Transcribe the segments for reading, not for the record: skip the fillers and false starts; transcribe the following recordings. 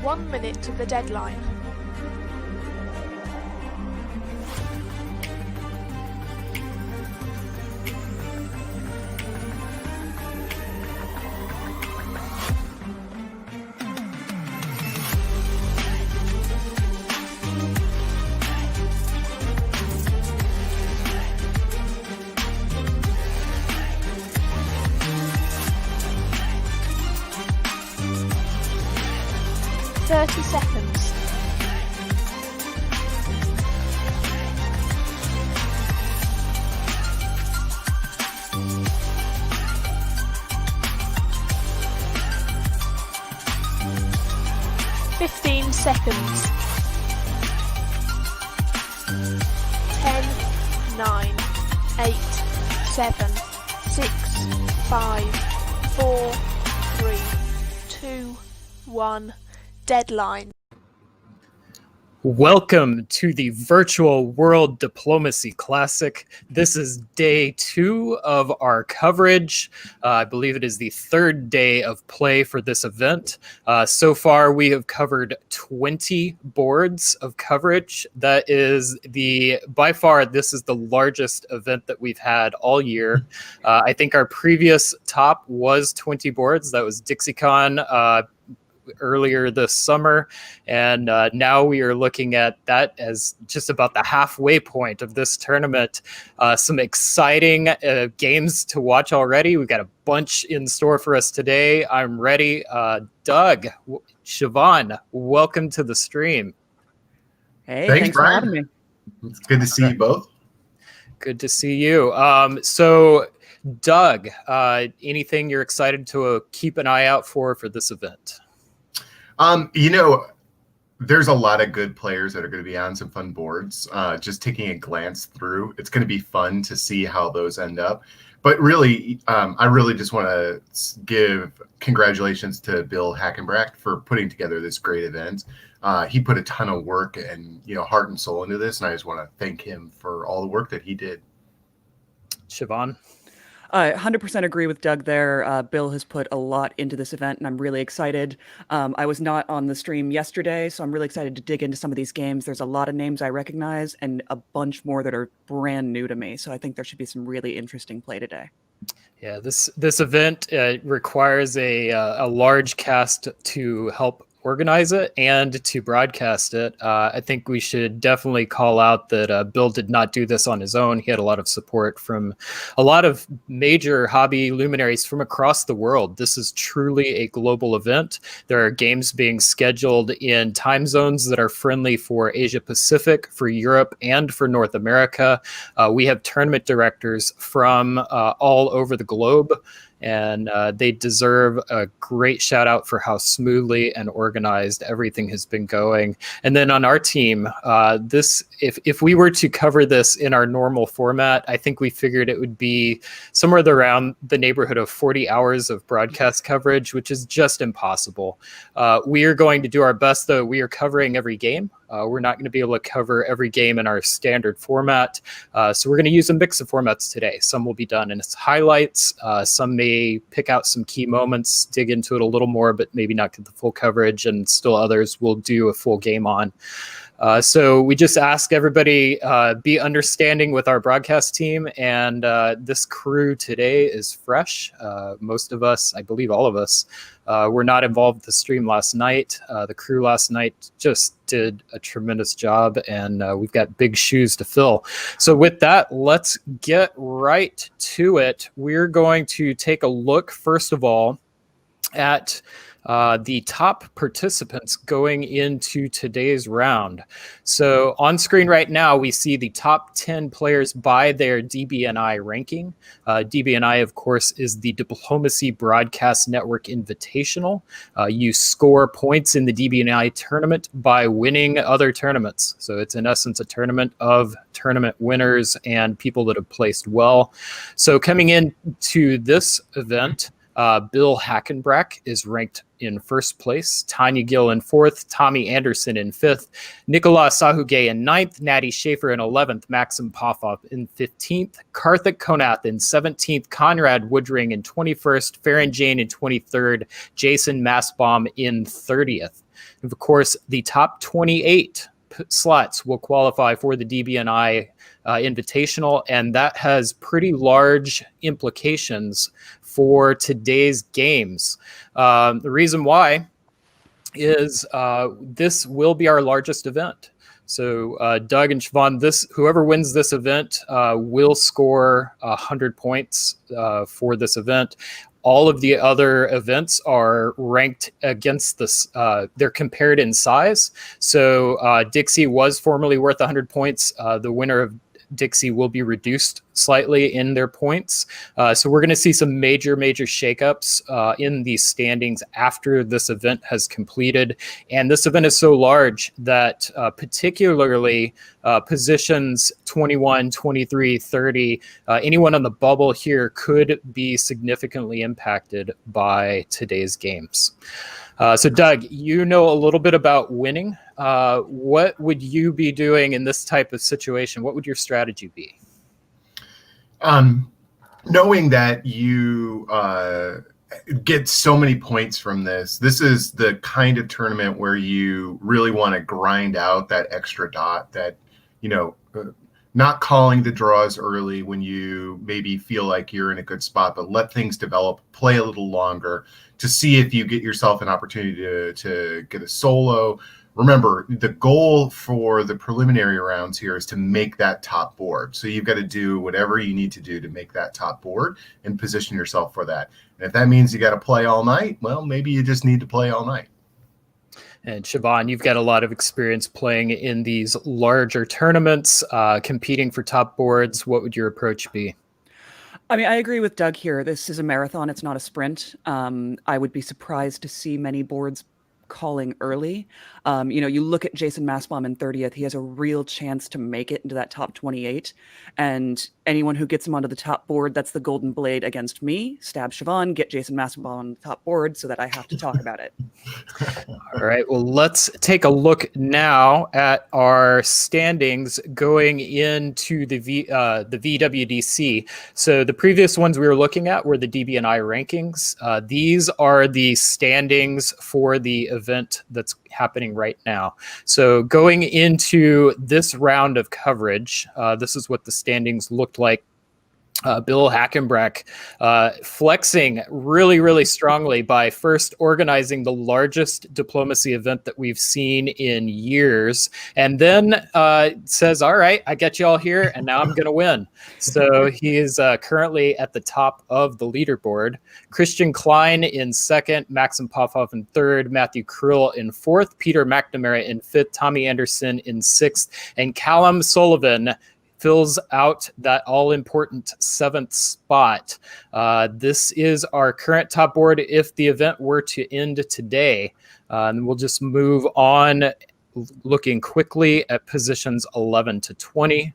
1 minute to the deadline. Seconds. 15 seconds. 10, 9, 8, 7, 6, 5, 4, 3, 2, 1. Deadline. Welcome to the Virtual World Diplomacy Classic. This is day 2 of our coverage. I believe it is the 3rd day of play for this event. So far, we have covered 20 boards of coverage. That is by far, this is the largest event that we've had all year. I think our previous top was 20 boards. That was DixieCon earlier this summer, and now we are looking at that as just about the halfway point of this tournament. Some exciting games to watch already. We've got a bunch in store for us today. I'm ready. Doug, Siobhan, welcome to the stream. Hey, thanks for having me. It's good to see you both. Good to see you. So Doug, anything you're excited to keep an eye out for this event? There's a lot of good players that are going to be on some fun boards. Just taking a glance through, it's going to be fun to see how those end up. But really, I really just want to give congratulations to Bill Hackenbracht for putting together this great event. He put a ton of work and heart and soul into this, and I just want to thank him for all the work that he did. Siobhan? I 100% agree with Doug there. Bill has put a lot into this event, and I'm really excited. I was not on the stream yesterday, so I'm really excited to dig into some of these games. There's a lot of names I recognize and a bunch more that are brand new to me, so I think there should be some really interesting play today. Yeah, this event requires a large cast to help organize it and to broadcast it. I think we should definitely call out that Bill did not do this on his own. He had a lot of support from a lot of major hobby luminaries from across the world. This is truly a global event. There are games being scheduled in time zones that are friendly for Asia Pacific, for Europe, and for North America. We have tournament directors from all over the globe, and they deserve a great shout out for how smoothly and organized everything has been going. And then on our team, if we were to cover this in our normal format, I think we figured it would be somewhere around the neighborhood of 40 hours of broadcast coverage, which is just impossible. We are going to do our best, though. We are covering every game. We're not going to be able to cover every game in our standard format. So we're going to use a mix of formats today. Some will be done in its highlights. Some may pick out some key moments, dig into it a little more, but maybe not get the full coverage. And still others will do a full game on. So we just ask everybody be understanding with our broadcast team, and this crew today is fresh. Most of us, I believe all of us, were not involved with the stream last night. The crew last night just did a tremendous job, and we've got big shoes to fill. So with that, let's get right to it. We're going to take a look, first of all, at the top participants going into today's round. So on screen right now, we see the top 10 players by their DBNI ranking. DBNI, of course, is the Diplomacy Broadcast Network Invitational. You score points in the DBNI tournament by winning other tournaments. So it's in essence a tournament of tournament winners and people that have placed well. So coming into this event, Bill Hackenbracht is ranked in first place, Tanya Gill in fourth, Tommy Anderson in fifth, Nicolas Sahuge in ninth, Natty Schaefer in 11th, Maxim Poffov in 15th, Karthik Konath in 17th, Conrad Woodring in 21st, Farron Jane in 23rd, Jason Massbaum in 30th. Of course, the top 28 slots will qualify for the DBNI Invitational, and that has pretty large implications for today's games. The reason why is this will be our largest event. So Doug and Siobhan, whoever wins this event will score 100 points for this event. All of the other events are ranked against this. They're compared in size. So Dixie was formerly worth 100 points. The winner of Dixie will be reduced slightly in their points. So we're going to see some major shakeups in these standings after this event has completed. And this event is so large that particularly positions 21, 23, 30, anyone on the bubble here could be significantly impacted by today's games. So Doug, you know a little bit about winning. What would you be doing in this type of situation? What would your strategy be? Knowing that you get so many points from this is the kind of tournament where you really want to grind out that extra dot, that, not calling the draws early when you maybe feel like you're in a good spot, but let things develop, play a little longer to see if you get yourself an opportunity to get a solo. Remember, the goal for the preliminary rounds here is to make that top board. So you've got to do whatever you need to do to make that top board and position yourself for that. And if that means you got to play all night, well, maybe you just need to play all night. And Siobhan, you've got a lot of experience playing in these larger tournaments, competing for top boards. What would your approach be? I mean, I agree with Doug here. This is a marathon. It's not a sprint. I would be surprised to see many boards calling early. You look at Jason Massbaum in 30th, he has a real chance to make it into that top 28. And anyone who gets him onto the top board, that's the golden blade against me. Stab Siobhan, get Jason Massbaum on the top board so that I have to talk about it. All right, well, let's take a look now at our standings going into the VWDC. So the previous ones we were looking at were the DBNI rankings. These are the standings for the event that's happening right now. So going into this round of coverage, this is what the standings looked like. Bill Hackenbrack flexing really strongly by first organizing the largest diplomacy event that we've seen in years, and then says, all right, I got you all here, and now I'm going to win. So he is currently at the top of the leaderboard. Christian Klein in second, Maxim Popov in third, Matthew Krill in fourth, Peter McNamara in fifth, Tommy Anderson in sixth, and Callum Sullivan fills out that all-important seventh spot. This is our current top board if the event were to end today. And we'll just move on, looking quickly at positions 11 to 20.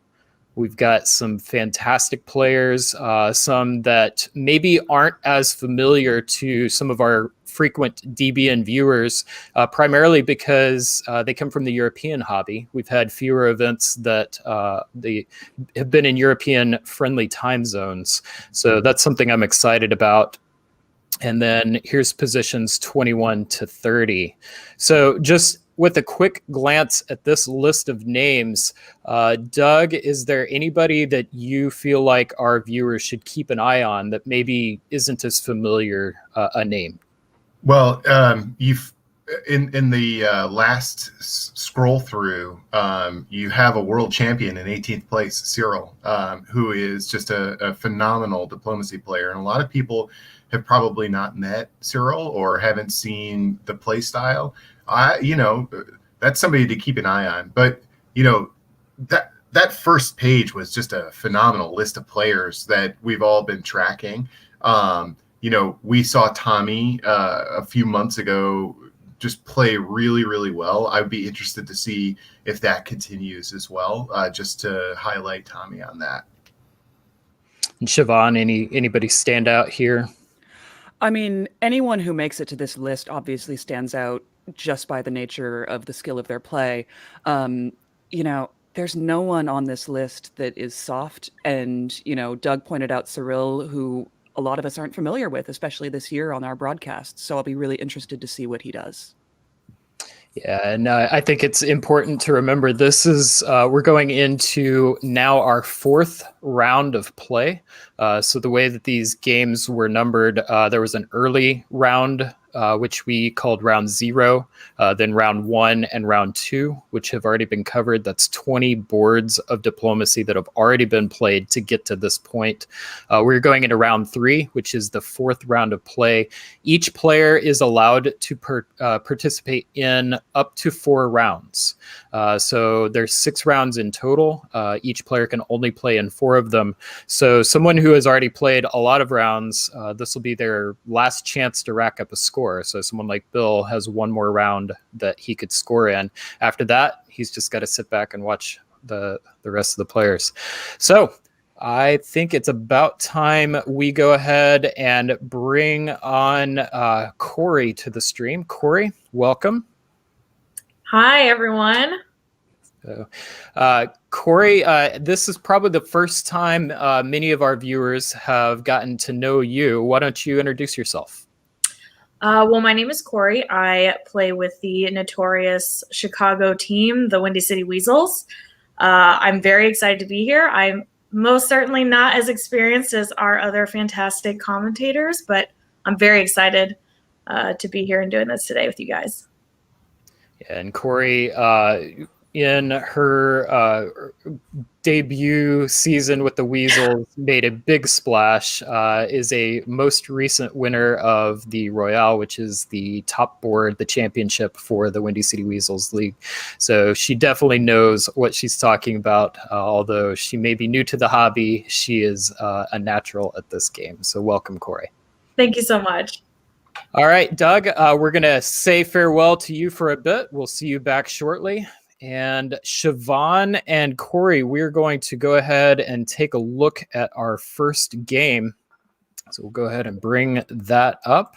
We've got some fantastic players, some that maybe aren't as familiar to some of our frequent DBN viewers, primarily because they come from the European hobby. We've had fewer events that they have been in European-friendly time zones. So that's something I'm excited about. And then here's positions 21 to 30. So just with a quick glance at this list of names, Doug, is there anybody that you feel like our viewers should keep an eye on that maybe isn't as familiar a name? Well, you've in the last scroll through, you have a world champion in 18th place, Cyril, who is just a phenomenal diplomacy player, and a lot of people have probably not met Cyril or haven't seen the play style. That's somebody to keep an eye on. But that first page was just a phenomenal list of players that we've all been tracking. We saw Tommy a few months ago just play really well. I'd be interested to see if that continues as well, just to highlight Tommy on that. And Siobhan, anybody stand out here? I mean, anyone who makes it to this list obviously stands out just by the nature of the skill of their play. There's no one on this list that is soft. And, Doug pointed out Cyril, who a lot of us aren't familiar with, especially this year on our broadcast. So I'll be really interested to see what he does. Yeah, and I think it's important to remember this is we're going into now our fourth round of play. So the way that these games were numbered, there was an early round, which we called round 0, then round 1 and round 2, which have already been covered. That's 20 boards of diplomacy that have already been played to get to this point. We're going into round 3, which is the fourth round of play. Each player is allowed to participate in up to 4 rounds. So there's 6 rounds in total. Each player can only play in 4 of them. So someone who has already played a lot of rounds, this will be their last chance to rack up a score. So someone like Bill has 1 more round that he could score in. After that, he's just got to sit back and watch the rest of the players. So I think it's about time we go ahead and bring on Corey to the stream. Corey, welcome. Hi, everyone. Corey, this is probably the first time many of our viewers have gotten to know you. Why don't you introduce yourself? Well, my name is Corey. I play with the notorious Chicago team, the Windy City Weasels. I'm very excited to be here. I'm most certainly not as experienced as our other fantastic commentators, but I'm very excited to be here and doing this today with you guys. Yeah, and Corey, in her debut season with the Weasels, made a big splash, is a most recent winner of the Royale, which is the top board, the championship for the Windy City Weasels League. So she definitely knows what she's talking about. Although she may be new to the hobby, she is a natural at this game. So welcome, Corey. Thank you so much. All right, Doug, we're going to say farewell to you for a bit. We'll see you back shortly. And Siobhan and Corey, we're going to go ahead and take a look at our first game. So we'll go ahead and bring that up.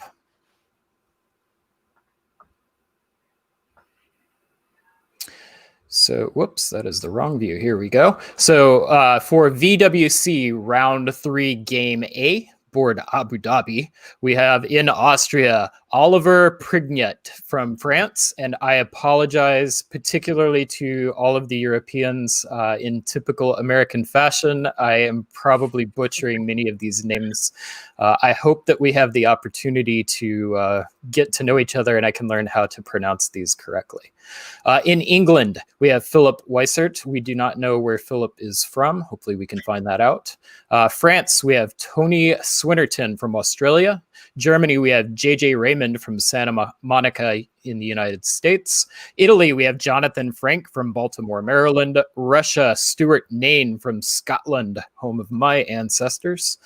So, whoops, that is the wrong view. Here we go. So for VWC Round 3 Game A, board Abu Dhabi, we have in Austria Oliver Prignet from France, and I apologize particularly to all of the Europeans in typical American fashion. I am probably butchering many of these names. I hope that we have the opportunity to get to know each other and I can learn how to pronounce these correctly. In England, we have Philip Weissert. We do not know where Philip is from. Hopefully we can find that out. France, we have Tony Swinnerton from Australia. Germany, we have JJ Raymond from Santa Monica in the United States. Italy, we have Jonathan Frank from Baltimore, Maryland. Russia, Stuart Nain from Scotland, home of my ancestors.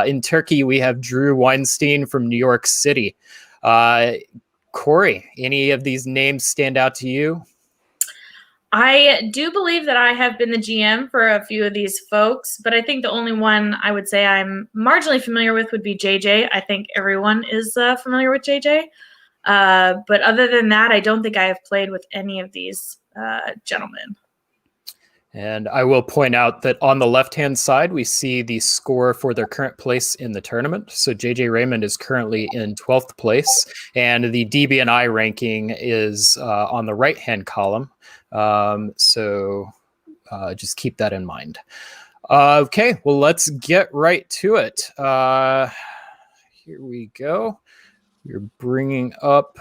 In Turkey, we have Drew Weinstein from New York City. Corey, any of these names stand out to you? I do believe that I have been the GM for a few of these folks, but I think the only one I would say I'm marginally familiar with would be JJ. I think everyone is familiar with JJ. But other than that, I don't think I have played with any of these gentlemen. And I will point out that on the left-hand side, we see the score for their current place in the tournament. So JJ Raymond is currently in 12th place, and the DB&I ranking is on the right-hand column. So just keep that in mind. Okay, well, let's get right to it. Here we go. We're bringing up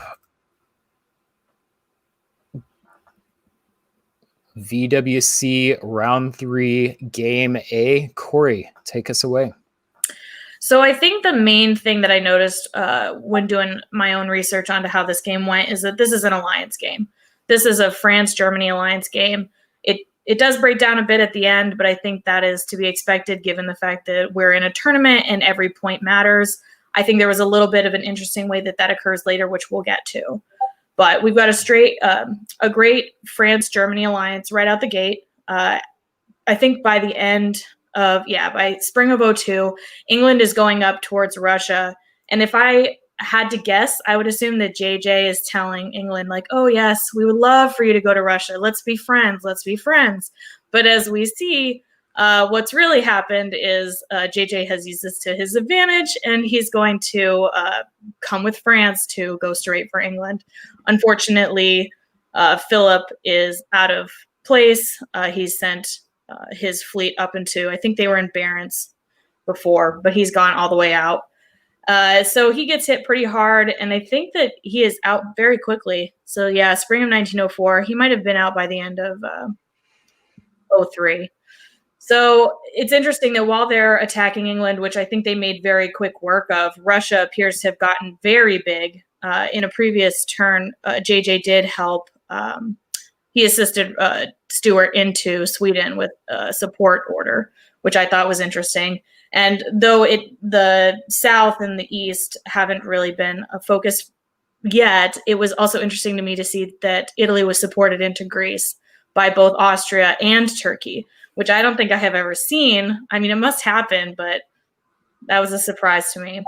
VWC Round 3 Game A. Corey, take us away. So I think the main thing that I noticed when doing my own research onto how this game went is that this is an alliance game. This is a France-Germany alliance game. It does break down a bit at the end, but I think that is to be expected given the fact that we're in a tournament and every point matters. I think there was a little bit of an interesting way that occurs later, which we'll get to. But we've got a great France-Germany alliance right out the gate. I think by the end of, by spring of 2002, England is going up towards Russia. And if I had to guess, I would assume that JJ is telling England, like, oh, yes, we would love for you to go to Russia. Let's be friends. Let's be friends. But as we see, what's really happened is JJ has used this to his advantage, and he's going to come with France to go straight for England. Unfortunately, Philip is out of place. He's sent his fleet up into, I think they were in Barents before, but he's gone all the way out. So he gets hit pretty hard, and I think that he is out very quickly. So yeah, spring of 1904, he might have been out by the end of 03. So it's interesting that while they're attacking England, which I think they made very quick work of, Russia appears to have gotten very big. In a previous turn, JJ did help. He assisted Stuart into Sweden with a support order, which I thought was interesting. And though the South and the East haven't really been a focus yet, it was also interesting to me to see that Italy was supported into Greece by both Austria and Turkey, which I don't think I have ever seen. I mean, it must happen, but that was a surprise to me.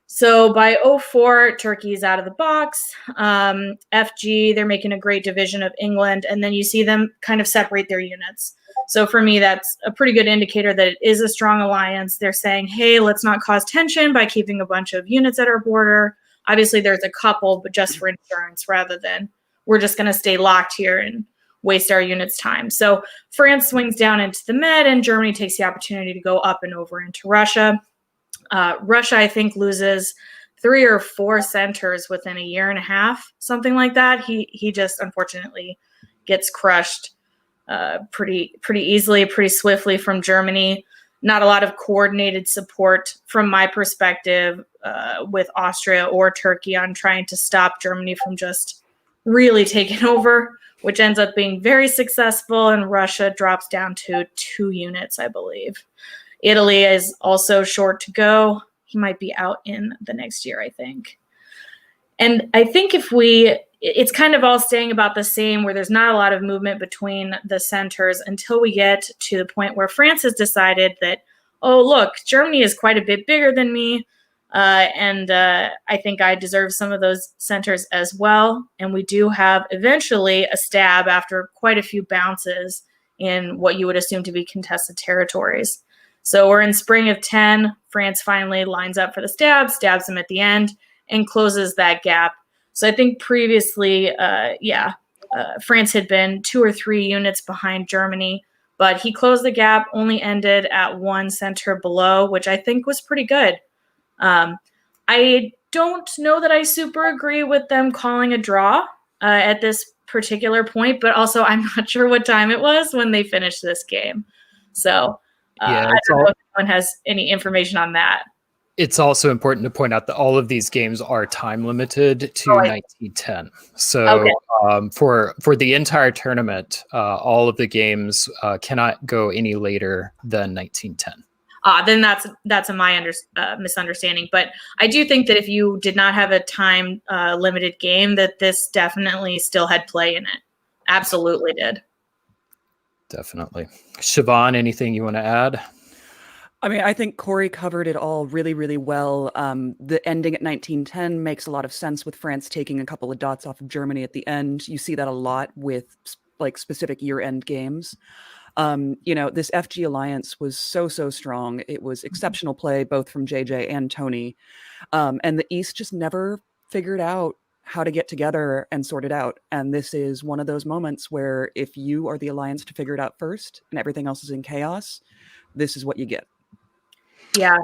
So by 04, Turkey is out of the box. FG, they're making a great division of England, and then you see them kind of separate their units. So for me, that's a pretty good indicator that it is a strong alliance. They're saying, hey, let's not cause tension by keeping a bunch of units at our border. Obviously, there's a couple, but just for insurance rather than we're just going to stay locked here and waste our units' time. So France swings down into the Med, and Germany takes the opportunity to go up and over into Russia. Russia, I think, loses 3 or 4 centers within a year and a half, something like that. He just unfortunately gets crushed pretty easily, pretty swiftly from Germany. Not a lot of coordinated support from my perspective with Austria or Turkey on trying to stop Germany from just really taking over, which ends up being very successful, and Russia drops down to 2 units, I believe. Italy is also short to go. He might be out in the next year, I think. And I think it's kind of all staying about the same, where there's not a lot of movement between the centers until we get to the point where France has decided that, oh, look, Germany is quite a bit bigger than me. And I think I deserve some of those centers as well. And we do have eventually a stab after quite a few bounces in what you would assume to be contested territories. So we're in spring of 10. France finally lines up for the stabs him at the end, and closes that gap. So I think previously, France had been 2 or 3 units behind Germany, but he closed the gap, only ended at 1 center below, which I think was pretty good. I don't know that I super agree with them calling a draw at this particular point, but also I'm not sure what time it was when they finished this game. So I don't know if anyone has any information on that. It's also important to point out that all of these games are time limited to 1910. So for the entire tournament, all of the games cannot go any later than 1910. Then that's my misunderstanding. But I do think that if you did not have a time limited game, that this definitely still had play in it. Absolutely did. Definitely. Siobhan, anything you want to add? I mean, I think Corey covered it all really, really well. The ending at 1910 makes a lot of sense with France taking a couple of dots off of Germany at the end. You see that a lot with like specific year-end games. This FG alliance was so strong. It was exceptional play, both from JJ and Tony. And the East just never figured out how to get together and sort it out. And this is one of those moments where if you are the alliance to figure it out first and everything else is in chaos, this is what you get. Yeah,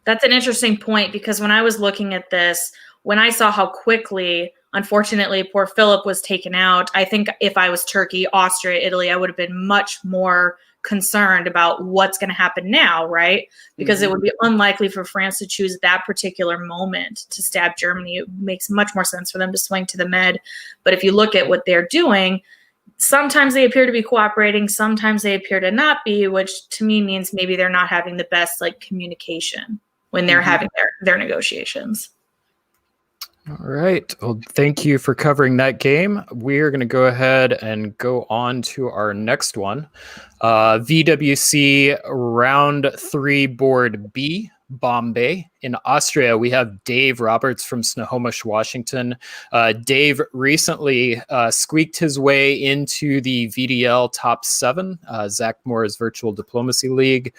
that's an interesting point, because when I was looking at this, when I saw how quickly, unfortunately, poor Philip was taken out, I think if I was Turkey, Austria, Italy, I would have been much more concerned about what's going to happen now, right? Because it would be unlikely for France to choose that particular moment to stab Germany. It makes much more sense for them to swing to the Med. But if you look at what they're doing, sometimes they appear to be cooperating, sometimes they appear to not be, which to me means maybe they're not having the best communication when they're having their negotiations. All right. Well, thank you for covering that game. We're going to go ahead and go on to our next one. VWC Round 3 Board B, Bombay. In Austria, we have Dave Roberts from Snohomish, Washington. Dave recently squeaked his way into the VDL Top 7, Zach Moore's Virtual Diplomacy League.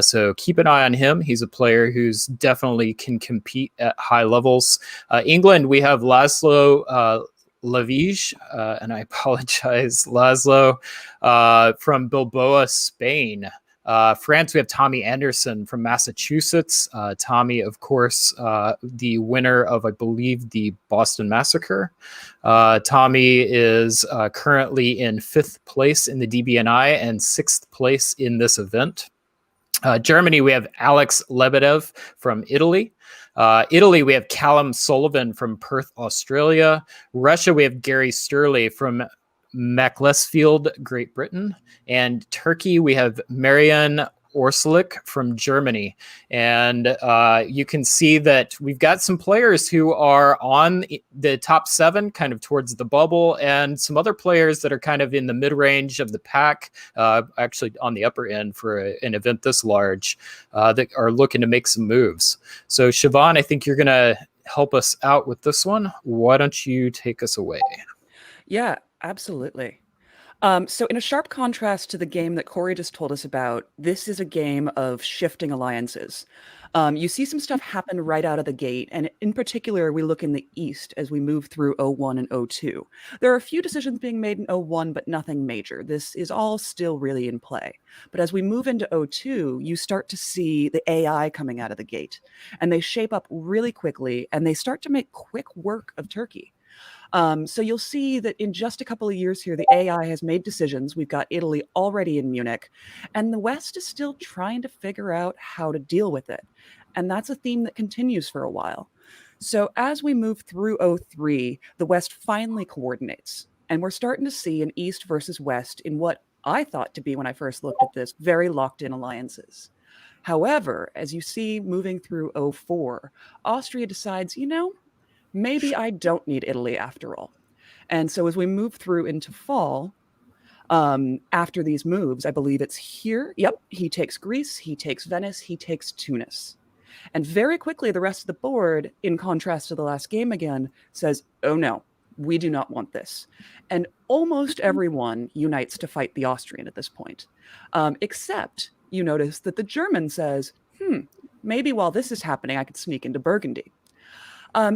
So keep an eye on him. He's a player who's definitely can compete at high levels. England, we have Laszlo Lavige, and I apologize, Laszlo, from Bilbao, Spain. France, we have Tommy Anderson from Massachusetts. Tommy, of course, the winner of, I believe, the Boston Massacre. Tommy is currently in 5th place in the DBNI and 6th place in this event. Germany, we have Alex Lebedev from Italy. Italy, we have Callum Sullivan from Perth, Australia. Russia, we have Gary Sturley from Macclesfield, Great Britain. And Turkey, we have Marian Orsulik from Germany. And you can see that we've got some players who are on the top 7, kind of towards the bubble, and some other players that are kind of in the mid-range of the pack, actually on the upper end for an event this large, that are looking to make some moves. So Siobhan, I think you're going to help us out with this one. Why don't you take us away? Yeah, absolutely. So in a sharp contrast to the game that Corey just told us about, this is a game of shifting alliances. You see some stuff happen right out of the gate, and in particular, we look in the east as we move through 01 and 02. There are a few decisions being made in 01, but nothing major. This is all still really in play. But as we move into 02, you start to see the AI coming out of the gate, and they shape up really quickly, and they start to make quick work of Turkey. So you'll see that in just a couple of years here, the AI has made decisions. We've got Italy already in Munich, and the West is still trying to figure out how to deal with it. And that's a theme that continues for a while. So as we move through 03, the West finally coordinates, and we're starting to see an East versus West in what I thought to be, when I first looked at this, very locked-in alliances. However, as you see moving through 04, Austria decides, maybe I don't need Italy after all. And so as we move through into fall, after these moves, I believe it's here. Yep, he takes Greece, he takes Venice, he takes Tunis. And very quickly, the rest of the board, in contrast to the last game again, says, oh no, we do not want this. And almost everyone unites to fight the Austrian at this point. Except you notice that the German says, maybe while this is happening, I could sneak into Burgundy.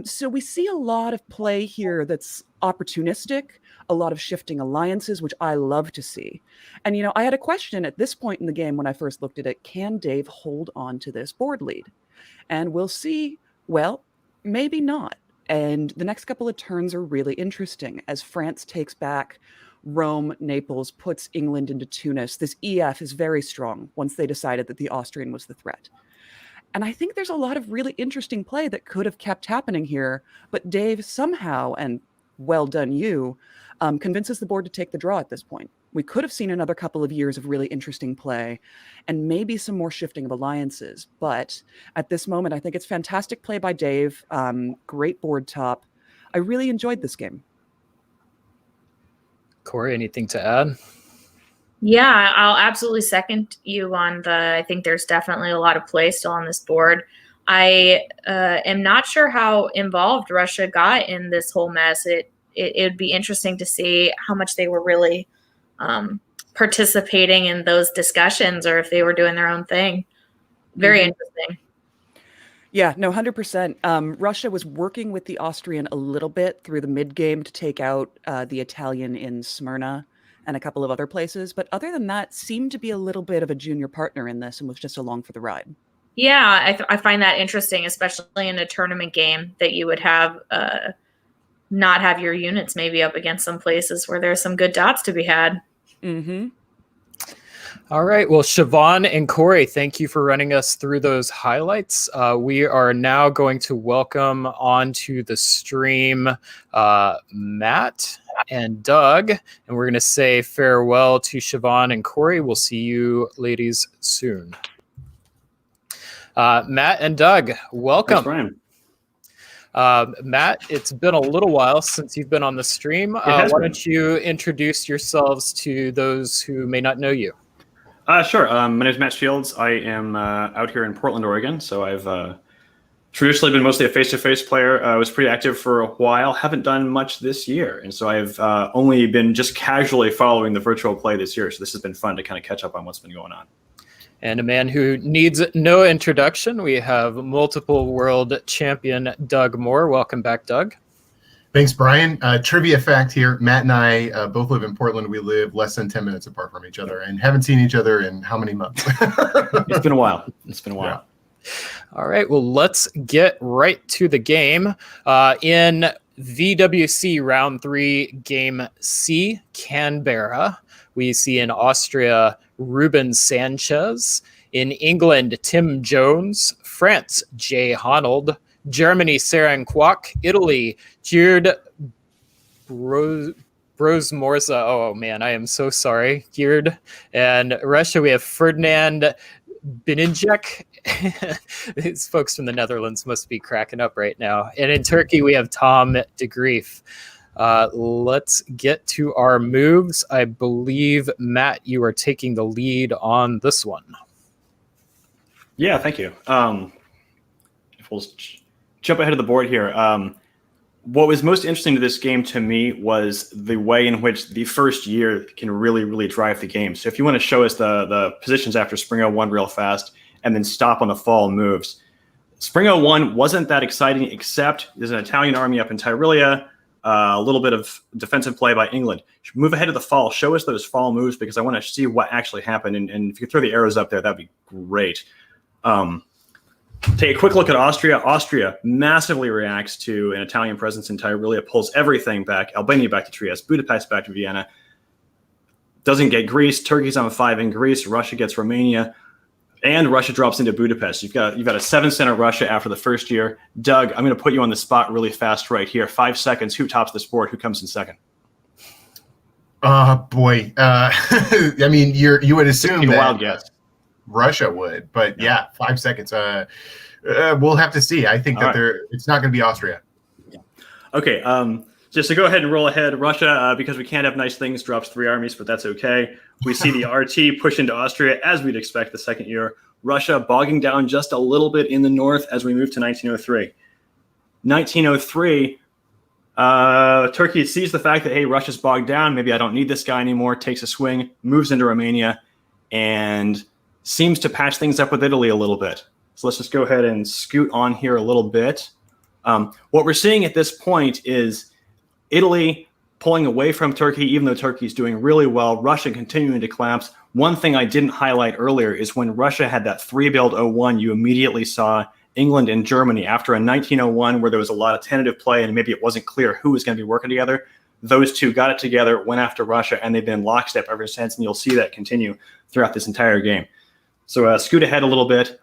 So we see a lot of play here that's opportunistic, a lot of shifting alliances, which I love to see. And, I had a question at this point in the game when I first looked at it, can Dave hold on to this board lead? And we'll see, well, maybe not. And the next couple of turns are really interesting as France takes back Rome, Naples, puts England into Tunis. This EF is very strong once they decided that the Austrian was the threat. And I think there's a lot of really interesting play that could have kept happening here, but Dave somehow, and well done you, convinces the board to take the draw at this point. We could have seen another couple of years of really interesting play and maybe some more shifting of alliances. But at this moment, I think it's fantastic play by Dave. Great board top. I really enjoyed this game. Corey, anything to add? Yeah, I'll absolutely second you on I think there's definitely a lot of play still on this board. I am not sure how involved Russia got in this whole mess. It would be interesting to see how much they were really participating in those discussions, or if they were doing their own thing. Very interesting. Yeah, no, 100%. Russia was working with the Austrian a little bit through the mid-game to take out the Italian in Smyrna and a couple of other places. But other than that, seemed to be a little bit of a junior partner in this and was just along for the ride. Yeah, I find that interesting, especially in a tournament game, that you would have not have your units maybe up against some places where there's some good dots to be had. Mm-hmm. All right. Well, Siobhan and Corey, thank you for running us through those highlights. We are now going to welcome onto the stream Matt and Doug, and we're going to say farewell to Siobhan and Corey. We'll see you ladies soon. Matt and Doug, welcome. Thanks, Brian. Matt, it's been a little while since you've been on the stream. Why don't you introduce yourselves to those who may not know you? Sure. My name is Matt Shields. I am out here in Portland, Oregon. So I've traditionally been mostly a face-to-face player. I was pretty active for a while. Haven't done much this year. And so I've only been just casually following the virtual play this year. So this has been fun to kind of catch up on what's been going on. And a man who needs no introduction, we have multiple world champion Doug Moore. Welcome back, Doug. Thanks, Brian. Trivia fact here. Matt and I both live in Portland. We live less than 10 minutes apart from each other and haven't seen each other in how many months? It's been a while. Yeah. All right, well, let's get right to the game. In VWC Round 3, Game C, Canberra, we see in Austria, Ruben Sanchez. In England, Tim Jones. France, Jay Honold. Germany, Saren Kwok. Italy, Geared Brosmorza. Oh, man, I am so sorry. Geared. And Russia, we have Ferdinand Bininjek. These folks from the Netherlands must be cracking up right now. And in Turkey, we have Tom de Grief. Let's get to our moves. I believe, Matt, you are taking the lead on this one. Yeah, thank you. If we'll jump ahead of the board here. What was most interesting to this game to me was the way in which the first year can really, really drive the game. So if you want to show us the positions after Spring 01 real fast and then stop on the fall moves. Spring 01 wasn't that exciting, except there's an Italian army up in Tyrilia, a little bit of defensive play by England. Move ahead to the fall. Show us those fall moves because I want to see what actually happened. And if you throw the arrows up there, that'd be great. Take a quick look at Austria. Austria massively reacts to an Italian presence in Tyrilia, pulls everything back. Albania back to Trieste, Budapest back to Vienna. Doesn't get Greece. Turkey's on 5 in Greece. Russia gets Romania. And Russia drops into Budapest. You've got a 7-center Russia after the first year. Doug, I'm going to put you on the spot really fast right here. 5 seconds. Who tops this board? Who comes in second? Boy. I mean, you would assume Take a that wild guess. Russia would, but yeah, 5 seconds. We'll have to see. I think that it's not going to be Austria. Yeah. Okay. Just to go ahead and roll ahead, Russia, because we can't have nice things, drops 3 armies, but that's okay. We see the RT push into Austria, as we'd expect the second year. Russia bogging down just a little bit in the north as we move to 1903. 1903, Turkey sees the fact that, hey, Russia's bogged down. Maybe I don't need this guy anymore. Takes a swing, moves into Romania, and seems to patch things up with Italy a little bit. So let's just go ahead and scoot on here a little bit. What we're seeing at this point is Italy pulling away from Turkey, even though Turkey's doing really well. Russia continuing to collapse. One thing I didn't highlight earlier is when Russia had that 3-build 01, you immediately saw England and Germany after a 1901 where there was a lot of tentative play and maybe it wasn't clear who was going to be working together. Those two got it together, went after Russia, and they've been lockstep ever since, and you'll see that continue throughout this entire game. So scoot ahead a little bit.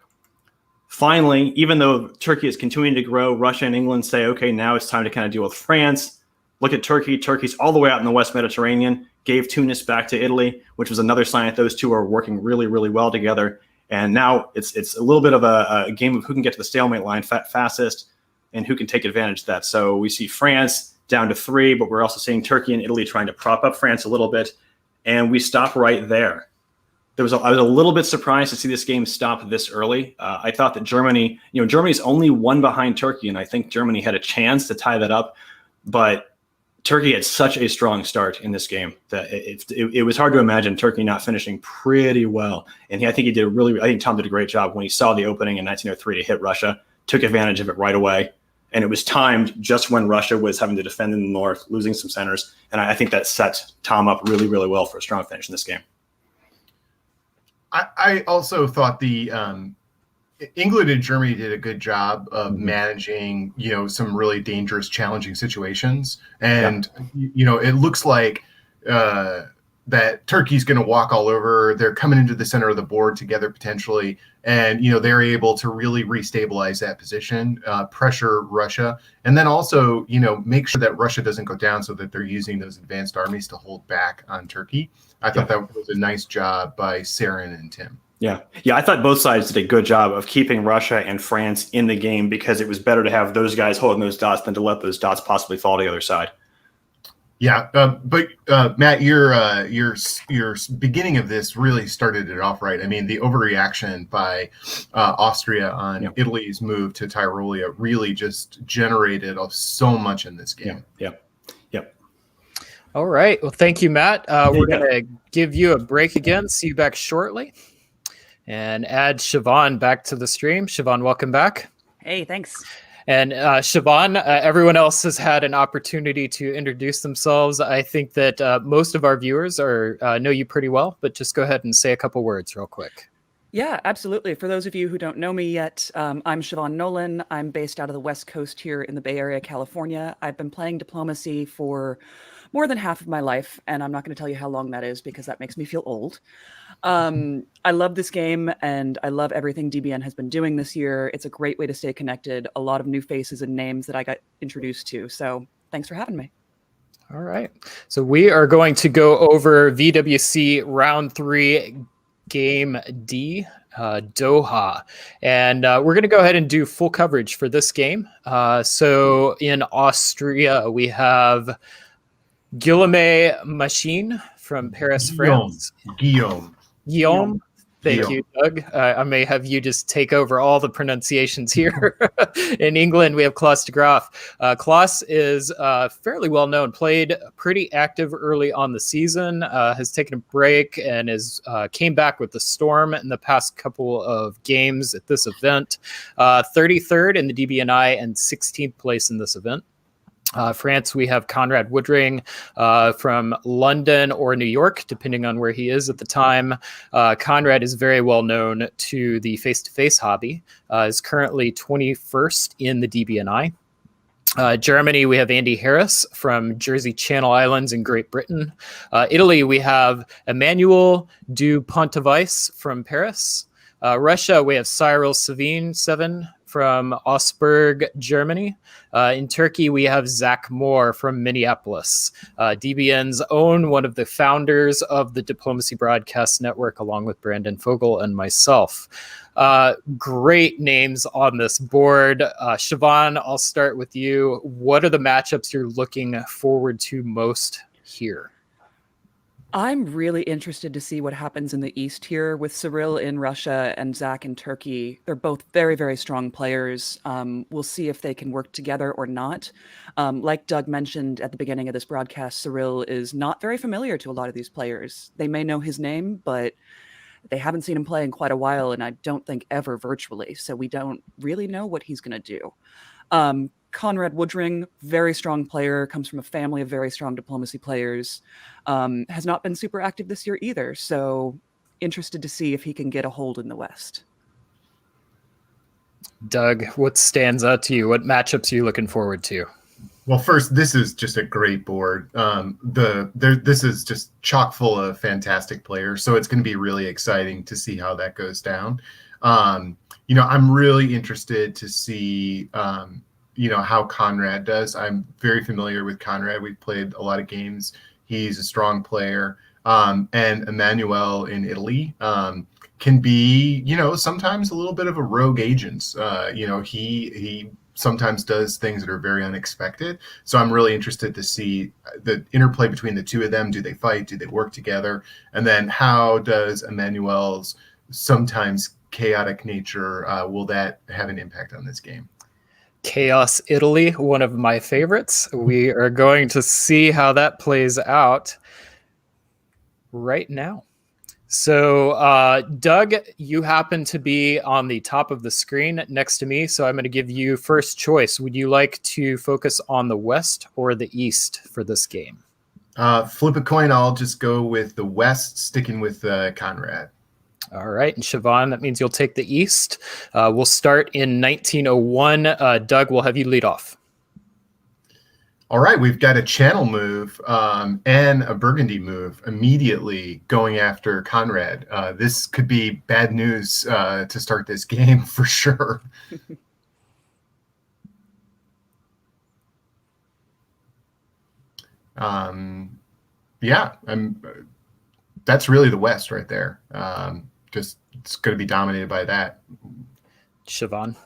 Finally, even though Turkey is continuing to grow, Russia and England say, okay, now it's time to kind of deal with France. Look at Turkey. Turkey's all the way out in the West Mediterranean, gave Tunis back to Italy, which was another sign that those two are working really, really well together. And now it's a little bit of a game of who can get to the stalemate line fastest and who can take advantage of that. So we see France down to 3, but we're also seeing Turkey and Italy trying to prop up France a little bit. And we stop right there. I was a little bit surprised to see this game stop this early. I thought that Germany's only 1 behind Turkey, and I think Germany had a chance to tie that up. But Turkey had such a strong start in this game that it was hard to imagine Turkey not finishing pretty well. And I think Tom did a great job when he saw the opening in 1903 to hit Russia, took advantage of it right away. And it was timed just when Russia was having to defend in the north, losing some centers. And I think that set Tom up really, really well for a strong finish in this game. I also thought the England and Germany did a good job of managing, some really dangerous, challenging situations. And, it looks like that Turkey's going to walk all over. They're coming into the center of the board together potentially. And, they're able to really restabilize that position, pressure Russia. And then also, make sure that Russia doesn't go down so that they're using those advanced armies to hold back on Turkey. I thought that was a nice job by Saren and Tim. Yeah, I thought both sides did a good job of keeping Russia and France in the game because it was better to have those guys holding those dots than to let those dots possibly fall to the other side. Yeah, but Matt, your beginning of this really started it off right. I mean, the overreaction by Austria on Italy's move to Tyrolia really just generated so much in this game. Yeah. All right. Well, thank you, Matt. We're going to give you a break again. See you back shortly. And add Siobhan back to the stream. Siobhan, welcome back. Hey, thanks. And Siobhan, everyone else has had an opportunity to introduce themselves. I think that most of our viewers know you pretty well, but just go ahead and say a couple words real quick. Yeah, absolutely. For those of you who don't know me yet, I'm Siobhan Nolan. I'm based out of the West Coast here in the Bay Area, California. I've been playing diplomacy for more than half of my life, and I'm not going to tell you how long that is because that makes me feel old. I love this game, and I love everything DBN has been doing this year. It's a great way to stay connected. A lot of new faces and names that I got introduced to. So thanks for having me. All right. So we are going to go over VWC Round 3 Game D, Doha. And we're going to go ahead and do full coverage for this game. So in Austria, we have Guillaume Machine from Paris, France. Guillaume. Thank you, Doug. I may have you just take over all the pronunciations here. In England, we have Klaus de Graaf. Klaus is fairly well known, played pretty active early on the season, has taken a break and came back with the Storm in the past couple of games at this event. 33rd in the DBNI and 16th place in this event. France, we have Conrad Woodring from London or New York, depending on where he is at the time. Conrad is very well known to the face-to-face hobby, is currently 21st in the DBNI. Germany, we have Andy Harris from Jersey Channel Islands in Great Britain. Italy, we have Emmanuel du Pontevice from Paris. Russia, we have Cyril Savine from Augsburg, Germany. In Turkey, we have Zach Moore from Minneapolis, DBN's own, one of the founders of the Diplomacy Broadcast Network, along with Brandon Fogel and myself. Great names on this board. Siobhan, I'll start with you. What are the matchups you're looking forward to most here? I'm really interested to see what happens in the East here with Cyril in Russia and Zach in Turkey. They're both very, very strong players. We'll see if they can work together or not. Like Doug mentioned at the beginning of this broadcast, Cyril is not very familiar to a lot of these players. They may know his name, but they haven't seen him play in quite a while, and I don't think ever virtually. So we don't really know what he's going to do. Conrad Woodring, very strong player, comes from a family of very strong diplomacy players, has not been super active this year either. So interested to see if he can get a hold in the West. Doug, what stands out to you? What matchups are you looking forward to? Well, first, this is just a great board. This is just chock full of fantastic players, so it's going to be really exciting to see how that goes down. I'm really interested to see how Conrad does. I'm very familiar with Conrad. We've played a lot of games. He's a strong player. And Emmanuel in Italy can be, sometimes a little bit of a rogue agent. He sometimes does things that are very unexpected. So I'm really interested to see the interplay between the two of them. Do they fight? Do they work together? And then how does Emmanuel's sometimes chaotic nature, will that have an impact on this game? Chaos Italy, one of my favorites. We are going to see how that plays out right now. So, Doug, you happen to be on the top of the screen next to me, so I'm going to give you first choice. Would you like to focus on the West or the East for this game? Flip a coin. I'll just go with the West, sticking with Conrad. All right. And Siobhan, that means you'll take the East. We'll start in 1901. Doug, we'll have you lead off. All right. We've got a channel move and a Burgundy move immediately going after Conrad. This could be bad news to start this game for sure. That's really the West right there. It's going to be dominated by that. Siobhan.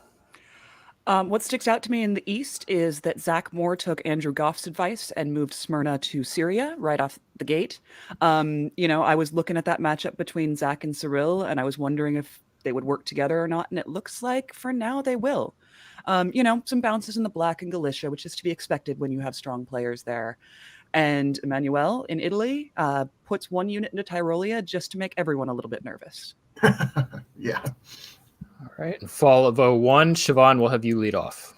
What sticks out to me in the East is that Zach Moore took Andrew Goff's advice and moved Smyrna to Syria right off the gate. I was looking at that matchup between Zach and Cyril, and I was wondering if they would work together or not, and it looks like for now they will. Some bounces in the black in Galicia, which is to be expected when you have strong players there. And Emmanuel in Italy puts one unit into Tyrolia just to make everyone a little bit nervous. Yeah. All right. Fall of 01. Siobhan, we'll have you lead off.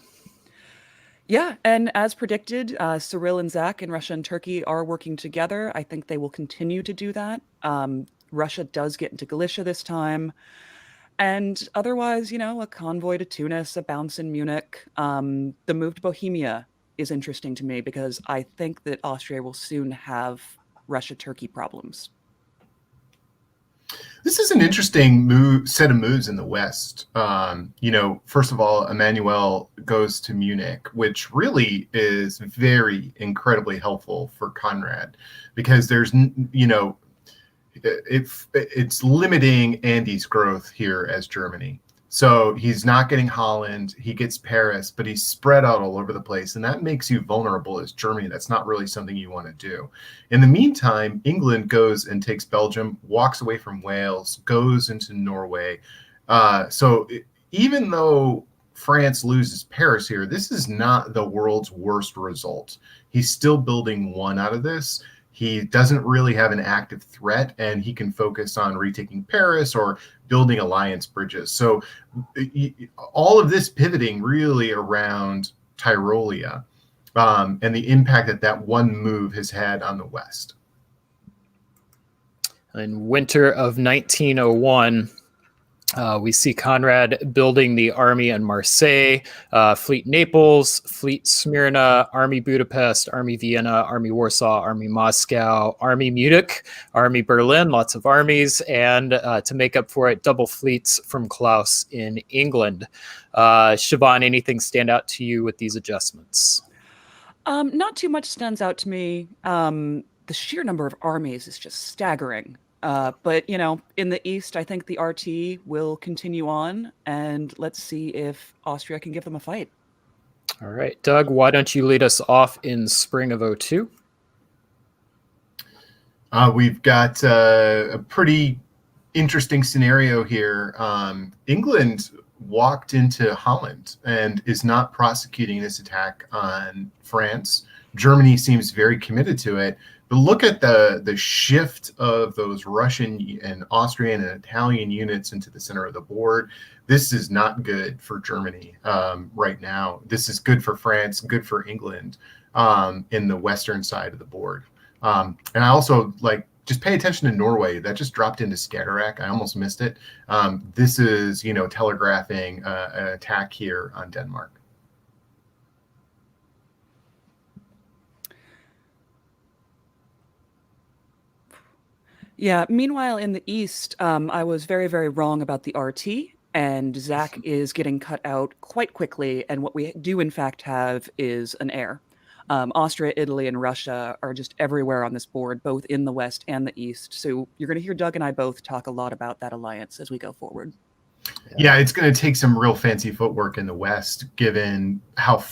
Yeah, and as predicted, Cyril and Zach in Russia and Turkey are working together. I think they will continue to do that. Russia does get into Galicia this time. And otherwise, a convoy to Tunis, a bounce in Munich. The move to Bohemia is interesting to me because I think that Austria will soon have Russia-Turkey problems. This is an interesting set of moves in the West. First of all, Emmanuel goes to Munich, which really is very incredibly helpful for Conrad because there's, it's limiting Andy's growth here as Germany. So he's not getting Holland, he gets Paris, but he's spread out all over the place. And that makes you vulnerable as Germany. That's not really something you want to do. In the meantime, England goes and takes Belgium, walks away from Wales, goes into Norway. Even though France loses Paris here, this is not the world's worst result. He's still building one out of this. He doesn't really have an active threat, and he can focus on retaking Paris or building alliance bridges. So all of this pivoting really around Tyrolia and the impact that one move has had on the West. In winter of 1901, we see Conrad building the army in Marseille, Fleet Naples, Fleet Smyrna, Army Budapest, Army Vienna, Army Warsaw, Army Moscow, Army Munich, Army Berlin, lots of armies, and to make up for it, double fleets from Klaus in England. Siobhan, anything stand out to you with these adjustments? Not too much stands out to me. The sheer number of armies is just staggering. But, in the East, I think the RT will continue on, and let's see if Austria can give them a fight. All right, Doug, why don't you lead us off in spring of 02? We've got a pretty interesting scenario here. England walked into Holland and is not prosecuting this attack on France. Germany seems very committed to it. But look at the shift of those Russian and Austrian and Italian units into the center of the board. This is not good for Germany right now. This is good for France, good for England in the western side of the board. And I also just pay attention to Norway. That just dropped into Skagerrak. I almost missed it. This is, telegraphing an attack here on Denmark. Yeah. Meanwhile, in the East, I was very, very wrong about the RT, and Zach is getting cut out quite quickly. And what we do, in fact, have is an heir. Austria, Italy, and Russia are just everywhere on this board, both in the West and the East. So you're going to hear Doug and I both talk a lot about that alliance as we go forward. Yeah, it's going to take some real fancy footwork in the West, given how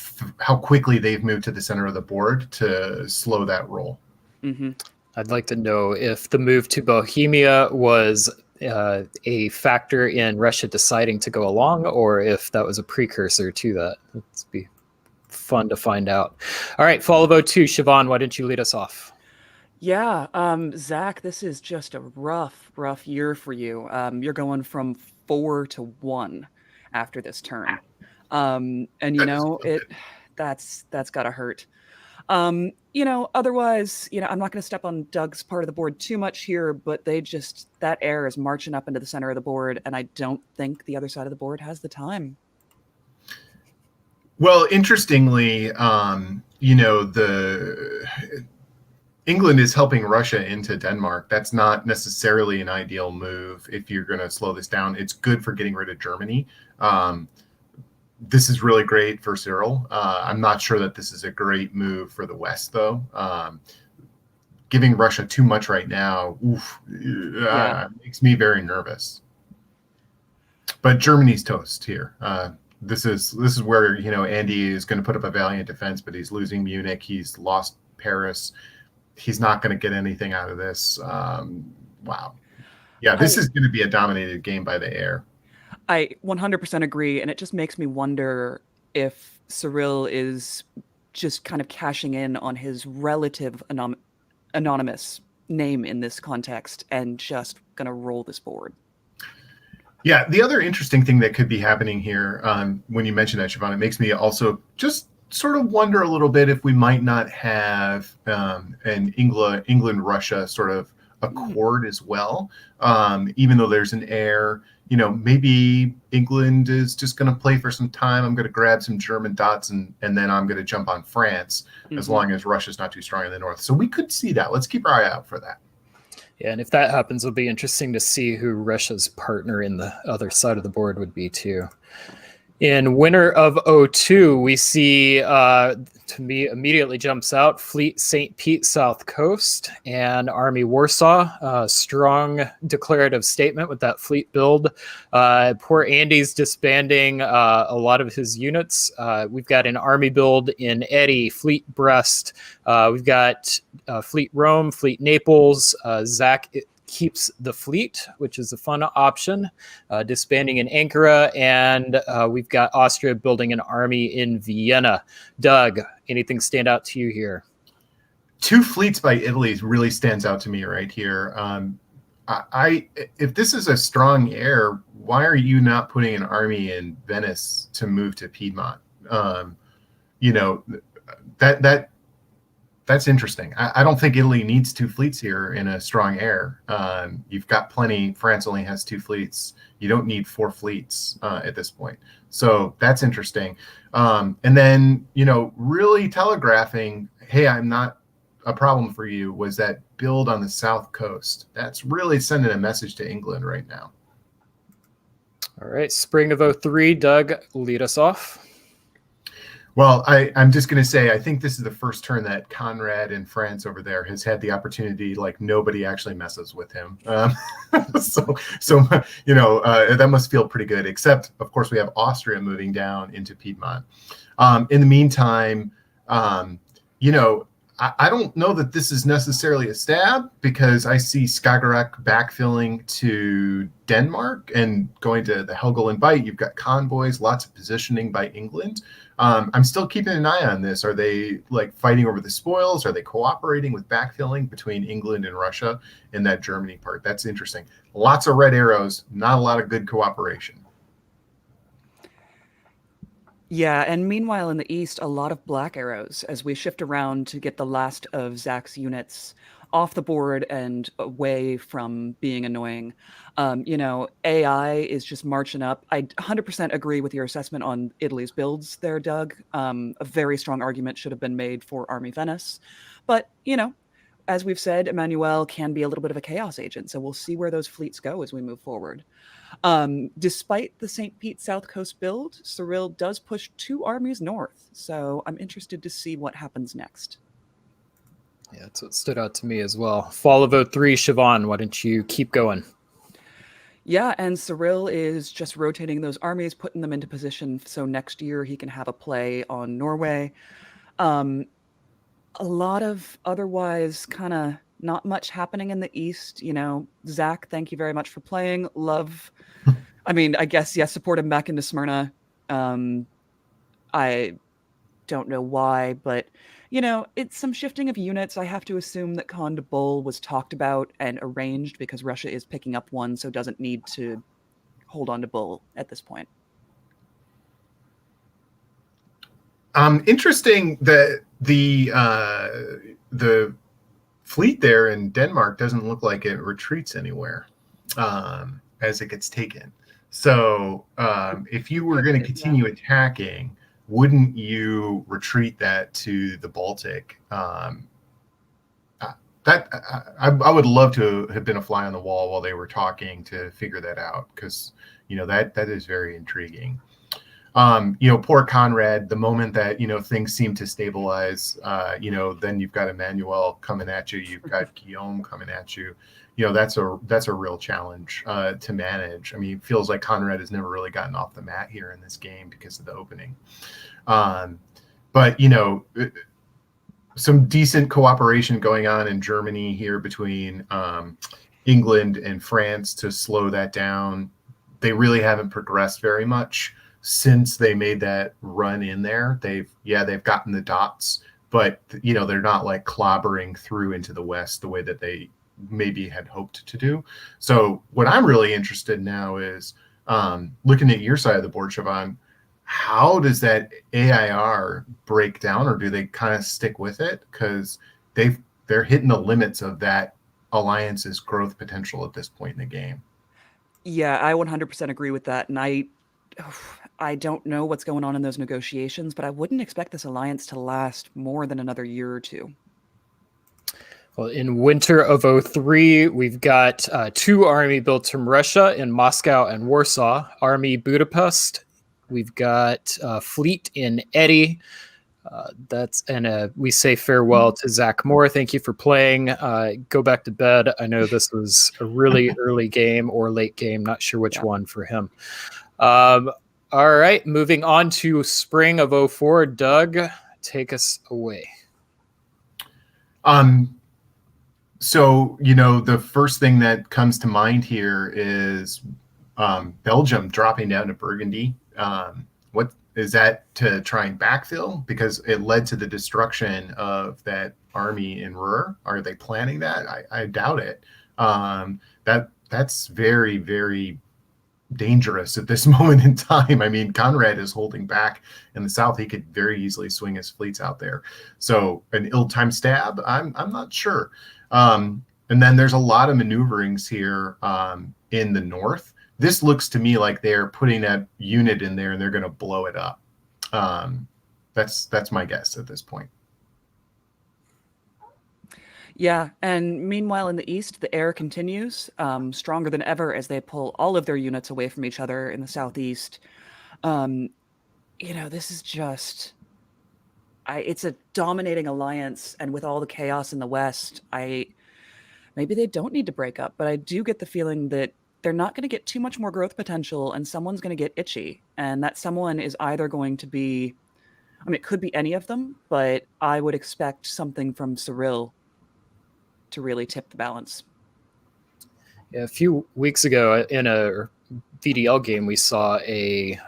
quickly they've moved to the center of the board to slow that roll. Mm-hmm. I'd like to know if the move to Bohemia was a factor in Russia deciding to go along, or if that was a precursor to that. It'd be fun to find out. All right, fall of 02. Siobhan, why don't you lead us off? Yeah, Zach, this is just a rough year for you. You're going from 4 to 1 after this turn. And that's gotta hurt. Otherwise, I'm not going to step on Doug's part of the board too much here, but that heir is marching up into the center of the board, and I don't think the other side of the board has the time. Well, interestingly, England is helping Russia into Denmark. That's not necessarily an ideal move if you're going to slow this down. It's good for getting rid of Germany. This is really great for Cyril. I'm not sure that this is a great move for the West, though. Giving Russia too much right now makes me very nervous. But Germany's toast here. This is where Andy is going to put up a valiant defense, but he's losing Munich. He's lost Paris. He's not going to get anything out of this. Wow. Yeah, this is going to be a dominated game by the heir. I 100% agree, and it just makes me wonder if Cyril is just kind of cashing in on his relative anonymous name in this context and just going to roll this board. Yeah, the other interesting thing that could be happening here, when you mention that, Siobhan, it makes me also just sort of wonder a little bit if we might not have an England-Russia sort of accord as well. Even though there's an air, maybe England is just going to play for some time. I'm going to grab some German dots and then I'm going to jump on France as long as Russia's not too strong in the north. So we could see that. Let's keep our eye out for that. Yeah, and if that happens, it'll be interesting to see who Russia's partner in the other side of the board would be too. In winter of 02, we see, to me, immediately jumps out, Fleet St. Pete South Coast and Army Warsaw. Strong declarative statement with that fleet build. Poor Andy's disbanding a lot of his units. We've got an army build in Eddie, Fleet Brest. We've got Fleet Rome, Fleet Naples. Zach keeps the fleet, which is a fun option, disbanding in Ankara, and we've got Austria building an army in Vienna. Doug, anything stand out to you here? 2 fleets by Italy really stands out to me right here. If this is a strong air, why are you not putting an army in Venice to move to Piedmont? That's interesting. I don't think Italy needs 2 fleets here in a strong air. You've got plenty. France only has 2 fleets. You don't need 4 fleets at this point. So that's interesting. And then, really telegraphing, hey, I'm not a problem for you, was that build on the South Coast. That's really sending a message to England right now. All right, spring of 03, Doug, lead us off. Well, I'm just going to say, I think this is the first turn that Conrad in France over there has had the opportunity, like nobody actually messes with him. That must feel pretty good, except, of course, we have Austria moving down into Piedmont. In the meantime, I don't know that this is necessarily a stab, because I see Skagerrak backfilling to Denmark and going to the Helgoland Bight. You've got convoys, lots of positioning by England. I'm still keeping an eye on this. Are they fighting over the spoils? Are they cooperating with backfilling between England and Russia in that Germany part? That's interesting. Lots of red arrows, not a lot of good cooperation. Yeah, and meanwhile in the east, a lot of black arrows as we shift around to get the last of Zach's units off the board and away from being annoying. AI is just marching up. I 100% agree with your assessment on Italy's builds there, Doug. A very strong argument should have been made for Army Venice. But, as we've said, Emmanuel can be a little bit of a chaos agent, so we'll see where those fleets go as we move forward. Despite the St. Pete South Coast build, Cyril does push 2 armies north, so I'm interested to see what happens next. Yeah, that's what stood out to me as well. Fall of 03, Siobhan, why don't you keep going? Yeah, and Cyril is just rotating those armies, putting them into position so next year he can have a play on Norway. A lot of otherwise kind of not much happening in the East. Zach, thank you very much for playing. Love, I guess, yes, support him back into Smyrna. I don't know why, but, it's some shifting of units. I have to assume that Khan to Bull was talked about and arranged because Russia is picking up one, so doesn't need to hold on to Bull at this point. Interesting that the fleet there in Denmark doesn't look like it retreats anywhere as it gets taken. So if you were going to continue attacking, wouldn't you retreat that to the Baltic? I would love to have been a fly on the wall while they were talking to figure that out, because that is very intriguing. Poor Conrad, the moment that things seem to stabilize, then you've got Emmanuel coming at you, you've got Guillaume coming at you. That's a real challenge to manage. It feels like Conrad has never really gotten off the mat here in this game because of the opening. But some decent cooperation going on in Germany here between England and France to slow that down. They really haven't progressed very much since they made that run in there. They've gotten the dots, but they're not clobbering through into the West the way that they maybe had hoped to do. So what I'm really interested in now is looking at your side of the board, Siobhan. how does that AIR break down, or do they kind of stick with it? Because they're hitting the limits of that alliance's growth potential at this point in the game. Yeah, I 100% agree with that. And I don't know what's going on in those negotiations, but I wouldn't expect this alliance to last more than another year or two. Well, in winter of 03, we've got 2 army builds from Russia in Moscow and Warsaw, Army Budapest. We've got fleet in Eddie. We say farewell to Zach Moore. Thank you for playing. Go back to bed. I know this was a really early game or late game. Not sure which one for him. All right, moving on to spring of 04. Doug, take us away. So, the first thing that comes to mind here is Belgium dropping down to Burgundy. What is that, to try and backfill? Because it led to the destruction of that army in Ruhr. Are they planning that? I doubt it. That's very, very dangerous at this moment in time. I mean, Conrad is holding back in the south. He could very easily swing his fleets out there. So an ill-timed stab, I'm not sure. And then there's a lot of maneuverings here in the north. This looks to me like they're putting that unit in there and they're going to blow it up. That's my guess at this point. Yeah, and meanwhile in the east, the air continues, stronger than ever as they pull all of their units away from each other in the southeast. This is just... it's a dominating alliance, and with all the chaos in the west, maybe they don't need to break up, but I do get the feeling that they're not going to get too much more growth potential, and someone's going to get itchy, and that someone is either going to be... it could be any of them, but I would expect something from Cyril to really tip the balance. Yeah, a few weeks ago in a VDL game, we saw a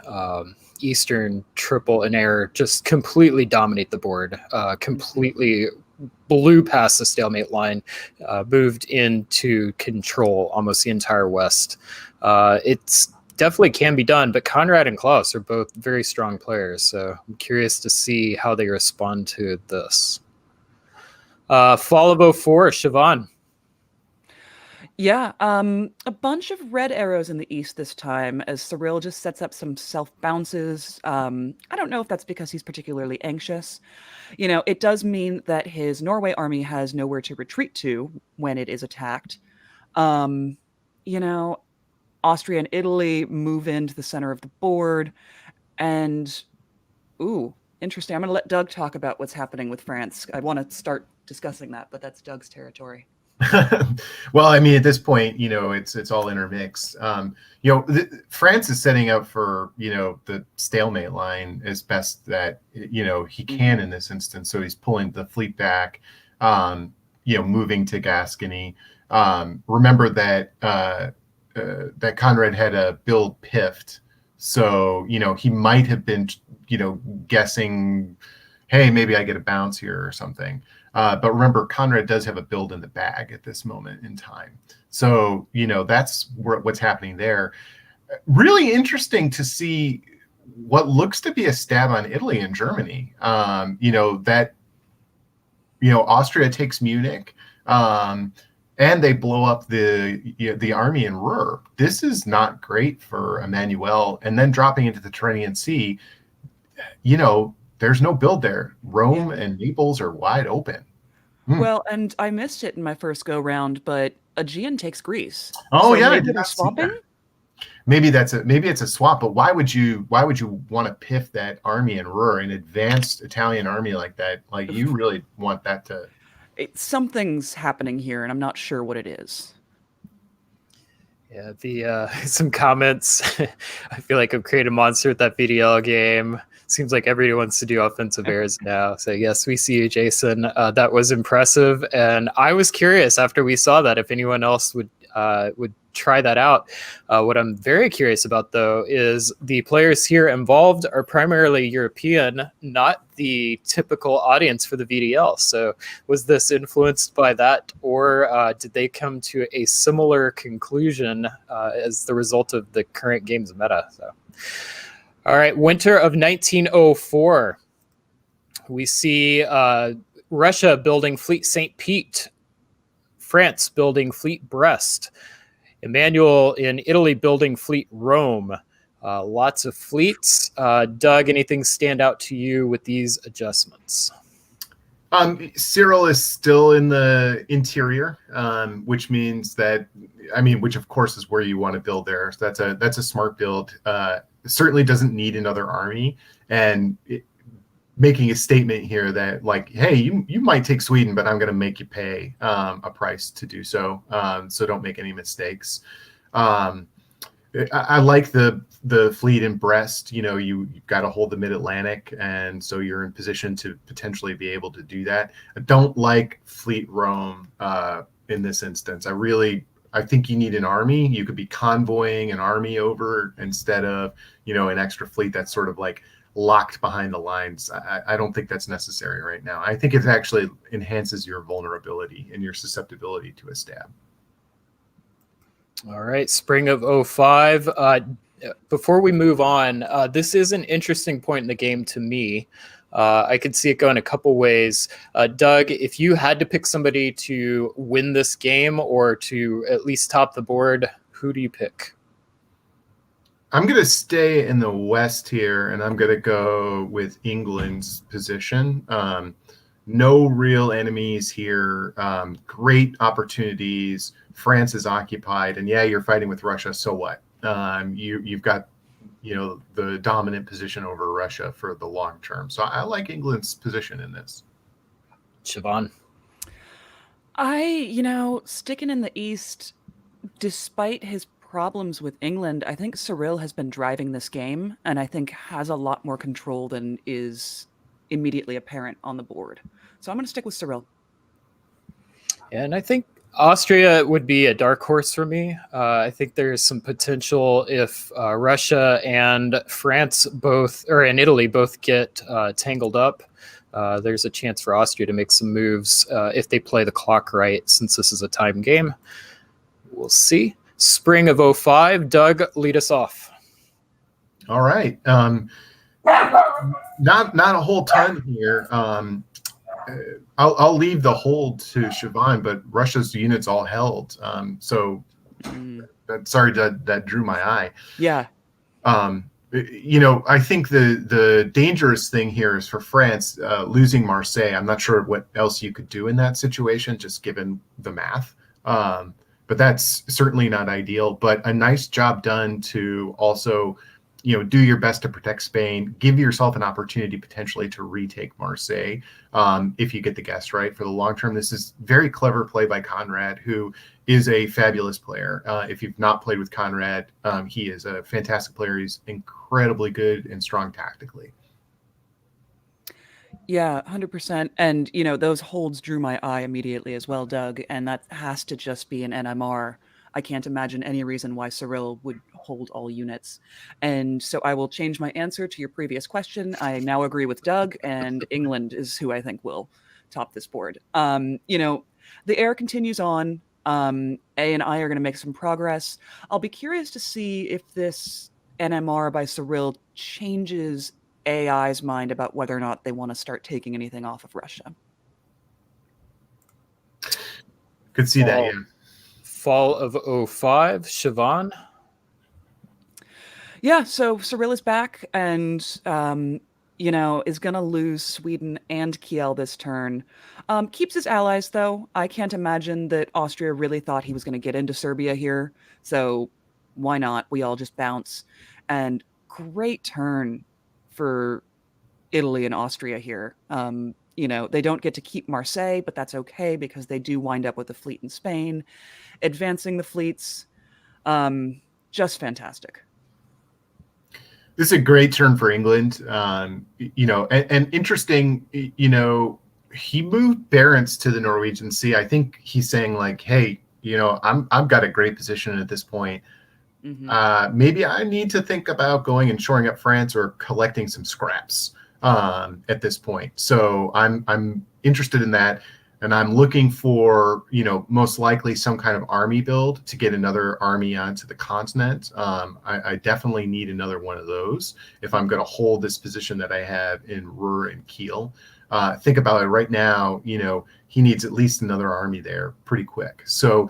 Eastern triple in air just completely dominate the board, completely blew past the stalemate line, moved into control almost the entire west. It's definitely can be done, but Conrad and Klaus are both very strong players, so I'm curious to see how they respond to this. Fall of 04, Siobhan. Yeah, a bunch of red arrows in the east this time as Cyril just sets up some self bounces. I don't know if that's because he's particularly anxious. It does mean that his Norway army has nowhere to retreat to when it is attacked. Austria and Italy move into the center of the board. And, interesting. I'm going to let Doug talk about what's happening with France. I want to start discussing that, but that's Doug's territory. Well, at this point, it's all intermixed. France is setting up for, the stalemate line as best that, he can in this instance. So he's pulling the fleet back, moving to Gascony. Remember that that Conrad had a build piffed. So, he might have been, guessing, hey, maybe I get a bounce here or something. But remember, Conrad does have a build in the bag at this moment in time. So, that's what's happening there. Really interesting to see what looks to be a stab on Italy and Germany. Austria takes Munich, and they blow up the army in Ruhr. This is not great for Emmanuel. And then dropping into the Tyrrhenian Sea, there's no build there. Rome and Naples are wide open. Well, and I missed it in my first go round, but Aegean takes Greece. Oh, so yeah, maybe they're swapping. Maybe it's a swap, but why would you want to piff that army in Ruhr, an advanced Italian army like that? Like, you really want that to... Something's happening here, and I'm not sure what it is. Yeah, some comments. I feel like I've created a monster with that VDL game. Seems like everybody wants to do offensive airs now. So yes, we see you, Jason. That was impressive, and I was curious after we saw that if anyone else would try that out. What I'm very curious about, though, is the players here involved are primarily European, not the typical audience for the VDL. So was this influenced by that, or did they come to a similar conclusion as the result of the current game's meta? So. All right, winter of 1904. We see Russia building Fleet St. Pete, France building Fleet Brest, Emmanuel in Italy building Fleet Rome. Lots of fleets. Doug, anything stand out to you with these adjustments? Cyril is still in the interior, which means that, which of course is where you want to build there. So that's a smart build. Certainly doesn't need another army, and making a statement here that like, hey, you might take Sweden, but I'm going to make you pay a price to do so. So don't make any mistakes. I like the fleet in Brest. You've got to hold the Mid-Atlantic, and so you're in position to potentially be able to do that. I don't like Fleet Rome in this instance. I think you need an army. You could be convoying an army over instead of an extra fleet that's sort of like locked behind the lines. I don't think that's necessary right now. I think it actually enhances your vulnerability and your susceptibility to a stab. All right, spring of 05. Before we move on, this is an interesting point in the game to me. I could see it going a couple ways. Doug, if you had to pick somebody to win this game or to at least top the board, who do you pick? I'm going to stay in the West here, and I'm going to go with England's position. No real enemies here. Great opportunities. France is occupied, and yeah, you're fighting with Russia. So what? You've got the dominant position over Russia for the long term. So I like England's position in this. Siobhan. Sticking in the East, despite his problems with England, I think Cyril has been driving this game, and I think has a lot more control than is immediately apparent on the board. So I'm going to stick with Cyril. And I think Austria would be a dark horse for me. I think there's some potential if Russia and France and Italy both get tangled up. There's a chance for Austria to make some moves if they play the clock right, since this is a time game. We'll see. Spring of 05. Doug, lead us off. All right. Not a whole ton here. I'll leave the hold to Siobhan, but Russia's units all held. Sorry that drew my eye. Yeah. I think the dangerous thing here is for France losing Marseille. I'm not sure what else you could do in that situation, just given the math. But that's certainly not ideal. But a nice job done to also do your best to protect Spain, give yourself an opportunity potentially to retake Marseille if you get the guess right for the long term. This is very clever play by Conrad, who is a fabulous player. If you've not played with Conrad, he is a fantastic player. He's incredibly good and strong tactically. Yeah, 100%. And, those holds drew my eye immediately as well, Doug, and that has to just be an NMR. I can't imagine any reason why Cyril would hold all units. And so I will change my answer to your previous question. I now agree with Doug, and England is who I think will top this board. The air continues on. A and I are going to make some progress. I'll be curious to see if this NMR by Cyril changes AI's mind about whether or not they want to start taking anything off of Russia. Could see that, yeah. Fall of 05. Siobhan? Yeah, so Cyril is back and, is going to lose Sweden and Kiel this turn. Keeps his allies, though. I can't imagine that Austria really thought he was going to get into Serbia here. So why not? We all just bounce. And great turn for Italy and Austria here. They don't get to keep Marseille, but that's okay because they do wind up with a fleet in Spain. Advancing the fleets, just fantastic. This is a great turn for England. And interesting, he moved Barents to the Norwegian Sea. I think he's saying like, hey, I've got a great position at this point. Mm-hmm. Maybe I need to think about going and shoring up France or collecting some scraps at this point. So I'm interested in that. And I'm looking for, most likely some kind of army build to get another army onto the continent. I definitely need another one of those if I'm going to hold this position that I have in Ruhr and Kiel. Think about it right now, he needs at least another army there pretty quick. So,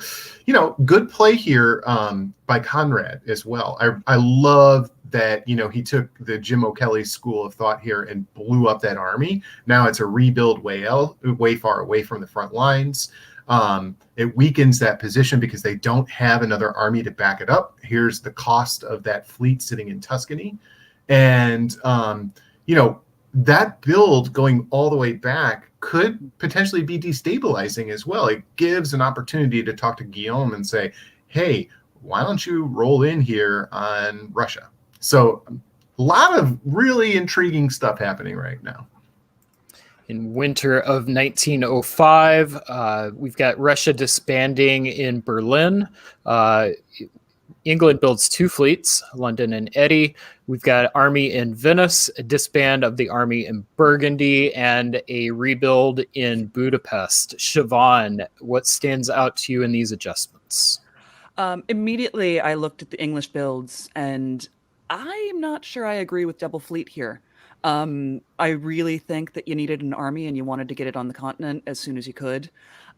good play here by Conrad as well. I love that, he took the Jim O'Kelly school of thought here and blew up that army. Now it's a rebuild way far away from the front lines. It weakens that position because they don't have another army to back it up. Here's the cost of that fleet sitting in Tuscany. And, that build going all the way back could potentially be destabilizing as well. It gives an opportunity to talk to Guillaume and say, hey, why don't you roll in here on Russia? So a lot of really intriguing stuff happening right now. In winter of 1905, we've got Russia disbanding in Berlin. England builds 2 fleets, London and Eddie. We've got army in Venice, a disband of the army in Burgundy, and a rebuild in Budapest. Siobhan, what stands out to you in these adjustments? Immediately, I looked at the English builds, and I'm not sure I agree with double fleet here. I really think that you needed an army and you wanted to get it on the continent as soon as you could.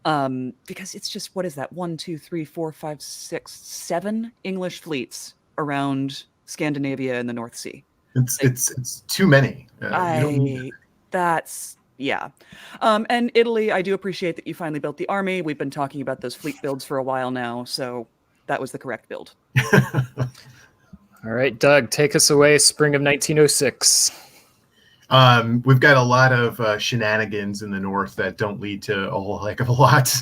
Because it's just, what is that? 1, 2, 3, 4, 5, 6, 7 English fleets around Scandinavia and the North Sea. It's too many. Yeah. And Italy, I do appreciate that you finally built the army. We've been talking about those fleet builds for a while now, so that was the correct build. All right, Doug, take us away. Spring of 1906. We've got a lot of shenanigans in the north that don't lead to a whole heck of a lot.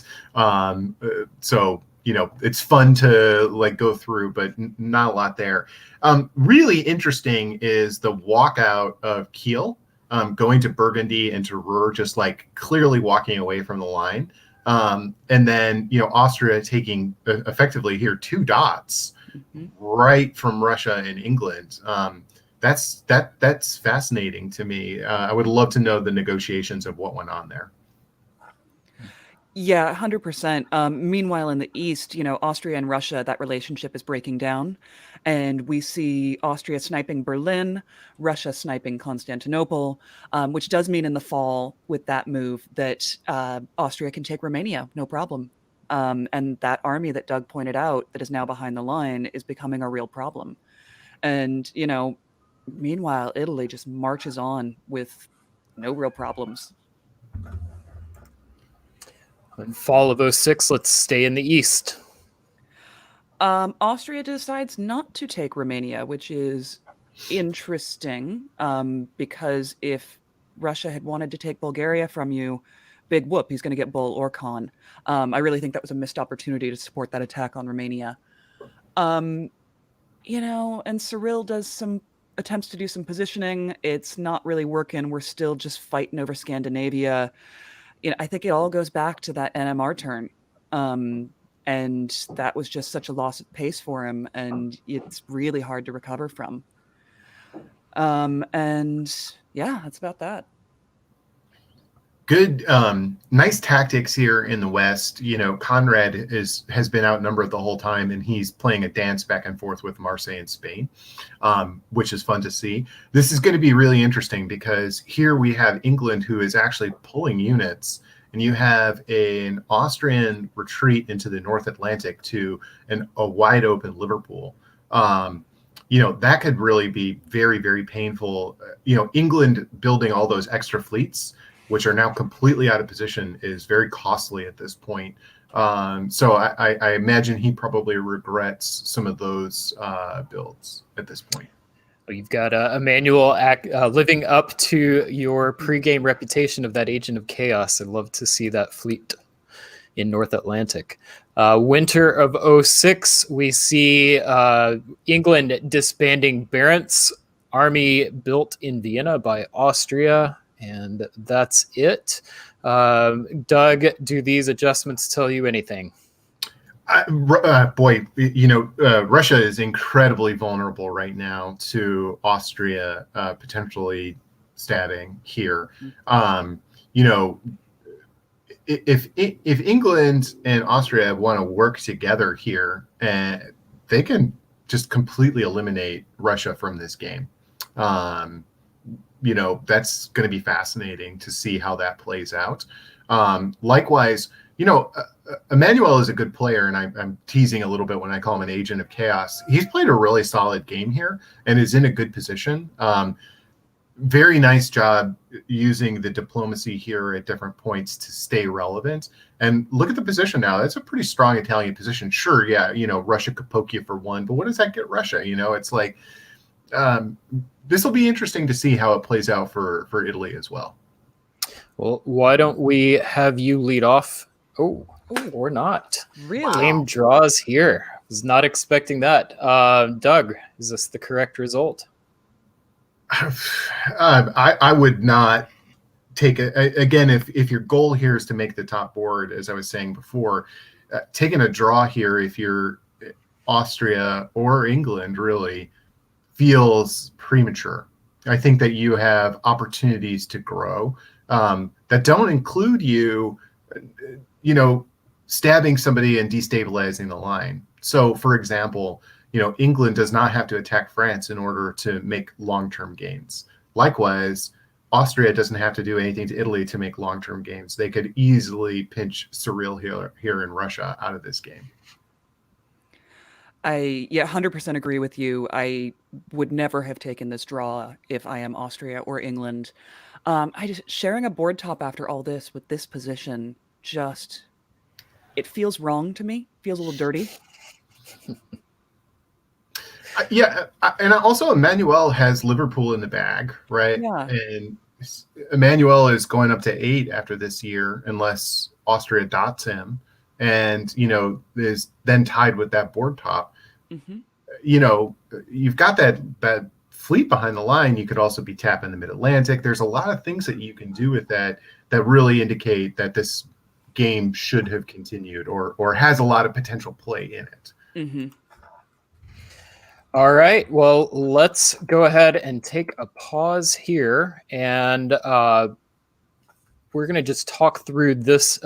So, it's fun to go through, but not a lot there. Really interesting is the walkout of Kiel, going to Burgundy and to Ruhr, just clearly walking away from the line. And then, Austria taking effectively here 2 dots right from Russia and England. That's fascinating to me. I would love to know the negotiations of what went on there. Yeah, 100%. Meanwhile, in the East, Austria and Russia, that relationship is breaking down. And we see Austria sniping Berlin, Russia sniping Constantinople, which does mean in the fall with that move that Austria can take Romania, no problem. And that army that Doug pointed out that is now behind the line is becoming a real problem. And, meanwhile, Italy just marches on with no real problems. In fall of 06, let's stay in the East. Austria decides not to take Romania, which is interesting because if Russia had wanted to take Bulgaria from you, big whoop, he's going to get bull or con. I really think that was a missed opportunity to support that attack on Romania. And Cyril does some attempts to do some positioning. It's not really working. We're still just fighting over Scandinavia. I think it all goes back to that NMR turn. And that was just such a loss of pace for him. And it's really hard to recover from. And yeah, that's about that. Good, nice tactics here in the West. Conrad has been outnumbered the whole time, and he's playing a dance back and forth with Marseille and Spain, which is fun to see. This is going to be really interesting because here we have England, who is actually pulling units, and you have an Austrian retreat into the North Atlantic to a wide open Liverpool. That could really be very, very painful. England building all those extra fleets, which are now completely out of position, is very costly at this point. So I imagine he probably regrets some of those builds at this point. You've got Emmanuel living up to your pregame reputation of that agent of chaos. I'd love to see that fleet in North Atlantic. Winter of 06, we see England disbanding Barents' army built in Vienna by Austria. And that's it. Doug, do these adjustments tell you anything? Russia is incredibly vulnerable right now to Austria potentially statting here. if England and Austria want to work together here, and they can just completely eliminate Russia from this game. That's going to be fascinating to see how that plays out. Likewise, Emmanuel is a good player, and I'm teasing a little bit when I call him an agent of chaos. He's played a really solid game here and is in a good position. Very nice job using the diplomacy here at different points to stay relevant. And look at the position now. That's a pretty strong Italian position. Sure, yeah, Russia could poke you for one, but what does that get Russia? It's like this will be interesting to see how it plays out for Italy as well. Well, why don't we have you lead off? Oh, or not. Really? Game draws here. Was not expecting that. Doug, is this the correct result? I would not take it again. If your goal here is to make the top board, as I was saying before, taking a draw here, if you're Austria or England, really feels premature. I think that you have opportunities to grow that don't include stabbing somebody and destabilizing the line. So, for example, England does not have to attack France in order to make long-term gains. Likewise, Austria doesn't have to do anything to Italy to make long-term gains. They could easily pinch Cyril here in Russia out of this game. I 100% agree with you. I would never have taken this draw if I am Austria or England. Sharing a board top after all this with this position, it feels wrong to me. Feels a little dirty. And also Emmanuel has Liverpool in the bag, right? Yeah. And Emmanuel is going up to 8 after this year, unless Austria dots him, and is then tied with that board top. Mm-hmm. You've got that fleet behind the line. You could also be tapping the Mid-Atlantic. There's a lot of things that you can do with that really indicate that this game should have continued or has a lot of potential play in it. Mm-hmm. All right. Well, let's go ahead and take a pause here, and we're going to just talk through this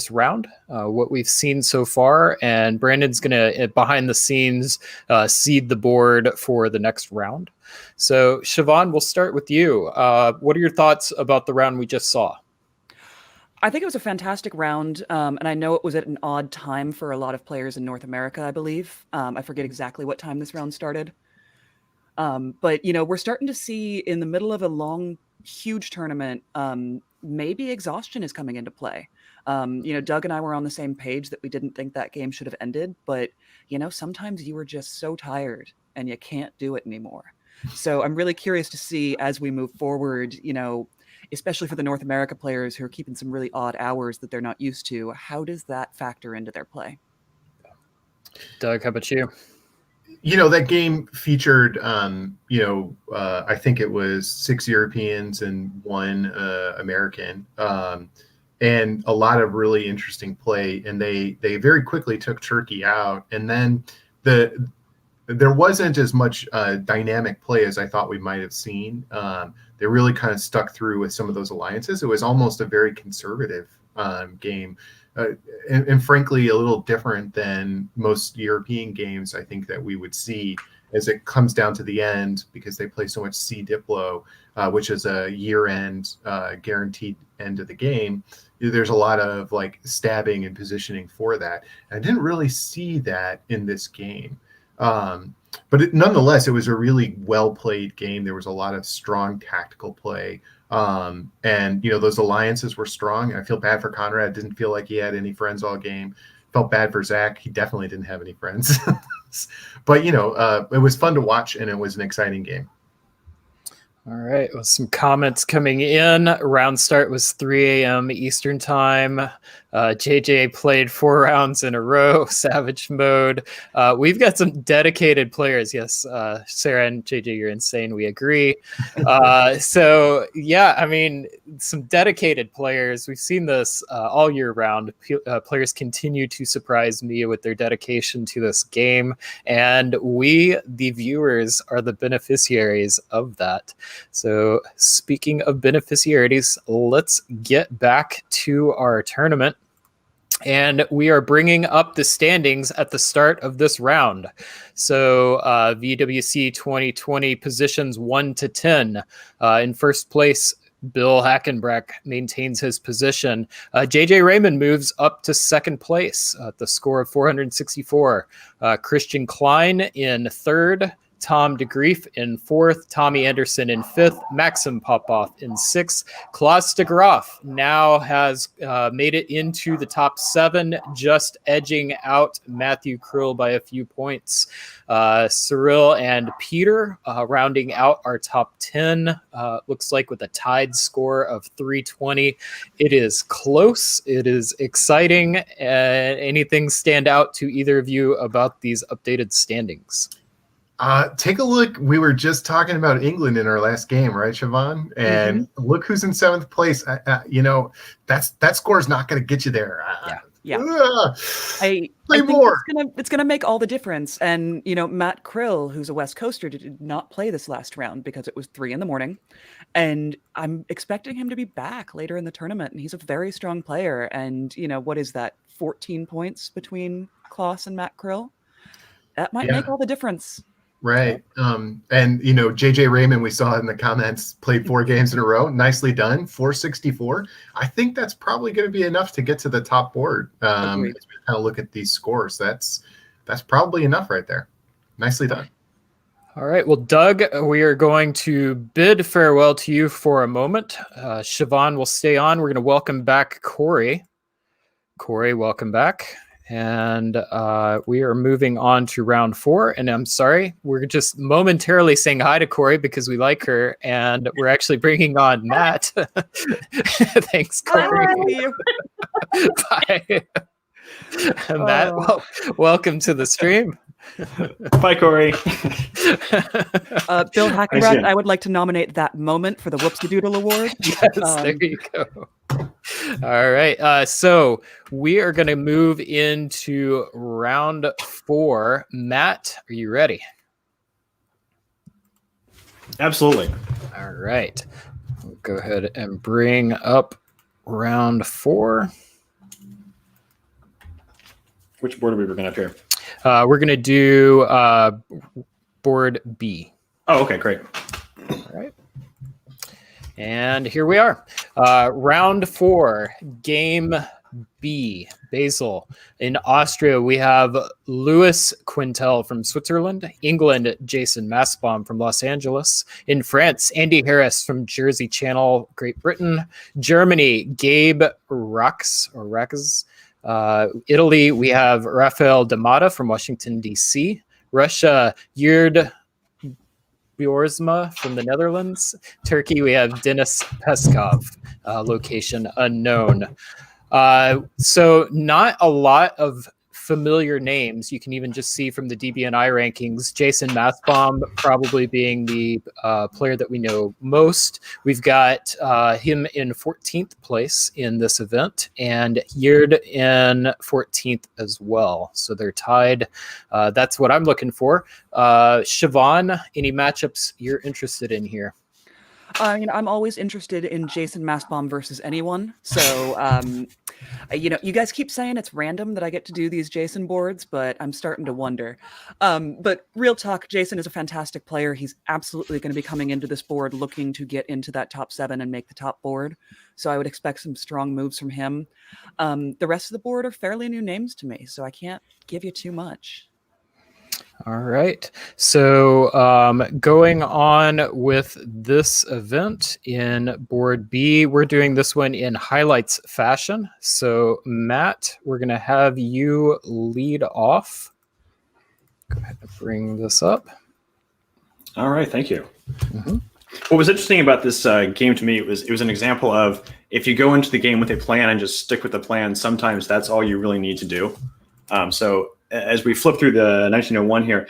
round, what we've seen so far, and Brandon's going to, behind the scenes, seed the board for the next round. So, Siobhan, we'll start with you. What are your thoughts about the round we just saw? I think it was a fantastic round, and I know it was at an odd time for a lot of players in North America, I believe. I forget exactly what time this round started. But, we're starting to see in the middle of a long, huge tournament, maybe exhaustion is coming into play. Doug and I were on the same page that we didn't think that game should have ended, but, sometimes you were just so tired and you can't do it anymore. So I'm really curious to see as we move forward, especially for the North America players who are keeping some really odd hours that they're not used to, how does that factor into their play? Doug, how about you? That game featured, I think it was 6 Europeans and 1 American, and a lot of really interesting play. And they very quickly took Turkey out. And then there wasn't as much dynamic play as I thought we might have seen. They really kind of stuck through with some of those alliances. It was almost a very conservative game. And frankly, a little different than most European games, I think, that we would see as it comes down to the end, because they play so much C Diplo, which is a year-end guaranteed end of the game. There's a lot of stabbing and positioning for that. And I didn't really see that in this game. But nonetheless, it was a really well-played game. There was a lot of strong tactical play. And those alliances were strong. I feel bad for Conrad. Didn't feel like he had any friends all game. Felt bad for Zach. He definitely didn't have any friends. But it was fun to watch, and it was an exciting game. All right. Well, some comments coming in. Round start was 3 a.m. Eastern time. JJ played 4 rounds in a row, savage mode. We've got some dedicated players. Yes, Sarah and JJ, you're insane. We agree. So, yeah, I mean, some dedicated players. We've seen this all year round. Players continue to surprise me with their dedication to this game. And we, the viewers, are the beneficiaries of that. So speaking of beneficiaries, let's get back to our tournament. And we are bringing up the standings at the start of this round. So VWC 2020 positions 1 to 10. In first place, Bill Hackenbrack maintains his position. JJ Raymond moves up to second place at the score of 464. Christian Klein in third. Tom DeGrief in fourth, Tommy Anderson in fifth, Maxim Popov in sixth. Klaus de Graaf now has made it into the top 7, just edging out Matthew Krill by a few points. Cyril and Peter rounding out our top 10, looks like with a tied score of 320. It is close. It is exciting. Anything stand out to either of you about these updated standings? Take a look. We were just talking about England in our last game, right, Siobhan? And look who's in 7th place. That score is not going to get you there. Yeah. Play I think more. it's gonna make all the difference. And Matt Krill, who's a West Coaster, did not play this last round because it was 3 a.m. And I'm expecting him to be back later in the tournament. And he's a very strong player. And what is that? 14 points between Klaus and Matt Krill. That might make all the difference. Right. And JJ Raymond, we saw in the comments, played 4 games in a row. Nicely done. 464. I think that's probably going to be enough to get to the top board. As we kind of look at these scores, that's probably enough right there. Nicely done. All right. Well, Doug, we are going to bid farewell to you for a moment. Siobhan will stay on. We're going to welcome back Corey. Corey, welcome back. And we are moving on to round 4. And I'm sorry, we're just momentarily saying hi to Corey because we like her. And we're actually bringing on Matt. Thanks, Corey. Bye. Matt, welcome to the stream. Bye, Corey. Bill Hackenbrack, I would like to nominate that moment for the Whoopsie-Doodle Award. Yes, there you go. All right. So we are going to move into round 4. Matt, are you ready? Absolutely. All right. We'll go ahead and bring up round 4. Which board are we bringing up here? We're going to do board B. Oh, okay, great. All right. And here we are. Round 4, game B, Basel. In Austria, we have Louis Quintel from Switzerland. England, Jason Massbaum from Los Angeles. In France, Andy Harris from Jersey Channel, Great Britain. Germany, Gabe Rax. Italy, we have Rafael D'Amata from Washington, D.C. Russia, Yurd Bjorsma from the Netherlands. Turkey, we have Denis Peskov, location unknown. So not a lot of familiar names. You can even just see from the DBNI rankings, Jason Mathbaum probably being the player that we know most. We've got him in 14th place in this event and Yurd in 14th as well. So they're tied. That's what I'm looking for. Siobhan, any matchups you're interested in here? I'm always interested in Jason Massbaum versus anyone. So, you guys keep saying it's random that I get to do these Jason boards, but I'm starting to wonder. But real talk, Jason is a fantastic player. He's absolutely going to be coming into this board looking to get into that top 7 and make the top board. So I would expect some strong moves from him. The rest of the board are fairly new names to me, so I can't give you too much. All right. So going on with this event in board B, we're doing this one in highlights fashion. So Matt, we're going to have you lead off. Go ahead and bring this up. All right. Thank you. What was interesting about this game to me, it was an example of if you go into the game with a plan and just stick with the plan, sometimes that's all you really need to do. So as we flip through the 1901 here,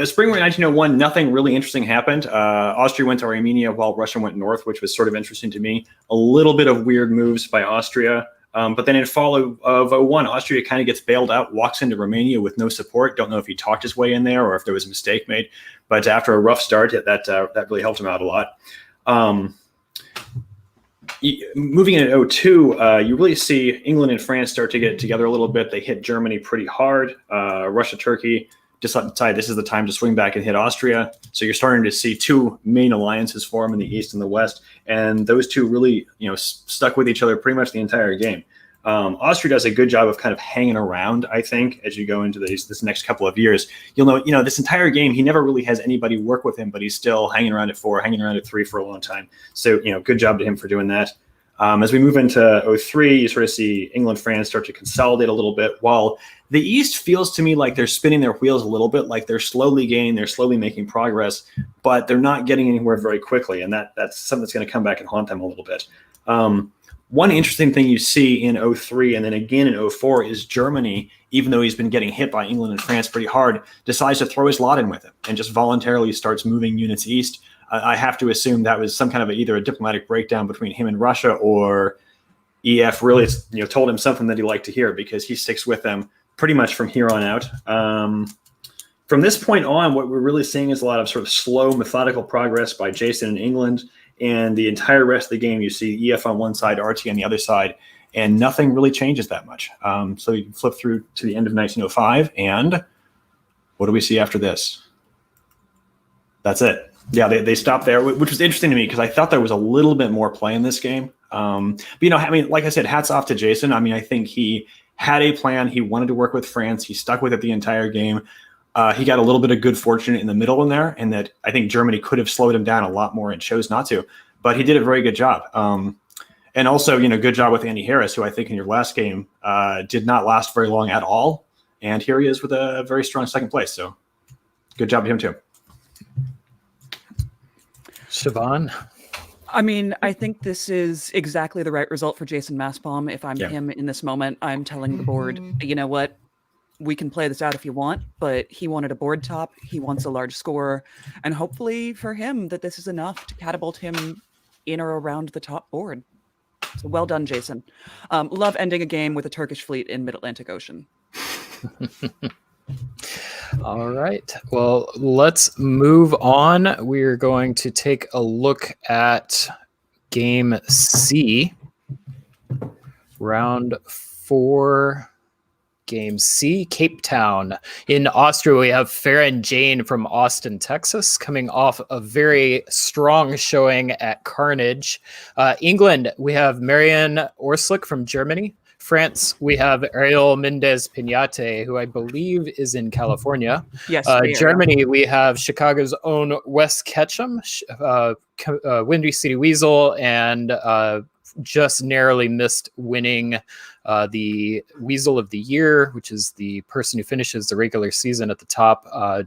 spring 1901, nothing really interesting happened. Austria went to Armenia while Russia went north, which was sort of interesting to me. A little bit of weird moves by Austria. But then in fall of 01, Austria kind of gets bailed out, walks into Romania with no support. Don't know if he talked his way in there or if there was a mistake made. But after a rough start, that really helped him out a lot. Moving into 02, you really see England and France start to get together a little bit. They hit Germany pretty hard. Russia, Turkey decide this is the time to swing back and hit Austria. So you're starting to see two main alliances form in the East and the West, and those two really, stuck with each other pretty much the entire game. Austria does a good job of kind of hanging around, I think, as you go into this next couple of years. You'll know, this entire game, he never really has anybody work with him, but he's still hanging around at 4, hanging around at 3 for a long time. So, good job to him for doing that. As we move into 03, you sort of see England, France start to consolidate a little bit, while the East feels to me like they're spinning their wheels a little bit, like they're slowly gaining, they're slowly making progress, but they're not getting anywhere very quickly, and that's something that's going to come back and haunt them a little bit. One interesting thing you see in 03 and then again in 04 is Germany, even though he's been getting hit by England and France pretty hard, decides to throw his lot in with him and just voluntarily starts moving units east. I have to assume that was some kind of either a diplomatic breakdown between him and Russia, or EF really told him something that he liked to hear, because he sticks with them pretty much from here on out. From this point on, what we're really seeing is a lot of sort of slow, methodical progress by Jason in England. And the entire rest of the game, you see EF on one side, RT on the other side, and nothing really changes that much. So you can flip through to the end of 1905, and what do we see after this? That's it. Yeah, they stopped there, which was interesting to me because I thought there was a little bit more play in this game. But, like I said, hats off to Jason. I think he had a plan. He wanted to work with France. He stuck with it the entire game. He got a little bit of good fortune in the middle in there, and that I think Germany could have slowed him down a lot more and chose not to. But he did a very good job. And also, good job with Andy Harris, who I think in your last game did not last very long at all. And here he is with a very strong second place. So good job to him, too. Siobhan? I think this is exactly the right result for Jason Maspalm. If I'm him in this moment, I'm telling the board, you know what? We can play this out if you want, but he wanted a board top. He wants a large score. And hopefully for him that this is enough to catapult him in or around the top board. So well done, Jason. Love ending a game with a Turkish fleet in Mid-Atlantic Ocean. All right. Well, let's move on. We're going to take a look at Game C, round 4. Game C, Cape Town. In Austria, we have Farron Jane from Austin, Texas, coming off a very strong showing at Carnage. England, we have Marianne Orslick from Germany. France, we have Ariel Mendez Pinate, who I believe is in California. Yes. Germany, we have Chicago's own Wes Ketchum, Windy City Weasel, and just narrowly missed winning the Weasel of the Year, which is the person who finishes the regular season at the top. A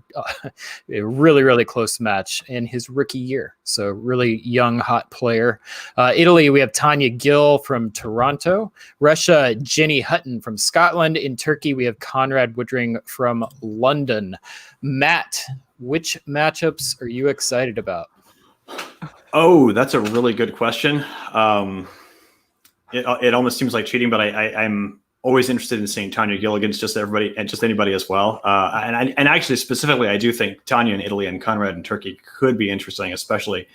really, really close match in his rookie year. So really young, hot player. Italy, we have Tanya Gill from Toronto. Russia, Jenny Hutton from Scotland. In Turkey, we have Conrad Woodring from London. Matt, which matchups are you excited about? Oh, that's a really good question. It almost seems like cheating, but I'm always interested in seeing Tanya Gill against just everybody and just anybody as well. And actually, specifically, I do think Tanya in Italy and Conrad in Turkey could be interesting, especially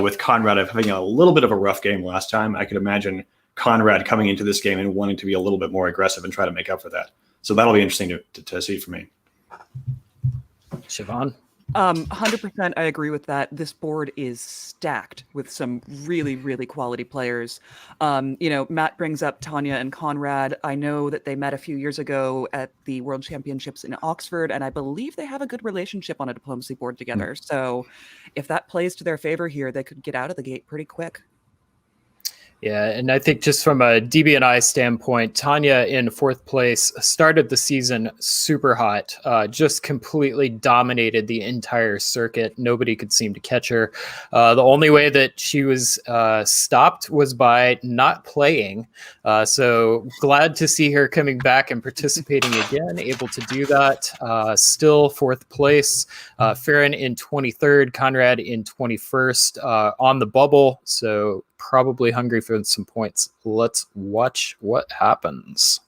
with Conrad having a little bit of a rough game last time. I could imagine Conrad coming into this game and wanting to be a little bit more aggressive and try to make up for that. So that'll be interesting to see for me. Siobhan? 100% I agree with that. This board is stacked with some really, really quality players. Matt brings up Tanya and Conrad. I know that they met a few years ago at the World Championships in Oxford, and I believe they have a good relationship on a diplomacy board together. So if that plays to their favor here, they could get out of the gate pretty quick. Yeah, and I think just from a DB&I standpoint, Tanya in 4th place started the season super hot, just completely dominated the entire circuit. Nobody could seem to catch her. The only way that she was stopped was by not playing. So glad to see her coming back and participating again, able to do that. Still 4th place. Farron in 23rd, Conrad in 21st on the bubble. So probably hungry for some points. Let's watch what happens.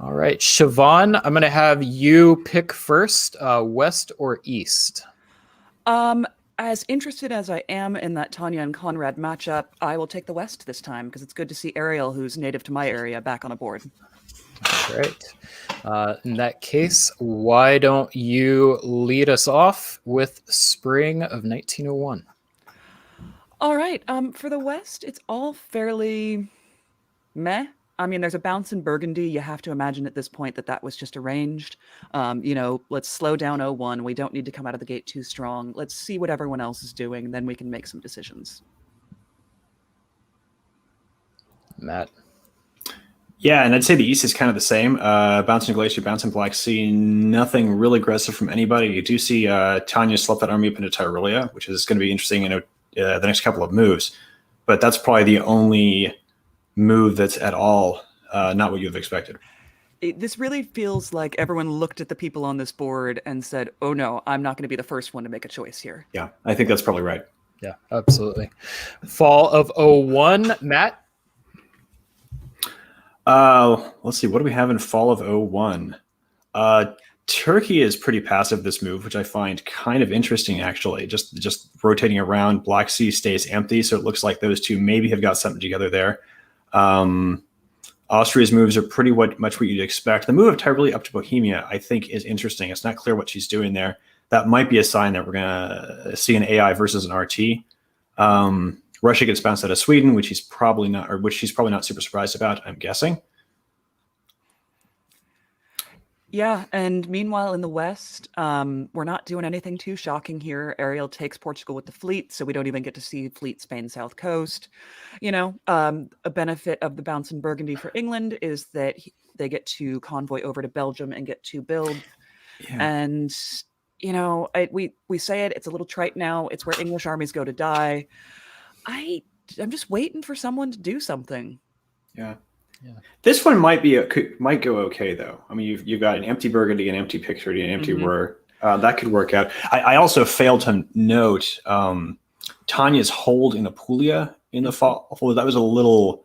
All right, Siobhan, I'm going to have you pick first, west or east? As interested as I am in that Tanya and Conrad matchup, I will take the West this time because it's good to see Ariel, who's native to my area, back on a board. Great. In that case, why don't you lead us off with spring of 1901? All right. For the West, it's all fairly meh. I mean, there's a bounce in Burgundy. You have to imagine at this point that was just arranged. Let's slow down 01. We don't need to come out of the gate too strong. Let's see what everyone else is doing. Then we can make some decisions. Matt. Yeah, and I'd say the East is kind of the same. Bouncing Glacier, bouncing Black Sea, nothing really aggressive from anybody. You do see Tanya slip that army up into Tyrulia, which is going to be interesting in the next couple of moves. But that's probably the only move that's at all not what you've expected. This really feels like everyone looked at the people on this board and said, oh no, I'm not going to be the first one to make a choice here. Yeah, I think that's probably right. Yeah, absolutely. Fall of 01, Matt? Let's see. What do we have in fall of 01? Turkey is pretty passive this move, which I find kind of interesting, actually. Just rotating around. Black Sea stays empty, so it looks like those two maybe have got something together there. Austria's moves are pretty much what you'd expect. The move of Tyrulia up to Bohemia, I think, is interesting. It's not clear what she's doing there. That might be a sign that we're going to see an AI versus an RT. Russia gets bounced out of Sweden, which she's probably not super surprised about, I'm guessing. Yeah, and meanwhile in the West, we're not doing anything too shocking here. Ariel takes Portugal with the fleet, so we don't even get to see fleet Spain South Coast. A benefit of the bounce in Burgundy for England is that they get to convoy over to Belgium and get to build. Yeah. And we say it's a little trite now. It's where English armies go to die. I'm just waiting for someone to do something. Yeah. This one might go okay though. I mean, you've got an empty Burgundy, an empty Picardy, an empty Ruhr. That could work out. I also failed to note Tanya's hold in Apulia in the fall. That was a little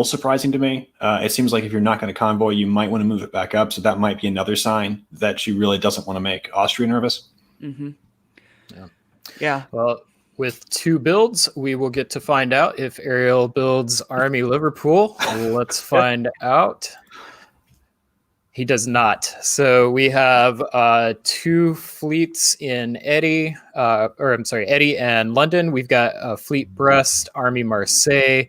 surprising to me. It seems like if you're not going to convoy, you might want to move it back up. So that might be another sign that she really doesn't want to make Austria nervous. Mm-hmm. Yeah. Well, with 2 builds, we will get to find out if Ariel builds Army Liverpool. Let's find out. He does not. So we have 2 fleets in Eddie and London. We've got Fleet Brest, Army Marseille,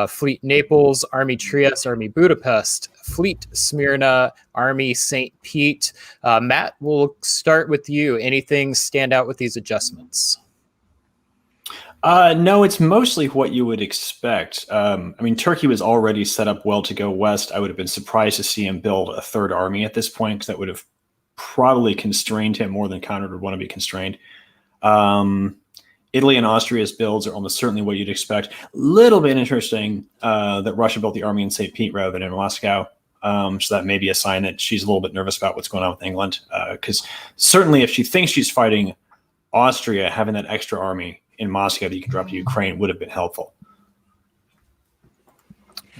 Fleet Naples, Army Trieste, Army Budapest, Fleet Smyrna, Army St. Pete. Matt, we'll start with you. Anything stand out with these adjustments? No, it's mostly what you would expect. Turkey was already set up well to go west. I would have been surprised to see him build a 3rd army at this point, because that would have probably constrained him more than Conrad would want to be constrained. Italy and Austria's builds are almost certainly what you'd expect. A little bit interesting that Russia built the army in St. Pete rather than in Moscow. So that may be a sign that she's a little bit nervous about what's going on with England. Because certainly if she thinks she's fighting Austria, having that extra army in Moscow that you can drop to Ukraine would have been helpful.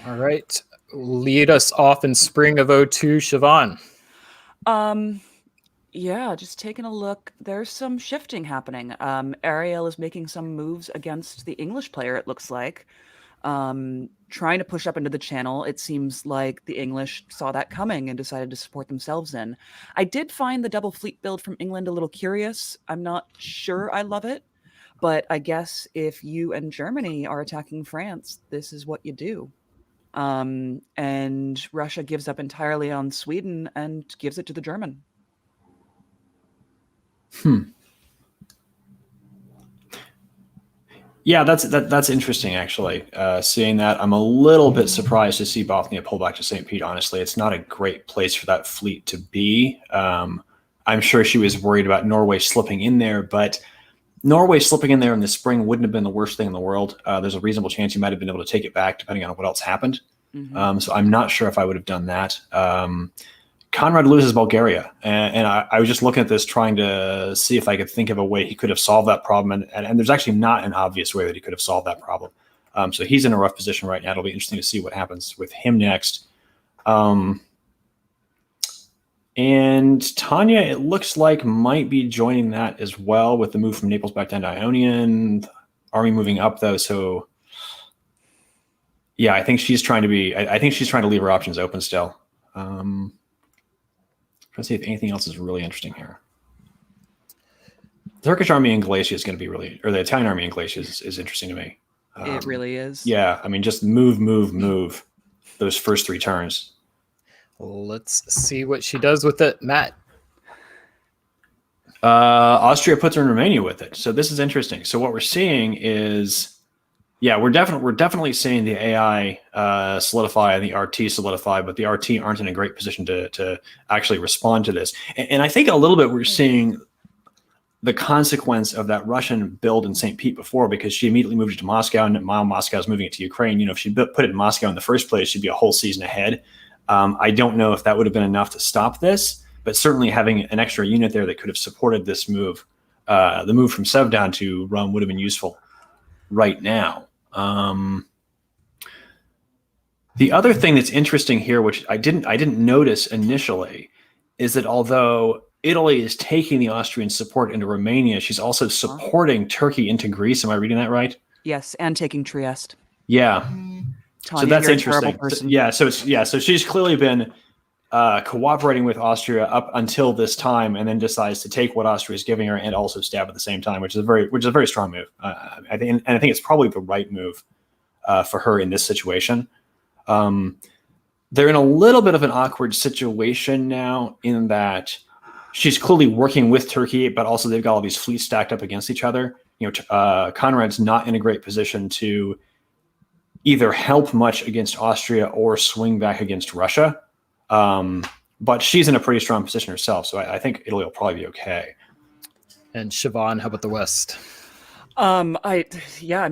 All right. Lead us off in spring of 02, Siobhan. Yeah, just taking a look. There's some shifting happening. Ariel is making some moves against the English player, it looks like. Trying to push up into the channel. It seems like the English saw that coming and decided to support themselves in. I did find the double fleet build from England a little curious. I'm not sure I love it. But I guess if you and Germany are attacking France, this is what you do. And Russia gives up entirely on Sweden and gives it to the German. Yeah, that's interesting, actually. Seeing that, I'm a little bit surprised to see Bothnia pull back to St. Pete, honestly. It's not a great place for that fleet to be. I'm sure she was worried about Norway slipping in there, but Norway slipping in there in the spring wouldn't have been the worst thing in the world. There's a reasonable chance you might have been able to take it back depending on what else happened. So I'm not sure if I would have done that. Conrad loses Bulgaria. And I was just looking at this trying to see if I could think of a way he could have solved that problem. And there's actually not an obvious way that he could have solved that problem. So he's in a rough position right now. It'll be interesting to see what happens with him next. And Tanya, it looks like, might be joining that as well with the move from Naples back down to Ionian. Army moving up, though, so yeah, I think she's trying to be. I think she's trying to leave her options open still. Trying to see if anything else is really interesting here. The Turkish army in Galicia is going to be really, or the Italian army in Galicia is interesting to me. It really is. Yeah, I mean, just move those first 3 turns. Let's see what she does with it, Matt. Austria puts her in Romania with it, so this is interesting. So what we're seeing is, yeah, we're definitely seeing the AI solidify and the RT solidify, but the RT aren't in a great position to actually respond to this. And I think a little bit we're seeing the consequence of that Russian build in St. Pete before, because she immediately moved it to Moscow, and now Moscow's moving it to Ukraine. You know, if she put it in Moscow in the first place, she'd be a whole season ahead. I don't know if that would have been enough to stop this, but certainly having an extra unit there that could have supported this move, the move from Sev down to Rome, would have been useful right now. The other thing that's interesting here, which I didn't notice initially, is that although Italy is taking the Austrian support into Romania, she's also supporting Turkey into Greece. Am I reading that right? Yes, and taking Trieste. Yeah. Tanya, So that's you're a interesting. terrible person. So she's clearly been cooperating with Austria up until this time, and then decides to take what Austria is giving her and also stab at the same time, which is a very strong move. I think it's probably the right move for her in this situation. They're in a little bit of an awkward situation now, in that she's clearly working with Turkey, but also they've got all these fleets stacked up against each other. You know, Conrad's not in a great position to either help much against Austria or swing back against Russia. But she's in a pretty strong position herself, so I think Italy will probably be okay. And Siobhan, how about the West? I'm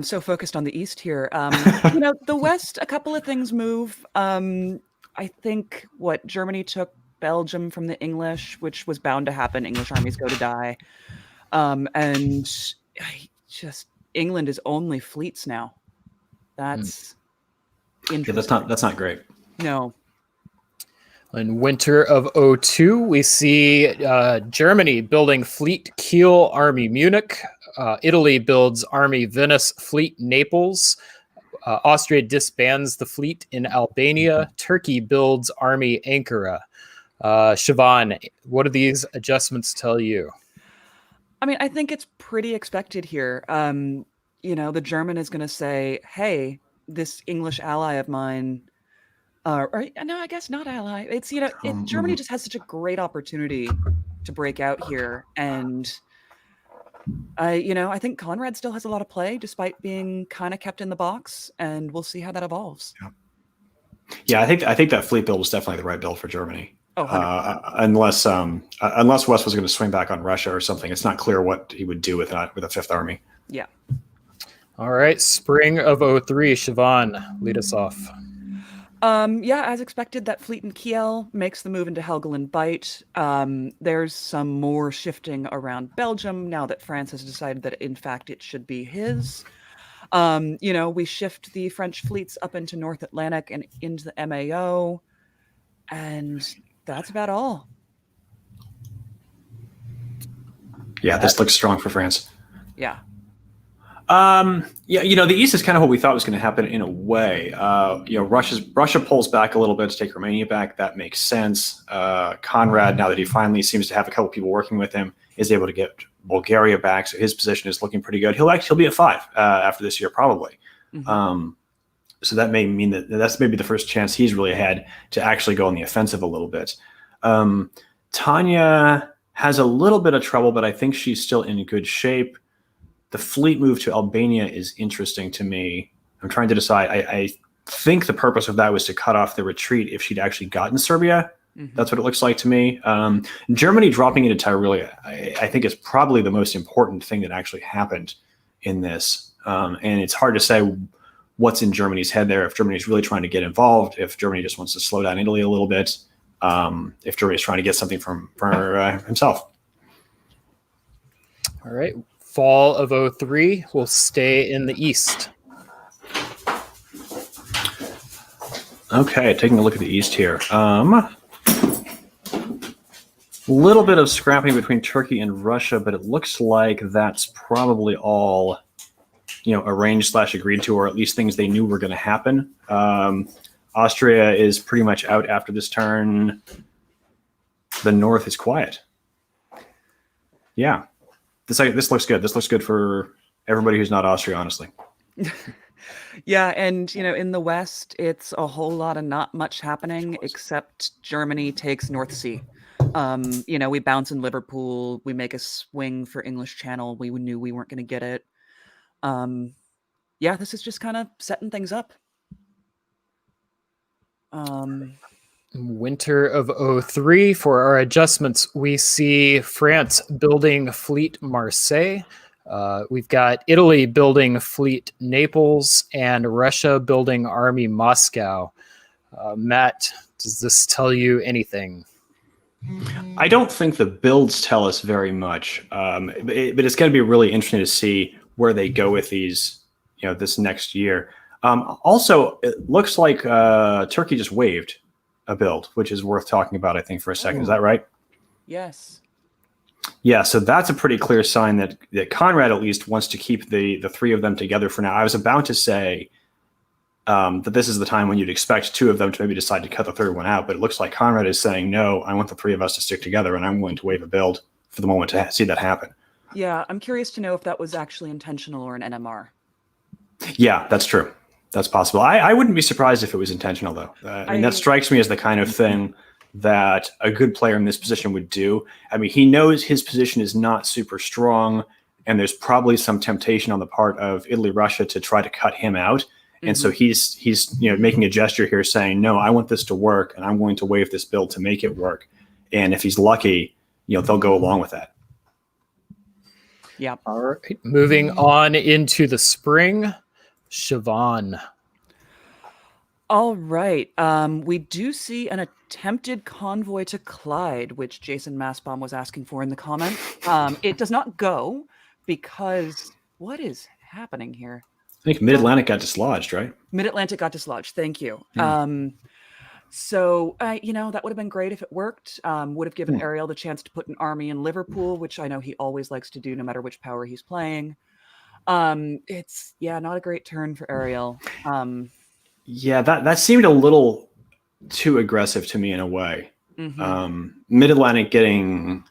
so focused on the East here. The West, a couple of things move. I think Germany took Belgium from the English, which was bound to happen. English armies go to die. England is only fleets now. That's interesting. Yeah, that's not great. No. In winter of 02, we see Germany building fleet Kiel, Army Munich. Italy builds Army Venice, fleet Naples. Austria disbands the fleet in Albania. Turkey builds Army Ankara. Siobhan, what do these adjustments tell you? I mean, I think it's pretty expected here. The German is going to say, hey, this English ally of mine, I guess not ally. It's, Germany just has such a great opportunity to break out here. And, I think Conrad still has a lot of play despite being kind of kept in the box, and we'll see how that evolves. Yeah, I think that fleet build was definitely the right build for Germany. Oh, unless West was going to swing back on Russia or something. It's not clear what he would do with a Fifth Army. Yeah. All right, spring of 03, Siobhan, lead us off. As expected, that fleet in Kiel makes the move into Helgoland Bight. There's some more shifting around Belgium now that France has decided that, in fact, it should be his. We shift the French fleets up into North Atlantic and into the MAO, and that's about all. Yeah, this looks strong for France. Yeah. The East is kind of what we thought was going to happen in a way. Russia pulls back a little bit to take Romania back. That makes sense. Conrad, now that he finally seems to have a couple people working with him, is able to get Bulgaria back. So his position is looking pretty good. He'll be at 5 after this year, probably. Mm-hmm. So that may mean that's maybe the first chance he's really had to actually go on the offensive a little bit. Tanya has a little bit of trouble, but I think she's still in good shape. The fleet move to Albania is interesting to me. I'm trying to decide. I think the purpose of that was to cut off the retreat if she'd actually gotten Serbia. Mm-hmm. That's what it looks like to me. Germany dropping into Tyrolia, I think, is probably the most important thing that actually happened in this. And it's hard to say what's in Germany's head there, if Germany's really trying to get involved, if Germany just wants to slow down Italy a little bit, if Germany's trying to get something from himself. All right. Fall of 03, we'll stay in the East. Okay, taking a look at the East here. little bit of scrapping between Turkey and Russia, but it looks like that's probably all, arranged / agreed to, or at least things they knew were going to happen. Austria is pretty much out after this turn. The North is quiet. Yeah, this looks good. This looks good for everybody who's not Austria, honestly. Yeah, and in the West, it's a whole lot of not much happening except Germany takes North Sea. We bounce in Liverpool, we make a swing for English Channel. We knew we weren't going to get it. Yeah, this is just kind of setting things up. Winter of 03, for our adjustments, we see France building Fleet Marseille. We've got Italy building Fleet Naples and Russia building Army Moscow. Matt, does this tell you anything? I don't think the builds tell us very much, but it's going to be really interesting to see where they go with these, this next year. Also, it looks like Turkey just waived a build, which is worth talking about, I think, for a second. Is that right? Yes. Yeah, so that's a pretty clear sign that Conrad at least wants to keep the three of them together for now. I was about to say that this is the time when you'd expect two of them to maybe decide to cut the third one out, but it looks like Conrad is saying, no, I want the three of us to stick together, and I'm willing to waive a build for the moment to see that happen. Yeah, I'm curious to know if that was actually intentional or an NMR. Yeah, that's true. That's possible. I wouldn't be surprised if it was intentional, though. That strikes me as the kind of thing that a good player in this position would do. I mean, he knows his position is not super strong, and there's probably some temptation on the part of Italy, Russia to try to cut him out. And so he's making a gesture here saying, no, I want this to work, and I'm willing to waive this build to make it work. And if he's lucky, they'll go along with that. Yeah. All right. Moving on into the spring, Siobhan. All right. We do see an attempted convoy to Clyde, which Jason Massbaum was asking for in the comments. It does not go because what is happening here? I think Mid-Atlantic got dislodged, right? Mid-Atlantic got dislodged. Thank you. So, that would have been great if it worked. Would have given Ariel the chance to put an army in Liverpool, which I know he always likes to do no matter which power he's playing. It's, not a great turn for Ariel. Yeah, that seemed a little too aggressive to me in a way. Mid-Atlantic getting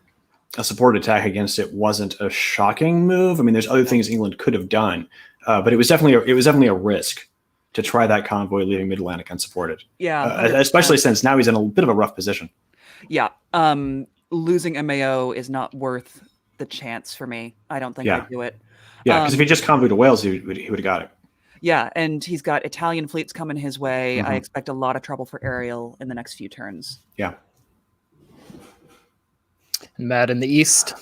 a supported attack against it wasn't a shocking move. I mean, there's other things England could have done, but it was definitely a risk to try that convoy leaving Mid-Atlantic unsupported. Yeah, especially since now he's in a bit of a rough position. Yeah, losing MAO is not worth the chance for me. I don't think I'd do it. Yeah, because if he just convoyed to Wales, he would have got it. Yeah, and he's got Italian fleets coming his way. I expect a lot of trouble for Ariel in the next few turns. Yeah. Matt in the East.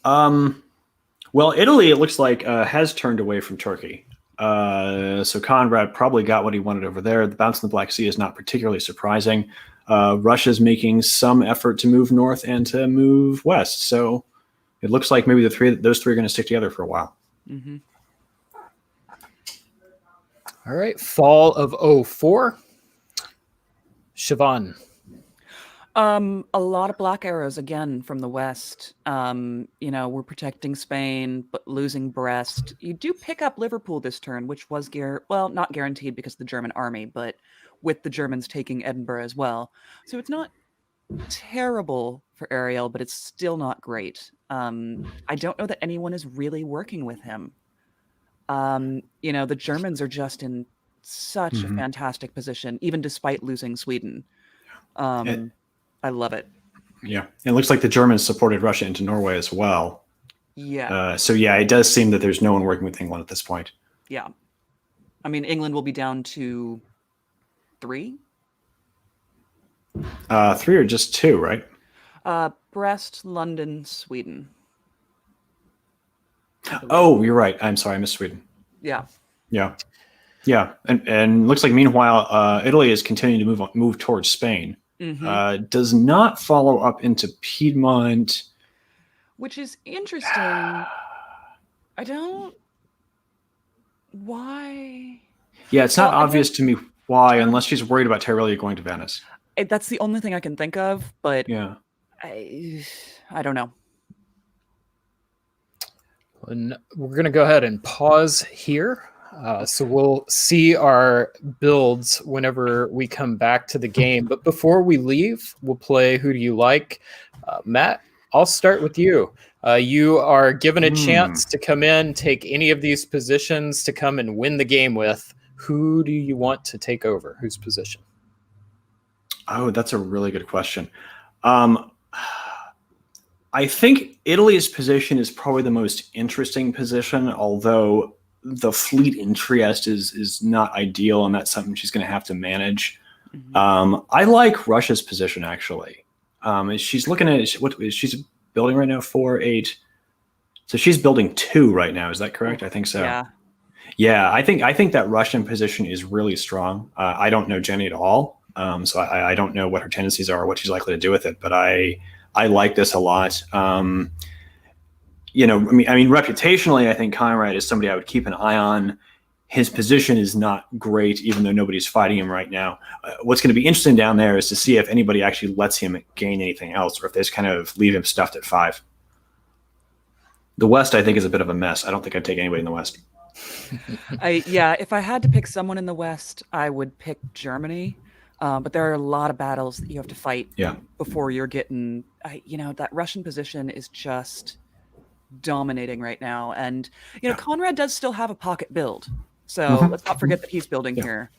Well, Italy, it looks like, has turned away from Turkey. So Conrad probably got what he wanted over there. The bounce in the Black Sea is not particularly surprising. Russia's making some effort to move north and to move west. So it looks like maybe those three are going to stick together for a while. All right. Fall of 04. Siobhan. A lot of black arrows again from the west. We're protecting Spain, but losing Brest. You do pick up Liverpool this turn, which was not guaranteed because of the German army, but with the Germans taking Edinburgh as well. So it's not terrible for Ariel, but it's still not great. I don't know that anyone is really working with him. The Germans are just in such a fantastic position, even despite losing Sweden. I love it. Yeah. And it looks like the Germans supported Russia into Norway as well. Yeah. So it does seem that there's no one working with England at this point. Yeah. I mean, England will be down to 3? 3 or just 2, right? Brest, London, Sweden. Oh, you're right. I'm sorry. I missed Sweden. Yeah. Yeah. Yeah. And looks like meanwhile, Italy is continuing to move towards Spain. Does not follow up into Piedmont. Which is interesting. Why? Yeah, it's not obvious to me why, unless she's worried about Tyrelia going to Venice. That's the only thing I can think of, but yeah. I don't know. And we're going to go ahead and pause here. So we'll see our builds whenever we come back to the game. But before we leave, we'll play Who Do You Like? Matt, I'll start with you. You are given a chance to come in, take any of these positions to come and win the game with. Who do you want to take over? Whose position? Oh, that's a really good question. I think Italy's position is probably the most interesting position, although the fleet in Trieste is not ideal, and that's something she's going to have to manage. I like Russia's position, actually. She's looking at what she's building right now, 4, 8. So she's building 2 right now. Is that correct? I think so. Yeah. Yeah, I think that Russian position is really strong. I don't know Jenny at all, so I don't know what her tendencies are or what she's likely to do with it. But I like this a lot. You know, I mean, reputationally, I think Conrad is somebody I would keep an eye on. His position is not great, even though nobody's fighting him right now. What's going to be interesting down there is to see if anybody actually lets him gain anything else, or if they just kind of leave him stuffed at 5. The West, I think, is a bit of a mess. I don't think I'd take anybody in the West. If I had to pick someone in the West, I would pick Germany. But there are a lot of battles that you have to fight before you're getting, that Russian position is just dominating right now. And, Conrad does still have a pocket build. So let's not forget that he's building here.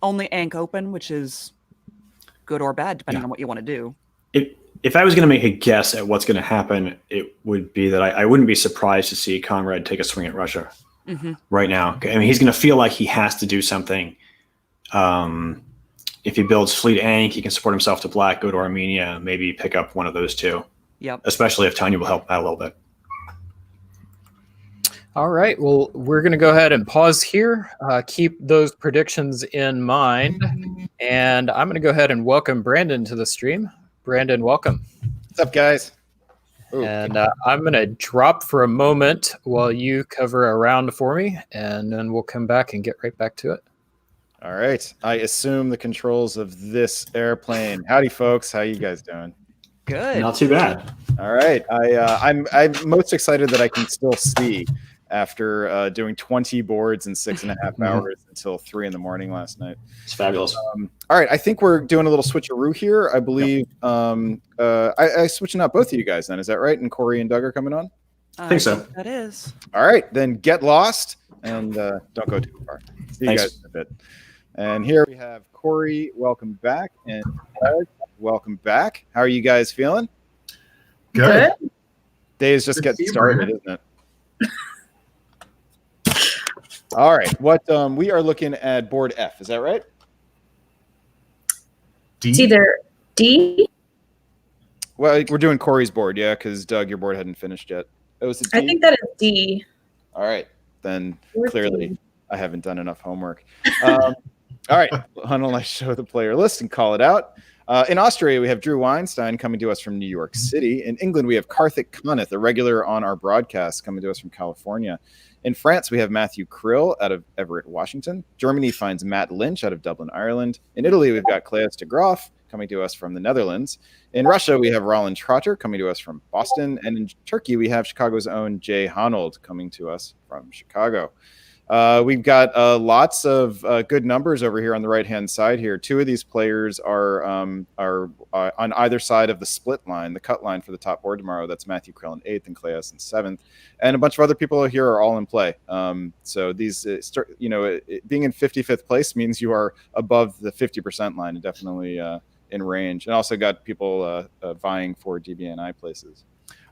Only Ankh open, which is good or bad, depending on what you want to do. If I was going to make a guess at what's going to happen, it would be that I wouldn't be surprised to see Conrad take a swing at Russia right now. I mean, he's going to feel like he has to do something. If he builds Fleet Ankh, he can support himself to black, go to Armenia, maybe pick up one of those 2. Yep. Especially if Tanya will help out a little bit. All right. Well, we're going to go ahead and pause here. Keep those predictions in mind. And I'm going to go ahead and welcome Brandon to the stream. Brandon, welcome. What's up, guys? Ooh. And I'm going to drop for a moment while you cover a round for me, and then we'll come back and get right back to it. All right. I assume the controls of this airplane. Howdy, folks. How you guys doing? Good. Not too bad. All right. I'm most excited that I can still see after doing 20 boards in 6.5 hours until 3 in the morning last night. It's fabulous. All right. I think we're doing a little switcheroo here. I believe I switching out both of you guys then. Is that right? And Corey and Doug are coming on? I think so. That is. All right. Then get lost and don't go too far. See you guys in a bit. And here we have Corey, welcome back, and Doug, welcome back. How are you guys feeling? Good. Day is just getting started, isn't it? All right. What we are looking at board F, is that right? D? It's either D. Well, we're doing Corey's board, yeah, because Doug, your board hadn't finished yet. It was a D? I think that is D. All right. Then Or clearly D. I haven't done enough homework. All right, why don't I show the player list and call it out? In Austria, we have Drew Weinstein coming to us from New York City. In England, we have Karthik Kanith, a regular on our broadcast, coming to us from California. In France, we have Matthew Krill out of Everett, Washington. Germany finds Matt Lynch out of Dublin, Ireland. In Italy, we've got Claes de Graaf coming to us from the Netherlands. In Russia, we have Roland Trotter coming to us from Boston. And in Turkey, we have Chicago's own Jay Honold coming to us from Chicago. We've got lots of good numbers over here on the right-hand side here. 2 of these players are on either side of the split line, the cut line for the top board tomorrow. That's Matthew Krill in 8th and Claes in 7th. And a bunch of other people here are all in play. So these, being in 55th place means you are above the 50% line and definitely in range. And also got people vying for DBNI places.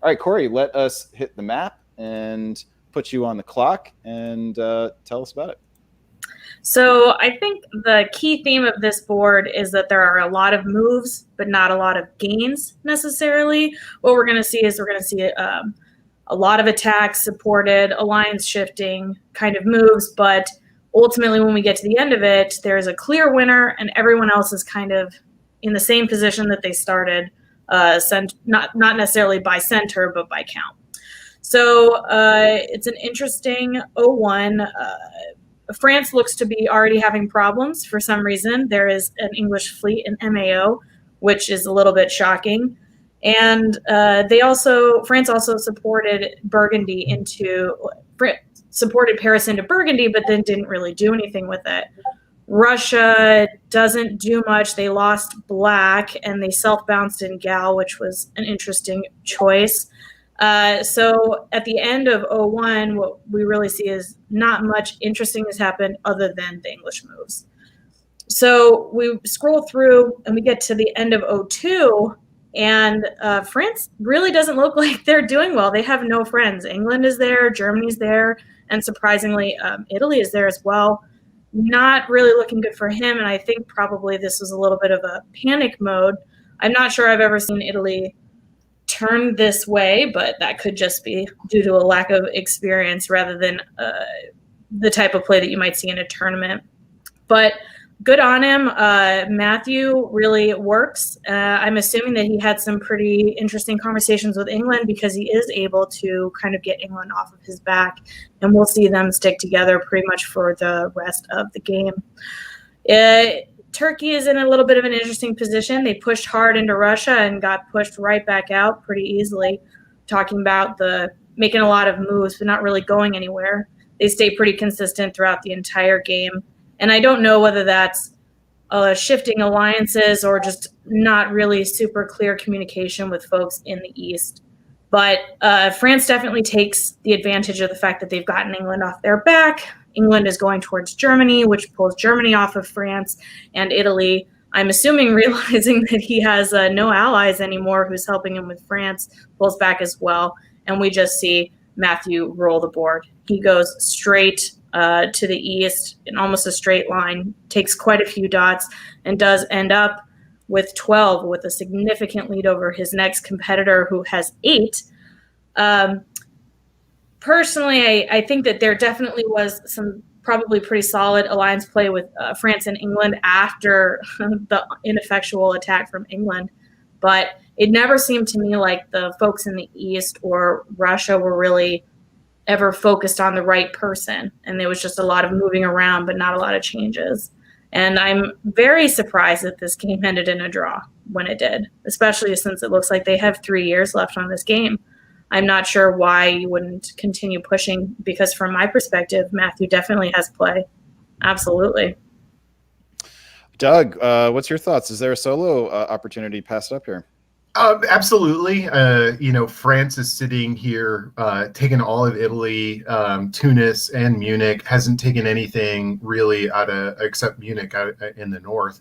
All right, Corey, let us hit the map and put you on the clock and tell us about it. So I think the key theme of this board is that there are a lot of moves, but not a lot of gains necessarily. What we're going to see is a lot of attacks, supported, alliance shifting kind of moves, but ultimately when we get to the end of it, there's a clear winner and everyone else is kind of in the same position that they started, not necessarily by center, but by count. So it's an interesting 0-1. France looks to be already having problems for some reason. There is an English fleet in MAO, which is a little bit shocking. And France also supported supported Paris into Burgundy, but then didn't really do anything with it. Russia doesn't do much. They lost Black and they self-bounced in Gal, which was an interesting choice. So at the end of 01, what we really see is not much interesting has happened other than the English moves. So we scroll through and we get to the end of 02, and France really doesn't look like they're doing well. They have no friends. England is there, Germany's there, and surprisingly, Italy is there as well. Not really looking good for him, and I think probably this was a little bit of a panic mode. I'm not sure I've ever seen Italy turn this way, but that could just be due to a lack of experience rather than the type of play that you might see in a tournament. But good on him. Matthew really works. I'm assuming that he had some pretty interesting conversations with England because he is able to kind of get England off of his back, and we'll see them stick together pretty much for the rest of the game. Turkey is in a little bit of an interesting position. They pushed hard into Russia and got pushed right back out pretty easily, talking about making a lot of moves but not really going anywhere. They stay pretty consistent throughout the entire game. And I don't know whether that's shifting alliances or just not really super clear communication with folks in the East. But France definitely takes the advantage of the fact that they've gotten England off their back. England is going towards Germany, which pulls Germany off of France, and Italy, I'm assuming realizing that he has no allies anymore who's helping him with France, pulls back as well. And we just see Matthew roll the board. He goes straight to the east in almost a straight line, takes quite a few dots, and does end up with 12 with a significant lead over his next competitor who has 8. Personally, I think that there definitely was some probably pretty solid alliance play with France and England after the ineffectual attack from England. But it never seemed to me like the folks in the East or Russia were really ever focused on the right person. And there was just a lot of moving around, but not a lot of changes. And I'm very surprised that this game ended in a draw when it did, especially since it looks like they have 3 years left on this game. I'm not sure why you wouldn't continue pushing, because from my perspective, Matthew definitely has play. Absolutely. Doug, what's your thoughts? Is there a solo opportunity passed up here? Absolutely. France is sitting here, taking all of Italy, Tunis, and Munich. Hasn't taken anything really except Munich out in the north.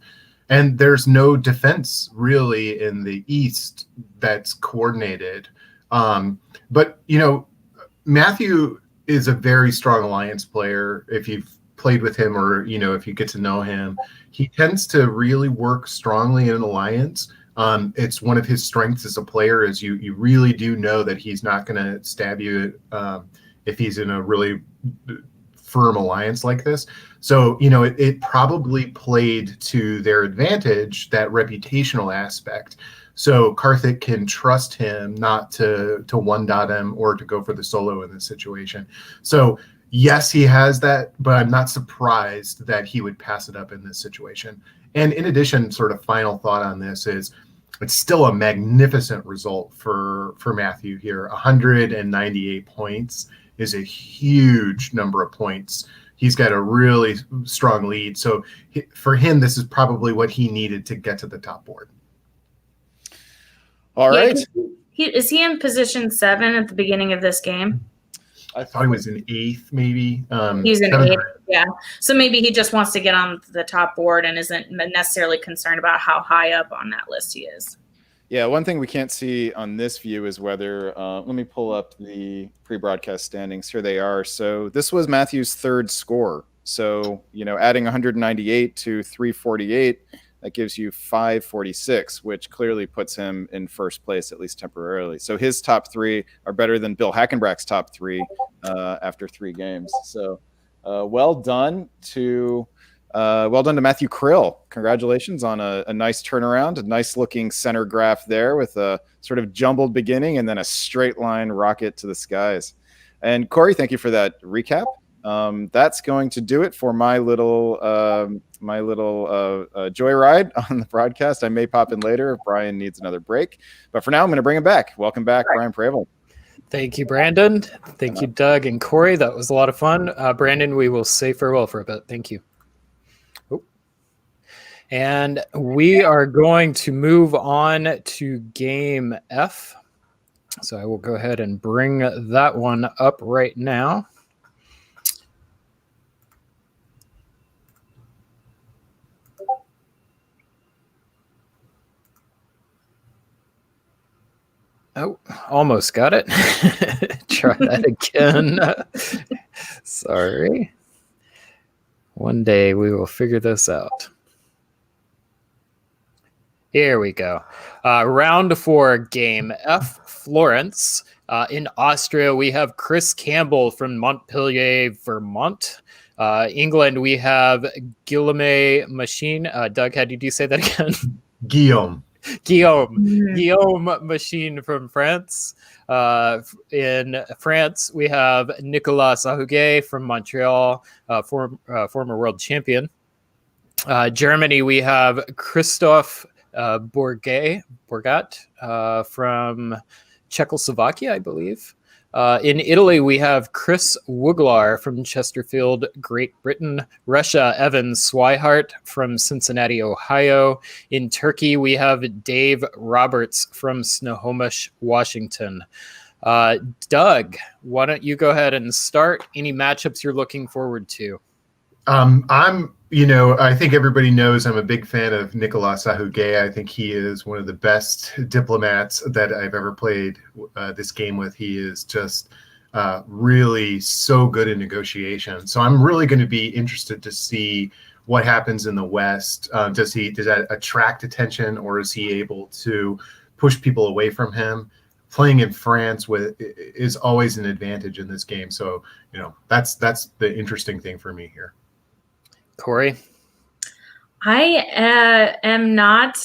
And there's no defense really in the east that's coordinated. But Matthew is a very strong alliance player. If you've played with him or, if you get to know him, he tends to really work strongly in an alliance. It's one of his strengths as a player is you really do know that he's not going to stab you if he's in a really firm alliance like this. So, it probably played to their advantage, that reputational aspect. So Karthik can trust him not to one-dot him or to go for the solo in this situation. So yes, he has that, but I'm not surprised that he would pass it up in this situation. And in addition, sort of final thought on this is it's still a magnificent result for Matthew here. 198 points is a huge number of points. He's got a really strong lead. So for him, this is probably what he needed to get to the top board. All right. Is he in position 7 at the beginning of this game? I thought he was in 8th, maybe. He's in 8th, yeah. So maybe he just wants to get on the top board and isn't necessarily concerned about how high up on that list he is. Yeah, one thing we can't see on this view is whether, let me pull up the pre-broadcast standings. Here they are. So this was Matthew's 3rd score. So, adding 198 to 348, that gives you 546, which clearly puts him in first place, at least temporarily. So his top 3 are better than Bill Hackenbrack's top 3 after 3 games. So well done to Matthew Krill. Congratulations on a nice turnaround, a nice looking center graph there with a sort of jumbled beginning and then a straight line rocket to the skies. And Corey, thank you for that recap. that's going to do it for my little joyride on the broadcast. I may pop in later if Brian needs another break, but for now, I'm going to bring him back. Welcome back, Brian Prevost. Thank you, Brandon. Thank you, Doug and Corey. That was a lot of fun. Brandon, we will say farewell for a bit. Thank you. Oh. And we are going to move on to game F. So I will go ahead and bring that one up right now. Oh, almost got it. Try that again. Sorry. One day we will figure this out. Here we go. Round 4, game F, Florence. In Austria, we have Chris Campbell from Montpellier, Vermont. England, we have Guillaume Machine. Doug, how did you say that again? Guillaume Machine from France. In France, we have Nicolas Ahuguet from Montreal, former world champion. Germany, we have Christoph Bourgat from Czechoslovakia, I believe. In Italy, we have Chris Wuglar from Chesterfield, Great Britain. Russia, Evan Swihart from Cincinnati, Ohio. In Turkey, we have Dave Roberts from Snohomish, Washington. Doug, why don't you go ahead and start? Any matchups you're looking forward to? I think everybody knows I'm a big fan of Nicolas Ahuguet. I think he is one of the best diplomats that I've ever played this game with. He is just really so good in negotiation. So I'm really going to be interested to see what happens in the West. Does that attract attention, or is he able to push people away from him? Playing in France is always an advantage in this game. So, that's the interesting thing for me here. Corey? I am not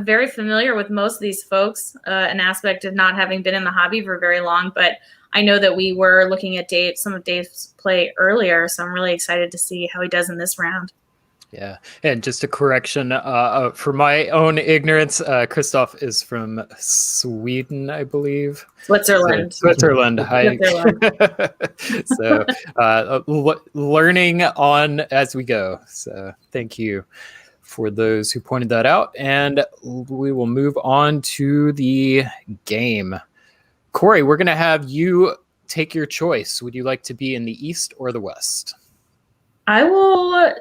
very familiar with most of these folks, an aspect of not having been in the hobby for very long, but I know that we were looking at some of Dave's play earlier, so I'm really excited to see how he does in this round. Yeah, and just a correction for my own ignorance, Christoph is from Sweden, I believe. Switzerland. Switzerland. Hi. So learning on as we go. So thank you for those who pointed that out. And we will move on to the game. Corey, we're going to have you take your choice. Would you like to be in the East or the West? I will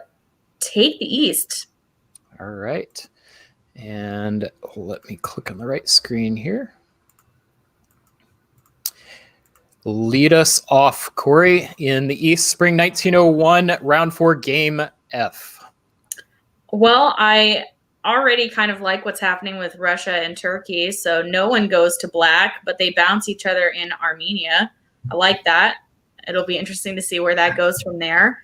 take the East. All right. And let me click on the right screen here. Lead us off, Corey, in the East, spring 1901, round 4, game F. Well, I already kind of like what's happening with Russia and Turkey. So no one goes to black, but they bounce each other in Armenia. I like that. It'll be interesting to see where that goes from there.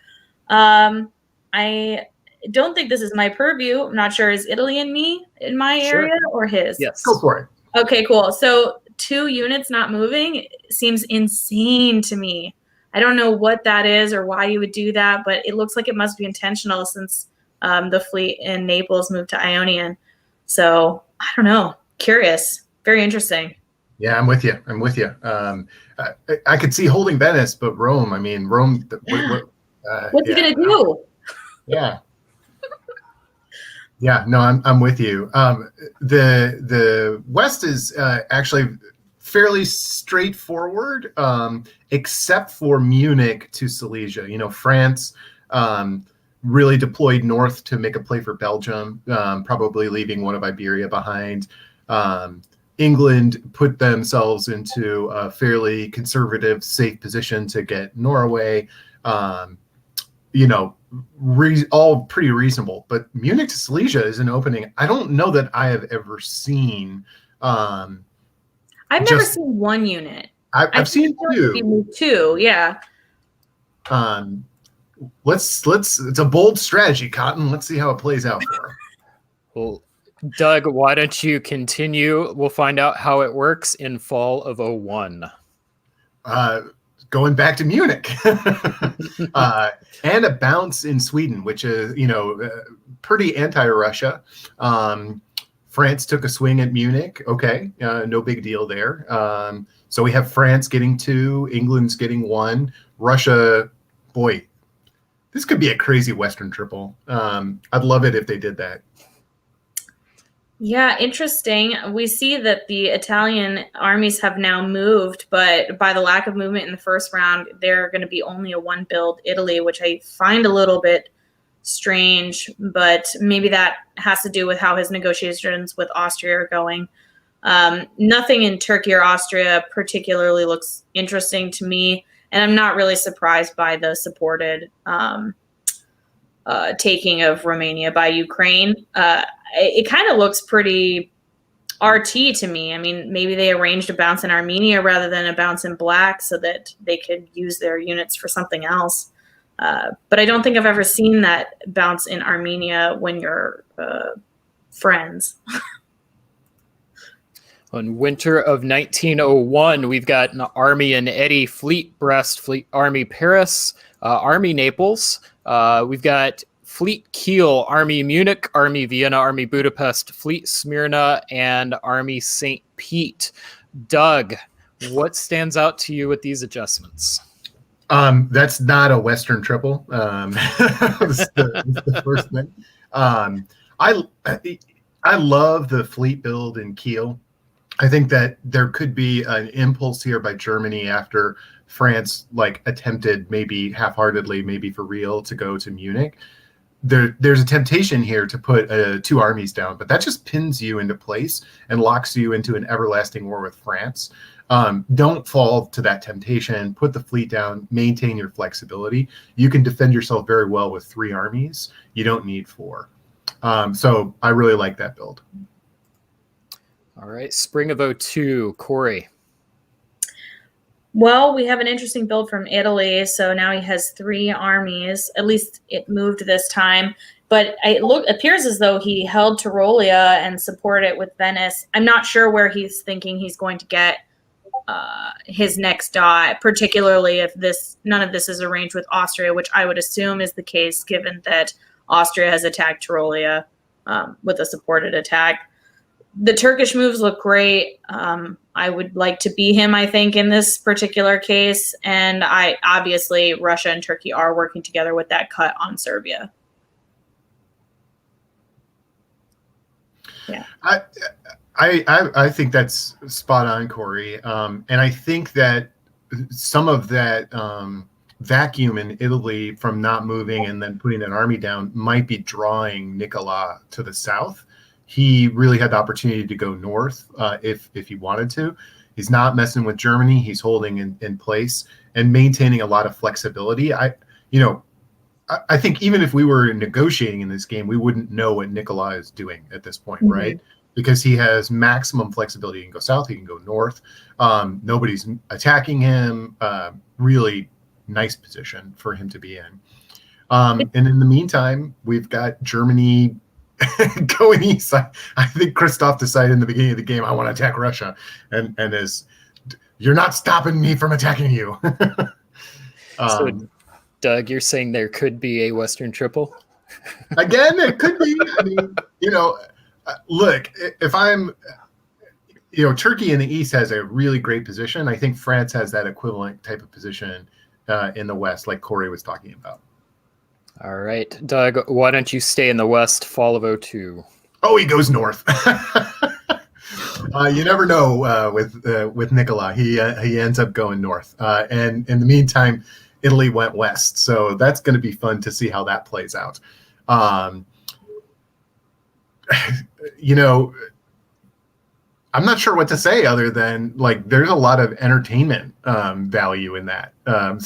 I don't think this is my purview. I'm not sure. Is Italy in my area or his? Yes. Go for it. Okay, cool. So 2 units not moving seems insane to me. I don't know what that is or why you would do that, but it looks like it must be intentional since the fleet in Naples moved to Ionian. So I don't know. Curious. Very interesting. Yeah, I'm with you. I could see holding Venice, but Rome. Rome. What's he gonna do? Yeah. Yeah. No, I'm with you. The West is actually fairly straightforward, except for Munich to Silesia. France really deployed north to make a play for Belgium, probably leaving one of Iberia behind. England put themselves into a fairly conservative, safe position to get Norway. All pretty reasonable. But Munich to Silesia is an opening I don't know that I have ever seen. I've never seen one unit. I've seen 2. 2, yeah. Let's it's a bold strategy, Cotton. Let's see how it plays out for him. Well, Doug, why don't you continue? We'll find out how it works in fall of 01. going back to Munich, and a bounce in Sweden, which is pretty anti-Russia. France took a swing at Munich. Okay, no big deal there. So we have France getting 2, England's getting 1, Russia. Boy, this could be a crazy Western triple. I'd love it if they did that. Yeah, interesting. We see that the Italian armies have now moved, but by the lack of movement in the first round, they're going to be only a 1 build Italy, which I find a little bit strange, but maybe that has to do with how his negotiations with Austria are going. Nothing in Turkey or Austria particularly looks interesting to me, and I'm not really surprised by the supported taking of Romania by Ukraine. It kind of looks pretty RT to me. I mean, maybe they arranged a bounce in Armenia rather than a bounce in Black so that they could use their units for something else. But I don't think I've ever seen that bounce in Armenia when you're friends. In winter of 1901, we've got an Army in Eddie, Fleet Brest, Fleet Army Paris, Army Naples. We've got Fleet Kiel, Army Munich, Army Vienna, Army Budapest, Fleet Smyrna, and Army St. Pete. Doug, what stands out to you with these adjustments? That's not a Western triple. That's the first thing. I love the fleet build in Kiel. I think that there could be an impulse here by Germany after France attempted, maybe half-heartedly, maybe for real, to go to Munich. There's a temptation here to put 2 armies down, but that just pins you into place and locks you into an everlasting war with France. Don't fall to that temptation. Put the fleet down, maintain your flexibility. You can defend yourself very well with 3 armies. You don't need 4. So I really like that build. All right, spring of 02, Corey. Well, we have an interesting build from Italy. So now he has 3 armies. At least it moved this time. But it appears as though he held Tyrolia and supported it with Venice. I'm not sure where he's thinking he's going to get his next dot, particularly if none of this is arranged with Austria, which I would assume is the case given that Austria has attacked Tyrolia with a supported attack. The Turkish moves look great. I would like to be him, I think, in this particular case. And obviously Russia and Turkey are working together with that cut on Serbia. Yeah. I think that's spot on, Corey. And I think that some of that vacuum in Italy from not moving and then putting an army down might be drawing Nicola to the south. He really had the opportunity to go north if he wanted to. He's not messing with Germany. He's holding in place and maintaining a lot of flexibility. I think even if we were negotiating in this game, we wouldn't know what Nicola is doing at this point, mm-hmm. right? Because he has maximum flexibility. He can go south, he can go north. Nobody's attacking him. Really nice position for him to be in. And in the meantime, we've got Germany going east. I think Christoph decided in the beginning of the game, I want to attack Russia. And you're not stopping me from attacking you. So, Doug, you're saying there could be a Western triple? Again, it could be. I mean, look, if I'm, Turkey in the east has a really great position. I think France has that equivalent type of position in the west, like Corey was talking about. All right, Doug, why don't you stay in the west, fall of 02? Oh, he goes north. You never know with Nicola. He ends up going north. And in the meantime, Italy went west. So that's going to be fun to see how that plays out. I'm not sure what to say other than there's a lot of entertainment value in that.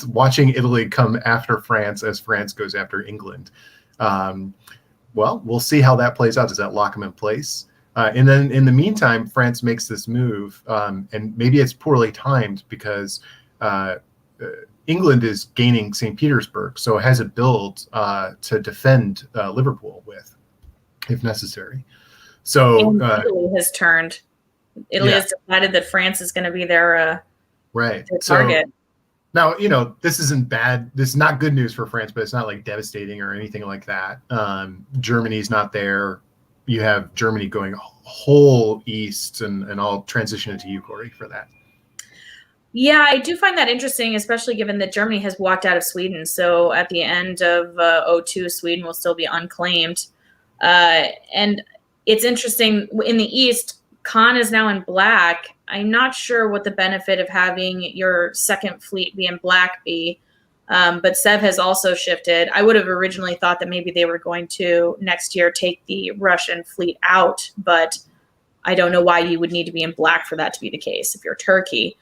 Watching Italy come after France as France goes after England. Well, we'll see how that plays out. Does that lock them in place? And then in the meantime, France makes this move, and maybe it's poorly timed because England is gaining St. Petersburg, so it has a build to defend Liverpool with, if necessary. So Italy has turned. Italy has decided that France is going to be their right their target. Now, this isn't bad. This is not good news for France, but it's not like devastating or anything like that. Germany's not there. You have Germany going whole east, and I'll transition it to you, Corey, for that. Yeah, I do find that interesting, especially given that Germany has walked out of Sweden. So at the end of 02, Sweden will still be unclaimed. And it's interesting, in the East, Khan is now in black. I'm not sure what the benefit of having your second fleet be in black be, but Sev has also shifted. I would have originally thought that maybe they were going to next year take the Russian fleet out, but I don't know why you would need to be in black for that to be the case if you're Turkey.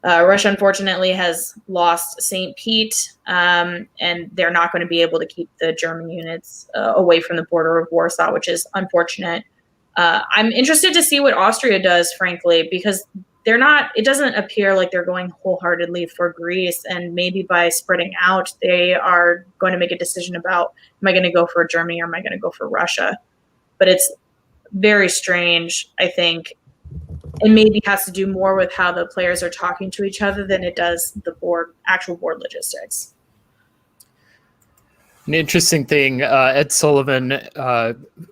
Russia, unfortunately, has lost St. Pete, and they're not going to be able to keep the German units away from the border of Warsaw, which is unfortunate. I'm interested to see what Austria does, frankly, because it doesn't appear like they're going wholeheartedly for Greece, and maybe by spreading out, they are going to make a decision about, am I going to go for Germany or am I going to go for Russia? But it's very strange, I think. It maybe has to do more with how the players are talking to each other than it does the actual board logistics. An interesting thing, Ed Sullivan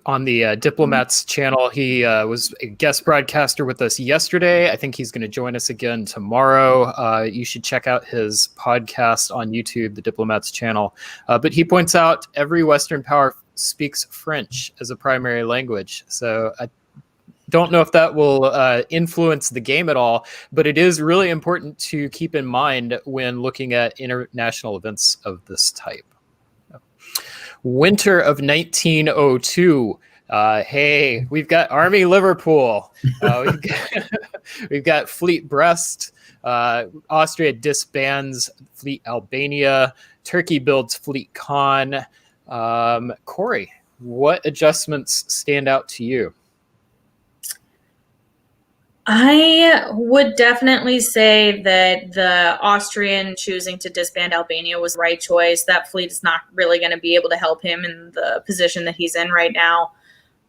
on the Diplomats channel, he was a guest broadcaster with us yesterday. I think he's going to join us again tomorrow. You should check out his podcast on YouTube, the Diplomats channel. But he points out every Western power speaks French as a primary language. So I don't know if that will influence the game at all, but it is really important to keep in mind when looking at international events of this type. Winter of 1902. Hey, we've got Army Liverpool. We've got Fleet Brest. Austria disbands Fleet Albania. Turkey builds Fleet Khan. Corey, what adjustments stand out to you? I would definitely say that the Austrian choosing to disband Albania was the right choice. That fleet is not really going to be able to help him in the position that he's in right now.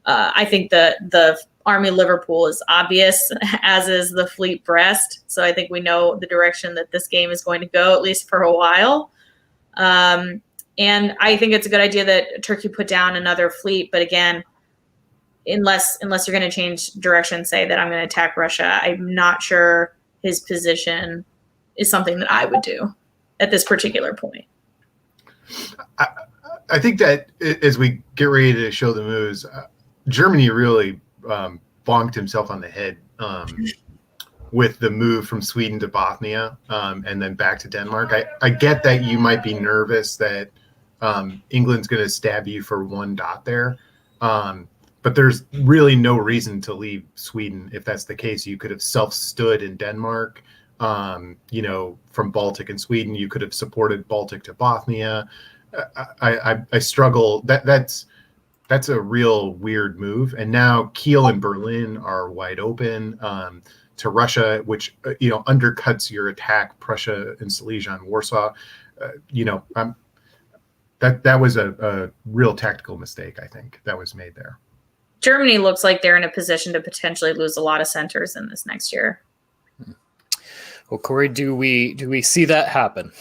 I think the Army Liverpool is obvious, as is the Fleet Brest. So I think we know the direction that this game is going to go, at least for a while. And I think it's a good idea that Turkey put down another fleet. But again, unless you're going to change direction, say that I'm going to attack Russia, I'm not sure his position is something that I would do at this particular point. I think that as we get ready to show the moves, Germany really bonked himself on the head with the move from Sweden to Bothnia and then back to Denmark. I get that you might be nervous that England's going to stab you for one dot there. But there's really no reason to leave Sweden if that's the case. You could have self-stood in Denmark, from Baltic and Sweden. You could have supported Baltic to Bothnia. I struggle. That's a real weird move. And now Kiel and Berlin are wide open to Russia, which undercuts your attack, Prussia and Silesia and Warsaw. That was a real tactical mistake, I think, that was made there. Germany looks like they're in a position to potentially lose a lot of centers in this next year. Well, Corey, do we see that happen?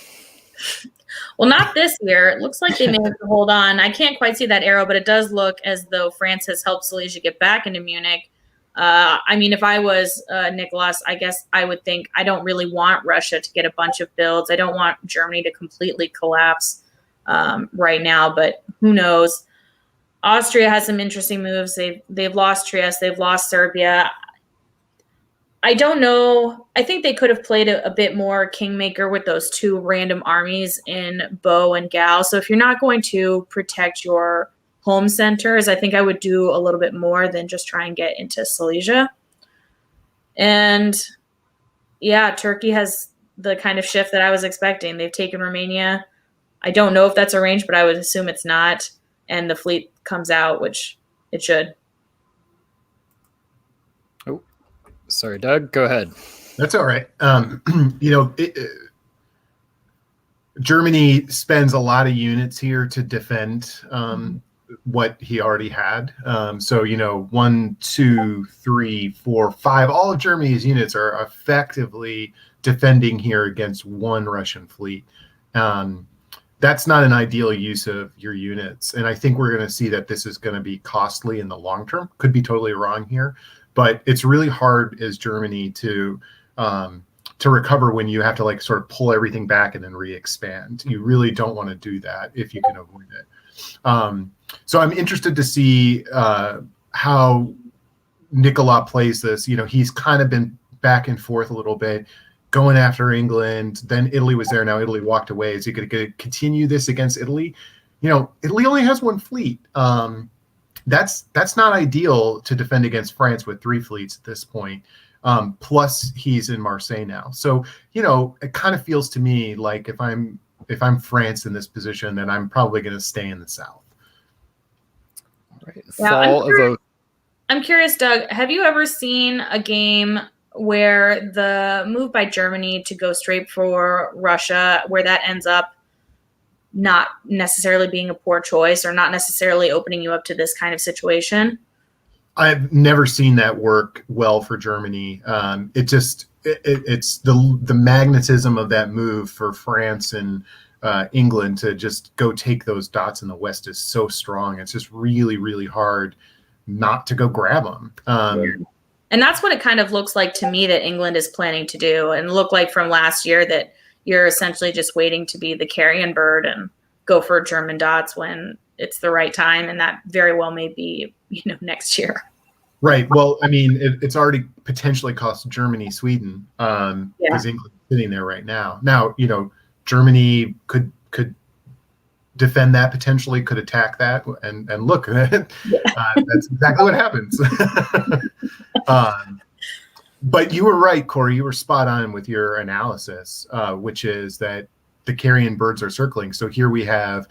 Well, not this year. It looks like they may have to hold on. I can't quite see that arrow, but it does look as though France has helped Silesia get back into Munich. If I was Nicholas, I guess I would think I don't really want Russia to get a bunch of builds. I don't want Germany to completely collapse right now, but who knows? Austria has some interesting moves. They've lost Trieste. They've lost Serbia. I don't know. I think they could have played a bit more Kingmaker with those two random armies in Bo and Gao. So if you're not going to protect your home centers, I think I would do a little bit more than just try and get into Silesia. And yeah, Turkey has the kind of shift that I was expecting. They've taken Romania. I don't know if that's arranged, but I would assume it's not. And the fleet comes out, which it should. Oh, sorry, Doug. Go ahead. That's all right. Germany spends a lot of units here to defend what he already had. So, 1, 2, 3, 4, 5, all of Germany's units are effectively defending here against one Russian fleet. That's not an ideal use of your units. And I think we're going to see that this is going to be costly in the long term. Could be totally wrong here, but it's really hard as Germany to recover when you have to like sort of pull everything back and then re-expand. You really don't want to do that if you can avoid it. So I'm interested to see how Nicola plays this. He's kind of been back and forth a little bit, going after England. Then Italy was there. Now Italy walked away. Is he going to continue this against Italy? Italy only has one fleet. That's not ideal to defend against France with 3 fleets at this point. Plus he's in Marseille now. So, it kind of feels to me like if I'm France in this position, then I'm probably going to stay in the south. Right. Yeah, I'm curious, Doug, have you ever seen a game where the move by Germany to go straight for Russia, where that ends up not necessarily being a poor choice or not necessarily opening you up to this kind of situation? I've never seen that work well for Germany. It's the magnetism of that move for France and England to just go take those dots in the West is so strong. It's just really, really hard not to go grab them. And that's what it kind of looks like to me that England is planning to do, and look like from last year that you're essentially just waiting to be the carrion bird and go for German dots when it's the right time. And that very well may be, next year. Right. Well, I mean, it's already potentially cost Germany, Sweden, because England's sitting there right now. Now, Germany could defend that, potentially could attack that, and look, that's exactly what happens. But you were right, Corey. You were spot on with your analysis, which is that the carrion birds are circling. So here we have,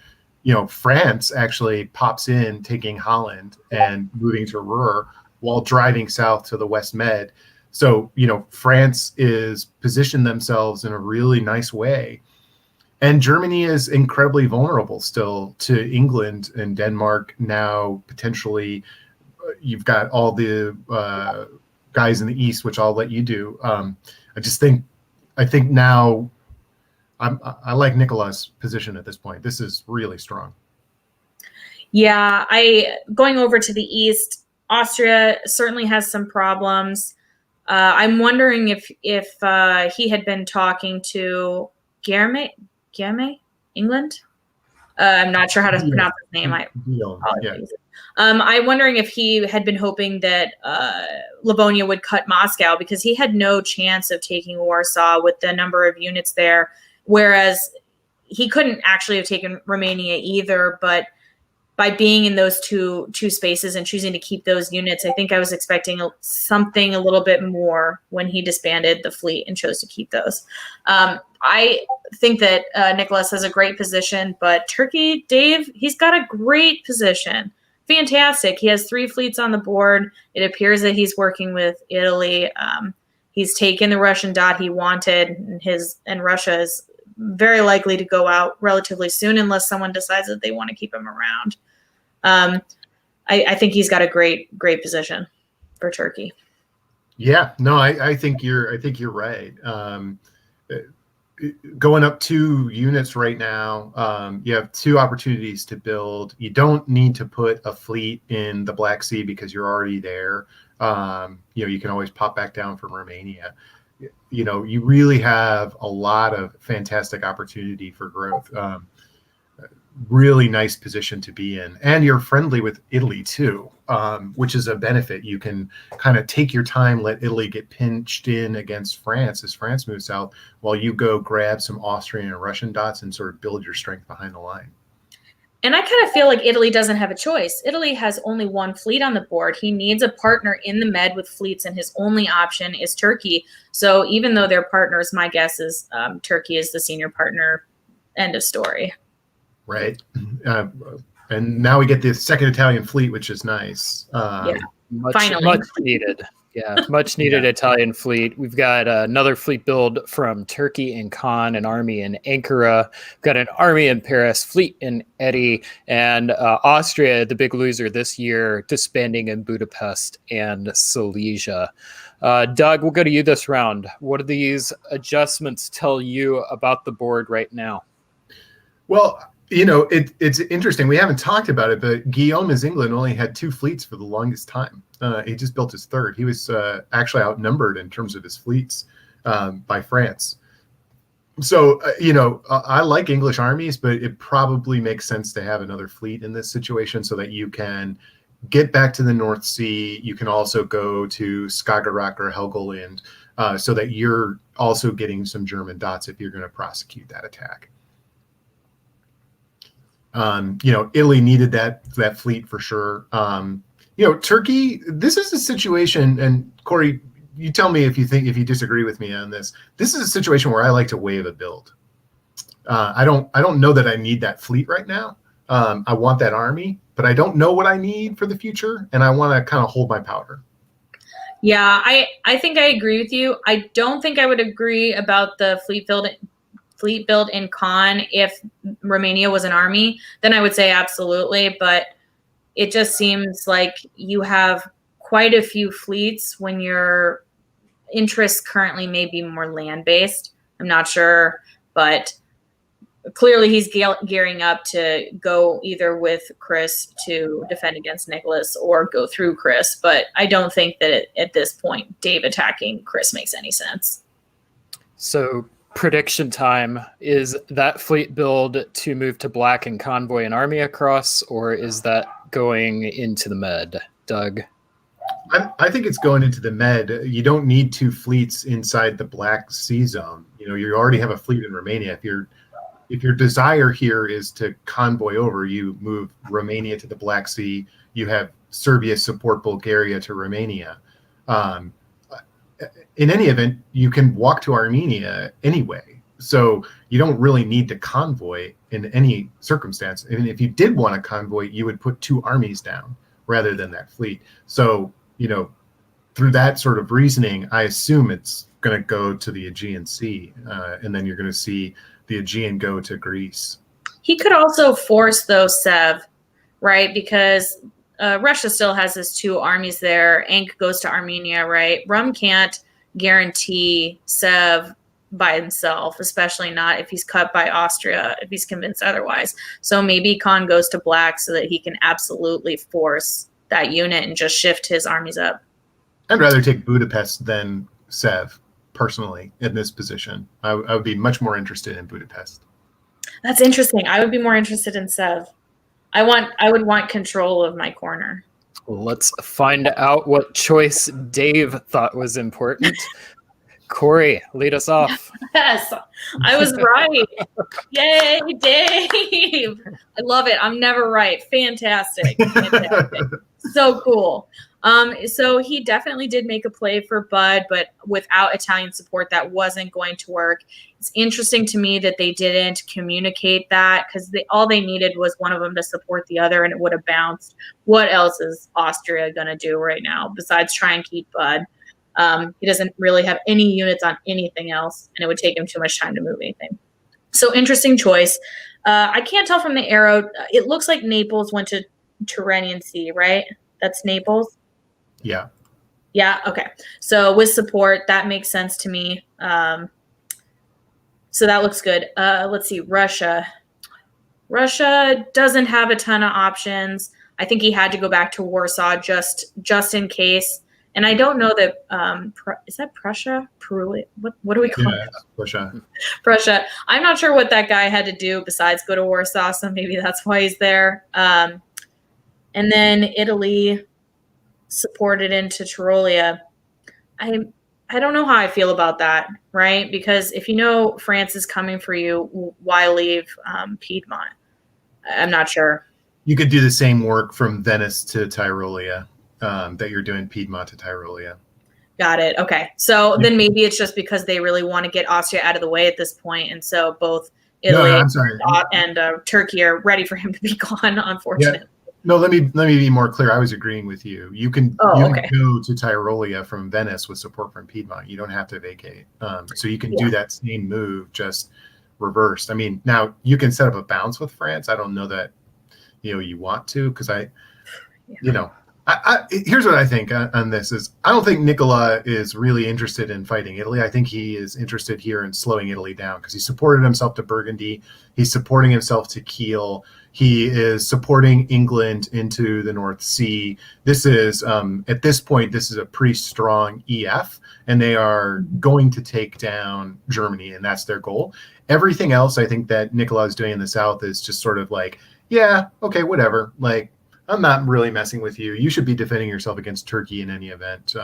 France actually pops in, taking Holland and moving to Ruhr while driving south to the West Med. So, France is positioned themselves in a really nice way. And Germany is incredibly vulnerable still to England and Denmark. Now, potentially, you've got all the guys in the East, which I'll let you do. I think now I like Nicola's position at this point. This is really strong. Yeah, going over to the East, Austria certainly has some problems. I'm wondering if he had been talking to Gameday, England. I'm not sure how to pronounce his name. I'm wondering if he had been hoping that Livonia would cut Moscow, because he had no chance of taking Warsaw with the number of units there, whereas he couldn't actually have taken Romania either. But by being in those two spaces and choosing to keep those units, I think I was expecting something a little bit more when he disbanded the fleet and chose to keep those. I think that Nicholas has a great position, but Turkey, Dave, he's got a great position. Fantastic. He has 3 fleets on the board. It appears that he's working with Italy. He's taken the Russian dot he wanted, and Russia is very likely to go out relatively soon unless someone decides that they want to keep him around. I think he's got a great position for Turkey. Yeah, no, I think you're right. Going up 2 units right now, you have 2 opportunities to build. You don't need to put a fleet in the Black Sea because you're already there. You can always pop back down from Romania. You really have a lot of fantastic opportunity for growth. Really nice position to be in, and you're friendly with Italy too, which is a benefit. You can kind of take your time, let Italy get pinched in against France as France moves south, while you go grab some Austrian and Russian dots and sort of build your strength behind the line. And I kind of feel like Italy doesn't have a choice. Italy has only 1 fleet on the board. He needs a partner in the Med with fleets, and his only option is Turkey. So even though they're partners, my guess is Turkey is the senior partner. End of story. Right. And now we get the 2nd Italian fleet, which is nice. Finally. Much needed. Yeah, much needed Italian fleet. We've got another fleet build from Turkey in Khan, an army in Ankara. We've got an army in Paris, fleet in Eddie, and Austria, the big loser this year, disbanding in Budapest and Silesia. Doug, we'll go to you this round. What do these adjustments tell you about the board right now? Well, it's interesting. We haven't talked about it, but Guillaume as England only had 2 fleets for the longest time. He just built his 3rd. He was actually outnumbered in terms of his fleets by France. So, I like English armies, but it probably makes sense to have another fleet in this situation so that you can get back to the North Sea. You can also go to Skagerrak or Helgoland so that you're also getting some German dots if you're going to prosecute that attack. Italy needed that fleet for sure. Turkey, this is a situation, and Corey, you tell me if you disagree with me on this. This is a situation where I like to wave a build. I don't know that I need that fleet right now. I want that army, but I don't know what I need for the future, and I want to kind of hold my powder. Yeah, I think I agree with you. I don't think I would agree about the fleet build in Khan. If Romania was an army, then I would say absolutely, but it just seems like you have quite a few fleets when your interests currently may be more land-based. I'm not sure, but clearly he's gearing up to go either with Chris to defend against Nicholas or go through Chris, but I don't think that at this point Dave attacking Chris makes any sense. So prediction time, is that fleet build to move to black and convoy an army across, or is that going into the Med? Doug? I think it's going into the Med. You don't need 2 fleets inside the Black Sea zone. You already have a fleet in Romania. If your desire here is to convoy over, you move Romania to the Black Sea. You have Serbia support Bulgaria to Romania. In any event, you can walk to Armenia anyway. So you don't really need to convoy in any circumstance. And if you did want to convoy, you would put 2 armies down rather than that fleet. So, through that sort of reasoning, I assume it's going to go to the Aegean Sea. And then you're going to see the Aegean go to Greece. He could also force those Sev, right? Because Russia still has his 2 armies there. Ank goes to Armenia, right? Rum can't guarantee Sev by himself, especially not if he's cut by Austria, if he's convinced otherwise. So maybe Khan goes to black so that he can absolutely force that unit and just shift his armies up. I'd rather take Budapest than Sev, personally, in this position. I would be much more interested in Budapest. That's interesting. I would be more interested in Sev. I would want control of my corner. Let's find out what choice Dave thought was important. Corey, lead us off. Yes, I was right. Yay, Dave. I love it. I'm never right. Fantastic. So cool. So he definitely did make a play for Bud, but without Italian support, that wasn't going to work. It's interesting to me that they didn't communicate that, because all they needed was one of them to support the other and it would have bounced. What else is Austria going to do right now besides try and keep Bud? He doesn't really have any units on anything else, and it would take him too much time to move anything. So interesting choice. I can't tell from the arrow. It looks like Naples went to Tyrrhenian Sea, right? That's Naples? Yeah. Yeah, okay. So with support, that makes sense to me. So that looks good. Let's see, Russia. Russia doesn't have a ton of options. I think he had to go back to Warsaw just in case. And I don't know that is that Prussia? Peru? What do we call it? Prussia. Prussia. I'm not sure what that guy had to do besides go to Warsaw, so maybe that's why he's there. And then Italy supported into Tyrolia. I don't know how I feel about that, right? Because if you know France is coming for you, why leave Piedmont? I'm not sure. You could do the same work from Venice to Tyrolia that you're doing Piedmont to Tyrolia. Got it. Okay. So then maybe it's just because they really want to get Austria out of the way at this point, and so both Italy and Turkey are ready for him to be gone, unfortunately. No, let me be more clear. I was agreeing with you. You can okay. go to Tyrolia from Venice with support from Piedmont. You don't have to vacate. So you can do that same move, just reversed. I mean, now you can set up a bounce with France. I don't know that you want to, because here's what I think on this is I don't think Nicola is really interested in fighting Italy. I think he is interested here in slowing Italy down because he supported himself to Burgundy. He's supporting himself to Kiel. He is supporting England into the North Sea. This is, at this point, this is a pretty strong EF, and they are going to take down Germany, and that's their goal. Everything else I think that Nicola is doing in the South is just sort of like, yeah, okay, whatever. Like, I'm not really messing with you. You should be defending yourself against Turkey in any event.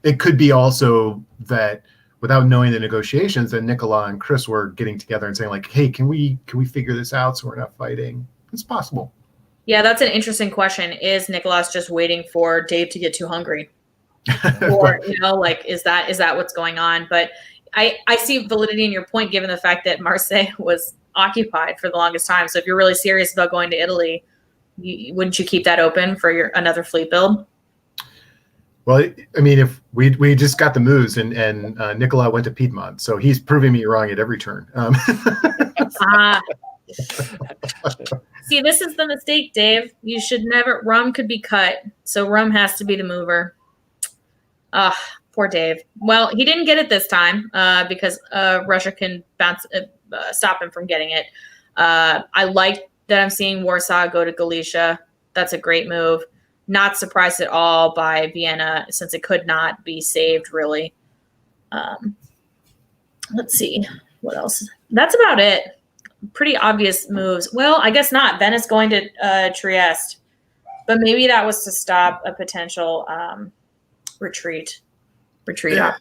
It could be also that without knowing the negotiations, that Nicola and Chris were getting together and saying like, hey, can we figure this out so we're not fighting? It's possible. Yeah, that's an interesting question. Is Nicolas just waiting for Dave to get too hungry? Or, like, is that what's going on? But I see validity in your point, given the fact that Marseille was occupied for the longest time. So if you're really serious about going to Italy, wouldn't you keep that open for another fleet build? Well, I mean, if we just got the moves and Nicola went to Piedmont, so he's proving me wrong at every turn. See, this is the mistake, Dave. You should never. Rum could be cut, so rum has to be the mover. Poor Dave. Well, he didn't get it this time because Russia can stop him from getting it. I like that I'm seeing Warsaw go to Galicia. That's a great move. Not surprised at all by Vienna, since it could not be saved, really. Let's see. What else? That's about it. Pretty obvious moves. Well, I guess not. Venice going to Trieste. But maybe that was to stop a potential retreat. Yeah.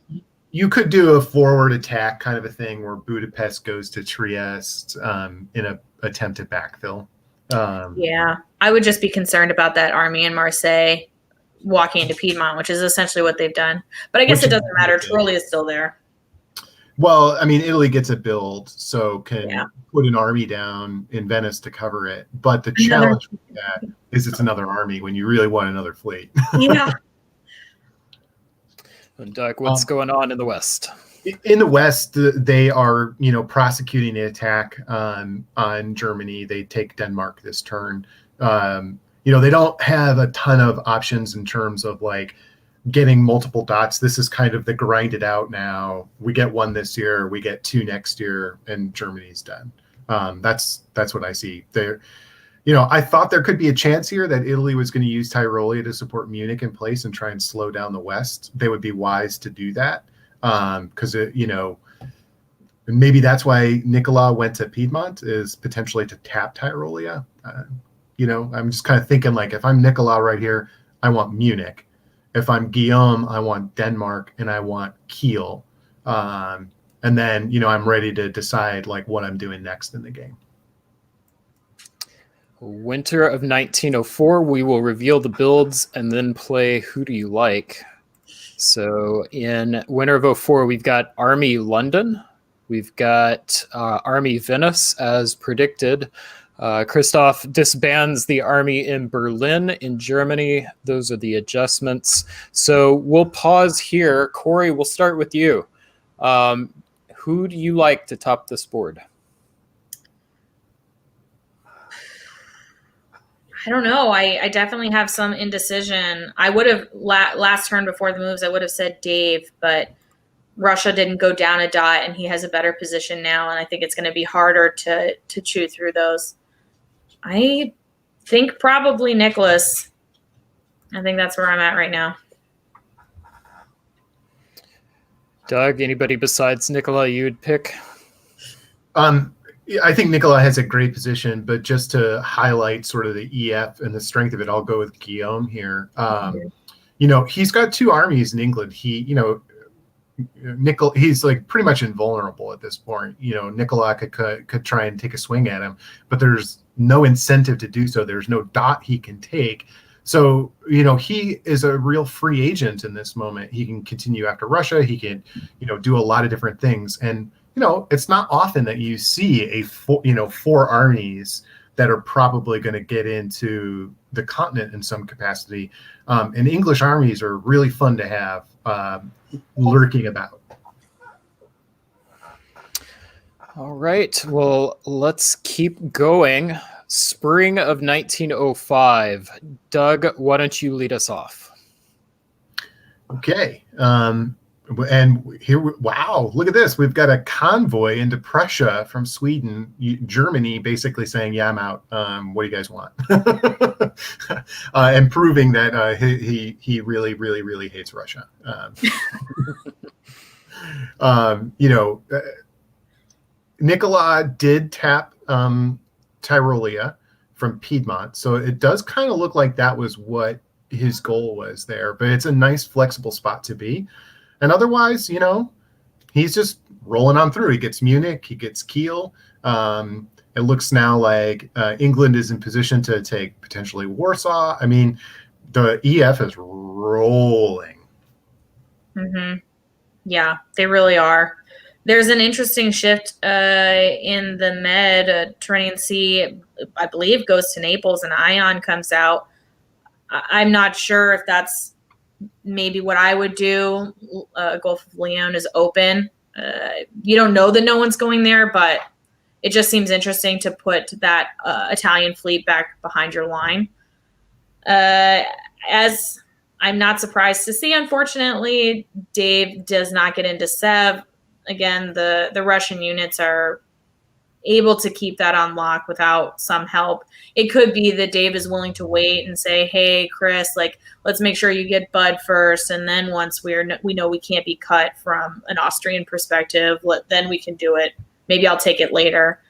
You could do a forward attack kind of a thing where Budapest goes to Trieste in an attempt at backfill. Yeah, I would just be concerned about that army in Marseille walking into Piedmont, which is essentially what they've done. But I guess it doesn't matter. Trulli is still there. Well, I mean, Italy gets a build, so can put an army down in Venice to cover it. But the challenge with that is it's another army when you really want another fleet. Yeah. And Doug, what's going on in the West? In the West, they are, prosecuting the attack on Germany. They take Denmark this turn. They don't have a ton of options in terms of like getting multiple dots. This is kind of the grind it out now. We get one this year, we get two next year, and Germany's done. That's what I see there. I thought there could be a chance here that Italy was going to use Tyrolia to support Munich in place and try and slow down the West. They would be wise to do that because, maybe that's why Nicola went to Piedmont, is potentially to tap Tyrolia. I'm just kind of thinking like, if I'm Nicola right here, I want Munich. If I'm Guillaume, I want Denmark and I want Kiel. And then, I'm ready to decide like what I'm doing next in the game. Winter of 1904, we will reveal the builds and then play Who Do You Like? So in Winter of 04, we've got Army London. We've got Army Venice, as predicted. Christoph disbands the army in Berlin, in Germany. Those are the adjustments. So we'll pause here. Corey, we'll start with you. Who do you like to top this board? I don't know. I definitely have some indecision. I would have last turn before the moves, I would have said Dave, but Russia didn't go down a dot and he has a better position now. And I think it's going to be harder to chew through those. I think probably Nicholas. I think that's where I'm at right now. Doug, anybody besides Nicola you would pick? I think Nicola has a great position, but just to highlight sort of the EF and the strength of it, I'll go with Guillaume here. He's got two armies in England. He's like pretty much invulnerable at this point. Nicola could try and take a swing at him, but there's no incentive to do so. There's no dot he can take. So, he is a real free agent in this moment. He can continue after Russia. He can, do a lot of different things. And, it's not often that you see four armies that are probably going to get into the continent in some capacity. And English armies are really fun to have lurking about. All right. Well, let's keep going. Spring of 1905. Doug, why don't you lead us off? Okay. And here, wow, look at this. We've got a convoy into Prussia from Sweden, Germany, basically saying, yeah, I'm out. What do you guys want? And proving that he really, really, really hates Russia. Nicola did tap Tyrolia from Piedmont. So it does kind of look like that was what his goal was there. But it's a nice, flexible spot to be. And otherwise, he's just rolling on through. He gets Munich, he gets Kiel. It looks now like England is in position to take potentially Warsaw. I mean, the EF is rolling. Mm-hmm. Yeah, they really are. There's an interesting shift in the Med. Tyrrhenian Sea, I believe, goes to Naples, and Ion comes out. I'm not sure if that's maybe what I would do. Gulf of Leon is open. You don't know that no one's going there, but it just seems interesting to put that Italian fleet back behind your line. As I'm not surprised to see, unfortunately, Dave does not get into Sev. Again, the Russian units are able to keep that on lock without some help. It could be that Dave is willing to wait and say, hey, Chris, let's make sure you get Bud first. And then once we know we can't be cut from an Austrian perspective, then we can do it. Maybe I'll take it later.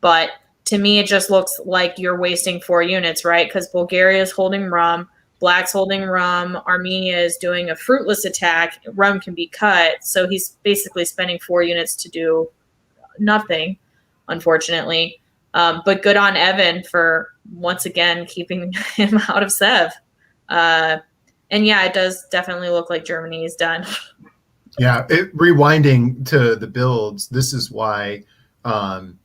But to me, it just looks like you're wasting 4 units, right? Because Bulgaria is holding Rum, Black's holding Rum, Armenia is doing a fruitless attack. Rum can be cut. So he's basically spending 4 units to do nothing, unfortunately. But good on Evan for once again keeping him out of Sev. And yeah, it does definitely look like Germany is done. Yeah, rewinding to the builds, this is why when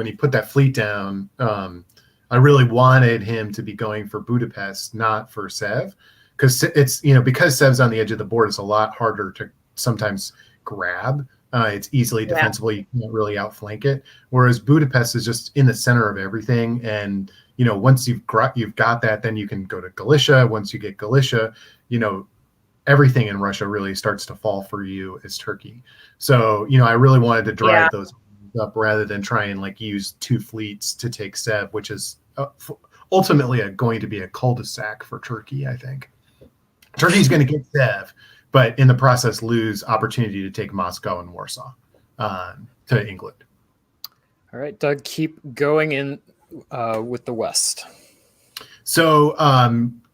he put that fleet down, I really wanted him to be going for Budapest, not for Sev, because it's because Sev's on the edge of the board, it's a lot harder to sometimes grab. It's easily defensible. You can't really outflank it. Whereas Budapest is just in the center of everything. And, once you've got that, then you can go to Galicia. Once you get Galicia, everything in Russia really starts to fall for you as Turkey. So, I really wanted to drive those up rather than try and use 2 fleets to take Sev, which is ultimately going to be a cul-de-sac for Turkey, I think. Turkey's going to get Sev, but in the process lose opportunity to take Moscow and Warsaw to England. All right, Doug, keep going in with the West. So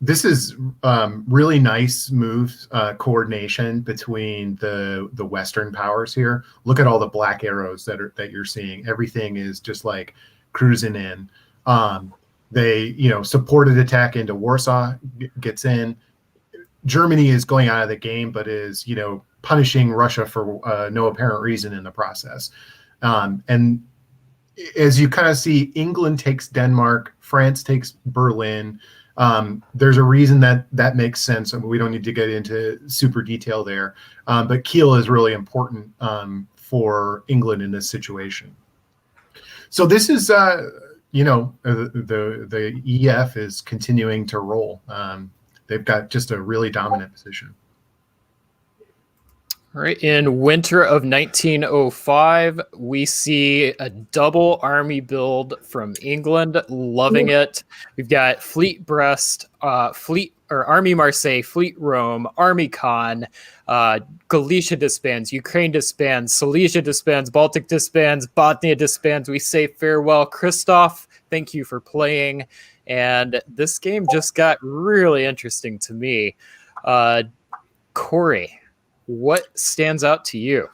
this is really nice moves, coordination between the Western powers here. Look at all the black arrows that you're seeing. Everything is just cruising in. They supported attack into Warsaw, gets in. Germany is going out of the game, but is, punishing Russia for no apparent reason in the process. And as you kind of see, England takes Denmark, France takes Berlin. There's a reason that makes sense. We don't need to get into super detail there. But Kiel is really important for England in this situation. So this is, the EF is continuing to roll. They've got just a really dominant position. All right. In winter of 1905, we see a double army build from England. Loving it. We've got Fleet Brest, Army Marseille, Fleet Rome, Army Caen, Galicia disbands, Ukraine disbands, Silesia disbands, Baltic disbands, Bosnia disbands. We say farewell, Christoph. Thank you for playing. And this game just got really interesting to me. Corey, what stands out to you?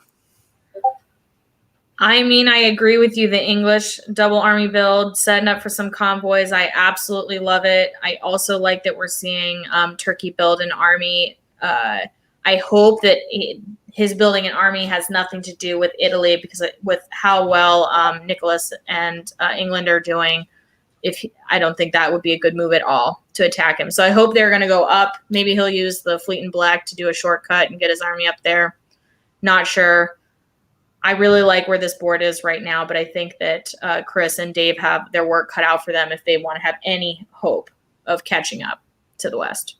I mean, I agree with you. The English double army build, setting up for some convoys. I absolutely love it. I also like that we're seeing Turkey build an army. I hope that his building an army has nothing to do with Italy, because with how well Nicholas and England are doing, I don't think that would be a good move at all to attack him. So I hope they're going to go up. Maybe he'll use the fleet in black to do a shortcut and get his army up there. Not sure. I really like where this board is right now, but I think that Chris and Dave have their work cut out for them if they want to have any hope of catching up to the West.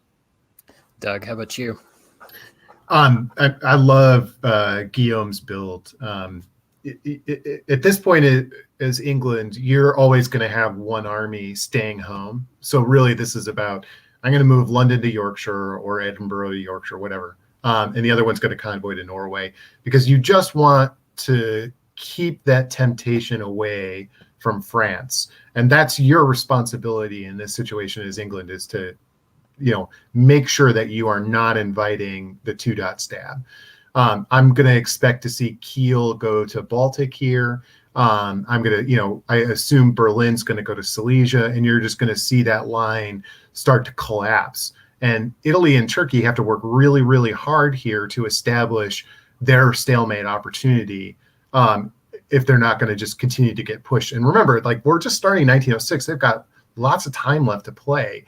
Doug, how about you? I love Guillaume's build. At this point, as England, you're always going to have one army staying home. So really, this is about, I'm going to move London to Yorkshire or Edinburgh to Yorkshire, whatever. And the other one's going to convoy to Norway, because you just want to keep that temptation away from France. And that's your responsibility in this situation as England, is to, make sure that you are not inviting the two-dot stab. I'm going to expect to see Kiel go to Baltic here. I'm going to, I assume Berlin's going to go to Silesia, and you're just going to see that line start to collapse. And Italy and Turkey have to work really, really hard here to establish their stalemate opportunity, if they're not going to just continue to get pushed. And remember, we're just starting 1906. They've got lots of time left to play.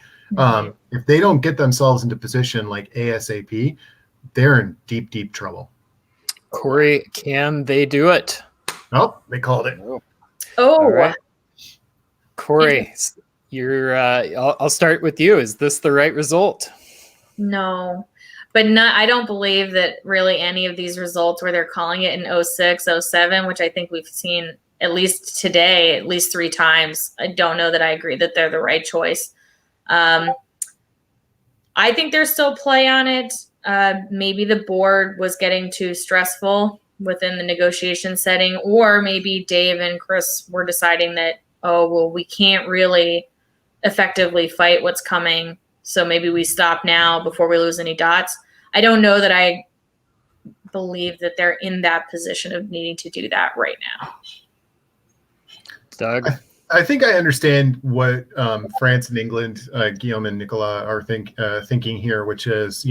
If they don't get themselves into position ASAP, they're in deep, deep trouble. Corey, can they do it? Oh, they called it. Oh, All right. Corey, I'll start with you. Is this the right result? No, but I don't believe that really any of these results where they're calling it in 06, 07, which I think we've seen at least today, at least 3 times. I don't know that I agree that they're the right choice. I think there's still play on it. Maybe the board was getting too stressful within the negotiation setting, or maybe Dave and Chris were deciding that, we can't really effectively fight what's coming, so maybe we stop now before we lose any dots. I don't know that I believe that they're in that position of needing to do that right now. Doug? I think I understand what France and England, Guillaume and Nicolas, are thinking here, which is,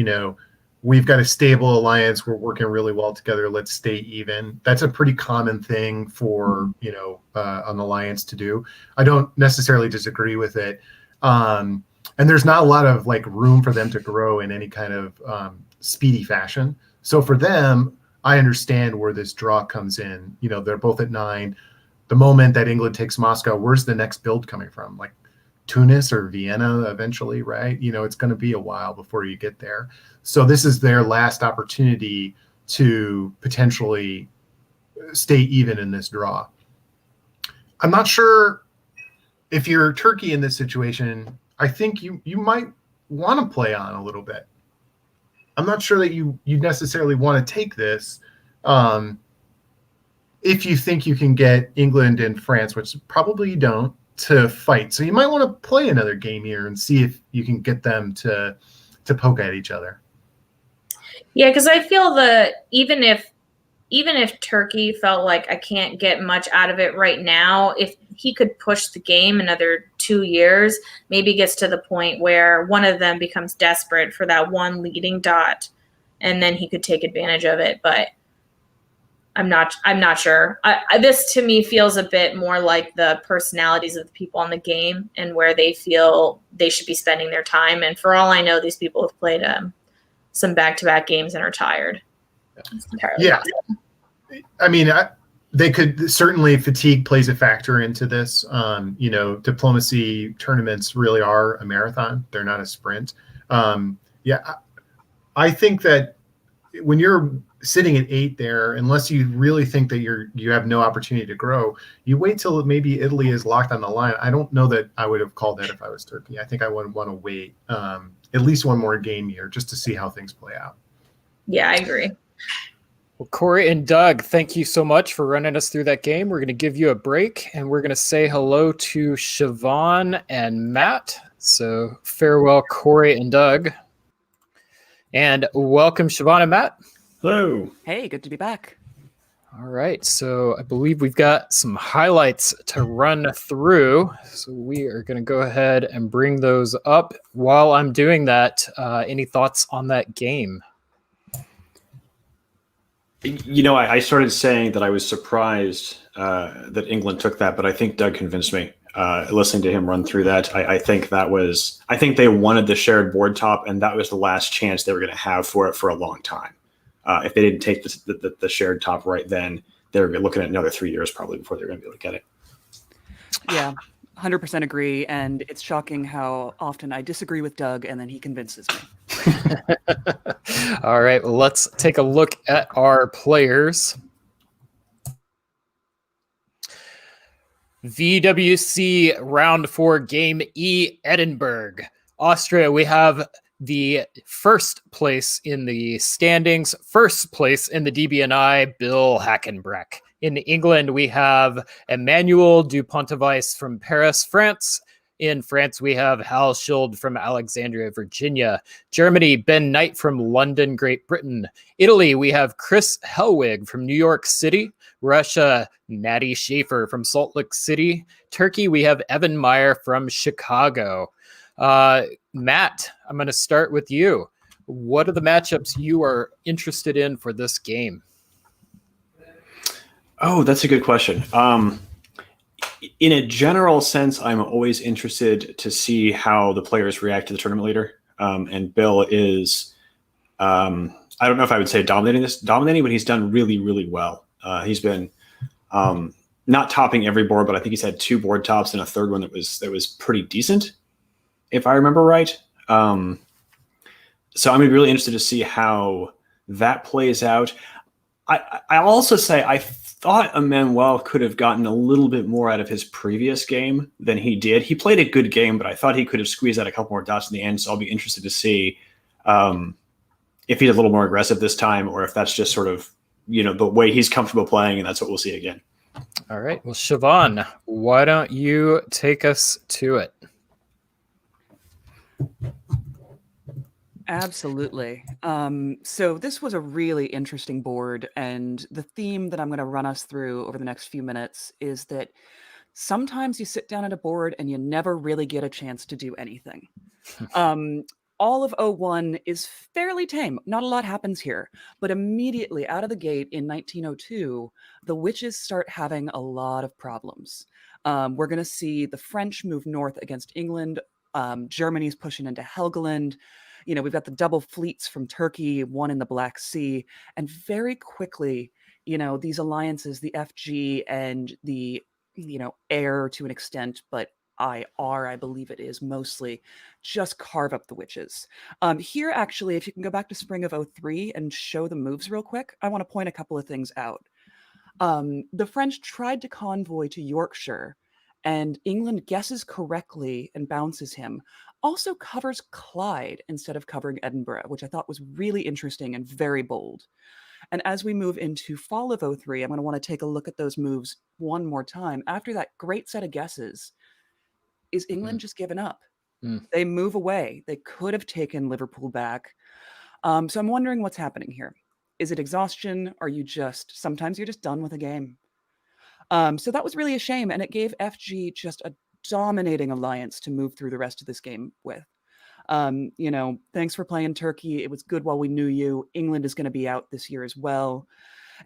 we've got a stable alliance. We're working really well together. Let's stay even. That's a pretty common thing for, an alliance to do. I don't necessarily disagree with it. And there's not a lot of room for them to grow in any kind of speedy fashion. So for them, I understand where this draw comes in. They're both at 9. The moment that England takes Moscow, where's the next build coming from? Tunis or Vienna eventually, right? It's going to be a while before you get there. So this is their last opportunity to potentially stay even in this draw. I'm not sure if you're Turkey in this situation. I think you might want to play on a little bit. I'm not sure that you necessarily want to take this. If you think you can get England and France, which probably you don't, to fight. So you might want to play another game here and see if you can get them to poke at each other. Yeah, because I feel that even if Turkey felt like I can't get much out of it right now, if he could push the game another 2 years, maybe gets to the point where one of them becomes desperate for that one leading dot, and then he could take advantage of it. But I'm not sure. This to me feels a bit more like the personalities of the people on the game and where they feel they should be spending their time. And for all I know, these people have played some back-to-back games and are tired. Yeah. I mean, they could certainly, fatigue plays a factor into this. Diplomacy tournaments really are a marathon. They're not a sprint. I think that when you're sitting at 8 there, unless you really think that you have no opportunity to grow, you wait till maybe Italy is locked on the line. I don't know that I would have called that if I was Turkey. I think I would want to wait at least one more game here just to see how things play out. Yeah, I agree. Well, Corey and Doug, thank you so much for running us through that game. We're going to give you a break, and we're going to say hello to Siobhan and Matt. So farewell, Corey and Doug. And welcome, Siobhan and Matt. Hello. Hey, good to be back. All right, so I believe we've got some highlights to run through. So we are going to go ahead and bring those up. While I'm doing that, any thoughts on that game? I started saying that I was surprised that England took that, but I think Doug convinced me. Listening to him run through that, I think they wanted the shared board top, and that was the last chance they were going to have for it for a long time. If they didn't take the shared top right then, they were looking at another 3 years probably before they were going to be able to get it. Yeah, 100% agree. And it's shocking how often I disagree with Doug and then he convinces me. All right, well, let's take a look at our players. VWC Round 4 Game E, Edinburgh. Austria, we have the first place in the standings, first place in the DBNI, Bill Hackenbreck. In England, we have Emmanuel Dupontevice from Paris, France. In France, we have Hal Schild from Alexandria, Virginia. Germany, Ben Knight from London, Great Britain. Italy, we have Chris Hellwig from New York City. Russia, Natty Schaefer from Salt Lake City. Turkey, we have Evan Meyer from Chicago. Matt, I'm going to start with you. What are the matchups you are interested in for this game? Oh, that's a good question. In a general sense, I'm always interested to see how the players react to the tournament leader. And Bill is, I don't know if I would say dominating, but he's done really, really well. He's been not topping every board, but I think he's had 2 board tops and a third one that was pretty decent, if I remember right. So I'm going to be really interested to see how that plays out. I'll also say I thought Emmanuel could have gotten a little bit more out of his previous game than he did. He played a good game, but I thought he could have squeezed out a couple more dots in the end. So I'll be interested to see if he's a little more aggressive this time, or if that's just sort of, the way he's comfortable playing, and that's what we'll see again. All right. Well, Siobhan, why don't you take us to it? Absolutely. So this was a really interesting board, and the theme that I'm going to run us through over the next few minutes is that sometimes you sit down at a board and you never really get a chance to do anything. All of 01 is fairly tame. Not a lot happens here, but immediately out of the gate in 1902, the witches start having a lot of problems. We're going to see the French move north against England. Germany's pushing into Helgoland. We've got the double fleets from Turkey, one in the Black Sea, and very quickly, these alliances, the FG and the, Air to an extent, but IR, I believe it is mostly, just carve up the witches. Here, actually, if you can go back to spring of 03 and show the moves real quick, I want to point a couple of things out. The French tried to convoy to Yorkshire, and England guesses correctly and bounces him. Also covers Clyde instead of covering Edinburgh, which I thought was really interesting and very bold. And as we move into fall of 03, I'm going to want to take a look at those moves one more time. After that great set of guesses, is England just given up? They move away. They could have taken Liverpool back. So I'm wondering what's happening here. Is it exhaustion? Are you sometimes you're just done with a game? So that was really a shame. And it gave FG just a dominating alliance to move through the rest of this game with. Thanks for playing Turkey. It was good while we knew you. England is going to be out this year as well.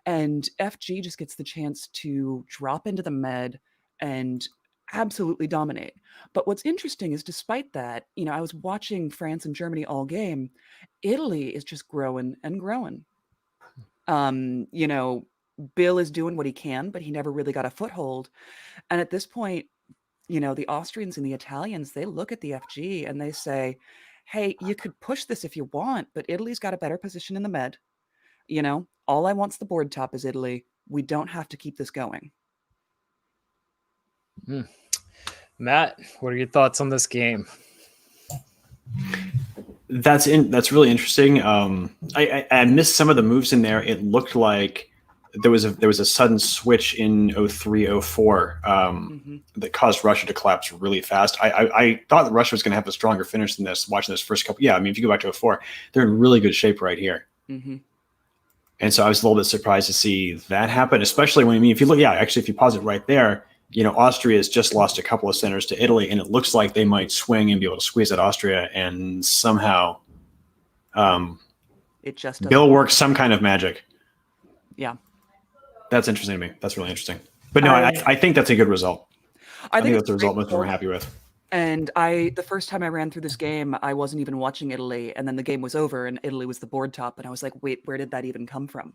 And FG just gets the chance to drop into the med and absolutely dominate. But what's interesting is despite that, I was watching France and Germany all game. Italy is just growing and growing. Bill is doing what he can, but he never really got a foothold. And at this point, the Austrians and the Italians, they look at the FG and they say, hey, you could push this if you want, but Italy's got a better position in the med. All I want's the board top is Italy. We don't have to keep this going. Matt, what are your thoughts on this game? That's really interesting. I missed some of the moves in there. It looked like there was a sudden switch in 03, 04 that caused Russia to collapse really fast. I thought that Russia was going to have a stronger finish than this. Watching this first couple, if you go back to 04, they're in really good shape right here. And so I was a little bit surprised to see that happen, especially when if you look, if you pause it right there, Austria has just lost a couple of centers to Italy, and it looks like they might swing and be able to squeeze at Austria, and somehow it just Bill works some kind of magic. Yeah. That's interesting to me. That's really interesting. But no, I think that's a good result. I think that's a result most of them are happy with. And the first time I ran through this game, I wasn't even watching Italy, and then the game was over, and Italy was the board top, and I was like, wait, where did that even come from?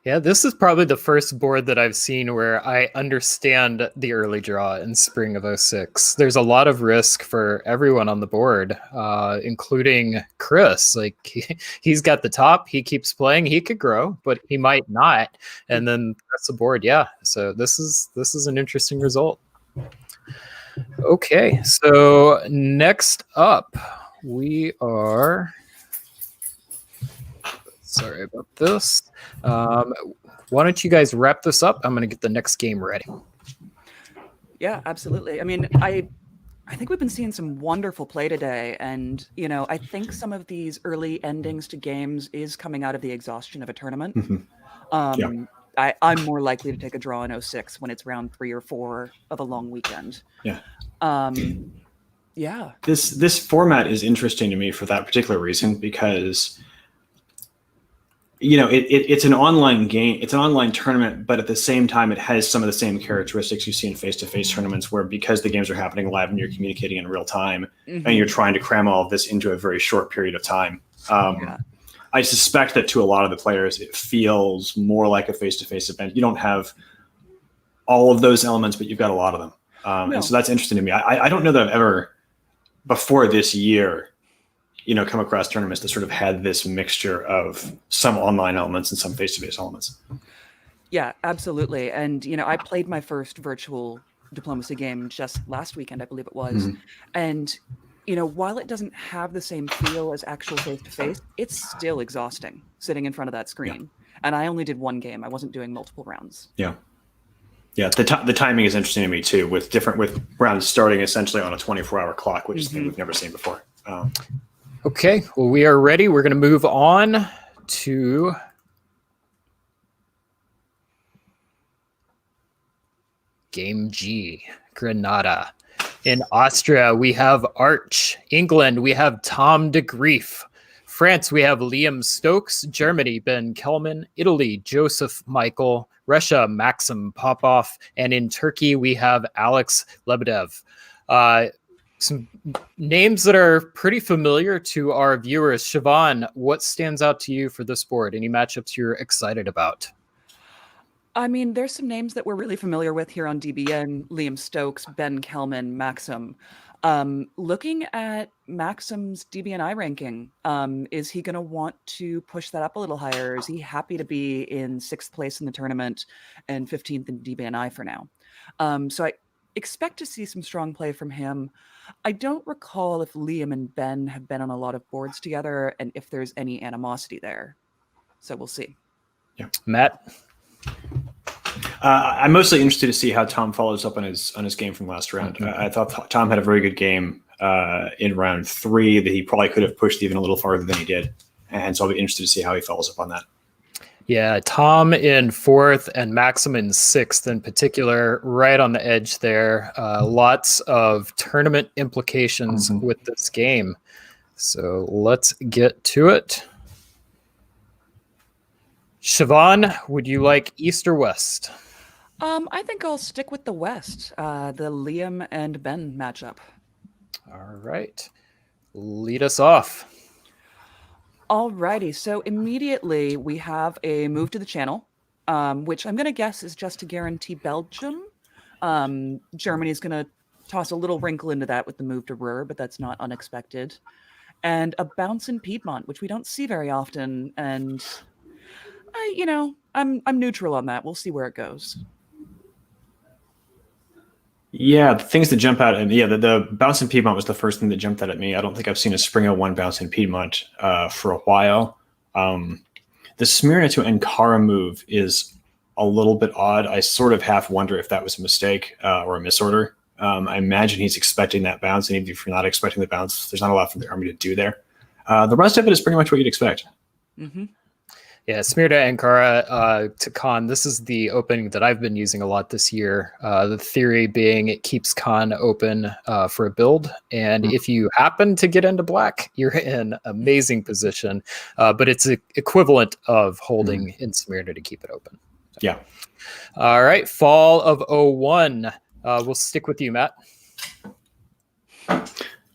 Yeah, this is probably the first board that I've seen where I understand the early draw in spring of 06. There's a lot of risk for everyone on the board, including Chris. Like he's got the top, he keeps playing, he could grow, but he might not. And then that's the board. Yeah. So this is an interesting result. Okay, so next up we are. Sorry about this. Why don't you guys wrap this up? I'm going to get the next game ready. Yeah, absolutely. I mean, I think we've been seeing some wonderful play today. And, you know, I think some of these early endings to games is coming out of the exhaustion of a tournament. I'm more likely to take a draw in 06 when it's round 3 or 4 of a long weekend. Yeah. Yeah. This format is interesting to me for that particular reason, because you know, it's an online game, it's an online tournament, but at the same time, it has some of the same characteristics you see in face-to-face tournaments, where because the games are happening live and you're communicating in real time, and you're trying to cram all of this into a very short period of time. I suspect that to a lot of the players, it feels more like a face-to-face event. You don't have all of those elements, but you've got a lot of them. And so that's interesting to me. I don't know that I've ever, before this year, you know, come across tournaments that sort of had this mixture of some online elements and some face-to-face elements. Yeah, absolutely. And, you know, I played my first virtual diplomacy game just last weekend, I believe it was. And, you know, while it doesn't have the same feel as actual face-to-face, it's still exhausting sitting in front of that screen. And I only did one game. I wasn't doing multiple rounds. Yeah. Yeah, the timing is interesting to me too, with rounds starting essentially on a 24-hour clock, which is something we've never seen before. Okay, well, we are ready. We're going to move on to Game G, Granada. In Austria, we have Arch. England, we have Tom de Grief. France, we have Liam Stokes. Germany, Ben Kelman. Italy, Joseph Michael. Russia, Maxim Popov. And in Turkey, we have Alex Lebedev. Some names that are pretty familiar to our viewers. Siobhan, what stands out to you for this board? Any matchups you're excited about? I mean, there's some names that we're really familiar with here on DBN. Liam Stokes, Ben Kelman, Maxim. Looking at Maxim's DBNI ranking, is he going to want to push that up a little higher? Is he happy to be in 6th place in the tournament and 15th in DBNI for now? So I expect to see some strong play from him. I don't recall if Liam and Ben have been on a lot of boards together and if there's any animosity there. So we'll see. Yeah, Matt? I'm mostly interested to see how Tom follows up on his game from last round. I thought Tom had a very good game in round 3 that he probably could have pushed even a little farther than he did. And so I'll be interested to see how he follows up on that. Yeah, Tom in 4th and Maxim in 6th in particular, right on the edge there. Lots of tournament implications with this game. So let's get to it. Siobhan, would you like East or West? I think I'll stick with the West, the Liam and Ben matchup. All right. Lead us off. Alrighty, so immediately we have a move to the channel, which I'm going to guess is just to guarantee Belgium. Germany's going to toss a little wrinkle into that with the move to Ruhr, but that's not unexpected. And a bounce in Piedmont, which we don't see very often. And, I'm neutral on that. We'll see where it goes. Yeah, the things that jump out at me, the bounce in Piedmont was the first thing that jumped out at me. I don't think I've seen a Spring 01 bounce in Piedmont for a while. The Smyrna to Ankara move is a little bit odd. I sort of half wonder if that was a mistake or a misorder. I imagine he's expecting that bounce, and even if you're not expecting the bounce, there's not a lot for the army to do there. The rest of it is pretty much what you'd expect. Yeah, Smyrna Ankara to Khan. This is the opening that I've been using a lot this year. The theory being it keeps Khan open for a build. And if you happen to get into black, you're in amazing position. But it's equivalent of holding in Smyrna to keep it open. So. Yeah. All right. Fall of 01. We'll stick with you, Matt.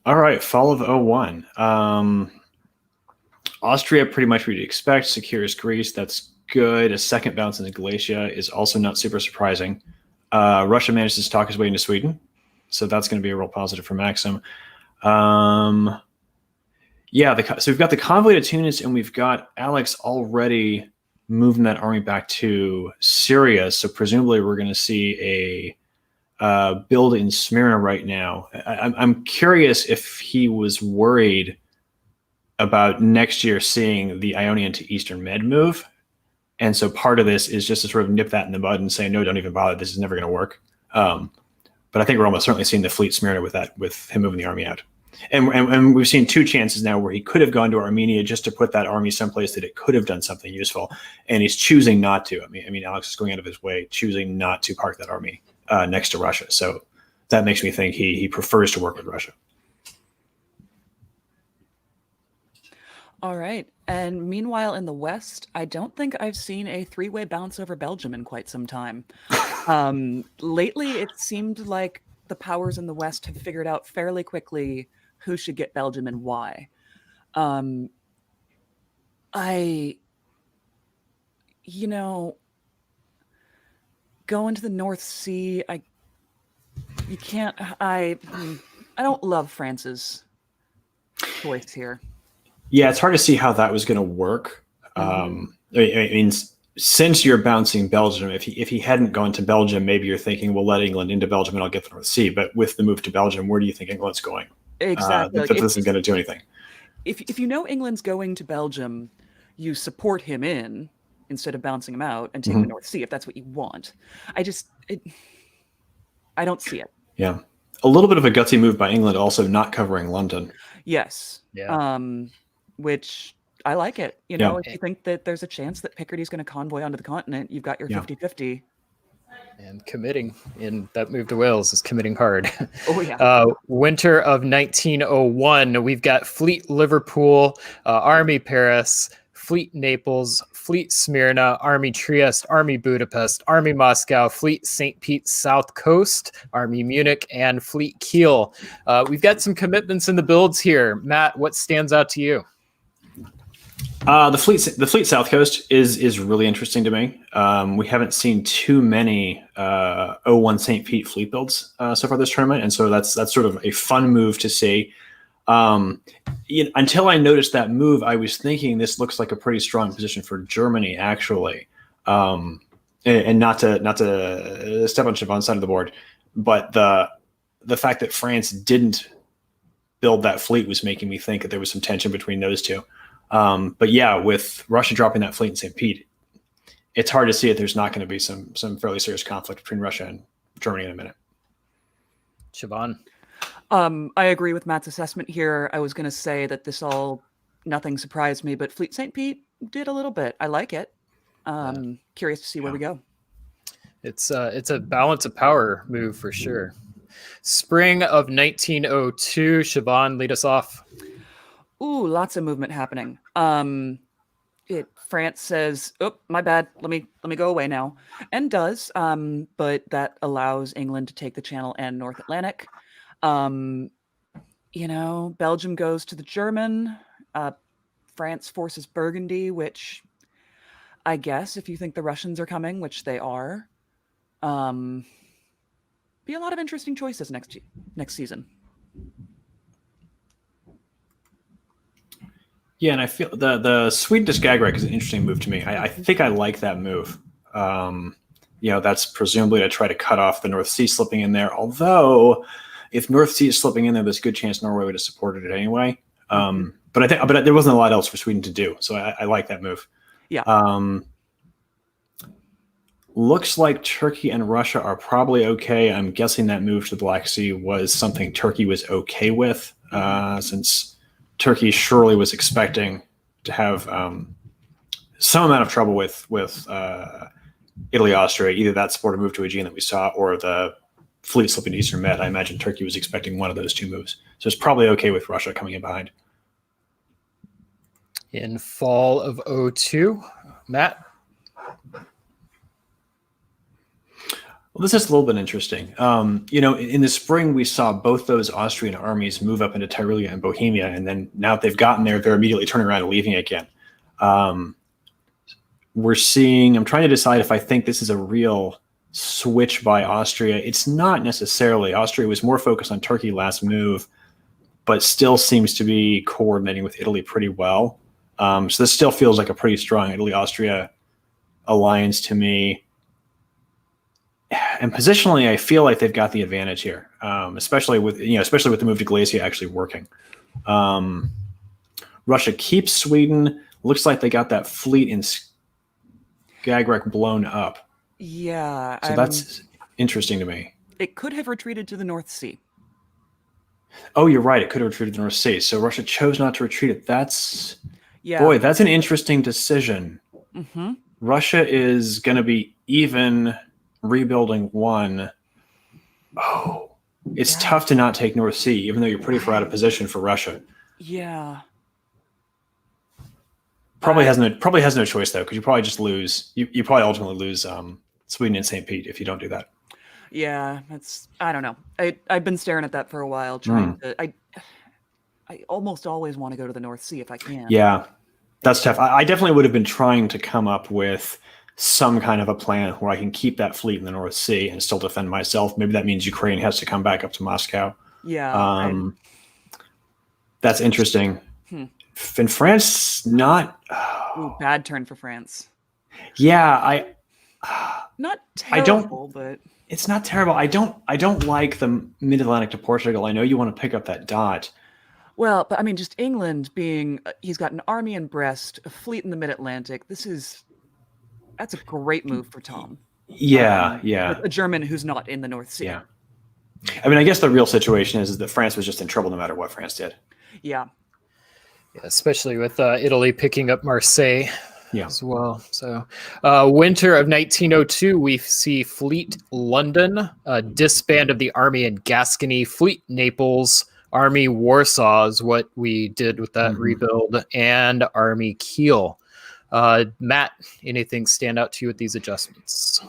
All right. Fall of 01. Austria, pretty much what you'd expect. Secures Greece. That's good. A second bounce into Galatia is also not super surprising. Russia manages to talk his way into Sweden. So that's going to be a real positive for Maxim. So we've got the convoy to Tunis, and we've got Alex already moving that army back to Syria. So presumably we're going to see a build in Smyrna right now. I'm curious if he was worried about next year seeing the Ionian to Eastern Med move. And so part of this is just to sort of nip that in the bud and say, no, don't even bother. This is never going to work. But I think we're almost certainly seeing the fleet Smyrna with him moving the army out. And we've seen two chances now where he could have gone to Armenia just to put that army someplace that it could have done something useful. And he's choosing not to. I mean, Alex is going out of his way, choosing not to park that army next to Russia. So that makes me think he prefers to work with Russia. All right. And meanwhile, in the West, I don't think I've seen a three-way bounce over Belgium in quite some time. Lately, it seemed like the powers in the West have figured out fairly quickly who should get Belgium and why. Going to the North Sea, I don't love France's choice here. Yeah, it's hard to see how that was going to work. I mean, since you're bouncing Belgium, if he hadn't gone to Belgium, maybe you're thinking, we'll let England into Belgium and I'll get the North Sea. But with the move to Belgium, where do you think England's going? Exactly. That isn't going to do anything. If you know England's going to Belgium, you support him in instead of bouncing him out and take the North Sea if that's what you want. I don't see it. Yeah. A little bit of a gutsy move by England, also not covering London. Yes. Yeah. Which I like it. If you think that there's a chance that Picardy's going to convoy onto the continent, you've got your 50-50. And committing in that move to Wales is committing hard. Oh, yeah. Winter of 1901, we've got Fleet Liverpool, Army Paris, Fleet Naples, Fleet Smyrna, Army Trieste, Army Budapest, Army Moscow, Fleet St. Pete South Coast, Army Munich, and Fleet Kiel. We've got some commitments in the builds here. Matt, what stands out to you? The Fleet South Coast is really interesting to me. We haven't seen too many 01 St. Pete fleet builds so far this tournament, and so that's sort of a fun move to see. Until I noticed that move, I was thinking this looks like a pretty strong position for Germany, actually, and not to step on Siobhan's side of the board, but the fact that France didn't build that fleet was making me think that there was some tension between those two. But yeah, with Russia dropping that fleet in St. Pete, it's hard to see that there's not going to be some fairly serious conflict between Russia and Germany in a minute. Siobhan? I agree with Matt's assessment here. I was going to say that nothing surprised me, but Fleet St. Pete did a little bit. I like it. Curious to see where we go. It's a balance of power move for sure. Spring of 1902, Siobhan, lead us off. Ooh, lots of movement happening. France says, "Oh, my bad. Let me go away now," and does. But that allows England to take the Channel and North Atlantic. Belgium goes to the German. France forces Burgundy, which I guess if you think the Russians are coming, which they are, be a lot of interesting choices next season. Yeah, and I feel the Swedish gag rack is an interesting move to me. I think I like that move. That's presumably to try to cut off the North Sea slipping in there. Although, if North Sea is slipping in there, there's a good chance Norway would have supported it anyway. But there wasn't a lot else for Sweden to do, so I like that move. Yeah. Looks like Turkey and Russia are probably okay. I'm guessing that move to the Black Sea was something Turkey was okay with, since Turkey surely was expecting to have some amount of trouble with Italy, Austria. Either that supported move to Aegean that we saw, or the fleet slipping to Eastern Med. I imagine Turkey was expecting one of those two moves, so it's probably okay with Russia coming in behind. In fall of 02, Matt. Well, this is a little bit interesting. In the spring, we saw both those Austrian armies move up into Tyrelia and Bohemia, and then now that they've gotten there, they're immediately turning around and leaving again. We're seeing, I'm trying to decide if I think this is a real switch by Austria. It's not necessarily. Austria was more focused on Turkey last move, but still seems to be coordinating with Italy pretty well. So this still feels like a pretty strong Italy-Austria alliance to me. And positionally, I feel like they've got the advantage here, especially with the move to Galicia actually working. Russia keeps Sweden. Looks like they got that fleet in Skagerrak blown up. Yeah. So that's interesting to me. It could have retreated to the North Sea. Oh, you're right. It could have retreated to the North Sea. So Russia chose not to retreat it. That's an interesting decision. Mm-hmm. Russia is going to be even rebuilding one. Oh, it's tough to not take North Sea, even though you're pretty far out of position for Russia. Yeah. Probably has no choice though, because you probably just lose. You probably ultimately lose Sweden and St. Pete if you don't do that. Yeah, I don't know. I've been staring at that for a while, trying to. I almost always want to go to the North Sea if I can. Yeah, that's tough. I definitely would have been trying to come up with some kind of a plan where I can keep that fleet in the North Sea and still defend myself. Maybe that means Ukraine has to come back up to Moscow. Yeah. That's interesting. In France, not. Ooh, bad turn for France. Yeah, not terrible, but it's not terrible. I don't like the Mid-Atlantic to Portugal. I know you want to pick up that dot. Well, but I mean, just England being, he's got an army in Brest, a fleet in the Mid-Atlantic. That's a great move for Tom. Yeah. With a German who's not in the North Sea. Yeah. I mean, I guess the real situation is that France was just in trouble no matter what France did. Yeah. Especially with Italy picking up Marseille as well. So winter of 1902, we see Fleet London, disband of the army in Gascony, Fleet Naples, Army Warsaw is what we did with that rebuild, and Army Kiel. Matt, anything stand out to you with these adjustments?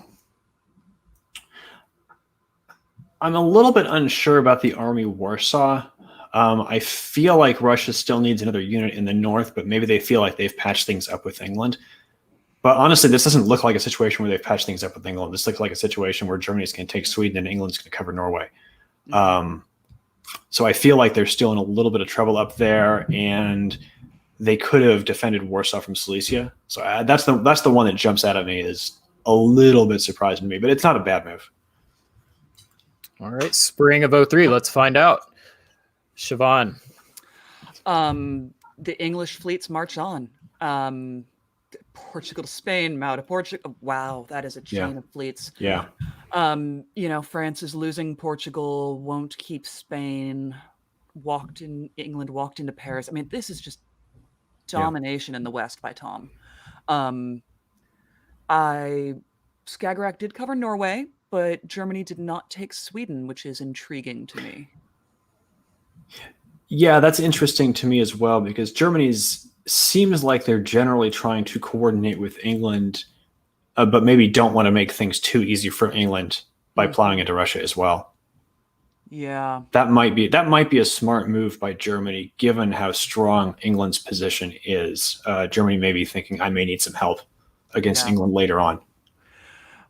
I'm a little bit unsure about the Army Warsaw. I feel like Russia still needs another unit in the north, but maybe they feel like they've patched things up with England. But honestly, this doesn't look like a situation where they've patched things up with England. This looks like a situation where Germany's going to take Sweden and England's going to cover Norway. So I feel like they're still in a little bit of trouble up there, and they could have defended Warsaw from Silesia. So that's the one that jumps out at me is a little bit surprising to me, but it's not a bad move. All right, spring of 03. Let's find out. Siobhan. The English fleets march on. Portugal to Spain, Mao to Portugal. Wow, that is a chain of fleets. Yeah. France is losing Portugal, won't keep Spain, England walked into Paris. I mean, this is just domination in the West by Tom. Skagerrak did cover Norway, but Germany did not take Sweden, which is intriguing to me. Yeah, that's interesting to me as well, because Germany's seems like they're generally trying to coordinate with England, but maybe don't want to make things too easy for England by plowing into Russia as well. Yeah. That might be a smart move by Germany, given how strong England's position is. Germany may be thinking, I may need some help against England later on.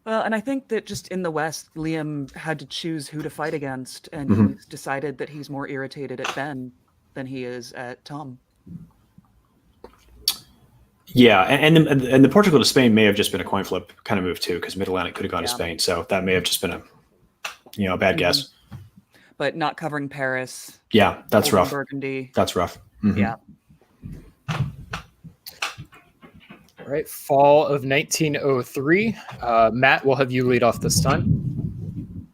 Well, and I think that just in the West, Liam had to choose who to fight against, and he's decided that he's more irritated at Ben than he is at Tom. Yeah, and the Portugal to Spain may have just been a coin flip kind of move too, because Mid-Atlantic could have gone to Spain, so that may have just been a bad guess. But not covering Paris. Yeah, that's rough. Burgundy. That's rough. Yeah. All right, fall of 1903. Matt, we'll have you lead off this time.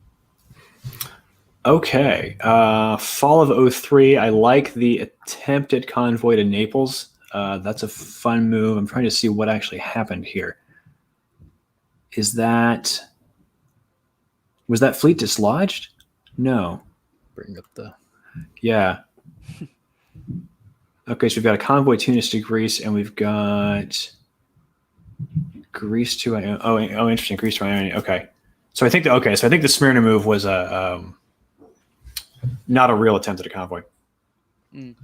Okay, fall of 03. I like the attempted convoy to Naples. That's a fun move. I'm trying to see what actually happened here. Was that fleet dislodged? No. Bring up the. Yeah. Okay, so we've got a convoy Tunis to Greece, and we've got Greece to Ionia. Oh, interesting. Greece to Ionia. Okay. So I think the Smyrna move was not a real attempt at a convoy. So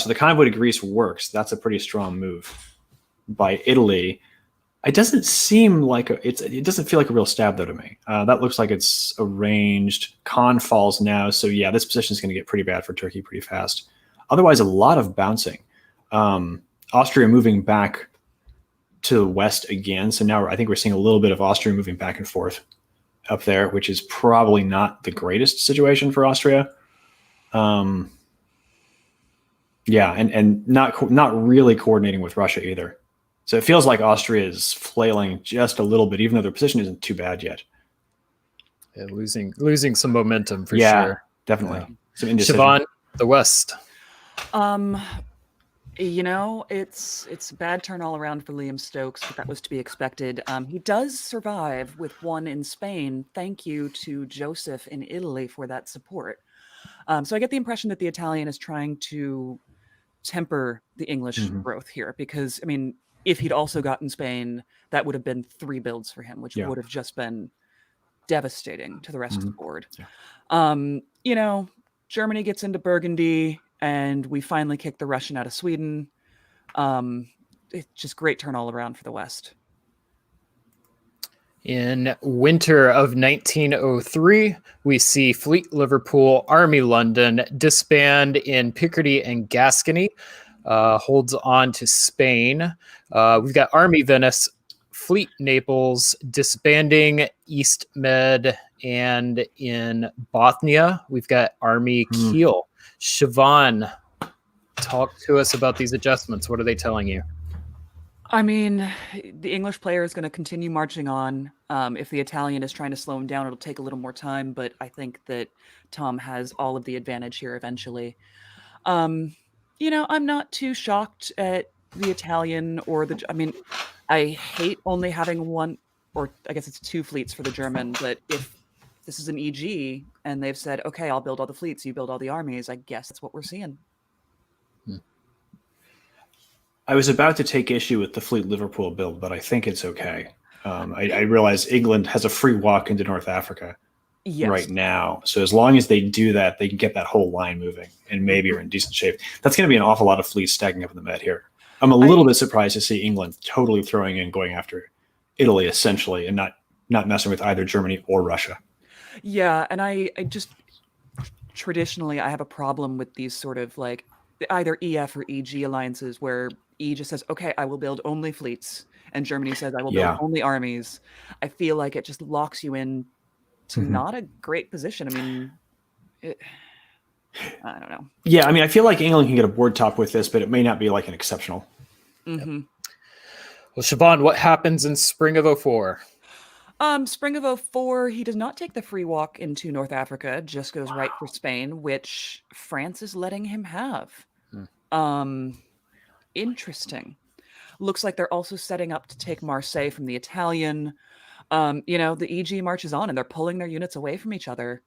the convoy to Greece works. That's a pretty strong move by Italy. It doesn't seem like it doesn't feel like a real stab though to me. That looks like it's arranged. Khan falls now, so yeah, this position is going to get pretty bad for Turkey pretty fast. Otherwise, a lot of bouncing. Austria moving back to the west again. So now I think we're seeing a little bit of Austria moving back and forth up there, which is probably not the greatest situation for Austria. Yeah, and not really coordinating with Russia either. So it feels like Austria is flailing just a little bit, even though their position isn't too bad yet. Yeah, losing some momentum for yeah, sure. Definitely. Some indecision. Siobhan, the West. It's a bad turn all around for Liam Stokes, but that was to be expected. He does survive with one in Spain. Thank you to Joseph in Italy for that support. So I get the impression that the Italian is trying to temper the English growth here, because, I mean, if he'd also gotten Spain, that would have been 3 builds for him, which would have just been devastating to the rest of the board. Yeah. Germany gets into Burgundy, and we finally kick the Russian out of Sweden. It's just great turn all around for the West. In winter of 1903, we see Fleet Liverpool, Army London disband in Picardy and Gascony, holds on to Spain. We've got Army Venice, Fleet Naples disbanding East Med, and in Bothnia, we've got Army Kiel. Siobhan, talk to us about these adjustments. What are they telling you? I mean, the English player is going to continue marching on. If the Italian is trying to slow him down, it'll take a little more time, but I think that Tom has all of the advantage here eventually. I'm not too shocked at the Italian I hate only having one, or I guess it's 2 fleets for the German, but if this is an EG and they've said, okay, I'll build all the fleets, you build all the armies, I guess that's what we're seeing. I was about to take issue with the Fleet Liverpool build, but I think it's okay. I realize England has a free walk into North Africa right now. So as long as they do that, they can get that whole line moving and maybe are in decent shape. That's going to be an awful lot of fleets stacking up in the Med here. I'm a little bit surprised to see England totally throwing in, going after Italy essentially, and not messing with either Germany or Russia. Yeah, and I just traditionally I have a problem with these sort of like either EF or EG alliances where E just says, okay, I will build only fleets, and Germany says, I will build only armies. I feel like it just locks you in to not a great position. I mean, I don't know. Yeah, I mean, I feel like England can get a board top with this, but it may not be like an exceptional. Mm-hmm. Well, Siobhan, what happens in spring of 04? Spring of 04, he does not take the free walk into North Africa, just goes right for Spain, which France is letting him have. Interesting. Looks like they're also setting up to take Marseille from the Italian. The EG marches on and they're pulling their units away from each other.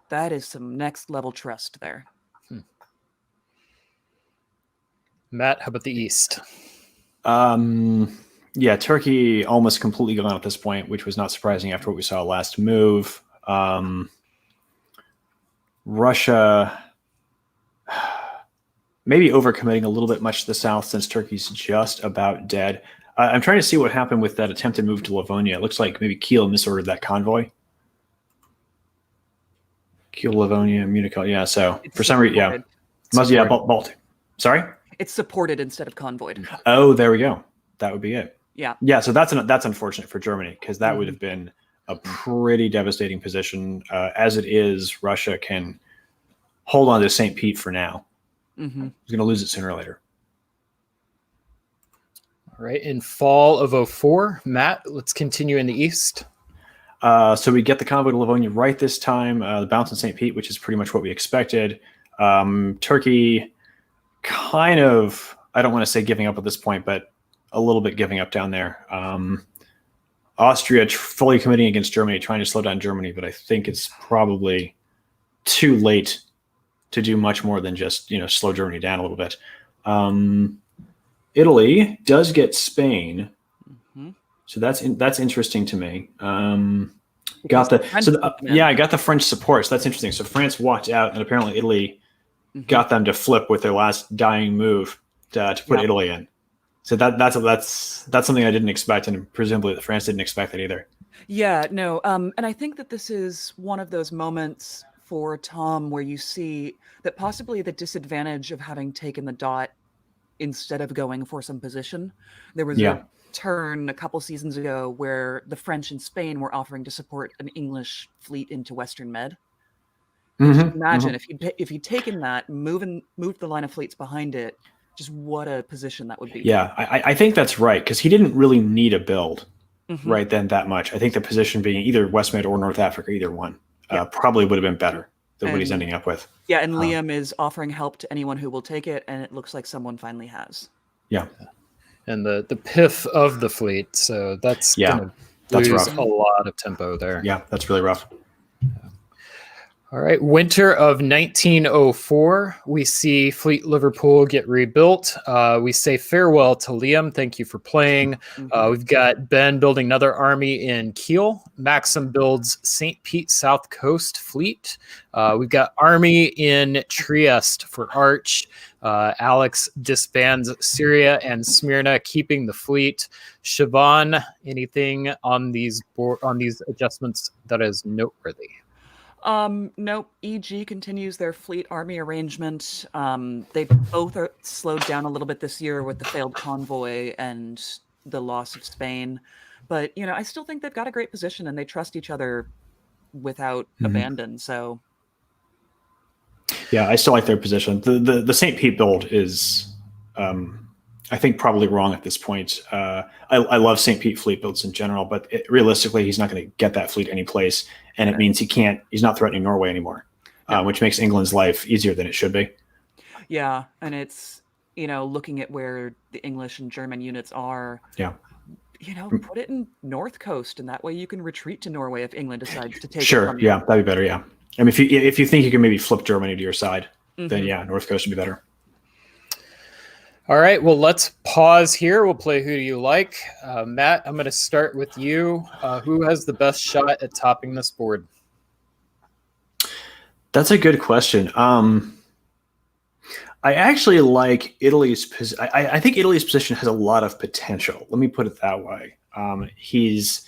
That is some next level trust there. Matt, how about the East? Yeah, Turkey almost completely gone at this point, which was not surprising after what we saw last move. Russia maybe overcommitting a little bit much to the south since Turkey's just about dead. I'm trying to see what happened with that attempted move to Livonia. It looks like maybe Kiel misordered that convoy. Kiel, Livonia, Munich. Yeah, so It's for some reason, Baltic. Sorry? It's supported instead of convoyed. Oh, there we go. That would be it. Yeah. Yeah, so that's unfortunate for Germany, because that would have been a pretty devastating position. As it is, Russia can hold on to St. Pete for now. He's going to lose it sooner or later. All right. In fall of 04, Matt, let's continue in the East. So we get the convoy to Livonia right this time, the bounce in St. Pete, which is pretty much what we expected. Turkey kind of I don't want to say giving up at this point, but a little bit giving up down there. Austria fully committing against Germany, trying to slow down Germany, but I think it's probably too late to do much more than just slow Germany down a little bit. Italy does get Spain, so that's interesting to me. I got the French support, so that's interesting. So France walked out, and apparently Italy got them to flip with their last dying move to put Italy in. So that's something I didn't expect, and presumably the France didn't expect that either. Yeah, no, and I think that this is one of those moments for Tom where you see that possibly the disadvantage of having taken the dot instead of going for some position. There was a turn a couple seasons ago where the French and Spain were offering to support an English fleet into Western Med. Just imagine if you'd taken that, moved the line of fleets behind it, just what a position that would be. Yeah, I think that's right, because he didn't really need a build right then that much. I think the position being either West Med or North Africa, either one, probably would have been better than what he's ending up with. Yeah, and Liam is offering help to anyone who will take it, and it looks like someone finally has. Yeah. And the pith of the fleet, so that's going to lose rough. a lot of tempo there. Yeah, that's really rough. All right, winter of 1904, we see Fleet Liverpool get rebuilt. We say farewell to Liam. Thank you for playing. We've got Ben building another army in Kiel. Maxim builds St. Pete South Coast Fleet. We've got army in Trieste for Arch. Alex disbands Syria and Smyrna, keeping the fleet. Siobhan, anything on these adjustments that is noteworthy? Nope. EG continues their fleet army arrangement. They both are slowed down a little bit this year with the failed convoy and the loss of Spain. But, I still think they've got a great position and they trust each other without abandon. So. Yeah, I still like their position. The St. Pete build is, I think, probably wrong at this point. I love St. Pete fleet builds in general, but realistically, he's not going to get that fleet anyplace, and it means he's not threatening Norway anymore, which makes England's life easier than it should be. Yeah, and it's, looking at where the English and German units are, put it in North Coast, and that way you can retreat to Norway if England decides to take it from you. Yeah, that'd be better, yeah. I mean, if you think you can maybe flip Germany to your side, then North Coast would be better. All right, well, let's pause here. We'll play Who Do You Like? Matt, I'm going to start with you. Who has the best shot at topping this board? That's a good question. I actually like Italy's position. I think Italy's position has a lot of potential. Let me put it that way. He's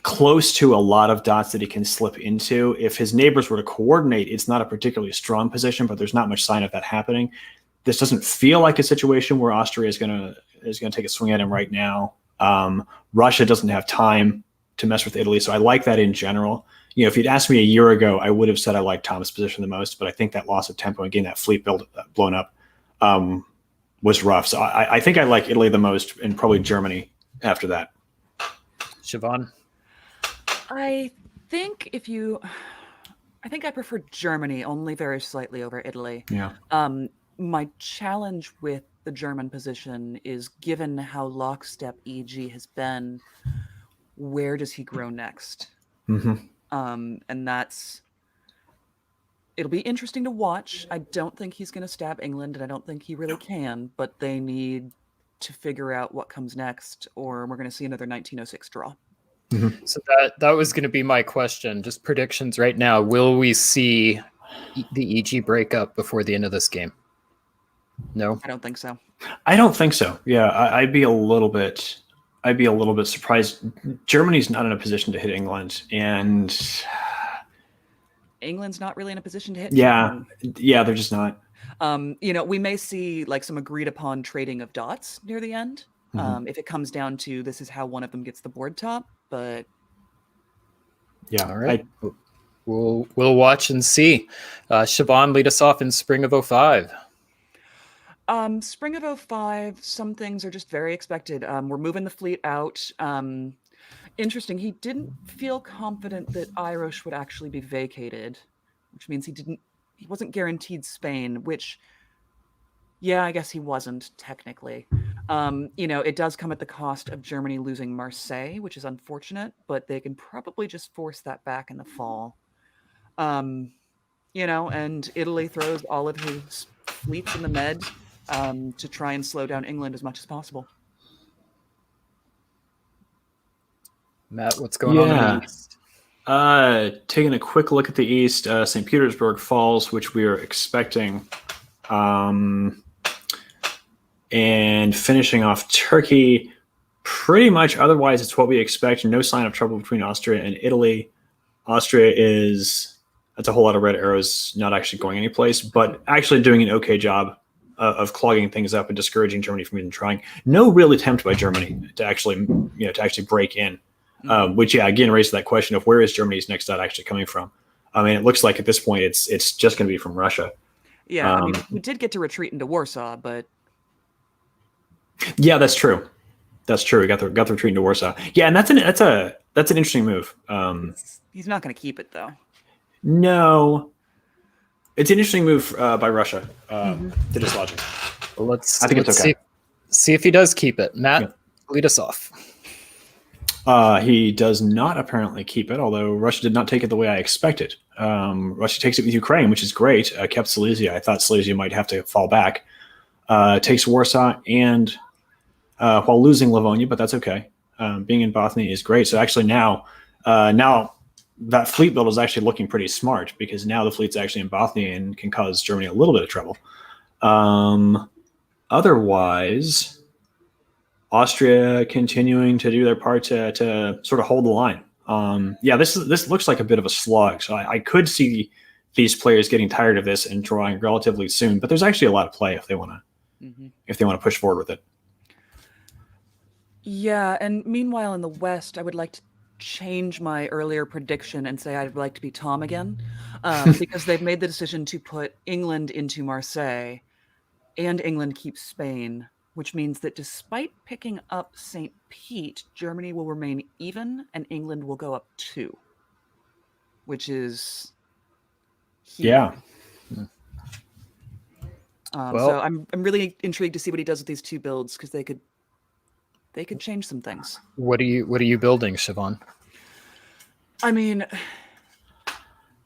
close to a lot of dots that he can slip into. If his neighbors were to coordinate, it's not a particularly strong position, but there's not much sign of that happening. This doesn't feel like a situation where Austria is going to take a swing at him right now. Russia doesn't have time to mess with Italy, so I like that in general. If you'd asked me a year ago, I would have said I like Tom's position the most, but I think that loss of tempo and getting that fleet build blown up was rough. So I think I like Italy the most, and probably Germany after that. Siobhan? I think I prefer Germany only very slightly over Italy. Yeah. My challenge with the German position is, given how lockstep EG has been, where does he grow next? And it'll be interesting to watch. I don't think he's going to stab England, and I don't think he really can, but they need to figure out what comes next, or we're going to see another 1906 draw. So that was going to be my question. Just predictions right now. Will we see the EG breakup before the end of this game? No, I don't think so. I don't think so. Yeah, I'd be a little bit surprised. Germany's not in a position to hit England, and England's not really in a position to hit. Yeah, they're just not. We may see like some agreed upon trading of dots near the end. If it comes down to this is how one of them gets the board top, but yeah, all right. We'll watch and see. Siobhan, lead us off in spring of 05. Spring of 05, some things are just very expected. We're moving the fleet out. Interesting. He didn't feel confident that Irish would actually be vacated, which means he wasn't guaranteed Spain, which Yeah, I guess he wasn't technically. It does come at the cost of Germany losing Marseille, which is unfortunate, but they can probably just force that back in the fall. Um, and Italy throws all of his fleets in the Med to try and slow down England as much as possible. Matt, what's going on in the East? Taking a quick look at the East, St. Petersburg falls, which we are expecting. And finishing off Turkey, pretty much otherwise it's what we expect. No sign of trouble between Austria and Italy. Austria that's a whole lot of red arrows, not actually going anyplace, but actually doing an okay job of clogging things up and discouraging Germany from even trying. No real attempt by Germany to actually break in, which again raises that question of where is Germany's next threat actually coming from? I mean, it looks like at this point it's just going to be from Russia. Yeah, we did get to retreat into Warsaw, but yeah, that's true. That's true. We got the retreat into Warsaw. Yeah, and that's an interesting move. He's not going to keep it though. No, it's an interesting move by Russia to dislodge him. Well, I think it's okay. See if he does keep it. Matt, lead us off. He does not apparently keep it, although Russia did not take it the way I expected. Russia takes it with Ukraine, which is great. Kept Silesia. I thought Silesia might have to fall back. Takes Warsaw and while losing Livonia, but that's okay. Being in Bothnia is great. So actually now that fleet build is actually looking pretty smart because now the fleet's actually in Bothnia and can cause Germany a little bit of trouble. Otherwise, Austria continuing to do their part to sort of hold the line. This looks like a bit of a slog. So I could see these players getting tired of this and drawing relatively soon. But there's actually a lot of play if they want to push forward with it. Yeah, and meanwhile in the West, I would like to change my earlier prediction and say I'd like to be Tom again, because they've made the decision to put England into Marseille, and England keeps Spain, which means that despite picking up St. Pete, Germany will remain even, and England will go up 2, which is huge. Yeah. So I'm really intrigued to see what he does with these 2 builds because they could change some things. What are you building, Siobhan? I mean,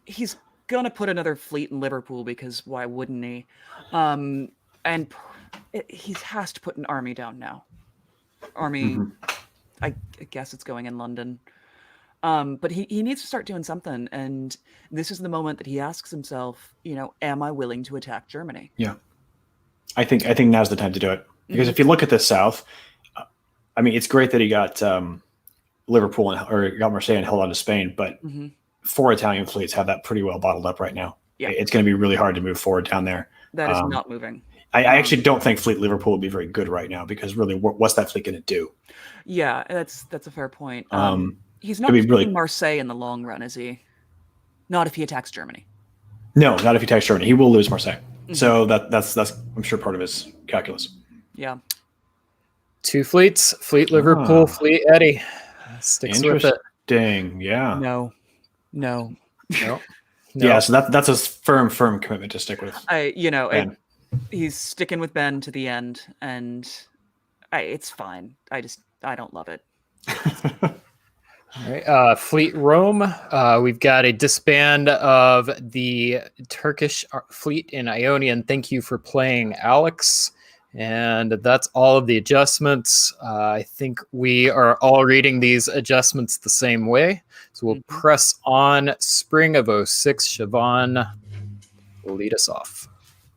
he's gonna put another fleet in Liverpool because why wouldn't he? And he has to put an army down now. I guess it's going in London. But he needs to start doing something, and this is the moment that he asks himself, am I willing to attack Germany? Yeah, I think now's the time to do it because if you look at the South, I mean, it's great that he got Liverpool or got Marseille and held on to Spain, but 4 Italian fleets have that pretty well bottled up right now. Yeah, it's going to be really hard to move forward down there. That is not moving. I actually don't think Fleet Liverpool would be very good right now because really, what's that fleet going to do? Yeah, that's a fair point. He's not beating Marseille in the long run, is he? Not if he attacks Germany. No, not if he attacks Germany. He will lose Marseille. So that's I'm sure part of his calculus. Yeah. 2 fleets: Fleet Liverpool, Fleet Eddie. Sticks with it. Interesting. Yeah. No. Yeah. So that's a firm commitment to stick with. He's sticking with Ben to the end, and it's fine. I don't love it. All right, Fleet Rome. We've got a disband of the Turkish fleet in Ionian. Thank you for playing, Alex. And that's all of the adjustments. I think we are all reading these adjustments the same way. So we'll press on. Spring of 06. Siobhan, lead us off.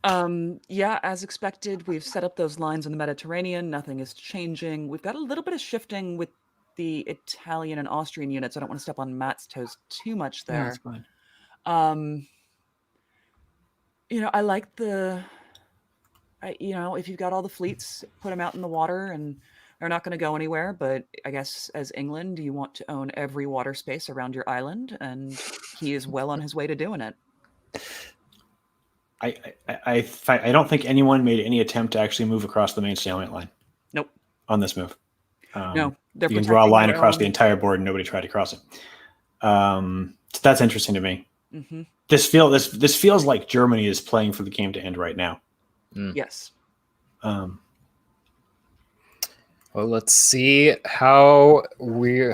As expected, we've set up those lines in the Mediterranean. Nothing is changing. We've got a little bit of shifting with the Italian and Austrian units. I don't want to step on Matt's toes too much there. No, that's fine. I like if you've got all the fleets, put them out in the water and they're not going to go anywhere. But I guess as England, you want to own every water space around your island, and he is well on his way to doing it. I don't think anyone made any attempt to actually move across the main salient line. Nope. On this move. No, you can draw a line across the entire board and nobody tried to cross it. So that's interesting to me. This feels like Germany is playing for the game to end right now. Yes. Well, let's see how we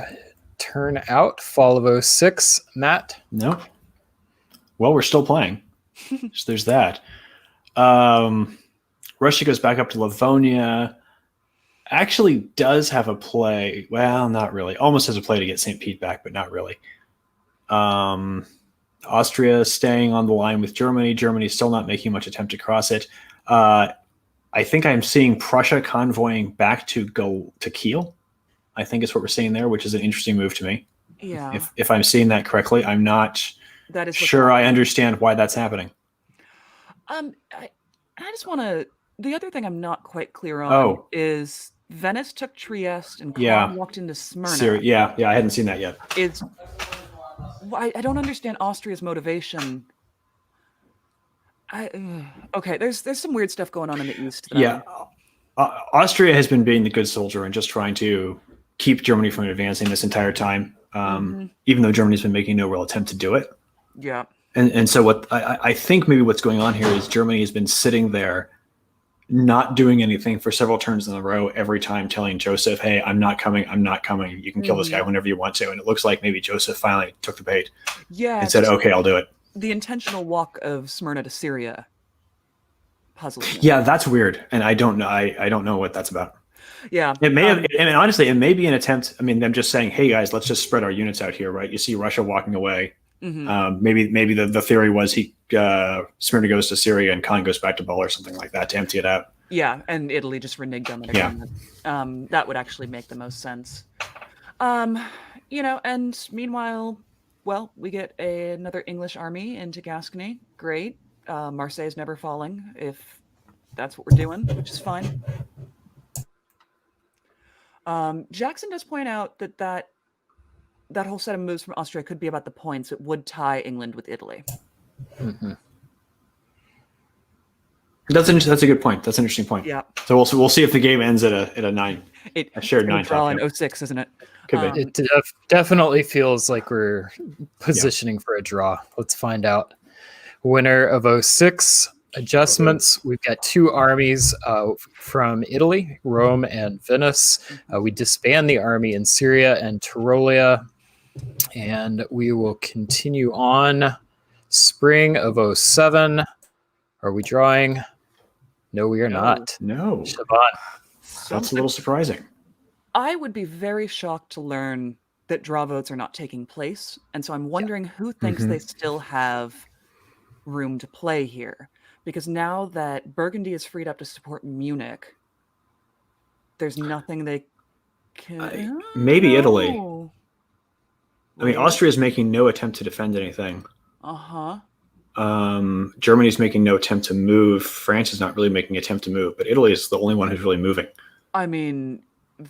turn out. Fall of 06, Matt. No. Well, we're still playing. So there's that. Russia goes back up to Livonia. Actually does have a play. Well, not really. Almost has a play to get St. Pete back, but not really. Austria staying on the line with Germany. Germany still not making much attempt to cross it. I think I'm seeing Prussia convoying back to go to Kiel. I think is what we're seeing there, which is an interesting move to me. Yeah. If I'm seeing that correctly, I'm not That is sure I understand why that's happening. I just want to. The other thing I'm not quite clear on is Venice took Trieste and Khan walked into Smyrna. Yeah, I hadn't seen that yet. I don't understand Austria's motivation. Okay, there's some weird stuff going on in the east. Austria has been being the good soldier and just trying to keep Germany from advancing this entire time, even though Germany's been making no real attempt to do it. Yeah. And so what I think maybe what's going on here is Germany has been sitting there not doing anything for several turns in a row, every time telling Joseph, hey, I'm not coming. You can kill this guy whenever you want to. And it looks like maybe Joseph finally took the bait and said, okay, I'll do it. The intentional walk of Smyrna to Syria puzzles me. Yeah, that's weird. And I don't know. I don't know what that's about. Yeah. It may have, and honestly, it may be an attempt. I mean, them just saying, hey guys, let's just spread our units out here, right? You see Russia walking away. Maybe the theory was Smyrna goes to Syria and Khan goes back to Bull or something like that to empty it out. Yeah, and Italy just reneged on that agreement. That would actually make the most sense. And meanwhile, well, we get another English army into Gascony. Great. Marseille's never falling, if that's what we're doing, which is fine. Jackson does point out that whole set of moves from Austria could be about the points. It would tie England with Italy. That's a good point. That's an interesting point. Yeah. So we'll see if the game ends at a 9. A shared 9 draw in 06, isn't it? Could be. It definitely feels like we're positioning for a draw. Let's find out. Winner of 06. Adjustments. We've got 2 armies from Italy, Rome and Venice. We disband the army in Syria and Tyrolia. And we will continue on. Spring of 07. Are we drawing? No, we are not. No. Siobhan. That's a little surprising. I would be very shocked to learn that draw votes are not taking place. And so I'm wondering who thinks they still have room to play here. Because now that Burgundy is freed up to support Munich, there's nothing they can... Maybe Italy. I mean, Austria is making no attempt to defend anything. Germany's making no attempt to move. France is not really making an attempt to move, but Italy is the only one who's really moving. I mean,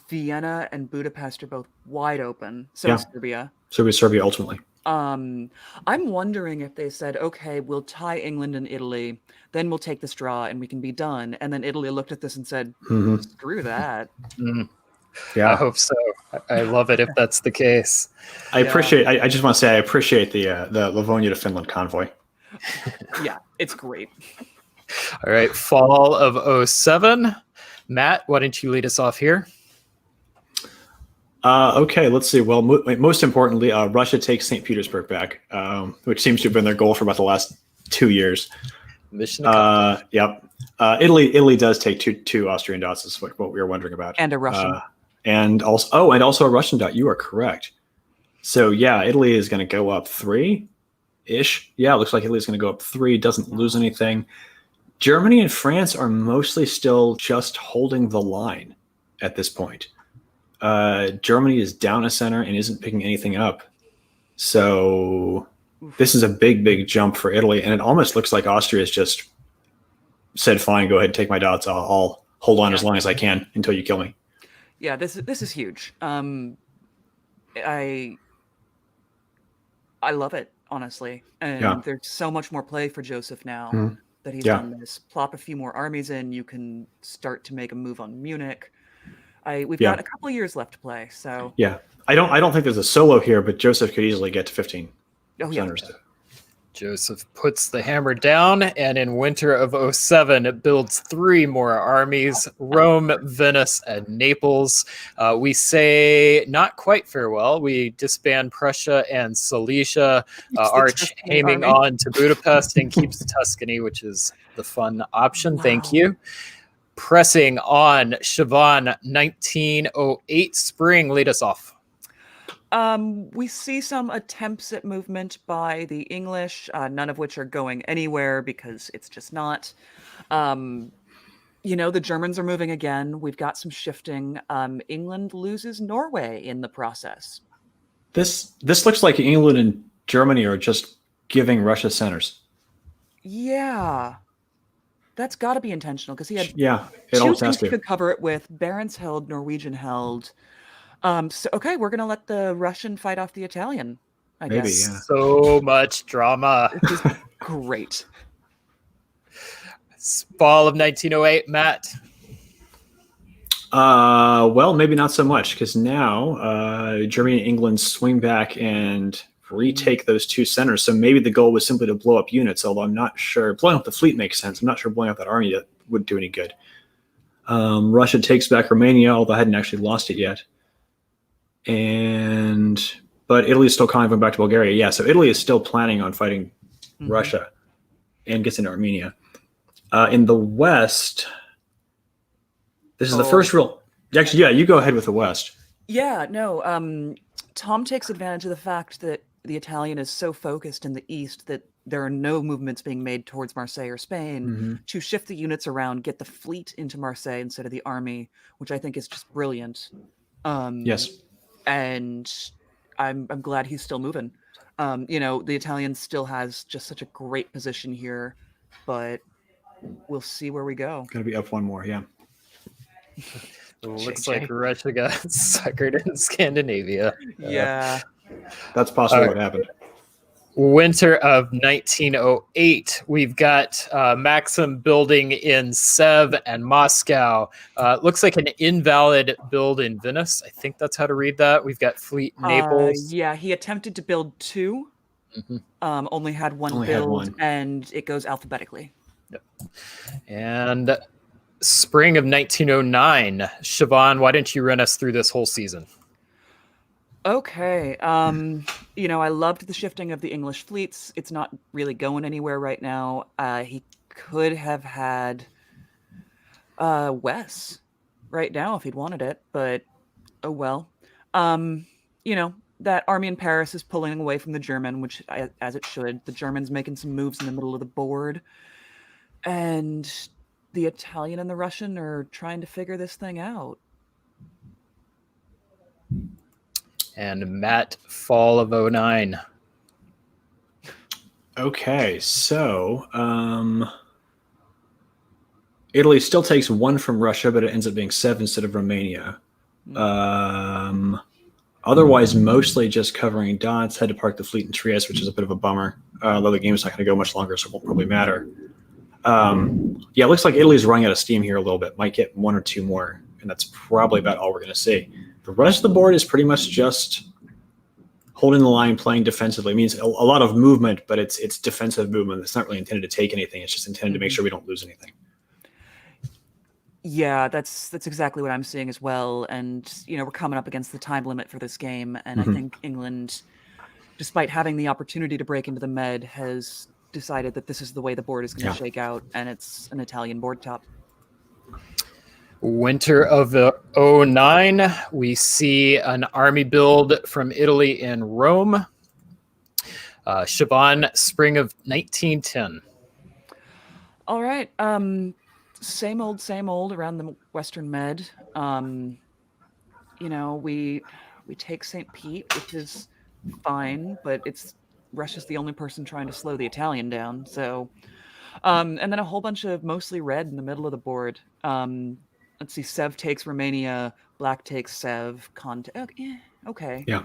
Vienna and Budapest are both wide open. So is Serbia. So is Serbia ultimately. I'm wondering if they said, okay, we'll tie England and Italy, then we'll take this draw and we can be done. And then Italy looked at this and said, screw that. Yeah, I hope so. I love it if that's the case. I just want to say I appreciate the Livonia to Finland convoy. Yeah, it's great. All right, fall of 07. Matt, why don't you lead us off here? Okay, let's see. Well, most importantly, Russia takes St. Petersburg back, which seems to have been their goal for about the last 2 years. Mission accomplished. Yep. Italy does take two Austrian dots. Is what we were wondering about. And a Russian. And also a Russian dot. You are correct. So yeah, Italy is going to go up 3-ish. Yeah, it looks like Italy's going to go up 3. Doesn't lose anything. Germany and France are mostly still just holding the line at this point. Germany is down a center and isn't picking anything up. So this is a big jump for Italy. And it almost looks like Austria has just said, fine, go ahead and take my dots. I'll hold on as long as I can until you kill me. Yeah, this is huge. I love it, honestly. And there's so much more play for Joseph now that he's done this. Plop a few more armies in. You can start to make a move on Munich. We've got a couple of years left to play. So yeah, I don't think there's a solo here, but Joseph could easily get to 15. Oh yeah. Joseph puts the hammer down, and in winter of '07, it builds 3 more armies: Rome, Venice, and Naples. We say not quite farewell. We disband Prussia and Silesia, arch Tuscany aiming army. on to Budapest, and keeps Tuscany, which is the fun option. Thank Wow. you. Pressing on, Siobhan, 1908 spring, lead us off. We see some attempts at movement by the English, none of which are going anywhere because it's just not. The Germans are moving again. We've got some shifting. England loses Norway in the process. This looks like England and Germany are just giving Russia centers. Yeah. That's got to be intentional because he had Yeah, it two almost has things he to. could cover it with: Barons held, Norwegian held. Okay, we're gonna let the Russian fight off the Italian, I Maybe, guess. yeah. So much drama. This is great. Fall of 1908, Matt. Well, maybe not so much because now Germany and England swing back and retake those 2 centers. So maybe the goal was simply to blow up units, although I'm not sure. Blowing up the fleet makes sense. I'm not sure blowing up that army that would do any good. Russia takes back Romania, although I hadn't actually lost it yet. But Italy's still kind of going back to Bulgaria. Yeah, so Italy is still planning on fighting Russia and gets into Armenia. In the West, this is the first real. Actually, yeah, you go ahead with the West. Yeah, no. Tom takes advantage of the fact that the Italian is so focused in the East that there are no movements being made towards Marseille or Spain to shift the units around, get the fleet into Marseille instead of the army, which I think is just brilliant. Yes. And I'm glad he's still moving. The Italian still has just such a great position here, but we'll see where we go. Going to be up 1 more, yeah. Looks like Russia got suckered in Scandinavia. Yeah. That's possibly what happened. Winter of 1908, we've got Maxim building in Sev and Moscow. Looks like an invalid build in Venice. I think that's how to read that. We've got fleet in Naples. Yeah, he attempted to build 2, only had one build, and it goes alphabetically. Yep. And spring of 1909, Siobhan, why didn't you run us through this whole season? Okay. I loved the shifting of the English fleets. It's not really going anywhere right now. He could have had Wes right now if he'd wanted it, but oh well. That army in Paris is pulling away from the German, which as it should. The German's making some moves in the middle of the board, and the Italian and the Russian are trying to figure this thing out. And Matt, fall of 09. Okay, so Italy still takes 1 from Russia, but it ends up being 7 instead of Romania. Otherwise, mostly just covering dots. Had to park the fleet in Trieste, which is a bit of a bummer. Although the game's not going to go much longer, so it won't probably matter. It looks like Italy's running out of steam here a little bit. Might get 1 or 2 more, and that's probably about all we're going to see. The rest of the board is pretty much just holding the line, playing defensively. It means a lot of movement, but it's defensive movement. It's not really intended to take anything. It's just intended to make sure we don't lose anything. Yeah, that's exactly what I'm seeing as well. And, we're coming up against the time limit for this game. And I think England, despite having the opportunity to break into the Med, has decided that this is the way the board is going to shake out. And it's an Italian board top. Winter of 09, we see an army build from Italy in Rome. Siobhan, spring of 1910. All right. Same old around the Western Med. We take St. Pete, which is fine, but Russia's the only person trying to slow the Italian down. So, and then a whole bunch of mostly red in the middle of the board. Let's see, Sev takes Romania, Black takes Sev, okay. Yeah.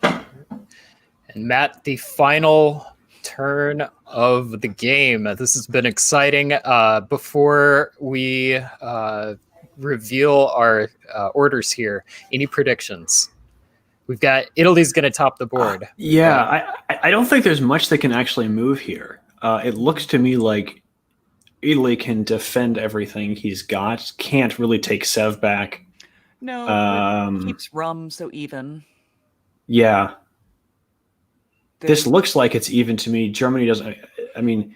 And Matt, the final turn of the game. This has been exciting. Before we reveal our orders here, any predictions? we've got Italy's going to top the board. I don't think there's much that can actually move here. It looks to me like Italy can defend everything he's got. Can't really take Sev back. No, but keeps Rum so even. Yeah. This looks like it's even to me. Germany doesn't. I mean,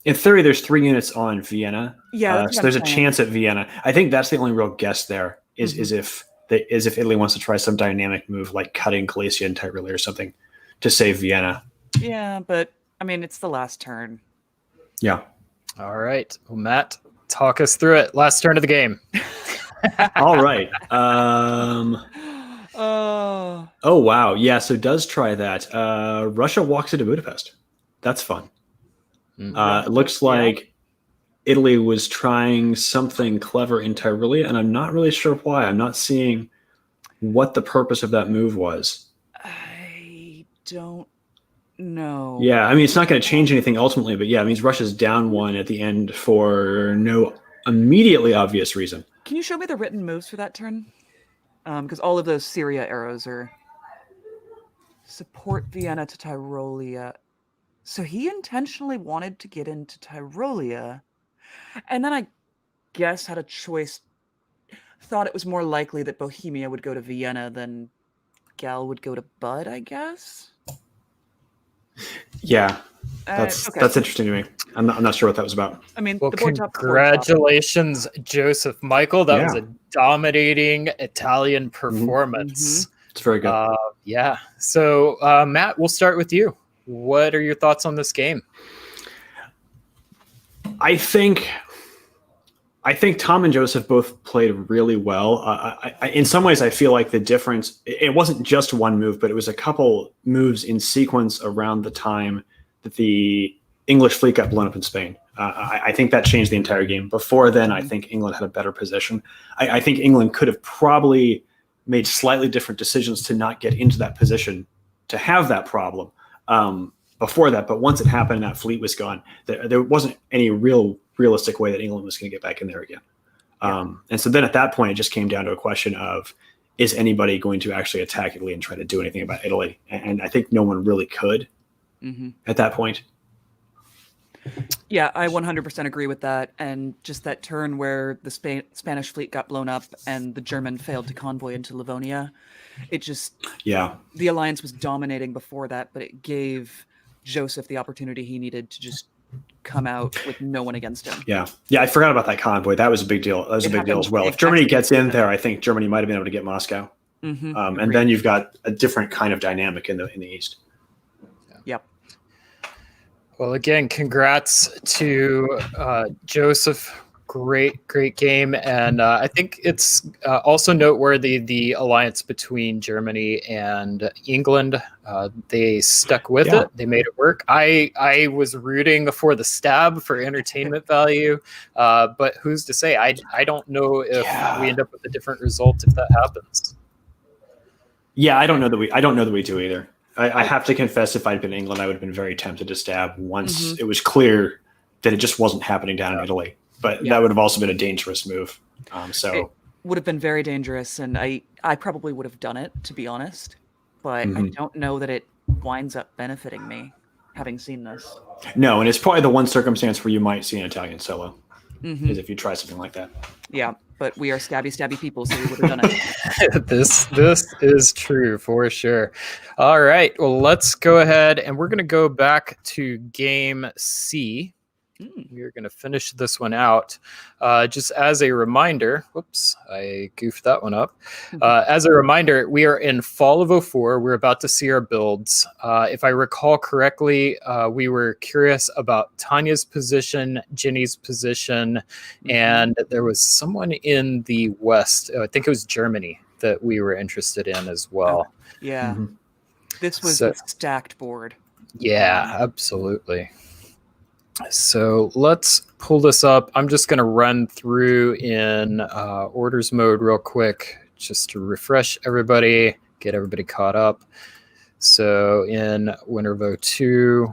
in theory, there's 3 units on Vienna. Yeah, so there's a chance at Vienna. I think that's the only real guess there is if Italy wants to try some dynamic move like cutting Galicia and Tyrolia or something to save Vienna. Yeah, but I mean, it's the last turn. Yeah. All right. Well, Matt, talk us through it. Last turn of the game. All right. Oh, wow. Yeah, so does try that. Russia walks into Budapest. That's fun. It looks like Italy was trying something clever in Tyrolia, and I'm not really sure why. I'm not seeing what the purpose of that move was. I don't know. Yeah, I mean, it's not going to change anything ultimately, but yeah, it means Russia's down 1 at the end for no immediately obvious reason. Can you show me the written moves for that turn? Because all of those Syria arrows are support Vienna to Tyrolia. So he intentionally wanted to get into Tyrolia, and then I guess had a choice. Thought it was more likely that Bohemia would go to Vienna than Gal would go to Bud, I guess. Yeah, that's interesting to me. I'm not sure what that was about. I mean, well, the board top, congratulations, Joseph Michael. That was a dominating Italian performance. It's very good. Yeah. So, Matt, we'll start with you. What are your thoughts on this game? I think Tom and Joseph both played really well. In some ways, I feel like the difference, it wasn't just one move, but it was a couple moves in sequence around the time that the English fleet got blown up in Spain. I think that changed the entire game. Before then, I think England had a better position. I think England could have probably made slightly different decisions to not get into that position to have that problem before that. But once it happened and that fleet was gone, there wasn't any realistic way that England was going to get back in there again. And so then at that point, it just came down to a question of, is anybody going to actually attack Italy and try to do anything about Italy? And I think no one really could at that point. Yeah, I 100% agree with that. And just that turn where the Spanish fleet got blown up and the German failed to convoy into Livonia, it just... Yeah. The alliance was dominating before that, but it gave Joseph the opportunity he needed to just come out with no one against him. Yeah. I forgot about that convoy. That was a big deal. That was a big deal as well. If Germany gets in there, I think Germany might have been able to get Moscow. And then you've got a different kind of dynamic in the east. Yep. Well, again, congrats to Joseph. Great game. And I think it's also noteworthy the alliance between Germany and England. They stuck with it. They made it work. I was rooting for the stab for entertainment value, but who's to say? I don't know if we end up with a different result if that happens. Yeah, I don't know that we do either. I have to confess, if I'd been England, I would have been very tempted to stab once it was clear that it just wasn't happening down in Italy. But that would have also been a dangerous move. It would have been very dangerous, and I probably would have done it, to be honest. But I don't know that it winds up benefiting me, having seen this. No, and it's probably the one circumstance where you might see an Italian solo, is if you try something like that. Yeah, but we are stabby people, so we would have done it. This is true for sure. All right, well, let's go ahead, and we're going to go back to game C. We're going to finish this one out. Just as a reminder, whoops, I goofed that one up. As a reminder, we are in fall of 04. We're about to see our builds. If I recall correctly, we were curious about Tanya's position, Ginny's position, and there was someone in the West, I think it was Germany, that we were interested in as well. Yeah. This was a stacked board. Yeah, absolutely. So let's pull this up. I'm just going to run through in orders mode real quick just to refresh everybody, get everybody caught up. So in Wintervo 2,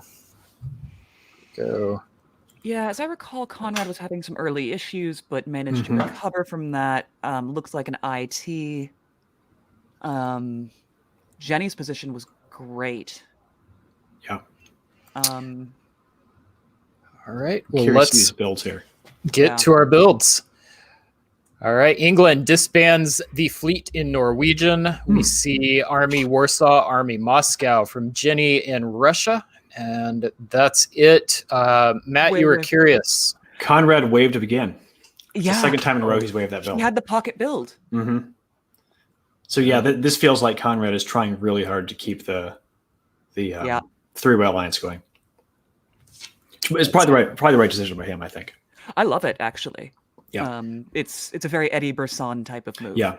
go. Yeah, as I recall, Conrad was having some early issues, but managed to recover from that. Looks like an IT. Jenny's position was great. Yeah. Um, All right. Well, Curious to see let's these builds here. get Yeah. to our builds. All right. England disbands the fleet in Norwegian. We see Army Warsaw, Army Moscow from Jenny in Russia. And that's it. Matt, Wait, you were wait. curious. Conrad waved again. It's the yeah, second time in a row he's waved that he build. had the pocket build. Mm-hmm. So yeah, this feels like Conrad is trying really hard to keep the three-way alliance going. It's probably the right decision by him, I think. I love it, actually. Yeah. It's a very Eddie Bresson type of move. Yeah.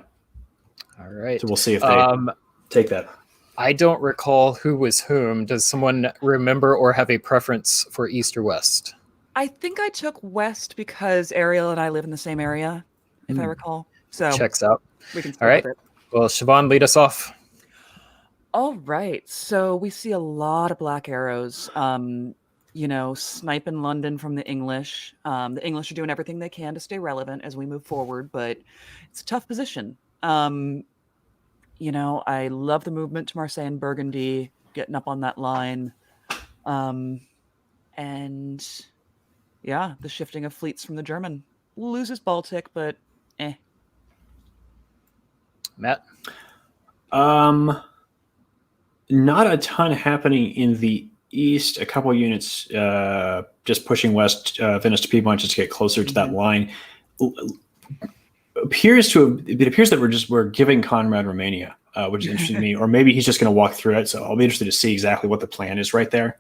All right. So we'll see if they take that. I don't recall who was whom. Does someone remember or have a preference for East or West? I think I took West because Ariel and I live in the same area, if I recall. So Checks out. we can All right. with it. Well, Siobhan, lead us off. All right. So we see a lot of black arrows. Sniping London from the English. The English are doing everything they can to stay relevant as we move forward, but it's a tough position. I love the movement to Marseille and Burgundy, getting up on that line. And yeah, the shifting of fleets from the German. Loses Baltic, but Matt? Not a ton happening in the east. A couple units just pushing west, Venice to Piedmont just to get closer to that line. It appears that we're giving Conrad Romania, which is interesting to me. Or maybe he's just going to walk through it. So I'll be interested to see exactly what the plan is right there.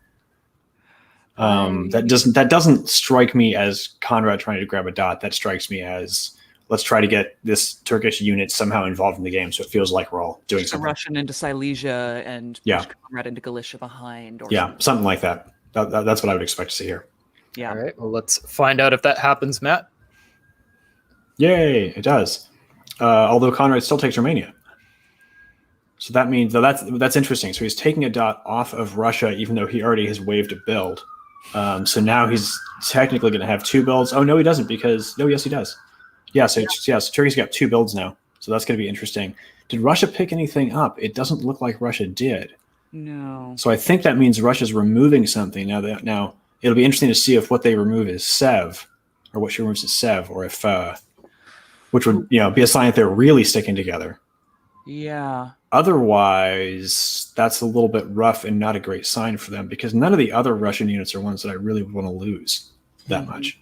That doesn't strike me as Conrad trying to grab a dot. That strikes me as let's try to get this Turkish unit somehow involved in the game, so it feels like we're all doing something. Russian into Silesia and push Conrad into Galicia behind. Or something like that. That's what I would expect to see here. Yeah. All right. Well, let's find out if that happens, Matt. Yay! It does. Although Conrad still takes Romania. So that means that's interesting. So he's taking a dot off of Russia, even though he already has waived a build. So now he's technically going to have two builds. Oh no, he doesn't yes, he does. Yeah, so Turkey's got two builds now. So that's going to be interesting. Did Russia pick anything up? It doesn't look like Russia did. No. So I think that means Russia's removing something. Now it'll be interesting to see if what they remove is Sev, or what she removes is Sev, or if which would be a sign that they're really sticking together. Yeah. Otherwise, that's a little bit rough and not a great sign for them, because none of the other Russian units are ones that I really want to lose that much.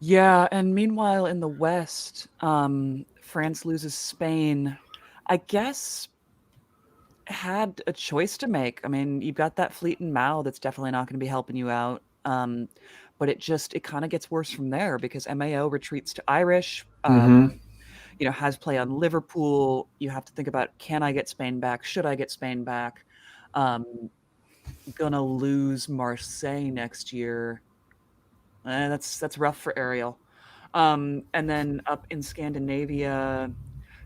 Yeah, and meanwhile in the West, France loses Spain. I guess had a choice to make. I mean, you've got that fleet in Mao that's definitely not going to be helping you out. But it kind of gets worse from there because MAO retreats to Irish. Has play on Liverpool. You have to think about, can I get Spain back? Should I get Spain back? Gonna lose Marseille next year. That's rough for Ariel. And then up in Scandinavia,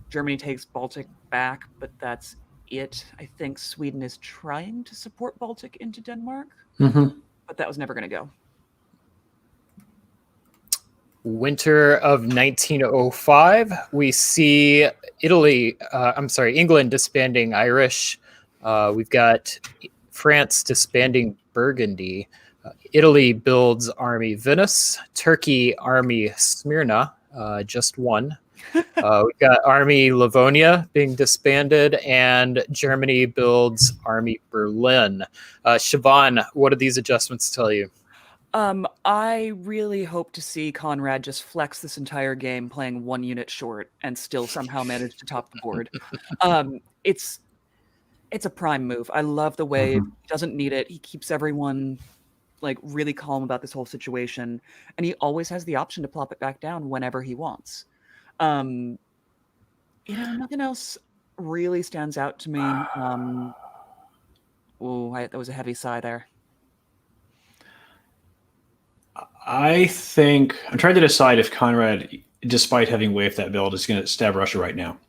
Germany takes Baltic back, but that's it. I think Sweden is trying to support Baltic into Denmark, but that was never going to go. Winter of 1905, we see England disbanding Irish. We've got France disbanding Burgundy. Italy builds Army Venice. Turkey Army Smyrna, just one. We've got Army Livonia being disbanded, and Germany builds Army Berlin. Siobhan, what do these adjustments tell you? I really hope to see Conrad just flex this entire game playing one unit short and still somehow manage to top the board. It's a prime move. I love the way he doesn't need it. He keeps everyone really calm about this whole situation, and he always has the option to plop it back down whenever he wants. Nothing else really stands out to me. That was a heavy sigh there. I think I'm trying to decide if Conrad, despite having waived that build, is going to stab Russia right now.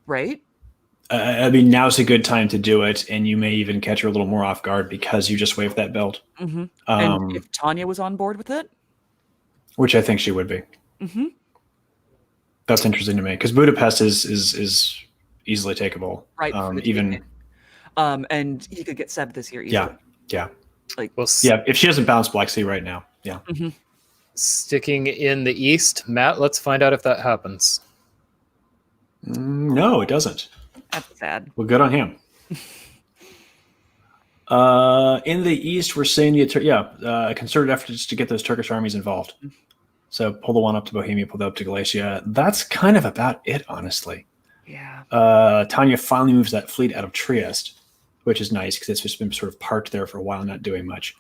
Right? Now's a good time to do it, and you may even catch her a little more off guard because you just waived that build. And if Tanya was on board with it? Which I think she would be. That's interesting to me, because Budapest is easily takeable. Right for the Even taking. And he could get 7th this year easily. yeah. Like, Well, Yeah, if she doesn't bounce Black Sea right now, yeah. sticking in the East, Matt, let's find out if that happens. No, it doesn't. that's sad. Well, good on him. In the East, we're seeing a concerted efforts to get those Turkish armies involved. So pull the one up to Bohemia, pull that up to Galicia. That's kind of about it, honestly. Yeah. Tanya finally moves that fleet out of Trieste, which is nice because it's just been sort of parked there for a while, not doing much.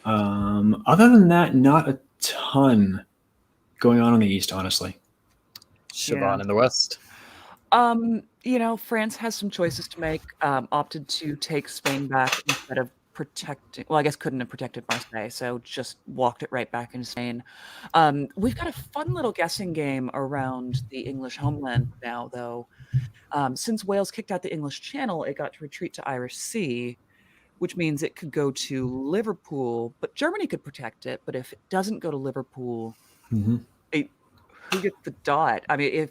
Other than that, not a ton going on in the East, honestly. Siobhan in the West. France has some choices to make. Opted to take Spain back instead of protecting. Well, I guess couldn't have protected Marseille, so just walked it right back into Spain. We've got a fun little guessing game around the English homeland now, though. Since Wales kicked out the English Channel, it got to retreat to Irish Sea, which means it could go to Liverpool, but Germany could protect it. But if it doesn't go to Liverpool, who gets the dot? I mean, if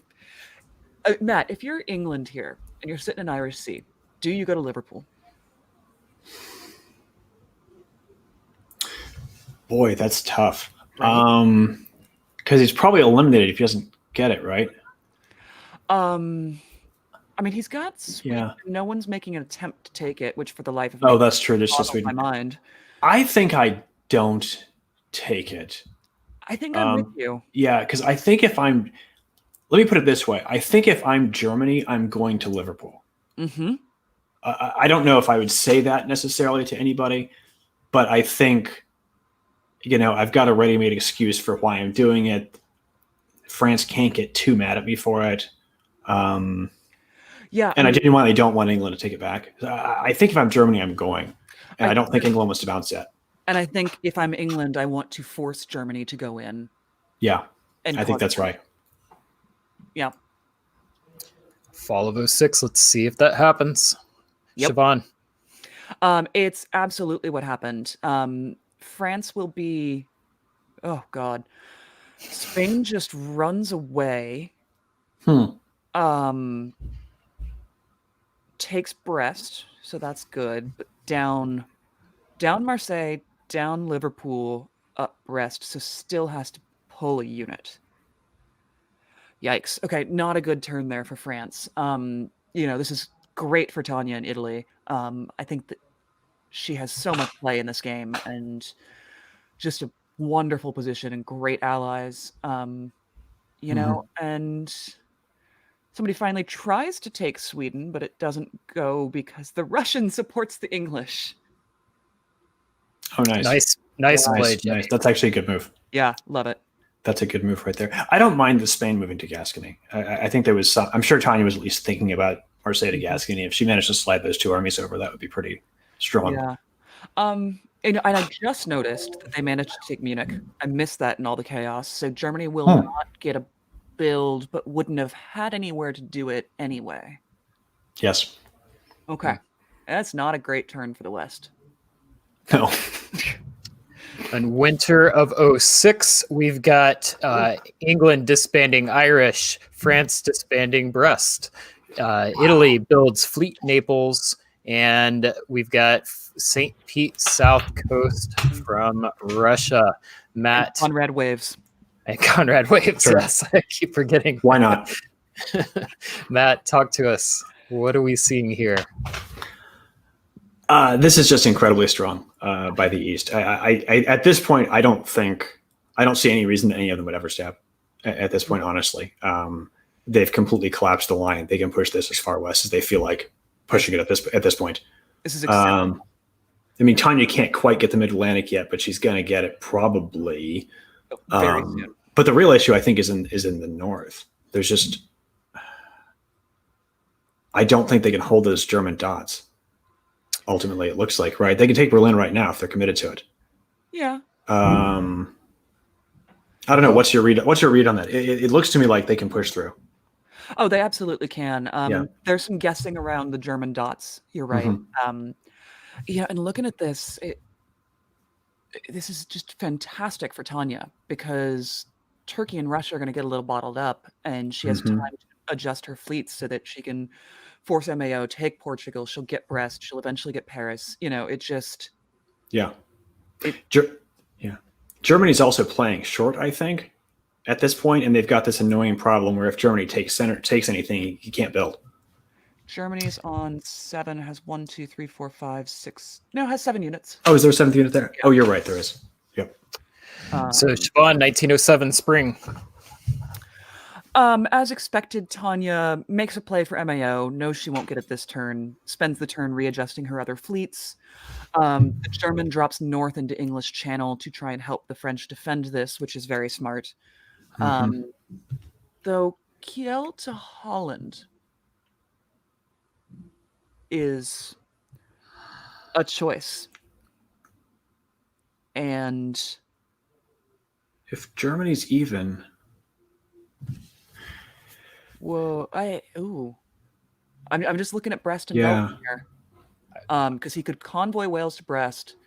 Matt, if you're England here and you're sitting in Irish Sea, do you go to Liverpool? Boy, that's tough. Right. Because he's probably eliminated if he doesn't get it, right? I mean, he's got Sweden. Yeah. No one's making an attempt to take it, which for the life of me, Oh, that's true. There's just boggles my Sweden. mind. I think I don't take it. I think I'm with you. Yeah, because I think if I'm, let me put it this way. I think if I'm Germany, I'm going to Liverpool. Mm-hmm. I don't know if I would say that necessarily to anybody, but I think, I've got a ready-made excuse for why I'm doing it. France can't get too mad at me for it. Yeah. And I genuinely don't want England to take it back. I think if I'm Germany, I'm going. And I don't think England wants to bounce yet. And I think if I'm England, I want to force Germany to go in. Yeah, And I think that's right. Yeah. Fall of 06. Let's see if that happens. Yep. Siobhan. It's absolutely what happened. France will be, oh God, Spain just runs away. Takes Brest, so that's good. But down Marseille, down Liverpool, up Brest, so still has to pull a unit. Yikes. Okay, not a good turn there for France. This is great for Tanya in Italy. I think that she has so much play in this game and just a wonderful position and great allies. And somebody finally tries to take Sweden, but it doesn't go because the Russian supports the English. Oh, nice. Nice play, Jenny. Nice. That's actually a good move. Yeah, love it. That's a good move right there. I don't mind the Spain moving to Gascony. I think there was some. I'm sure Tanya was at least thinking about Marseille to Gascony. If she managed to slide those two armies over, that would be pretty strong. Yeah. And I just noticed that they managed to take Munich. I missed that in all the chaos. So Germany will not get a build, but wouldn't have had anywhere to do it anyway. Yes. Okay. That's not a great turn for the West. No. In winter of 06, we've got England disbanding Irish, France disbanding Brest. Italy builds Fleet Naples, and we've got St. Pete South Coast from Russia. Matt. And Conrad Waves. And Conrad Waves, Sure. yes. I keep forgetting. Why not? Matt, talk to us. What are we seeing here? This is just incredibly strong by the East. I at this point, I don't see any reason that any of them would ever stab at this point, honestly. They've completely collapsed the line. They can push this as far west as they feel like pushing it at this point. This is exciting. Tanya can't quite get the Mid-Atlantic yet, but she's going to get it probably. Very soon. But the real issue, I think, is in the north. There's just, I don't think they can hold those German dots. Ultimately, it looks like, right? They can take Berlin right now if they're committed to it. Yeah. I don't know. What's your read on that? It looks to me like they can push through. Oh, they absolutely can. Yeah. There's some guessing around the German dots. You're right. And looking at this, this is just fantastic for Tanya because Turkey and Russia are going to get a little bottled up, and she has time to adjust her fleets so that she can force MAO, take Portugal. She'll get Brest. She'll eventually get Paris. It just Yeah. It- Yeah. Germany's also playing short, I think, at this point, and they've got this annoying problem where if Germany takes anything, you can't build. Germany's on 7, has 1, 2, 3, 4, 5, 6. No, has 7 units. Oh, is there a 7th unit there? Oh, you're right, there is. Yep. So Siobhan, 1907 spring. As expected, Tanya makes a play for MAO, knows she won't get it this turn, spends the turn readjusting her other fleets. The German drops north into English Channel to try and help the French defend this, which is very smart. Though Kiel to Holland is a choice. And If Germany's even, I'm just looking at Brest and Yeah. Belgium here. Because he could convoy Wales to Brest,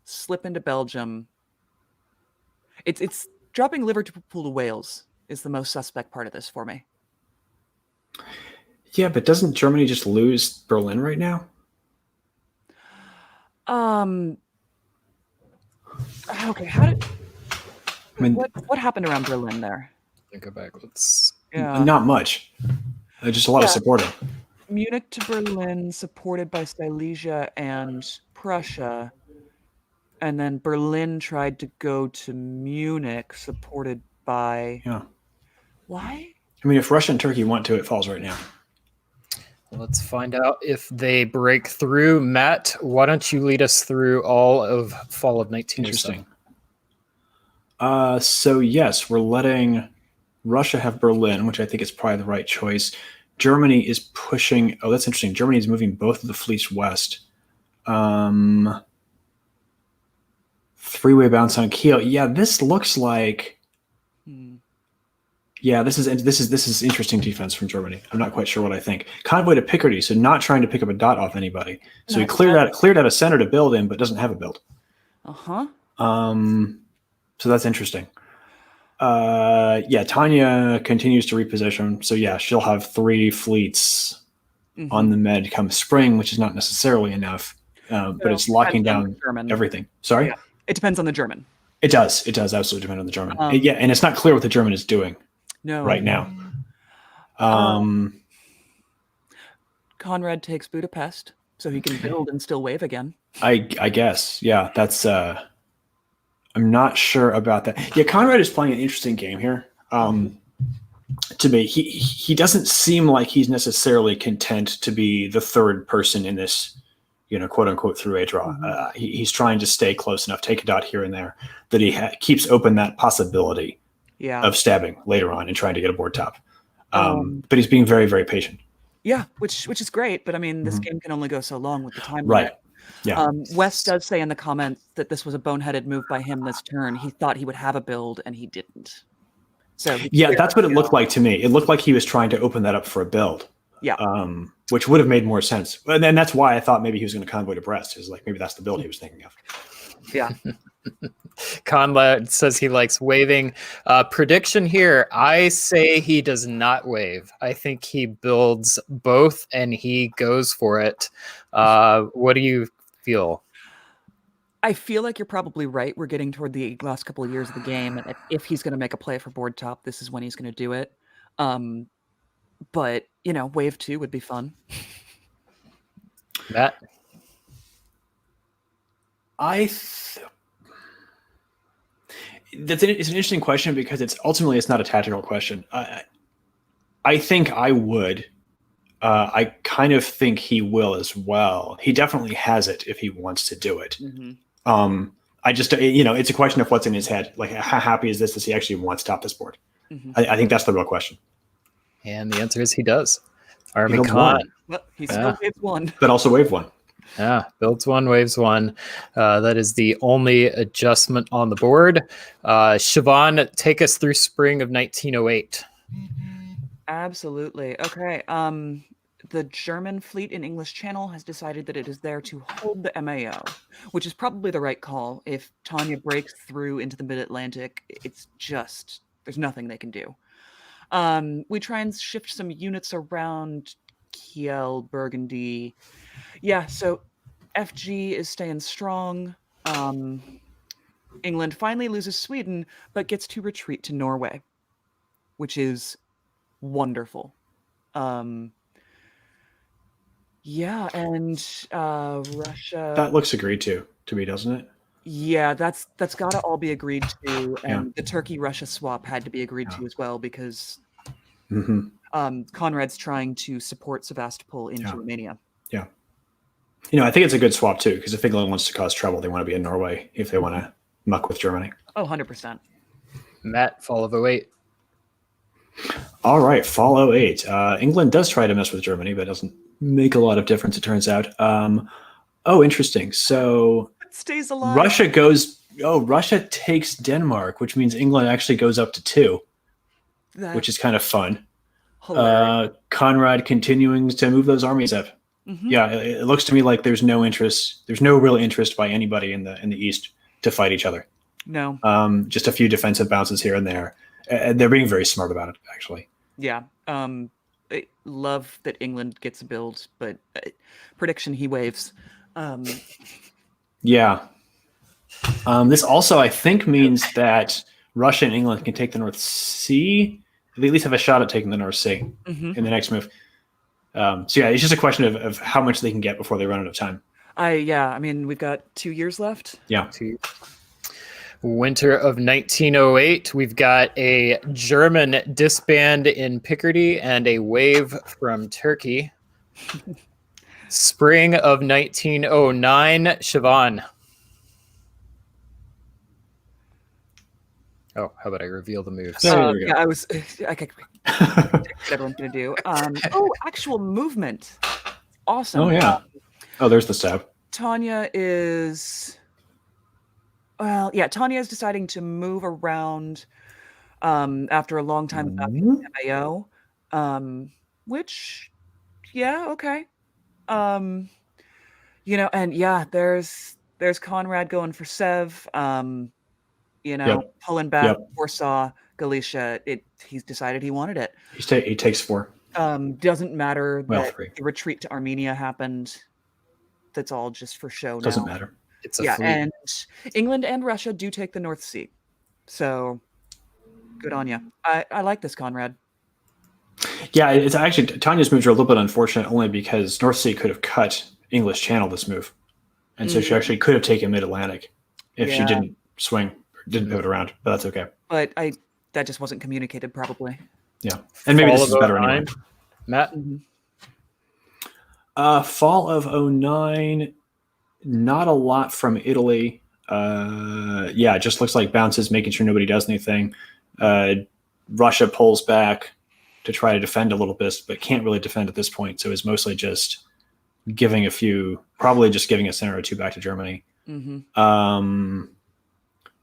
slip into Belgium. It's dropping Liverpool to Wales is the most suspect part of this for me. yeah, but doesn't Germany just lose Berlin right now? Okay, how did I mean, what happened around Berlin there? Go back. Let's. Yeah. not much. Just a lot of supporting. Munich to Berlin, supported by Silesia and Prussia. And then Berlin tried to go to Munich, supported by... Yeah. Why? I mean, if Russia and Turkey want to, it falls right now. Let's find out if they break through. Matt, why don't you lead us through all of fall of 1907? Interesting. So yes, we're letting Russia have Berlin, which I think is probably the right choice. Germany is pushing. Oh, that's interesting. Germany is moving both of the fleets west. Three-way bounce on Kiel. Yeah, this looks like. Yeah, this is interesting defense from Germany. I'm not quite sure what I think. Convoy to Picardy, so not trying to pick up a dot off anybody. So he cleared out a center to build in, but doesn't have a build. So that's interesting. Tanya continues to reposition. So yeah, she'll have 3 fleets on the Med come spring, which is not necessarily enough, but it's locking down everything. Sorry? Yeah. It depends on the German. It does. It does absolutely depend on the German. And it's not clear what the German is doing right now. Conrad takes Budapest, so he can build and still wave again. I guess. Yeah, that's... I'm not sure about that. Yeah, Conrad is playing an interesting game here. To me, he doesn't seem like he's necessarily content to be the third person in this, quote unquote, through-a draw. He's trying to stay close enough, take a dot here and there, that he keeps open that possibility of stabbing later on and trying to get a board top. But he's being very, very patient. Yeah, which is great. But I mean, this game can only go so long with the time Right. limit. Yeah. Wes does say in the comments that this was a boneheaded move by him this turn. He thought he would have a build, and he didn't. So that's what it looked like to me. It looked like he was trying to open that up for a build. Yeah. Which would have made more sense. And then that's why I thought maybe he was going to convoy to Brest. Is like maybe that's the build he was thinking of. Yeah. Conrad says he likes waving. Prediction here: I say he does not wave. I think he builds both and he goes for it. What do you feel? I feel like you're probably right. We're getting toward the last couple of years of the game, and if he's going to make a play for board top, this is when he's going to do it. But wave 2 would be fun. Matt, it's an interesting question because it's not a tactical question. I think I would. I kind of think he will as well. He definitely has it if he wants to do it. I just, it's a question of what's in his head. Like, how happy is this? Does he actually want to top this board? I think that's the real question. and the answer is he does. Army Build Con. one. Well, he still waves 1. But also wave 1. Yeah, builds 1, waves 1. That is the only adjustment on the board. Siobhan, take us through spring of 1908. Absolutely. Okay. The German fleet in English Channel has decided that it is there to hold the MAO, which is probably the right call. If Tanya breaks through into the mid-Atlantic, it's just, there's nothing they can do. We try and shift some units around Kiel, Burgundy. Yeah, so FG is staying strong. England finally loses Sweden, but gets to retreat to Norway, which is wonderful. Yeah, and Russia. That looks agreed to me, doesn't it? Yeah, that's got to all be agreed to, Yeah. and the Turkey-Russia swap had to be agreed Yeah. to as well because Mm-hmm. Conrad's trying to support Sevastopol into Yeah. Romania. Yeah. I think it's a good swap too, because if England wants to cause trouble, they want to be in Norway if they want to muck with Germany. Oh, 100%. Matt, fall of 08. All right, fall 08. England does try to mess with Germany, but it doesn't make a lot of difference, it turns out. Interesting. So It stays alive. Russia takes Denmark, which means England actually goes up to 2, which is kind of fun. Hilarious. Conrad continuing to move those armies up. Mhm. Yeah, it looks to me like there's no real interest by anybody in the East to fight each other. No. Just a few defensive bounces here and there. They're being very smart about it, actually. Yeah. I love that England gets a build, but prediction he waves. Yeah. This also, I think, means that Russia and England can take the North Sea. They at least have a shot at taking the North Sea Mhm. in the next move. So yeah, it's just a question of how much they can get before they run out of time. I mean, we've got 2 years left. Yeah. Winter of 1908, we've got a German disband in Picardy and a wave from Turkey. Spring of 1909, Siobhan. Oh, how about I reveal the moves? There we go. Yeah, okay, what everyone's gonna do. Actual movement. Awesome. Oh yeah. Oh, there's the stab. Tanya is deciding to move around after a long time without being MAO. Which okay. And there's Conrad going for Sev. Pulling back Warsaw, Galicia. He's decided he wanted it. He takes 4. Doesn't matter that 3. the retreat to Armenia happened. That's all just for show now. Doesn't matter. It's a fleet. And England and Russia do take the North Sea. So good on you. I like this, Conrad. Yeah, it's actually Tanya's moves are a little bit unfortunate only because North Sea could have cut English Channel this move. And so she actually could have taken Mid-Atlantic if she didn't swing, didn't pivot around, but that's okay. But that just wasn't communicated probably. Yeah. And maybe Fall this is of better 09. anyway. Matt? Fall of 09, not a lot from Italy. It just looks like bounces, making sure nobody does anything. Russia pulls back to try to defend a little bit, but can't really defend at this point. So it's mostly just giving probably just giving a center or 2 back to Germany.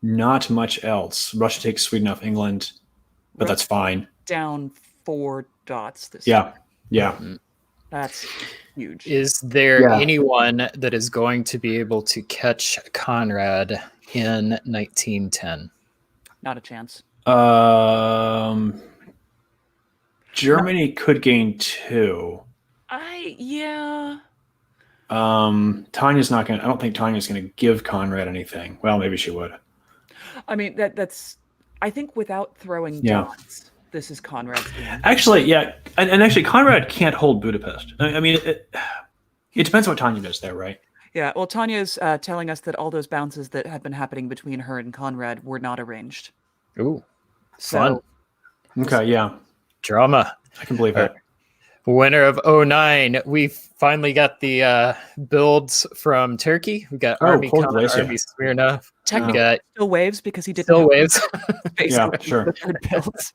Not much else. Russia takes Sweden off England, but that's fine. Down 4 dots this time. Yeah. That's huge. Is there anyone that is going to be able to catch Conrad in 1910? Not a chance. Germany could gain 2. Tanya's not going to, I don't think Tanya's going to give Conrad anything. Well, maybe she would. I mean, that's, I think without throwing dots, this is Conrad's game. Actually, yeah. And actually, Conrad can't hold Budapest. I mean, it depends what Tanya does there, right? Yeah, well, Tanya's telling us that all those bounces that had been happening between her and Conrad were not arranged. Ooh, fun. Okay, yeah. Drama. I can believe that. Winter of 09, we finally got the builds from Turkey. We got Army Cold Khan, Glacier. Army Smirnov. Technically, We got still waves because he didn't still have waves. Yeah, sure. the third builds.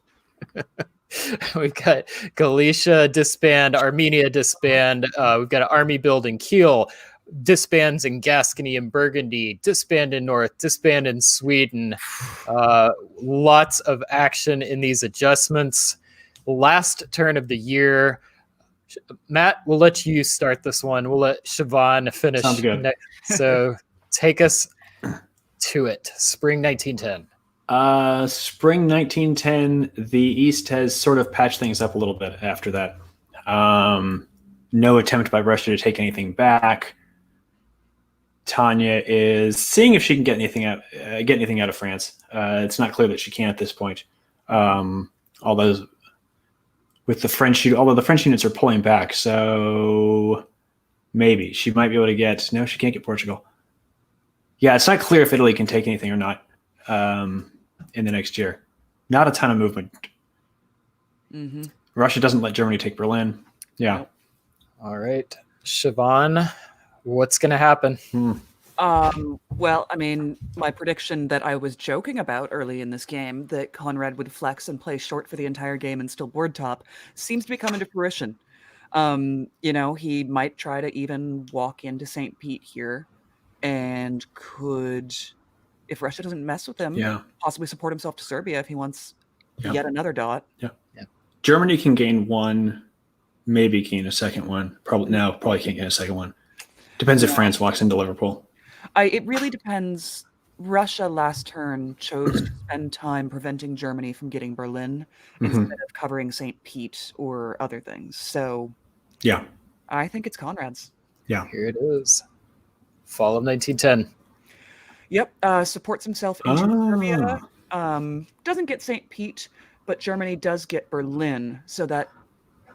We've got Galicia disband, Armenia disband. We've got an army build in Kiel, disbands in Gascony and Burgundy, disband in North, disband in Sweden. Lots of action in these adjustments. Last turn of the year. Matt, we'll let you start this one. We'll let Siobhan finish. Sounds good. Next. So take us to it. Spring 1910. Spring 1910, the East has sort of patched things up a little bit after that. No attempt by Russia to take anything back. Tanya is seeing if she can get anything out of France. It's not clear that she can at this point. Although the French units are pulling back, so maybe she might be able to get. No, she can't get Portugal. Yeah, it's not clear if Italy can take anything or not in the next year. Not a ton of movement. Mm-hmm. Russia doesn't let Germany take Berlin. Yeah. Nope. All right, Siobhan, what's going to happen? Well, I mean, my prediction that I was joking about early in this game, that Conrad would flex and play short for the entire game and still board top, seems to be coming to fruition. He might try to even walk into St. Pete here and could, if Russia doesn't mess with him, possibly support himself to Serbia if he wants yet another dot. Yeah. Germany can gain one, maybe gain a second one. Probably can't get a second one. Depends if France walks into Liverpool. It really depends. Russia last turn chose to spend time preventing Germany from getting Berlin instead of covering St. Pete or other things. So, yeah, I think it's Conrad's. Yeah, here it is. Fall of 1910. Yep, supports himself into Serbia. Doesn't get St. Pete, but Germany does get Berlin. So that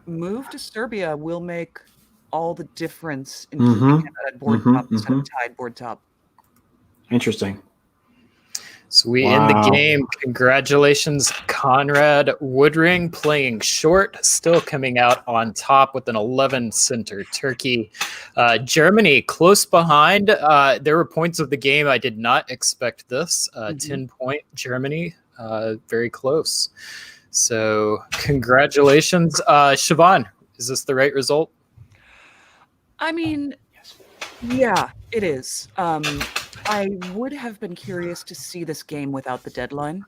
move to Serbia will make all the difference in keeping him at board top instead of tied board top. Interesting. So we end the game. Congratulations, Conrad Woodring, playing short, still coming out on top with an 11 center Turkey. Germany close behind. There were points of the game I did not expect this. 10-point Germany, very close. So congratulations. Siobhan, is this the right result? I mean, yeah, it is. I would have been curious to see this game without the deadline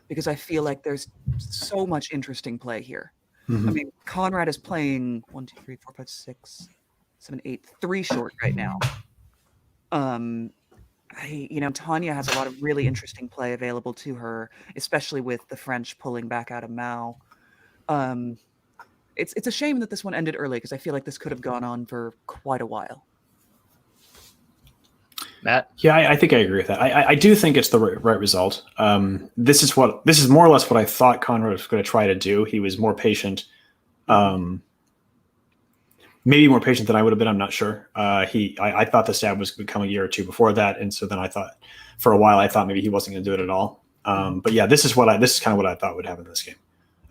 because I feel like there's so much interesting play here. I mean, Conrad is playing 1, 2, 3, 4, 5, 6, 7, 8, 3 short right now. Tanya has a lot of really interesting play available to her, especially with the French pulling back out of Mao. It's a shame that this one ended early because I feel like this could have gone on for quite a while. Matt? Yeah, I think I agree with that. I do think it's the right result. This is more or less what I thought Conrad was going to try to do. He was more patient, maybe more patient than I would have been. I'm not sure. I thought the stab was going to come a year or two before that, and so then I thought for a while maybe he wasn't going to do it at all. But yeah, this is kind of what I thought would happen in this game.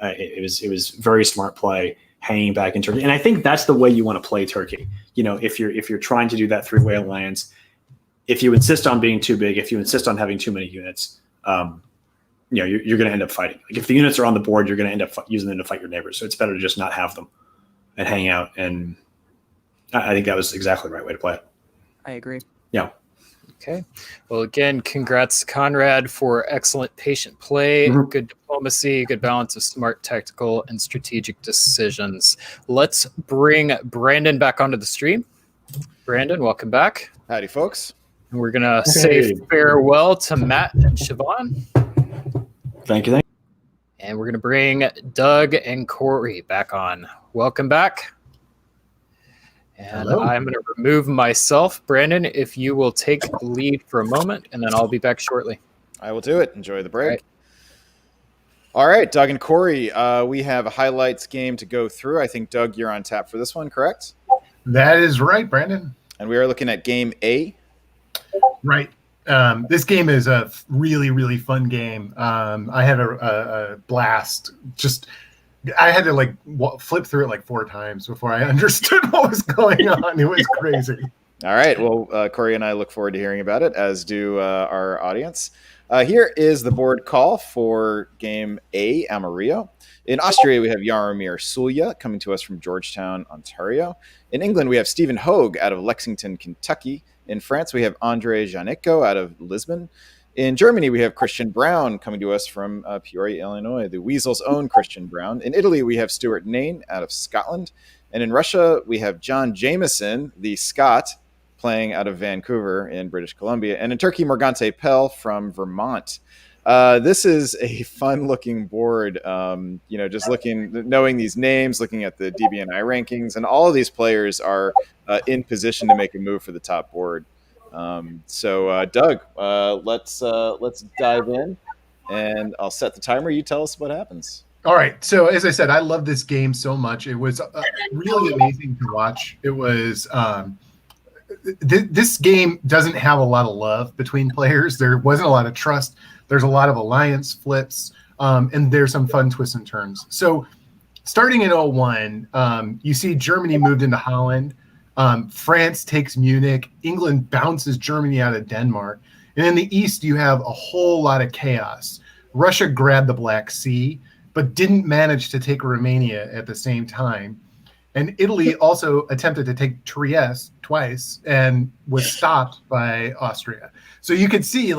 It was very smart play, hanging back in Turkey, and I think that's the way you want to play Turkey. If you're trying to do that three-way alliance. If you insist on being too big, if you insist on having too many units, you're going to end up fighting. Like if the units are on the board, you're going to end up using them to fight your neighbors. So it's better to just not have them and hang out. And I think that was exactly the right way to play it. I agree. Yeah. Okay. Well, again, congrats to Conrad for excellent patient play, good diplomacy, good balance of smart tactical and strategic decisions. Let's bring Brandon back onto the stream. Brandon, welcome back. Howdy, folks. And we're going to say farewell to Matt and Siobhan. Thank you. And we're going to bring Doug and Corey back on. Welcome back. And Hello. I'm going to remove myself. Brandon, if you will take the lead for a moment, and then I'll be back shortly. I will do it. Enjoy the break. All right, Doug and Corey, we have a highlights game to go through. I think, Doug, you're on tap for this one, correct? That is right, Brandon. And we are looking at game A. Right. This game is a really, really fun game. I had a blast. I had to flip through it 4 times before I understood what was going on. It was crazy. All right. Well, Corey and I look forward to hearing about it, as do our audience. Here is the board call for game A, Amarillo. In Austria, we have Jaromir Sulja coming to us from Georgetown, Ontario. In England, we have Stephen Hogue out of Lexington, Kentucky. In France, we have Andre Janeko out of Lisbon. In Germany, we have Christian Brown coming to us from Peoria, Illinois, the Weasel's own Christian Brown. In Italy, we have Stuart Nain out of Scotland. And in Russia, we have John Jameson, the Scot, playing out of Vancouver in British Columbia. And in Turkey, Morgante Pell from Vermont. This is a fun-looking board. Just knowing these names, looking at the DBNI rankings, and all of these players are in position to make a move for the top board. Doug, let's dive in, and I'll set the timer. You tell us what happens. All right. So as I said, I love this game so much. It was really amazing to watch. It was this game doesn't have a lot of love between players. There wasn't a lot of trust. There's a lot of alliance flips, and there's some fun twists and turns. So starting in 01, you see Germany moved into Holland. France takes Munich. England bounces Germany out of Denmark. And in the East, you have a whole lot of chaos. Russia grabbed the Black Sea, but didn't manage to take Romania at the same time. And Italy also attempted to take Trieste twice and was stopped by Austria. So you could see,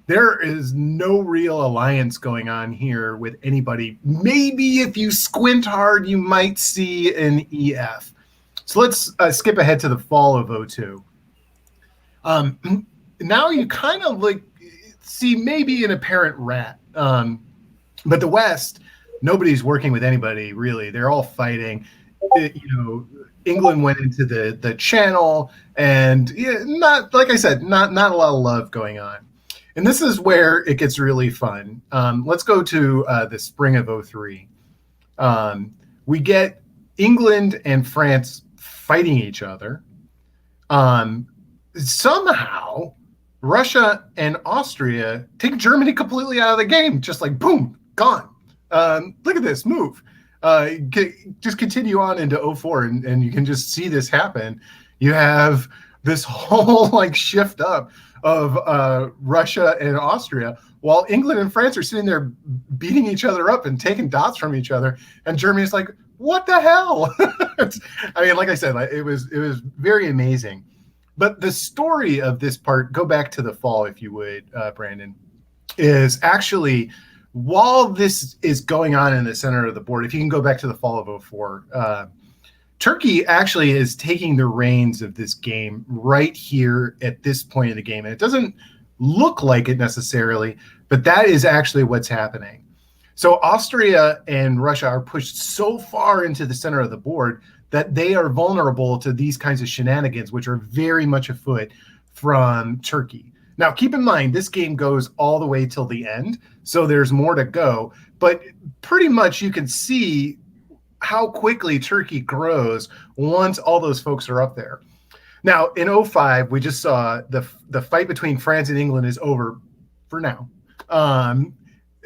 there is no real alliance going on here with anybody. Maybe if you squint hard, you might see an EF. So let's skip ahead to the fall of 02. Now you kind of see maybe an apparent rat. But the West, nobody's working with anybody, really. They're all fighting. England went into the Channel, and not like I said, not a lot of love going on. And this is where it gets really fun. Let's go to the spring of 03. We get England and France fighting each other. Somehow, Russia and Austria take Germany completely out of the game, just boom, gone. Look at this move. Just continue on into 04, and you can just see this happen. You have this whole shift up of Russia and Austria, while England and France are sitting there beating each other up and taking dots from each other, and Germany's like, what the hell? Like I said, it was very amazing. But the story of this part, go back to the fall, if you would, Brandon, is actually, while this is going on in the center of the board, if you can go back to the fall of 04, Turkey actually is taking the reins of this game right here at this point of the game. And it doesn't look like it necessarily, but that is actually what's happening. So Austria and Russia are pushed so far into the center of the board that they are vulnerable to these kinds of shenanigans, which are very much afoot from Turkey. Now, keep in mind, this game goes all the way till the end, so there's more to go. But pretty much you can see how quickly Turkey grows once all those folks are up there. Now, in 05, we just saw the fight between France and England is over for now.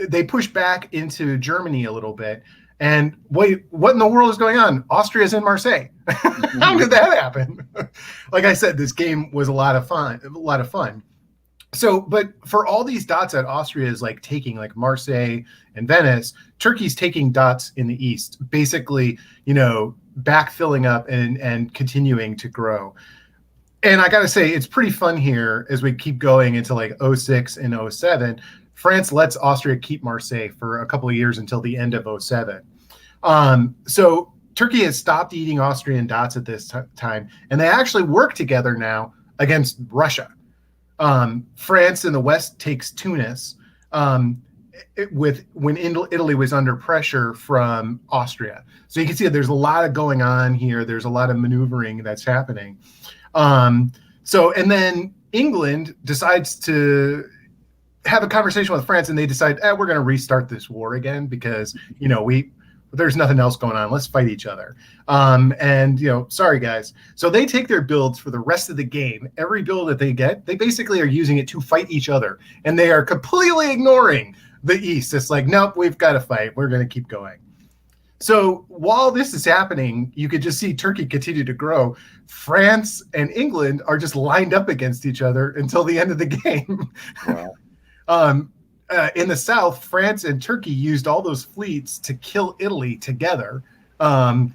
They push back into Germany a little bit. And wait, what in the world is going on? Austria's in Marseille. How did that happen? Like I said, this game was a lot of fun. So, but for all these dots that Austria is taking, like Marseille and Venice, Turkey's taking dots in the East, basically, backfilling up and continuing to grow. And I got to say, it's pretty fun here as we keep going into 06 and 07. France lets Austria keep Marseille for a couple of years until the end of 07. So Turkey has stopped eating Austrian dots at this time, and they actually work together now against Russia. France in the West takes Tunis when Italy was under pressure from Austria. So you can see that there's a lot of going on here. There's a lot of maneuvering that's happening. And then England decides to have a conversation with France, and they decide, we're going to restart this war again because, there's nothing else going on. Let's fight each other. Sorry guys. So they take their builds for the rest of the game. Every build that they get, they basically are using it to fight each other. And they are completely ignoring the East. It's nope, we've got to fight. We're going to keep going. So while this is happening, you could just see Turkey continue to grow. France and England are just lined up against each other until the end of the game. Wow. In the South, France and Turkey used all those fleets to kill Italy together, and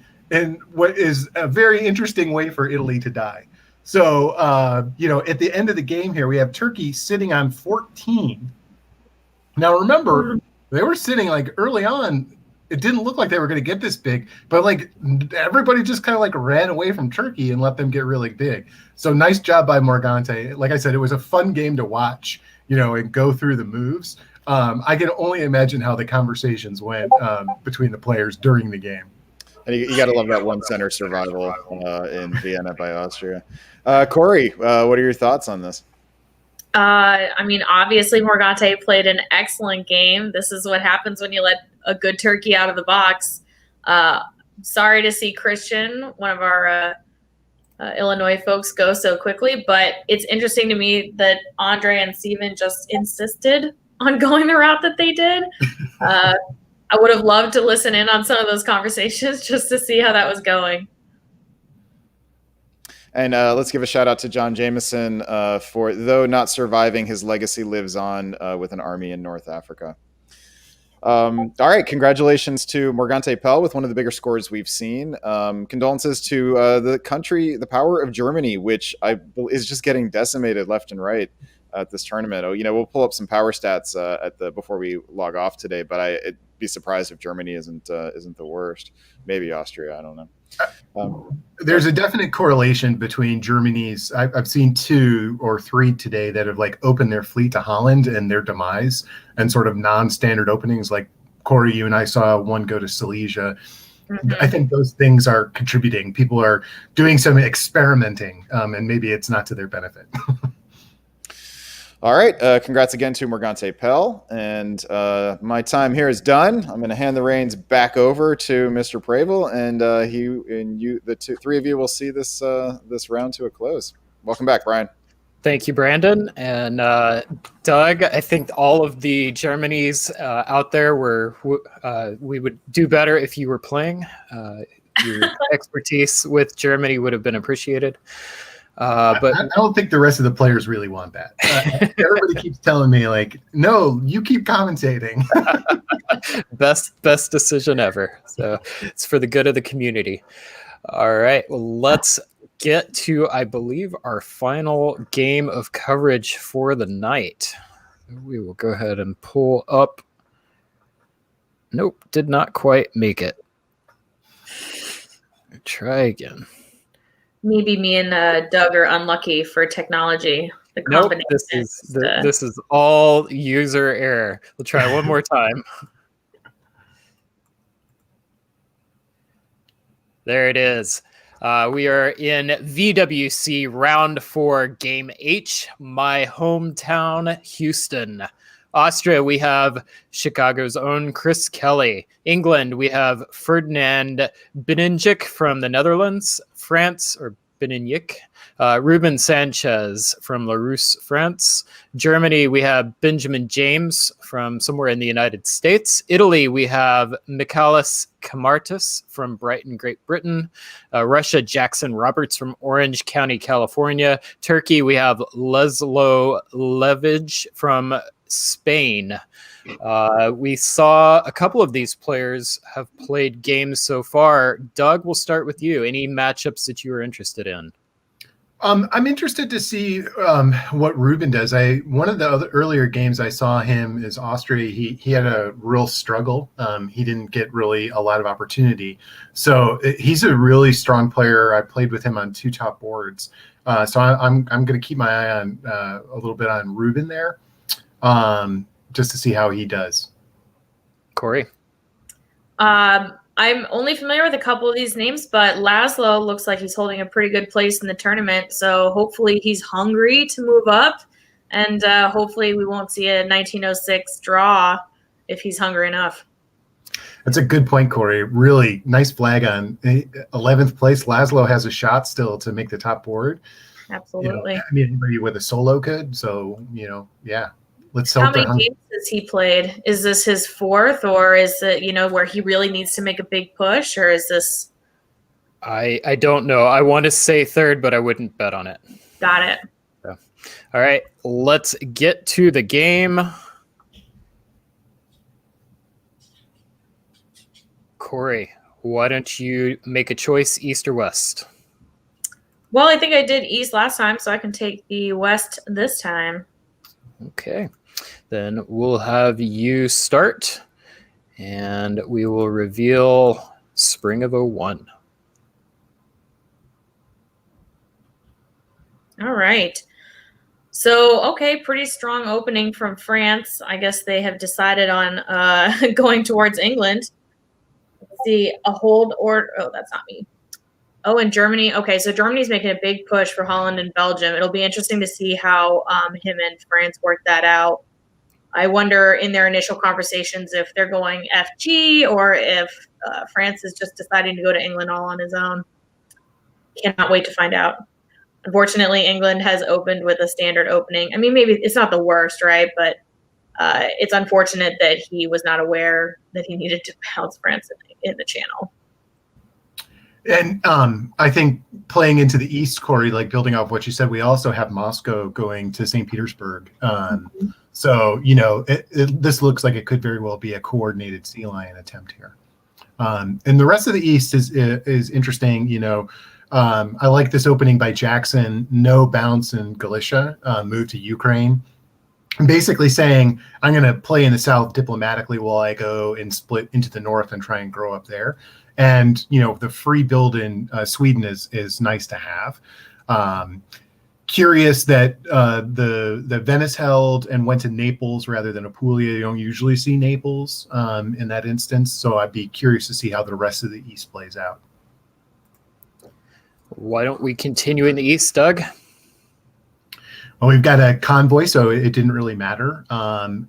what is a very interesting way for Italy to die. So, at the end of the game here, we have Turkey sitting on 14. Now, remember, they were sitting early on. It didn't look like they were going to get this big, but everybody just kind of ran away from Turkey and let them get really big. So nice job by Morgante. Like I said, it was a fun game to watch, and go through the moves. I can only imagine how the conversations went between the players during the game. And you got to love that one center survival in Vienna by Austria. Corey, what are your thoughts on this? I mean, obviously Morgante played an excellent game. This is what happens when you let a good turkey out of the box. Sorry to see Christian, one of our Illinois folks, go so quickly, but it's interesting to me that Andre and Steven just insisted on going the route that they did. I would have loved to listen in on some of those conversations just to see how that was going. And let's give a shout out to John Jameson for, though not surviving, his legacy lives on with an army in North Africa. All right, congratulations to Morgante Pell with one of the bigger scores we've seen. Condolences to the country, the power of Germany, which is just getting decimated left and right at this tournament. Oh, we'll pull up some power stats before we log off today, but I'd be surprised if Germany isn't the worst. Maybe Austria, I don't know. There's a definite correlation between Germany's. I've seen 2 or 3 today that have opened their fleet to Holland and their demise, and sort of non-standard openings. Like Corey, you and I saw one go to Silesia. Mm-hmm. I think those things are contributing. People are doing some experimenting, and maybe it's not to their benefit. All right. Congrats again to Morgante Pell. And my time here is done. I'm going to hand the reins back over to Mr. Pravel, and the three of you will see this round to a close. Welcome back, Brian. Thank you, Brandon. And Doug, I think all of the Germanys out there we would do better if you were playing. Your expertise with Germany would have been appreciated. But I don't think the rest of the players really want that. Everybody keeps telling me, no, you keep commentating. best decision ever. So it's for the good of the community. All right, well, let's get to, I believe, our final game of coverage for the night. We will go ahead and pull up. Nope, did not quite make it. Try again. Maybe me and Doug are unlucky for technology. The combination. Nope, this is all user error. We'll try one more time. There it is. We are in VWC Round 4, Game H, my hometown, Houston. Austria, we have Chicago's own Chris Kelly. England, we have Ferdinand Benenjik from the Netherlands. France, or Benenjik, Ruben Sanchez from Larousse, France. Germany, we have Benjamin James from somewhere in the United States. Italy, we have Michalis Kamartis from Brighton, Great Britain. Russia, Jackson Roberts from Orange County, California. Turkey, we have Leslo Levij from Spain. We saw a couple of these players have played games so far. Doug, we'll start with you. Any matchups that you were interested in? I'm interested to see what Ruben does. One of the earlier games I saw him is Austria. He had a real struggle. He didn't get really a lot of opportunity. So he's a really strong player. I played with him on 2 top boards. So I'm going to keep my eye on a little bit on Ruben there. Just to see how he does. Corey? I'm only familiar with a couple of these names, but Laszlo looks like he's holding a pretty good place in the tournament. So hopefully he's hungry to move up, and hopefully we won't see a 1906 draw if he's hungry enough. That's a good point, Corey. Really nice flag on 11th place. Laszlo has a shot still to make the top board. Absolutely. Anybody with a solo could. So, yeah. Let's How many games has he played? Is this his 4th, or is it, where he really needs to make a big push, or is this? I don't know. I want to say 3rd, but I wouldn't bet on it. Got it. So, all right, let's get to the game. Corey, why don't you make a choice, East or West? Well, I think I did East last time, so I can take the West this time. Okay, then we'll have you start, and we will reveal Spring of 01. All right. So, okay, pretty strong opening from France. I guess they have decided on going towards England. Let's see, a hold or oh, that's not me. Oh, and Germany. Okay, so Germany's making a big push for Holland and Belgium. It'll be interesting to see how him and France work that out. I wonder in their initial conversations if they're going FG or if France is just deciding to go to England all on his own. Cannot wait to find out. Unfortunately, England has opened with a standard opening. I mean, maybe it's not the worst, right? But it's unfortunate that he was not aware that he needed to bounce France in the channel. And I think playing into the East, Corey, like building off what you said, we also have Moscow going to St. Petersburg. So, you know, this looks like it could very well be a coordinated Sea Lion attempt here. And the rest of the East is interesting. You know, I like this opening by Jackson, no bounce in Galicia, move to Ukraine. Basically saying, I'm going to play in the South diplomatically while I go and split into the North and try and grow up there. And, you know, the free build in Sweden is nice to have. Curious that the Venice held and went to Naples rather than Apulia. You don't usually see Naples in that instance. So I'd be curious to see how the rest of the East plays out. Why don't we continue in the East, Doug? Well, we've got a convoy, so it didn't really matter. Our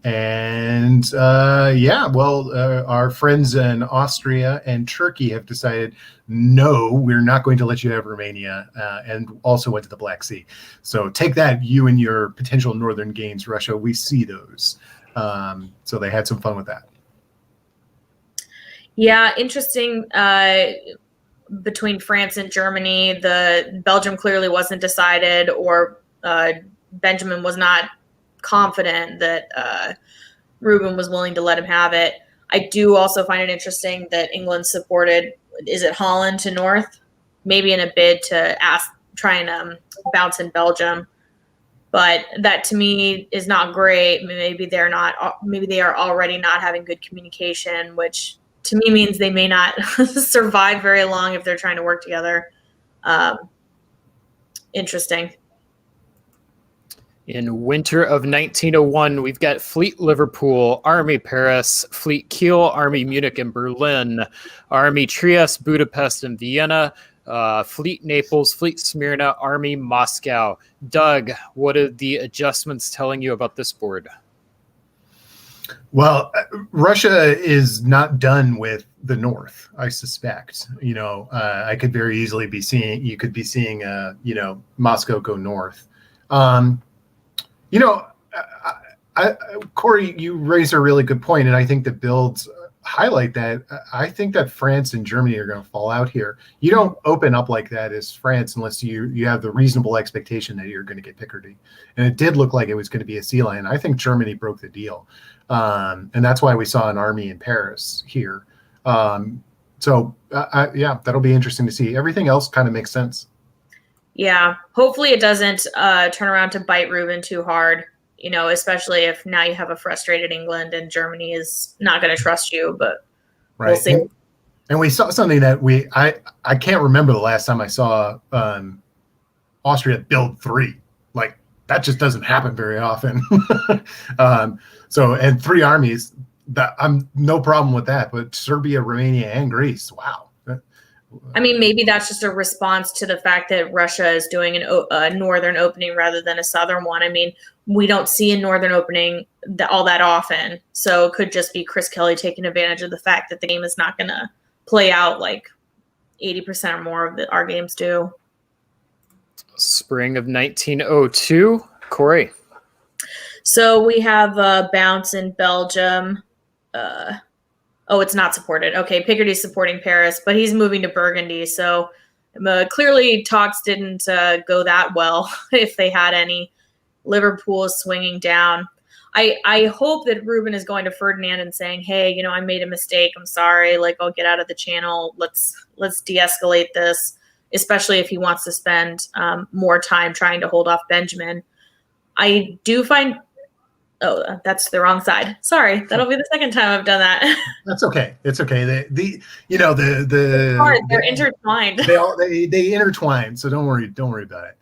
friends in Austria and Turkey have decided, no, we're not going to let you have Romania, and also went to the Black Sea. So take that, you and your potential northern gains, Russia. We see those. So they had some fun with that. Yeah, interesting. Between France and Germany, the Belgium clearly wasn't decided, or Benjamin was not confident that Ruben was willing to let him have it. I do also find it interesting that England supported, is it Holland to North? Maybe in a bid to try and bounce in Belgium. But that to me is not great. Maybe they are already not having good communication, which to me means they may not survive very long if they're trying to work together. Interesting. In winter of 1901, we've got Fleet Liverpool, Army Paris, Fleet Kiel, Army Munich and Berlin, Army Trieste, Budapest and Vienna, Fleet Naples, Fleet Smyrna, Army Moscow. Doug, what are the adjustments telling you about this board? Well, Russia is not done with the North, I suspect. You know, I could very easily be seeing, you could be seeing, Moscow go north. Corey, you raised a really good point, and I think the builds highlight that. I think that France and Germany are going to fall out here. You don't open up like that as France unless you have the reasonable expectation that you're going to get Picardy. And it did look like it was going to be a sea lion. I think Germany broke the deal. And that's why we saw an army in Paris here. That'll be interesting to see. Everything else kind of makes sense. Yeah, hopefully it doesn't turn around to bite Ruben too hard, especially if now you have a frustrated England and Germany is not going to trust you, but right. We'll see. And we saw something that I can't remember the last time I saw Austria build 3. Like, that just doesn't happen very often. And 3 armies, I'm no problem with that, but Serbia, Romania, and Greece, wow. I mean, maybe that's just a response to the fact that Russia is doing a northern opening rather than a southern one. I mean, we don't see a northern opening all that often. So it could just be Chris Kelly taking advantage of the fact that the game is not going to play out like 80% or more of our games do. Spring of 1902. Corey. So we have a bounce in Belgium. It's not supported. Okay, Picardy's supporting Paris, but he's moving to Burgundy. So clearly talks didn't go that well, if they had any. Liverpool is swinging down. I hope that Ruben is going to Ferdinand and saying, hey, I made a mistake. I'm sorry. Like, I'll get out of the channel. Let's de-escalate this, especially if he wants to spend more time trying to hold off Benjamin. I do find... Oh, that's the wrong side. Sorry, that'll be the second time I've done that. That's okay. It's okay. They're intertwined. They intertwine. So don't worry about it.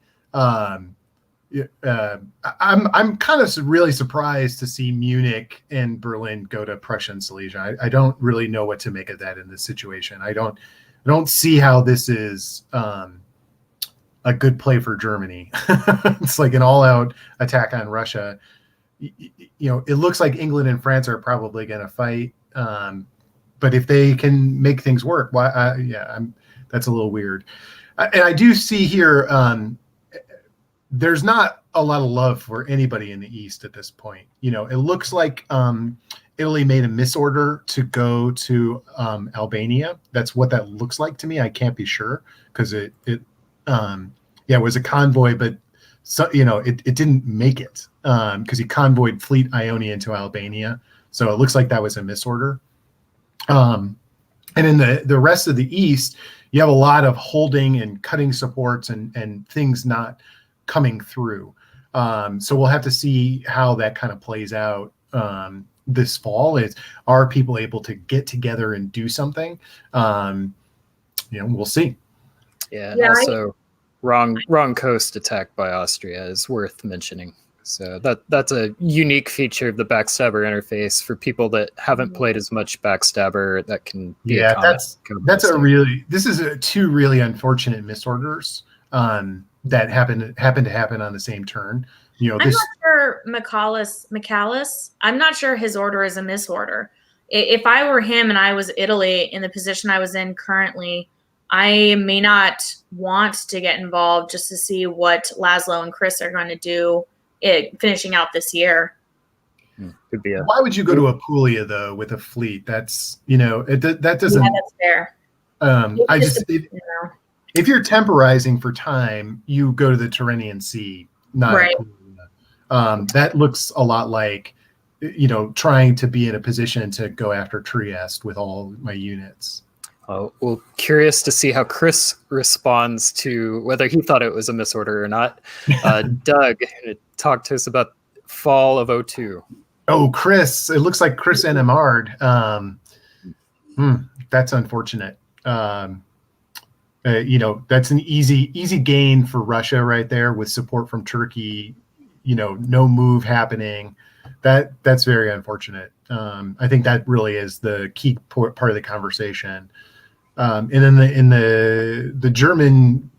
I'm kind of really surprised to see Munich and Berlin go to Prussia and Silesia. I don't really know what to make of that in this situation. I don't see how this is a good play for Germany. It's like an all-out attack on Russia. It looks like England and France are probably going to fight, but if they can make things work, that's a little weird. And I do see here. There's not a lot of love for anybody in the East at this point. It looks like Italy made a misorder to go to Albania. That's what that looks like to me. I can't be sure because it was a convoy, but it didn't make it because he convoyed Fleet Ionian into Albania. So it looks like that was a misorder. And in the rest of the East, you have a lot of holding and cutting supports and things not coming through. So we'll have to see how that kind of plays out this fall. Are people able to get together and do something? We'll see. Yeah, and also wrong coast attack by Austria is worth mentioning. So that's a unique feature of the Backstabber interface for people that haven't played as much Backstabber. That can be this is two really unfortunate misorders that happen to happen on the same turn. I'm not sure McAllis. I'm not sure his order is a misorder. If I were him and I was Italy in the position I was in currently, I may not want to get involved just to see what Laszlo and Chris are going to do finishing out this year. Could be Why would you go to Apulia though with a fleet? That's that doesn't. Yeah, that's fair. If you're temporizing for time, you go to the Tyrrhenian Sea, not right. Apulia. That looks a lot like trying to be in a position to go after Trieste with all my units. Well, curious to see how Chris responds to whether he thought it was a misorder or not. Doug, talk to us about fall of 02. Oh, Chris. It looks like Chris NMR'd. That's unfortunate. That's an easy gain for Russia right there with support from Turkey. No move happening. That's very unfortunate. I think that really is the key part of the conversation. And then in the German,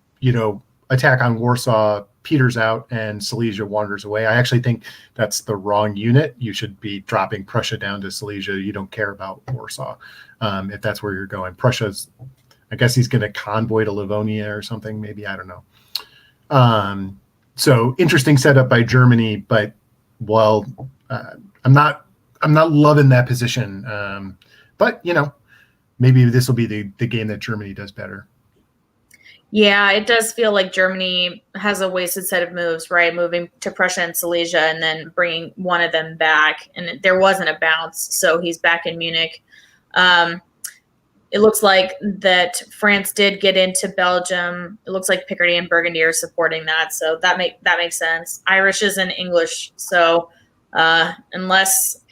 attack on Warsaw peters out and Silesia wanders away. I actually think that's the wrong unit. You should be dropping Prussia down to Silesia. You don't care about Warsaw if that's where you're going. Prussia's, I guess he's going to convoy to Livonia or something. Maybe, I don't know. So interesting setup by Germany, but I'm not loving that position. But maybe this will be the game that Germany does better. Yeah, it does feel like Germany has a wasted set of moves, right? Moving to Prussia and Silesia and then bringing one of them back. And there wasn't a bounce, so he's back in Munich. It looks like that France did get into Belgium. It looks like Picardy and Burgundy are supporting that, so that makes sense. Irish isn't English, so unless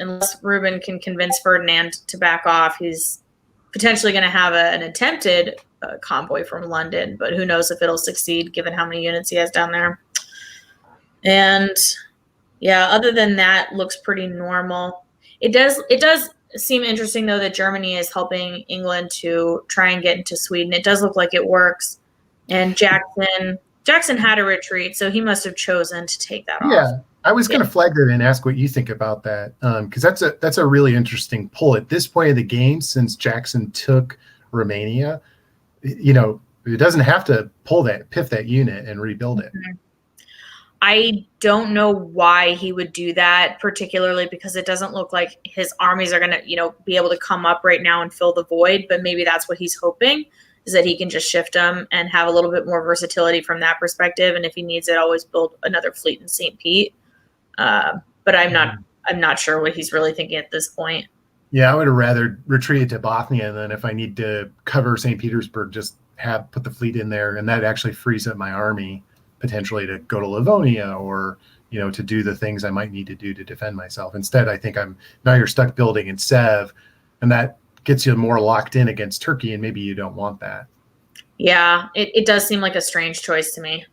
Ruben can convince Ferdinand to back off, he's potentially going to have an attempted convoy from London, but who knows if it'll succeed given how many units he has down there. And yeah, other than that, looks pretty normal. It does seem interesting though that Germany is helping England to try and get into Sweden. It does look like it works. And Jackson had a retreat, so he must have chosen to take that off. Yeah. I was going to flag that and ask what you think about that, because that's a really interesting pull at this point of the game. Since Jackson took Romania, it doesn't have to piff that unit and rebuild it. I don't know why he would do that, particularly because it doesn't look like his armies are going to, be able to come up right now and fill the void. But maybe that's what he's hoping, is that he can just shift them and have a little bit more versatility from that perspective. And if he needs it, always build another fleet in St. Pete. But I'm not sure what he's really thinking at this point. Yeah, I would have rather retreated to Bothnia than if I need to cover St. Petersburg, just put the fleet in there, and that actually frees up my army potentially to go to Livonia or to do the things I might need to do to defend myself. Instead, I think now you're stuck building in Sev, and that gets you more locked in against Turkey, and maybe you don't want that. Yeah, it does seem like a strange choice to me.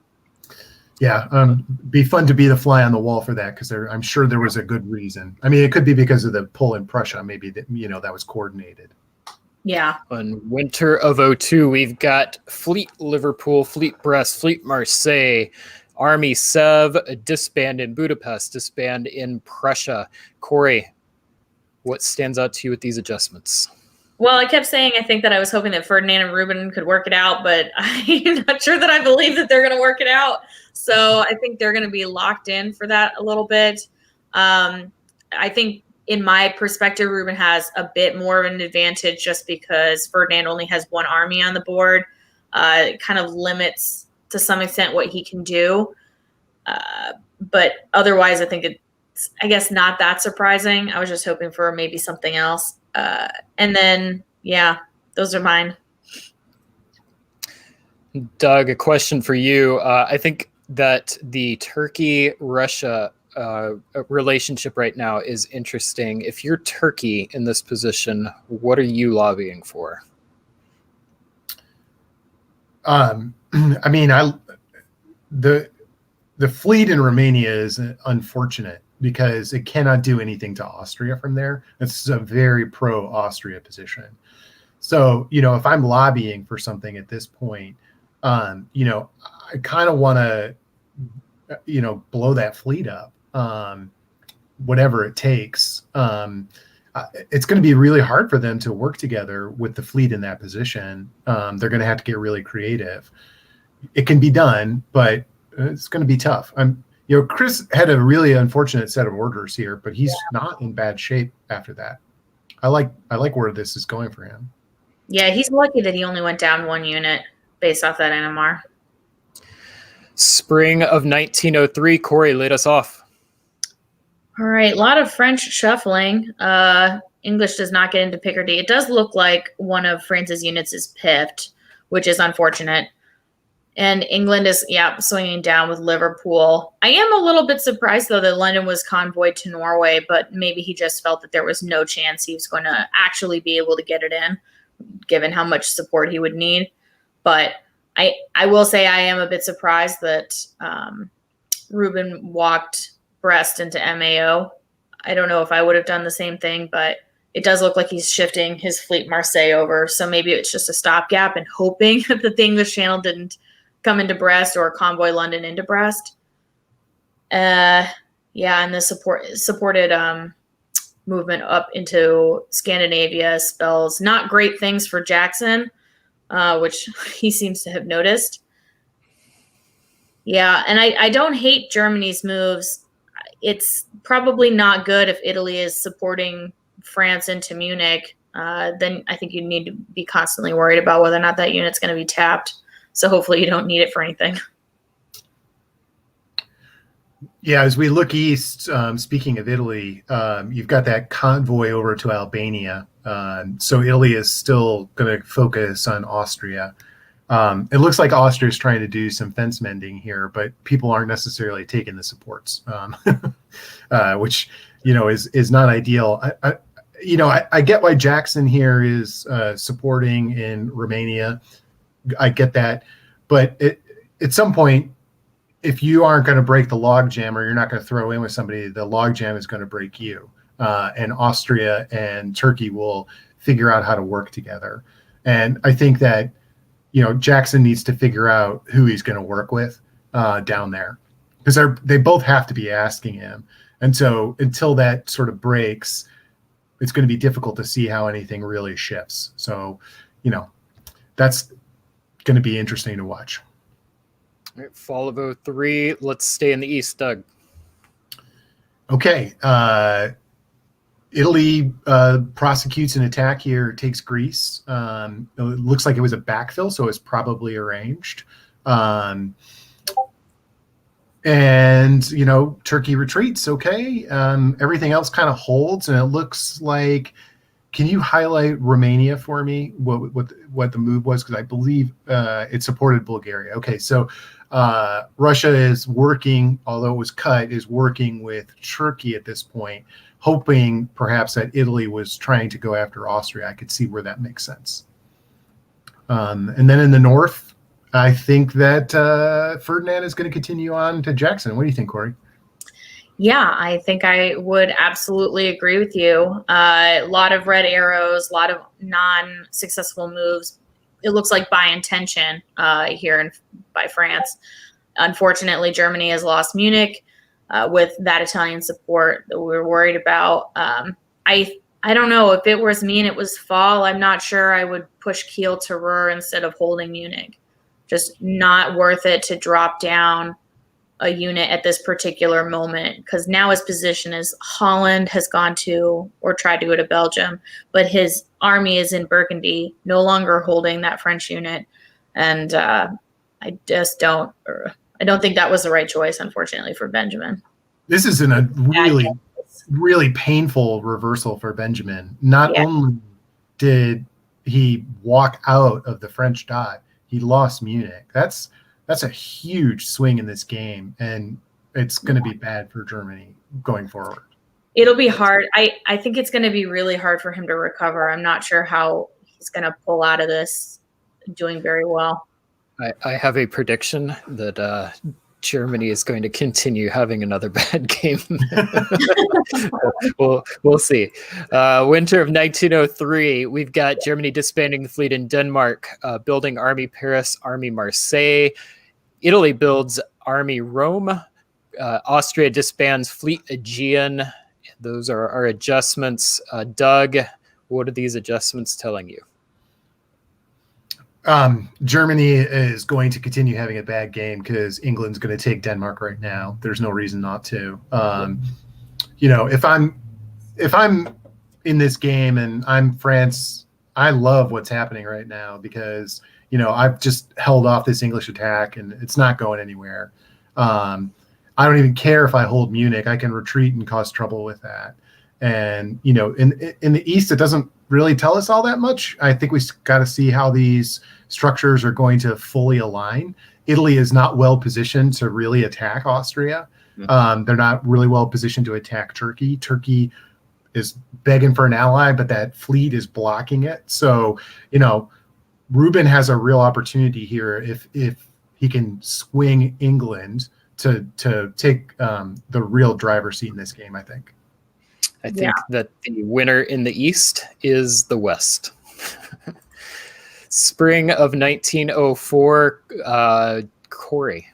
Yeah, be fun to be the fly on the wall for that because I'm sure there was a good reason. I mean, it could be because of the pull in Prussia, maybe that that was coordinated. Yeah. On winter of '02, we've got Fleet Liverpool, Fleet Brest, Fleet Marseille, Army Sev, disband in Budapest, disband in Prussia. Corey, what stands out to you with these adjustments? Well, I kept saying I think that I was hoping that Ferdinand and Ruben could work it out, but I'm not sure that I believe that they're going to work it out. So I think they're going to be locked in for that a little bit. I think in my perspective, Ruben has a bit more of an advantage just because Ferdinand only has one army on the board. It kind of limits to some extent what he can do. But otherwise, I think it's, I guess, not that surprising. I was just hoping for maybe something else. And then, yeah, those are mine. Doug, a question for you. I think that the Turkey-Russia relationship right now is interesting. If you're Turkey in this position, what are you lobbying for? I mean, the fleet in Romania is unfortunate because it cannot do anything to Austria from there. It's a very pro-Austria position. So, if I'm lobbying for something at this point, I kind of want to, blow that fleet up, whatever it takes. It's going to be really hard for them to work together with the fleet in that position. They're going to have to get really creative. It can be done, but it's going to be tough. Chris had a really unfortunate set of orders here, but he's not in bad shape after that. I like where this is going for him. Yeah, he's lucky that he only went down one unit based off that NMR. Spring of 1903, Corey, lead us off. All right, a lot of French shuffling. English does not get into Picardy. It does look like one of France's units is pipped, which is unfortunate. And England is, swinging down with Liverpool. I am a little bit surprised, though, that London was convoyed to Norway, but maybe he just felt that there was no chance he was going to actually be able to get it in, given how much support he would need. But I will say I am a bit surprised that Ruben walked Brest into MAO. I don't know if I would have done the same thing, but it does look like he's shifting his fleet Marseille over. So maybe it's just a stopgap and hoping that the English Channel didn't come into Brest or convoy London into Brest. And the supported movement up into Scandinavia spells not great things for Jackson, which he seems to have noticed. Yeah, and I don't hate Germany's moves. It's probably not good if Italy is supporting France into Munich. Then I think you need to be constantly worried about whether or not that unit's going to be tapped. So hopefully you don't need it for anything. Yeah, as we look east, speaking of Italy, you've got that convoy over to Albania. So Italy is still going to focus on Austria. It looks like Austria is trying to do some fence mending here, but people aren't necessarily taking the supports, which, is not ideal. I get why Jackson here is supporting in Romania. I get that, but at some point, if you aren't going to break the logjam or you're not going to throw in with somebody, the logjam is going to break you. And Austria and Turkey will figure out how to work together. And I think that, Jackson needs to figure out who he's going to work with down there, because they both have to be asking him. And so until that sort of breaks, it's going to be difficult to see how anything really shifts. So, that's going to be interesting to watch. All right, fall of '03. Let's stay in the East, Doug. Okay. Italy prosecutes an attack here, takes Greece. It looks like it was a backfill, so it's probably arranged. And, Turkey retreats, okay. Everything else kind of holds, and it looks like, can you highlight Romania for me, what the move was? Because I believe it supported Bulgaria. Okay, so Russia is working, although it was cut, is working with Turkey at this point, hoping perhaps that Italy was trying to go after Austria. I could see where that makes sense. And then in the north, I think that Ferdinand is going to continue on to Jackson. What do you think, Corey? Yeah, I think I would absolutely agree with you. A lot of red arrows, a lot of non-successful moves. It looks like by intention here by France. Unfortunately, Germany has lost Munich with that Italian support that we were worried about. I don't know if it was me and it was fall. I'm not sure I would push Kiel to Ruhr instead of holding Munich. Just not worth it to drop down a unit at this particular moment, because now his position is Holland has gone to or tried to go to Belgium, but his army is in Burgundy, no longer holding that French unit. And I don't think that was the right choice, unfortunately, for Benjamin. This is a really, really painful reversal for Benjamin. Not only did he walk out of the French dot, he lost Munich. That's a huge swing in this game, and it's going to be bad for Germany going forward. It'll be hard. I think it's going to be really hard for him to recover. I'm not sure how he's going to pull out of this doing very well. I have a prediction that Germany is going to continue having another bad game. We'll see. Winter of 1903, we've got Germany disbanding the fleet in Denmark, building Army Paris, Army Marseille. Italy builds Army Rome. Austria disbands Fleet Aegean. Those are our adjustments. Doug, what are these adjustments telling you? Germany is going to continue having a bad game because England's going to take Denmark right now. There's no reason not to. If I'm in this game and I'm France, I love what's happening right now because I've just held off this English attack and it's not going anywhere. I don't even care if I hold Munich. I can retreat and cause trouble with that. And in the East, it doesn't really tell us all that much. I think we got to see how these structures are going to fully align. Italy is not well positioned to really attack Austria. They're not really well positioned to attack Turkey. Turkey is begging for an ally, but that fleet is blocking it. So, Ruben has a real opportunity here if he can swing England to take the real driver's seat in this game, I think. I think that the winner in the East is the West. Spring of 1904, Corey.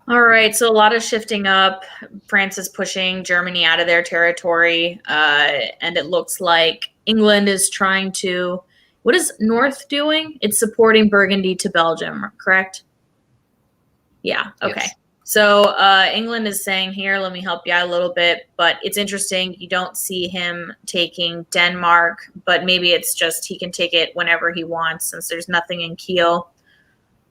All right, so a lot of shifting up. France is pushing Germany out of their territory, and it looks like England is trying to. What is North doing? It's supporting Burgundy to Belgium, correct? Yeah. Okay. Yes. So England is saying, here, let me help you out a little bit. But it's interesting. You don't see him taking Denmark, but maybe it's just he can take it whenever he wants since there's nothing in Kiel.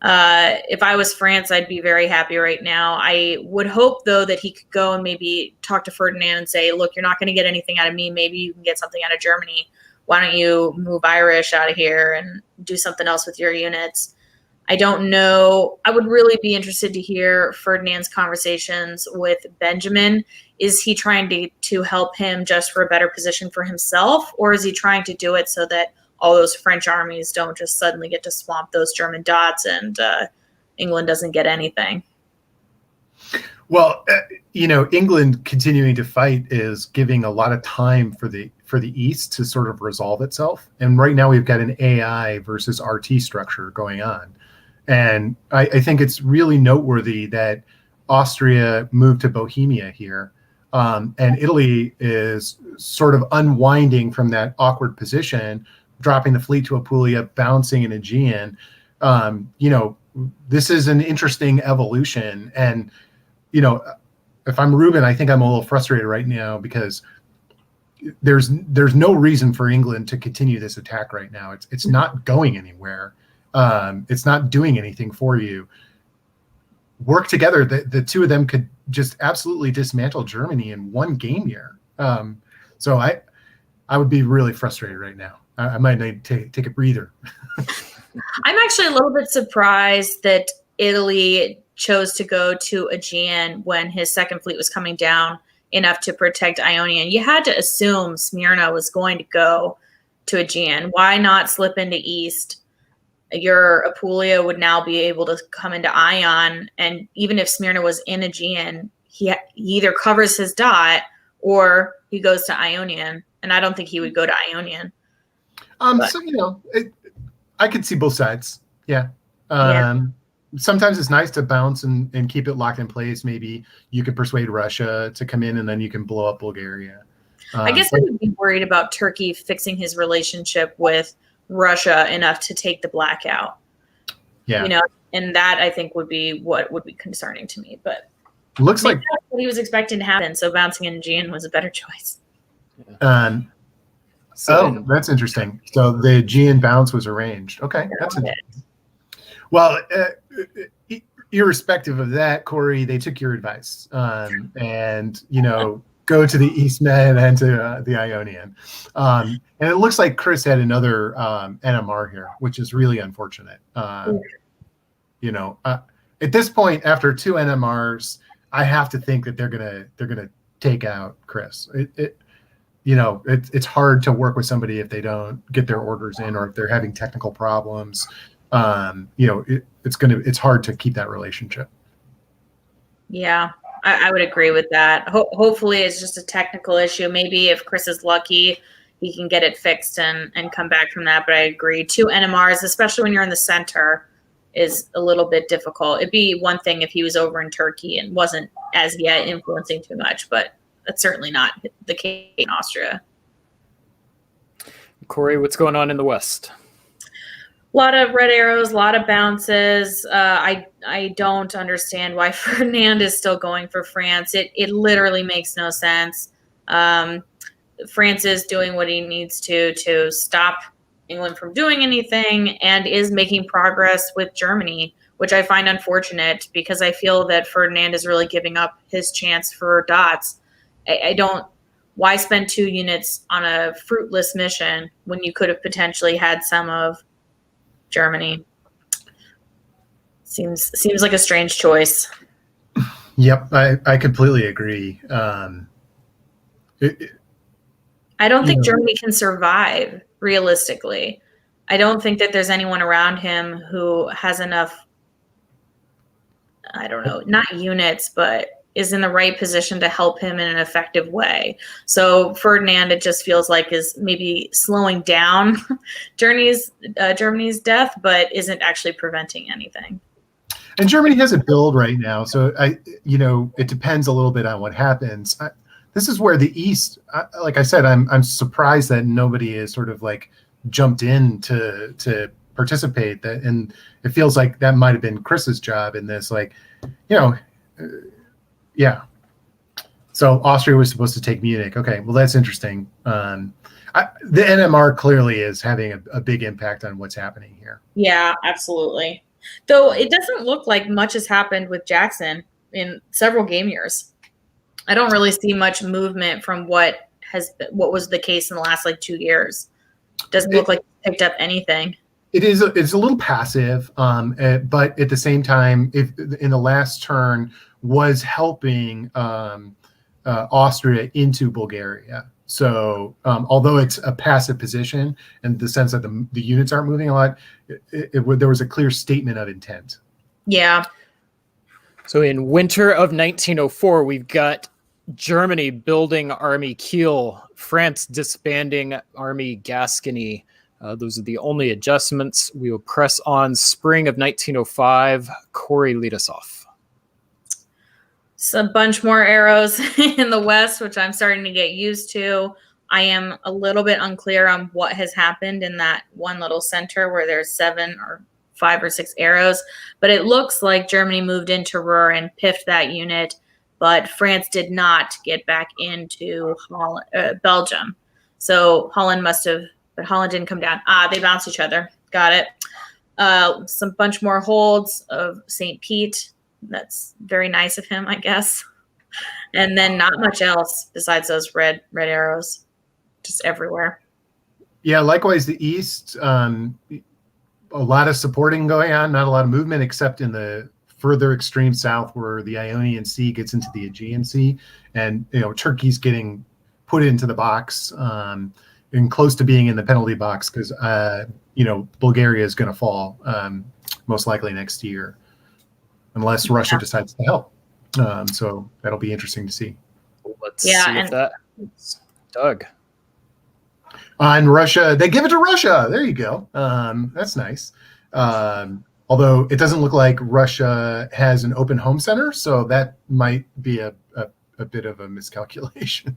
If I was France, I'd be very happy right now. I would hope, though, that he could go and maybe talk to Ferdinand and say, look, you're not going to get anything out of me. Maybe you can get something out of Germany. Why don't you move Irish out of here and do something else with your units? I don't know. I would really be interested to hear Ferdinand's conversations with Benjamin. Is he trying to help him just for a better position for himself, or is he trying to do it so that all those French armies don't just suddenly get to swamp those German dots and England doesn't get anything? Well, England continuing to fight is giving a lot of time for the East to sort of resolve itself. And right now we've got an AI versus RT structure going on. And I think it's really noteworthy that Austria moved to Bohemia here. And Italy is sort of unwinding from that awkward position, dropping the fleet to Apulia, bouncing in Aegean. This is an interesting evolution. And, if I'm Ruben, I think I'm a little frustrated right now because there's no reason for England to continue this attack right now. It's not going anywhere. It's not doing anything for you. Work together. The two of them could just absolutely dismantle Germany in one game here. So I would be really frustrated right now. I might need to take a breather. I'm actually a little bit surprised that Italy chose to go to Aegean when his second fleet was coming down enough to protect Ionian. You had to assume Smyrna was going to go to Aegean. Why not slip into East? your Apulia would now be able to come into Ion, and even if Smyrna was in Aegean, he either covers his dot or he goes to Ionian, and I don't think he would go to Ionian. So I could see both sides. Yeah. Yeah. Sometimes it's nice to bounce and keep it locked in place. Maybe you could persuade Russia to come in, and then you can blow up Bulgaria. I guess I would be worried about Turkey fixing his relationship with Russia enough to take the blackout. Yeah. And that I think would be what would be concerning to me. But looks like that's what he was expecting to happen. So bouncing in Aegean was a better choice. That's interesting. So the Aegean bounce was arranged. Okay, that's interesting. Well, irrespective of that, Corey, they took your advice, and go to the East Med and to the Ionian. And it looks like Chris had another NMR here, which is really unfortunate. At this point, after 2 NMRs, I have to think that they're gonna take out Chris. It's hard to work with somebody if they don't get their orders in, or if they're having technical problems. It's hard to keep that relationship. Yeah, I would agree with that. Hopefully it's just a technical issue. Maybe if Chris is lucky, he can get it fixed and come back from that. But I agree, 2 NMRs, especially when you're in the center, is a little bit difficult. It'd be one thing if he was over in Turkey and wasn't as yet influencing too much, but that's certainly not the case in Austria. Corey, what's going on in the West? A lot of red arrows, a lot of bounces. I don't understand why Ferdinand is still going for France. It literally makes no sense. France is doing what he needs to stop England from doing anything, and is making progress with Germany, which I find unfortunate because I feel that Ferdinand is really giving up his chance for dots. I don't. Why spend 2 units on a fruitless mission when you could have potentially had some of Germany? Seems like a strange choice. Yep, I completely agree. I don't think Germany can survive realistically. I don't think that there's anyone around him who has enough, I don't know, not units, but is in the right position to help him in an effective way. So Ferdinand, it just feels like, is maybe slowing down Germany's death, but isn't actually preventing anything. And Germany has a build right now, so it depends a little bit on what happens. This is where the East, like I said, I'm surprised that nobody has sort of like jumped in to participate. And it feels like that might have been Chris's job in this, yeah. So Austria was supposed to take Munich. Okay, well, that's interesting. The NMR clearly is having a big impact on what's happening here. Yeah, absolutely. Though it doesn't look like much has happened with Jackson in several game years. I don't really see much movement from what was the case in the last 2 years. Doesn't look like he picked up anything. It's a little passive, but at the same time, if in the last turn was helping Austria into Bulgaria. So although it's a passive position in the sense that the units aren't moving a lot, there was a clear statement of intent. Yeah. So in winter of 1904, we've got Germany building Army Kiel, France disbanding Army Gascony. Those are the only adjustments. We will press on spring of 1905. Corey, lead us off. So a bunch more arrows in the West, which I'm starting to get used to. I am a little bit unclear on what has happened in that one little center where there's 7 or 5 or 6 arrows. But it looks like Germany moved into Ruhr and piffed that unit, but France did not get back into Belgium. So Holland must have, but Holland didn't come down. They bounced each other. Got it. Some bunch more holds of St. Pete. That's very nice of him, I guess. And then not much else besides those red arrows, just everywhere. Yeah, likewise, the East, a lot of supporting going on, not a lot of movement, except in the further extreme south where the Ionian Sea gets into the Aegean Sea. And, Turkey's getting put into the box. and close to being in the penalty box because Bulgaria is going to fall most likely next year, unless Russia decides to help. So that'll be interesting to see. Let's see if that. Doug. And Russia, they give it to Russia. There you go. That's nice. Although it doesn't look like Russia has an open home center, so that might be a bit of a miscalculation.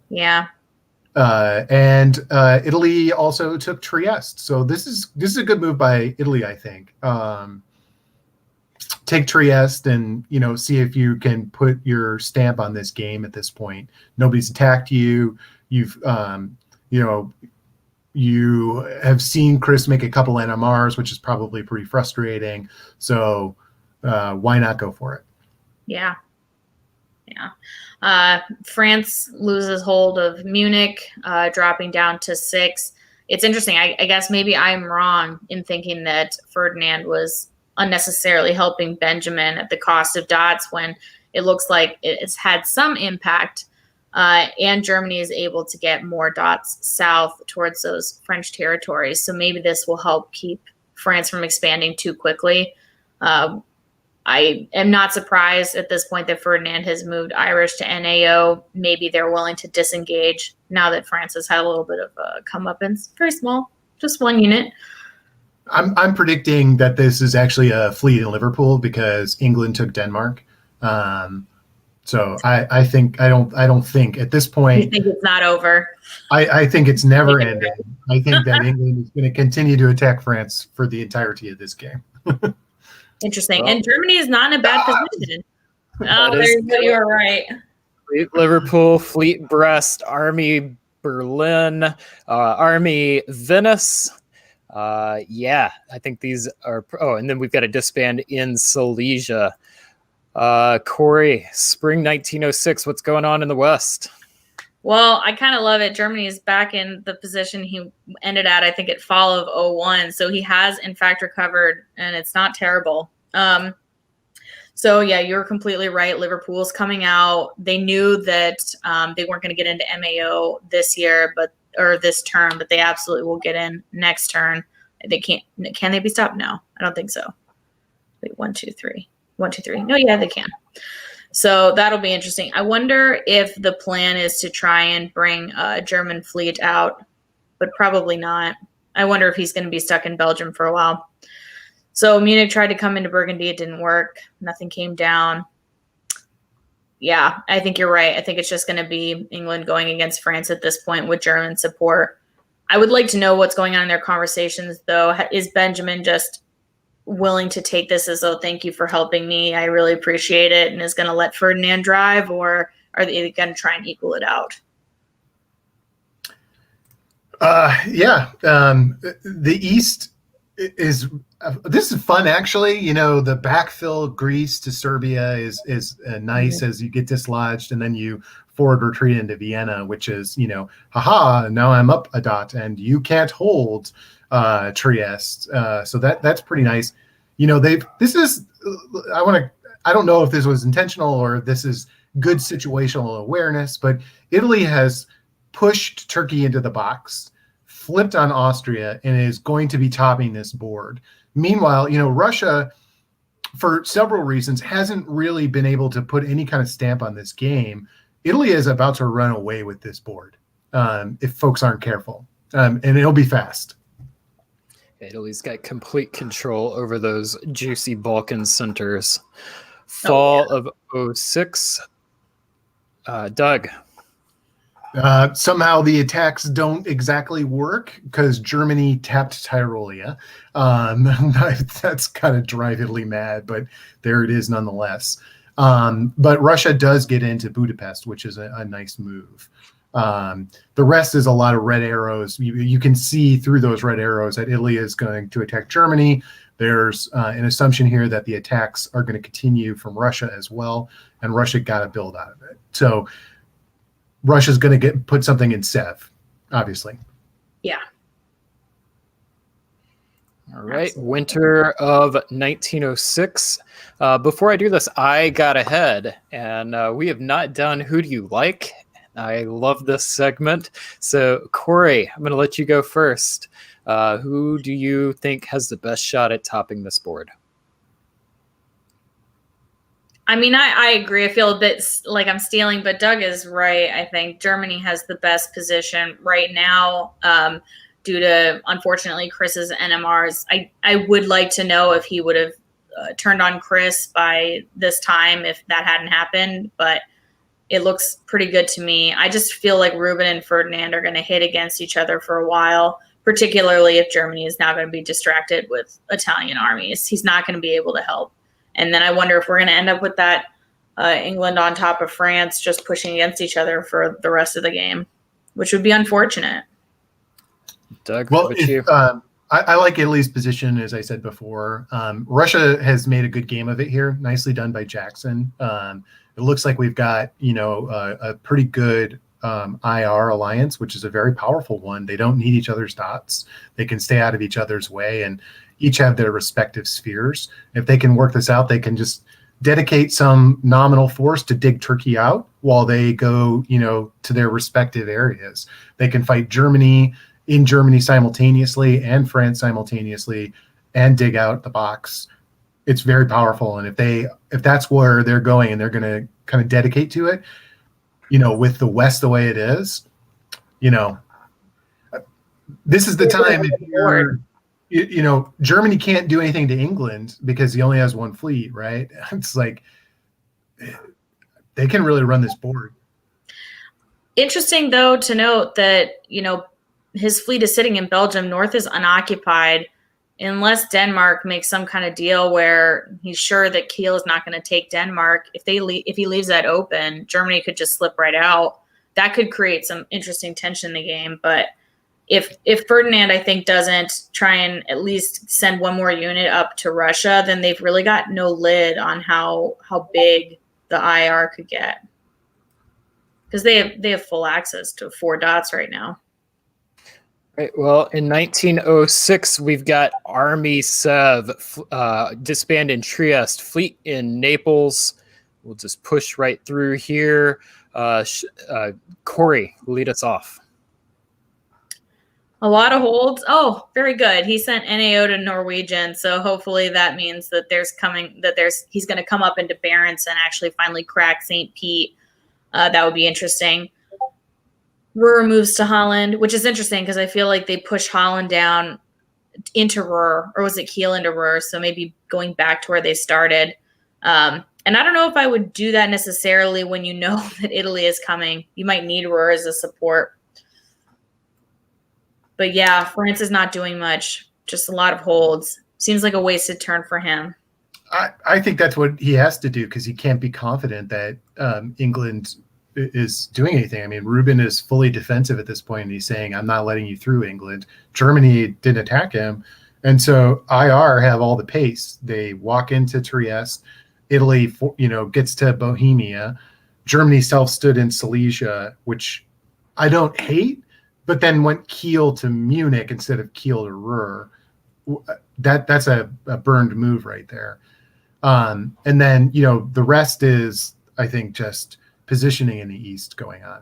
Yeah. And Italy also took Trieste. So this is a good move by Italy, I think. Take Trieste and see if you can put your stamp on this game at this point. Nobody's attacked you. You've you have seen Chris make a couple NMRs, which is probably pretty frustrating. So why not go for it? Yeah. France loses hold of Munich, dropping down to 6. It's interesting. I guess maybe I'm wrong in thinking that Ferdinand was unnecessarily helping Benjamin at the cost of dots when it looks like it's had some impact. And Germany is able to get more dots south towards those French territories. So maybe this will help keep France from expanding too quickly. I am not surprised at this point that Ferdinand has moved Irish to NAO. Maybe they're willing to disengage now that France has had a little bit of a comeuppance. Very small, just 1 unit. I'm predicting that this is actually a fleet in Liverpool because England took Denmark. So I don't think at this point. You think it's not over? I think it's never ending. I think that England is going to continue to attack France for the entirety of this game. Interesting. And Germany is not in a bad position. Oh, there you go. You're right. Fleet Liverpool, Fleet Brest, Army Berlin, Army Venice. I think these are. Oh, and then we've got a disband in Silesia. Corey, spring 1906. What's going on in the West? Well, I kind of love it. Germany is back in the position he ended at, I think, at fall of 01. So he has, in fact, recovered, and it's not terrible. So, yeah, you're completely right. Liverpool's coming out. They knew that they weren't going to get into MAO this year, or this term, but they absolutely will get in next turn. They can't. Can they be stopped? No, I don't think so. Wait, 1, 2, 3. 1, 2, 3. No, yeah, they can. So that'll be interesting. I wonder if the plan is to try and bring a German fleet out, but probably not. I wonder if he's going to be stuck in Belgium for a while. So Munich tried to come into Burgundy. It didn't work. Nothing came down. Yeah, I think you're right. I think it's just going to be England going against France at this point with German support. I would like to know what's going on in their conversations, though. Is Benjamin just willing to take this as, oh, thank you for helping me, I really appreciate it, and is going to let Ferdinand drive, or are they going to try and equal it out? The East is this is fun, actually. The backfill Greece to Serbia is nice as you get dislodged, and then you forward retreat into Vienna, which is haha, now I'm up a dot and you can't hold Trieste. So that's pretty nice. I don't know if this was intentional or if this is good situational awareness, but Italy has pushed Turkey into the box, flipped on Austria, and is going to be topping this board. Meanwhile, Russia, for several reasons, hasn't really been able to put any kind of stamp on this game. Italy is about to run away with this board if folks aren't careful, and it'll be fast. Italy's got complete control over those juicy Balkan centers. Fall of 06. Doug. Somehow the attacks don't exactly work because Germany tapped Tyrolia. That's kind of drive Italy mad, but there it is nonetheless. But Russia does get into Budapest, which is a nice move. The rest is a lot of red arrows. You can see through those red arrows that Italy is going to attack Germany. There's an assumption here that the attacks are going to continue from Russia as well, and Russia got to build out of it. So Russia's going to put something in Sev, obviously. Yeah. All right. Winter of 1906. Before I do this, I got ahead, and we have not done Who Do You Like? I love this segment. So, Corey, I'm going to let you go first. Who do you think has the best shot at topping this board? I mean, I agree. I feel a bit like I'm stealing, but Doug is right. I think Germany has the best position right now due to, unfortunately, Chris's NMRs. I would like to know if he would have turned on Chris by this time if that hadn't happened, but it looks pretty good to me. I just feel like Ruben and Ferdinand are going to hit against each other for a while, particularly if Germany is now going to be distracted with Italian armies. He's not going to be able to help. And then I wonder if we're going to end up with that England on top of France just pushing against each other for the rest of the game, which would be unfortunate. Doug, Well, what about you? I like Italy's position, as I said before. Russia has made a good game of it here. Nicely done by Jackson. It looks like we've got, a pretty good IR alliance, which is a very powerful one. They don't need each other's dots. They can stay out of each other's way and each have their respective spheres. If they can work this out, they can just dedicate some nominal force to dig Turkey out while they go, to their respective areas. They can fight Germany in Germany simultaneously and France simultaneously and dig out the box. It's very powerful. And if that's where they're going and they're going to kind of dedicate to it, with the West the way it is, this is the time if you're, Germany can't do anything to England because he only has one fleet, right? It's like they can really run this board. Interesting, though, to note that, his fleet is sitting in Belgium. North is unoccupied unless Denmark makes some kind of deal where he's sure that Kiel is not going to take Denmark. If he leaves that open, Germany could just slip right out. That could create some interesting tension in the game. But if Ferdinand, I think, doesn't try and at least send one more unit up to Russia, then they've really got no lid on how big the IR could get. Because they have full access to 4 dots right now. Right. Well, in 1906, we've got Army Sev disband in Trieste, fleet in Naples. We'll just push right through here. Corey, lead us off. A lot of holds. Oh, very good. He sent NAO to Norwegian, so hopefully that means that he's going to come up into Barents and actually finally crack St. Pete. That would be interesting. Ruhr moves to Holland, which is interesting because I feel like they push Holland down into Ruhr, or was it Kiel into Ruhr? So maybe going back to where they started. And I don't know if I would do that necessarily when you know that Italy is coming. You might need Ruhr as a support. But yeah, France is not doing much. Just a lot of holds. Seems like a wasted turn for him. I think that's what he has to do because he can't be confident that England is doing anything. I mean, Ruben is fully defensive at this point, and he's saying, I'm not letting you through, England. Germany didn't attack him. And so IR have all the pace. They walk into Trieste. Italy, gets to Bohemia. Germany self-stood in Silesia, which I don't hate, but then went Kiel to Munich instead of Kiel to Ruhr. That's a burned move right there. And then, the rest is, I think, just positioning in the East going on.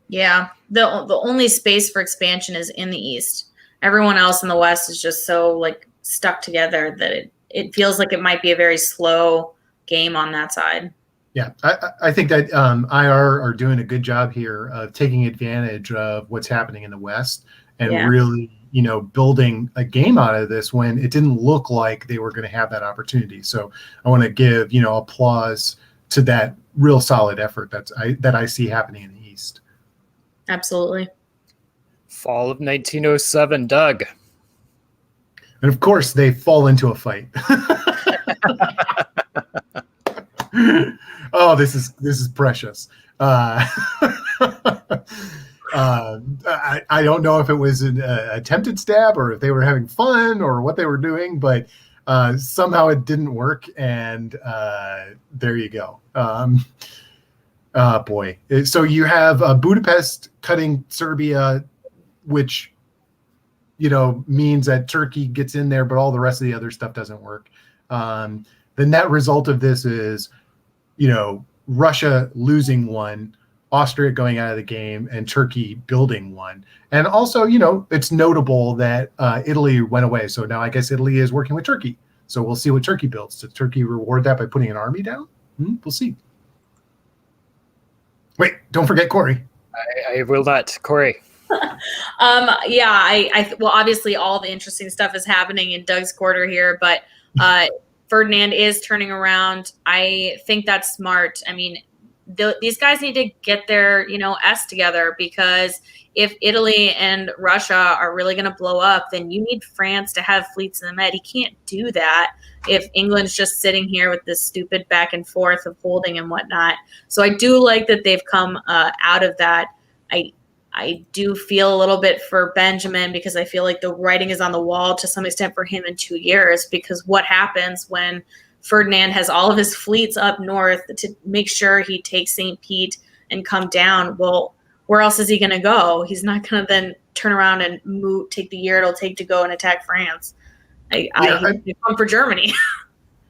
Yeah. The only space for expansion is in the East. Everyone else in the West is just so stuck together that it feels like it might be a very slow game on that side. Yeah, I think that IR are doing a good job here of taking advantage of what's happening in the West and really, building a game out of this when it didn't look like they were going to have that opportunity. So I want to give, applause to that real solid effort that I see happening in the East. Absolutely. Fall of 1907, Doug. And of course, they fall into a fight. Oh, this is precious. I don't know if it was an attempted stab or if they were having fun or what they were doing, but somehow it didn't work, and there you go. Boy. So you have Budapest cutting Serbia, which means that Turkey gets in there, but all the rest of the other stuff doesn't work. The net result of this is, Russia losing one, Austria going out of the game and Turkey building one. And also, it's notable that Italy went away. So now I guess Italy is working with Turkey. So we'll see what Turkey builds. Does Turkey reward that by putting an army down? We'll see. Wait, don't forget Corey. I will not. Corey. Well, obviously all the interesting stuff is happening in Doug's quarter here, but Ferdinand is turning around. I think that's smart. I mean, these guys need to get their, S together, because if Italy and Russia are really going to blow up, then you need France to have fleets in the Med. He can't do that if England's just sitting here with this stupid back and forth of holding and whatnot. So I do like that they've come out of that. I do feel a little bit for Benjamin, because I feel like the writing is on the wall to some extent for him in 2 years, because what happens when Ferdinand has all of his fleets up north to make sure he takes St. Pete and come down? Well, where else is he going to go? He's not going to then turn around and take the year it'll take to go and attack France. I come for Germany.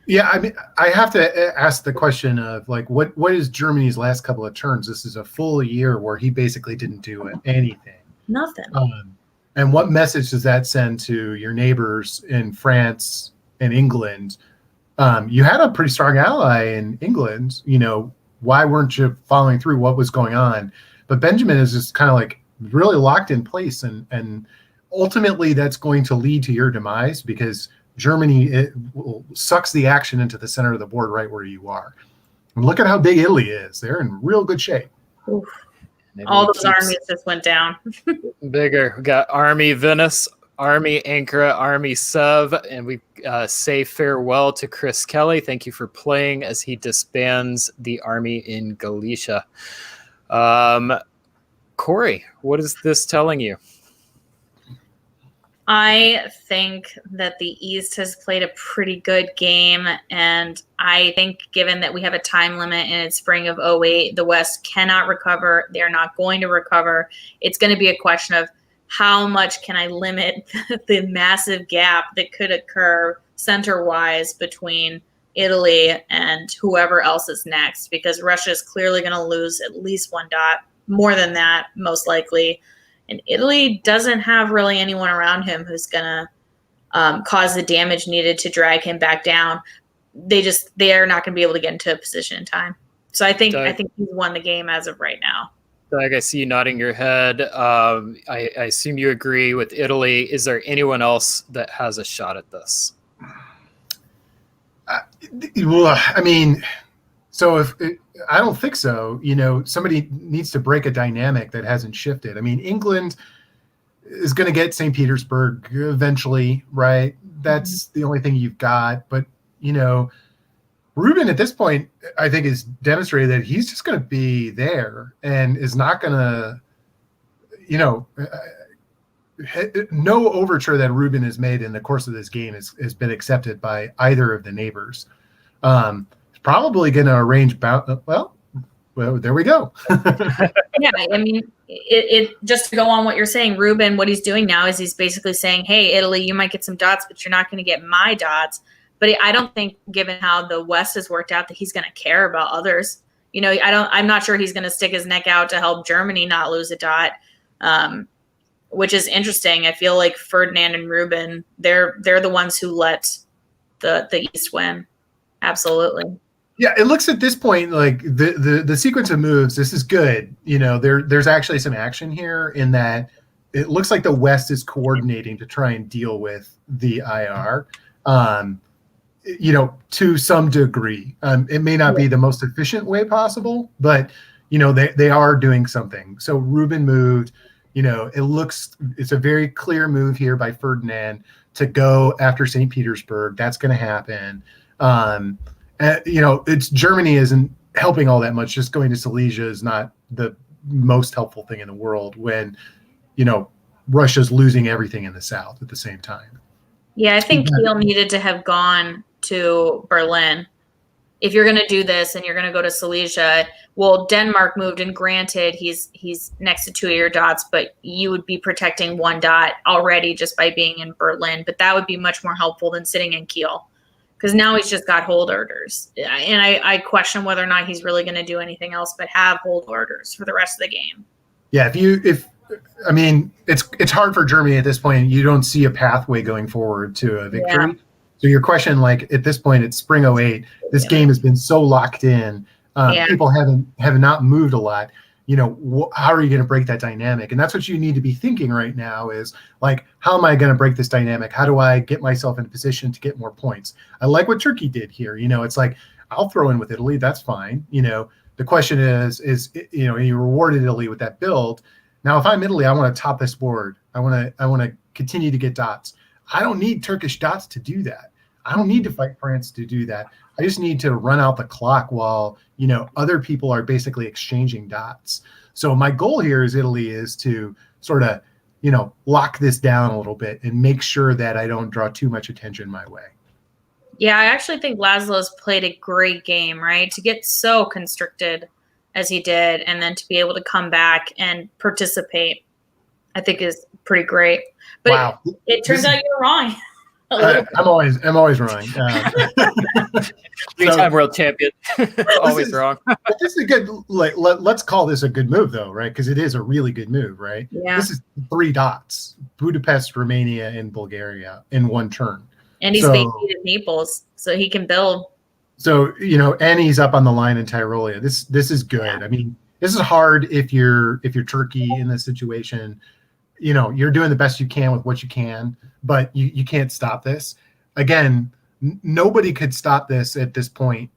Yeah, I mean, I have to ask the question of, like, what is Germany's last couple of turns? This is a full year where he basically didn't do anything. Nothing. And what message does that send to your neighbors in France and England? You had a pretty strong ally in England. Why weren't you following through? What was going on? But Benjamin is just kind of like really locked in place, and ultimately that's going to lead to your demise, because Germany sucks the action into the center of the board right where you are. And look at how big Italy is. They're in real good shape. Oof. All those armies just went down. Bigger. We got Army Venice, Army Ankara, Army Sev, and we say farewell to Chris Kelly. Thank you for playing as he disbands the army in Galicia. Corey, what is this telling you? I think that the East has played a pretty good game, and I think given that we have a time limit and it's spring of 08, the West cannot recover. They're not going to recover. It's going to be a question of how much can I limit the massive gap that could occur center-wise between Italy and whoever else is next, because Russia is clearly going to lose at least 1 dot, more than that, most likely. And Italy doesn't have really anyone around him who's going to cause the damage needed to drag him back down. They are not going to be able to get into a position in time. So I think he's won the game as of right now. Doug, I see you nodding your head. I assume you agree with Italy. Is there anyone else that has a shot at this? I mean, so I don't think so. Somebody needs to break a dynamic that hasn't shifted. I mean, England is going to get St. Petersburg eventually, right? That's the only thing you've got. But, Ruben at this point, I think, has demonstrated that he's just going to be there and is not going to, no overture that Ruben has made in the course of this game has been accepted by either of the neighbors. Probably going to arrange well, there we go. Yeah, I mean, it just to go on what you're saying, Ruben, what he's doing now is he's basically saying, hey, Italy, you might get some dots, but you're not going to get my dots. But I don't think, given how the West has worked out, that he's going to care about others. I'm not sure he's going to stick his neck out to help Germany not lose a dot, which is interesting. I feel like Ferdinand and Ruben, they're the ones who let the East win. Absolutely. Yeah, it looks at this point like the sequence of moves. This is good. There's actually some action here in that it looks like the West is coordinating to try and deal with the IR. To some degree. It may not be the most efficient way possible, but they are doing something. So Ruben moved. It's a very clear move here by Ferdinand to go after St. Petersburg. That's going to happen. It's Germany isn't helping all that much. Just going to Silesia is not the most helpful thing in the world when, Russia's losing everything in the south at the same time. Yeah, I think Kiel needed to have gone to Berlin. If you're going to do this and you're going to go to Silesia, well, Denmark moved, and granted, he's next to 2 of your dots, but you would be protecting 1 dot already just by being in Berlin. But that would be much more helpful than sitting in Kiel. because now he's just got hold orders, and I question whether or not he's really going to do anything else but have hold orders for the rest of the game. Yeah, I mean, it's hard for Germany at this point. You don't see a pathway going forward to a victory. Yeah. So your question, like at this point, it's spring 08. This game has been so locked in. People have not moved a lot. You know, how are you going to break that dynamic? And that's what you need to be thinking right now is like, how am I going to break this dynamic? How do I get myself in a position to get more points? I like what Turkey did here. You know, it's like, I'll throw in with Italy. That's fine. You know, the question is, you know, you rewarded Italy with that build. Now, if I'm Italy, I want to top this board. I want to continue to get dots. I don't need Turkish dots to do that. I don't need to fight France to do that. I just need to run out the clock while, you know, other people are basically exchanging dots. So my goal here is Italy is to sort of, you know, lock this down a little bit and make sure that I don't draw too much attention my way. Yeah, I actually think Laszlo's played a great game, right? To get so constricted as he did and then to be able to come back and participate, I think is pretty great. But wow. it turns out you're wrong. I'm always wrong. Three-time world champion. Always wrong. But this is a good, like, let's call this a good move, though, right? Because it is a really good move, right? Yeah. This is 3 dots: Budapest, Romania, and Bulgaria in one turn. And he's vacated Naples, so he can build. So, you know, and he's up on the line in Tyrolia. This is good. Yeah. I mean, this is hard if you're Turkey in this situation. You know, you're doing the best you can with what you can, but you can't stop this. Again, nobody could stop this at this point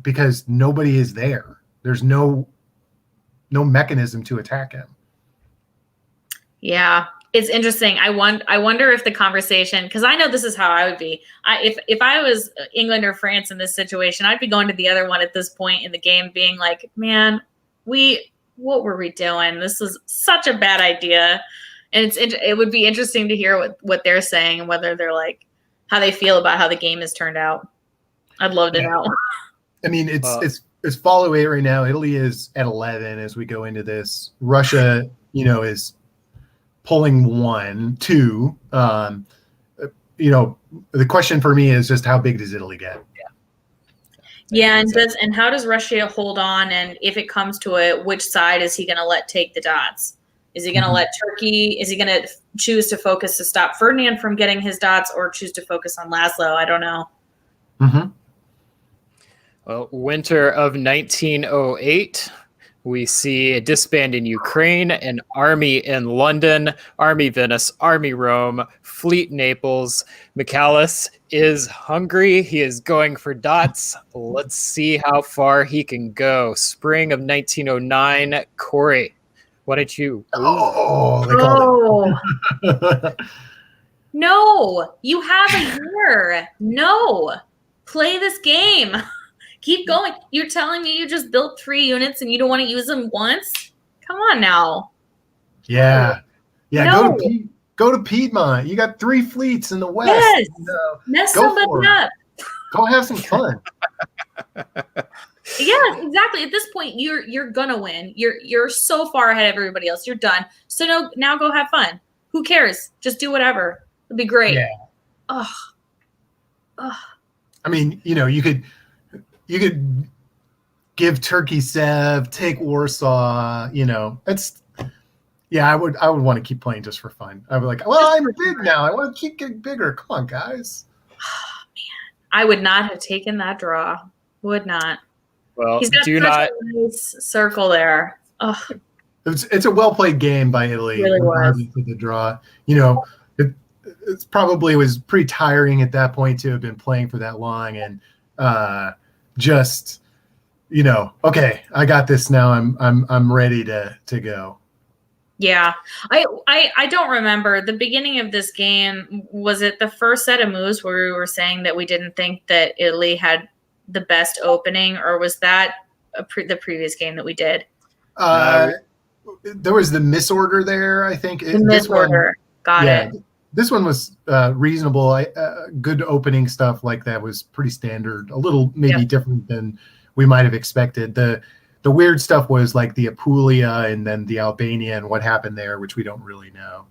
because nobody is there. There's no mechanism to attack him. Yeah, it's interesting. I wonder if the conversation, because I know this is how I would be. If I was England or France in this situation, I'd be going to the other one at this point in the game, being like, man, what were we doing? This is such a bad idea. And it would be interesting to hear what they're saying and whether they're like, how they feel about how the game has turned out. I'd love to know. I mean, it's follow 8 right now. Italy is at 11 as we go into this. Russia, you know, is pulling 1, 2. You know, the question for me is just how big does Italy get? Yeah, and how does Russia hold on? And if it comes to it, which side is he going to let take the dots? Is he going to let Turkey? Is he going to choose to focus to stop Ferdinand from getting his dots, or choose to focus on Laszlo? I don't know. Mm-hmm. Well, winter of 1908. We see a disband in Ukraine, an army in London, army Venice, army Rome, fleet Naples. Michalis is hungry. He is going for dots. Let's see how far he can go. Spring of 1909. Corey, why don't you? They called it. No, you have a year. No, play this game. Keep going. You're telling me you just built 3 units and you don't want to use them once? Come on now. Yeah. Yeah. No. Go to Piedmont. You got 3 fleets in the west. Yes. Mess somebody up. Go have some fun. Yes, exactly. At this point, you're gonna win. You're so far ahead of everybody else. You're done. So now go have fun. Who cares? Just do whatever. It'll be great. Yeah. Ugh. I mean, you know, you could give Turkey Sev, take Warsaw, you know, I would want to keep playing just for fun. I would like, well, I'm big now. I want to keep getting bigger. Come on, guys. Oh, man. I would not have taken that draw. Would not. Well, he's got a nice circle there. Ugh. It's a well played game by Italy. It really was. The draw. You know, it's probably was pretty tiring at that point to have been playing for that long and just, you know, okay, I got this now. I'm ready to go. Yeah, I don't remember the beginning of this game. Was it the first set of moves where we were saying that we didn't think that Italy had the best opening, or was that the previous game that we did? There was the misorder there, I think. The misorder. Got it. This one was reasonable. Good opening stuff like that was pretty standard. A little maybe different than we might have expected. The weird stuff was like the Apulia and then the Albania and what happened there, which we don't really know.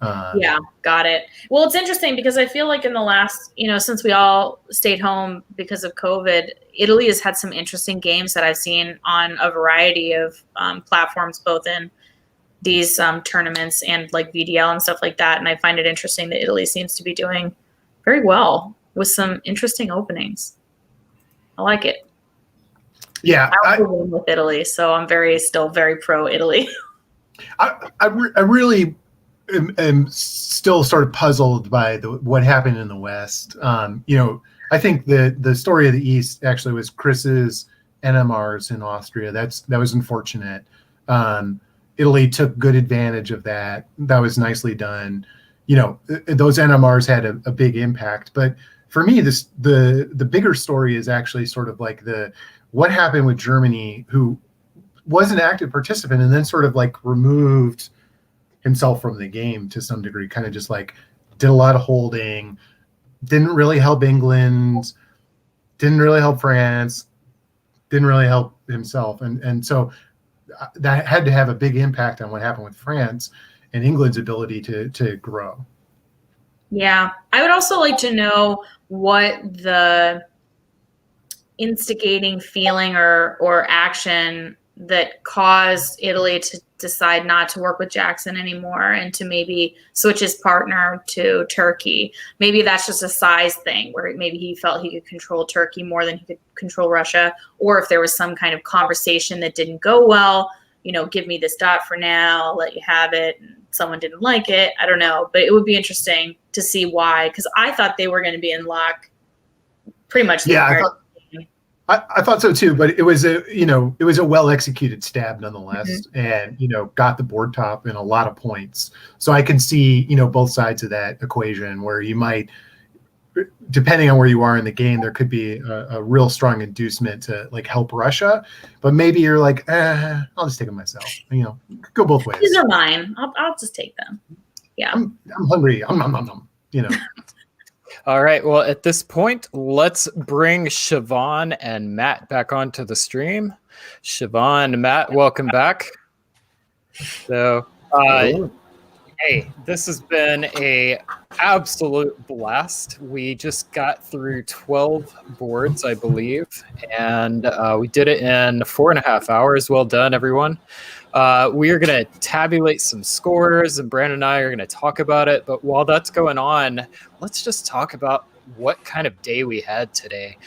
Yeah, got it. Well, it's interesting because I feel like in the last, since we all stayed home because of COVID, Italy has had some interesting games that I've seen on a variety of platforms, both in these tournaments and like VDL and stuff like that. And I find it interesting that Italy seems to be doing very well with some interesting openings. I like it. Yeah, I win with Italy, so I'm still very pro Italy. I really am still sort of puzzled by what happened in the West. I think the story of the East actually was Chris's NMRs in Austria. That was unfortunate. Italy took good advantage of that. That was nicely done. Those NMRs had a big impact. But for me, the bigger story is actually sort of like what happened with Germany, who was an active participant and then sort of like removed himself from the game to some degree, kind of just like did a lot of holding, didn't really help England, didn't really help France, didn't really help himself. And so that had to have a big impact on what happened with France and England's ability to grow. Yeah. I would also like to know what the instigating feeling or action that caused Italy to decide not to work with Jackson anymore and to maybe switch his partner to Turkey. Maybe that's just a size thing where maybe he felt he could control Turkey more than he could control Russia, or if there was some kind of conversation that didn't go well, give me this dot for now, I'll let you have it, and someone didn't like it. I don't know, but it would be interesting to see why, because I thought they were going to be in lock pretty much. I thought so too, but it was a well executed stab nonetheless, and got the board top in a lot of points. So I can see both sides of that equation where you might, depending on where you are in the game, there could be a real strong inducement to like help Russia, but maybe you're like, I'll just take them myself. Go both ways. These are mine. I'll just take them. Yeah, I'm hungry. All right. Well, at this point, let's bring Siobhan and Matt back onto the stream. Siobhan, Matt, welcome back. So, hey, this has been a absolute blast. We just got through 12 boards, I believe, and we did it in 4.5 hours. Well done, everyone. We are going to tabulate some scores, and Brandon and I are going to talk about it. But while that's going on, let's just talk about what kind of day we had today.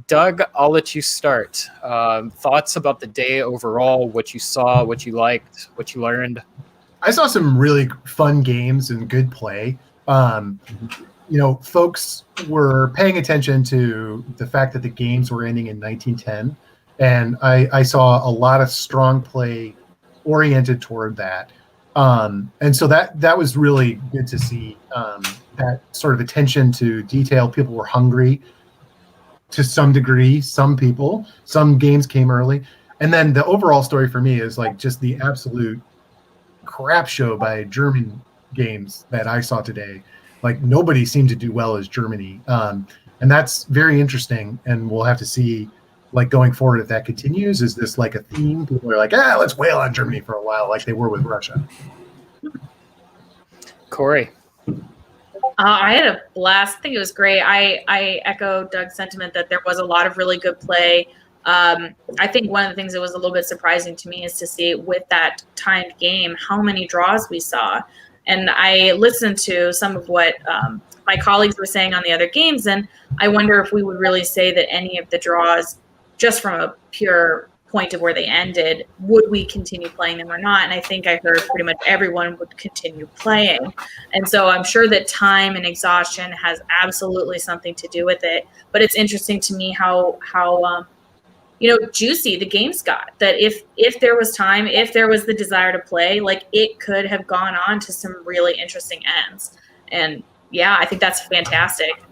Doug, I'll let you start. Thoughts about the day overall, what you saw, what you liked, what you learned? I saw some really fun games and good play. Folks were paying attention to the fact that the games were ending in 1910. And I saw a lot of strong play oriented toward that. And so that was really good to see, that sort of attention to detail. People were hungry to some degree, some games came early. And then the overall story for me is like just the absolute crap show by German games that I saw today. Like nobody seemed to do well as Germany. And that's very interesting. And we'll have to see, like going forward, if that continues. Is this like a theme? People are like, let's wail on Germany for a while, like they were with Russia. Corey. I had a blast. I think it was great. I echo Doug's sentiment that there was a lot of really good play. I think one of the things that was a little bit surprising to me is to see with that timed game how many draws we saw. And I listened to some of what my colleagues were saying on the other games, and I wonder if we would really say that any of the draws, just from a pure point of where they ended, would we continue playing them or not? And I think I heard pretty much everyone would continue playing. And so I'm sure that time and exhaustion has absolutely something to do with it. But it's interesting to me how juicy the games got. That if there was time, if there was the desire to play, like it could have gone on to some really interesting ends. And yeah, I think that's fantastic.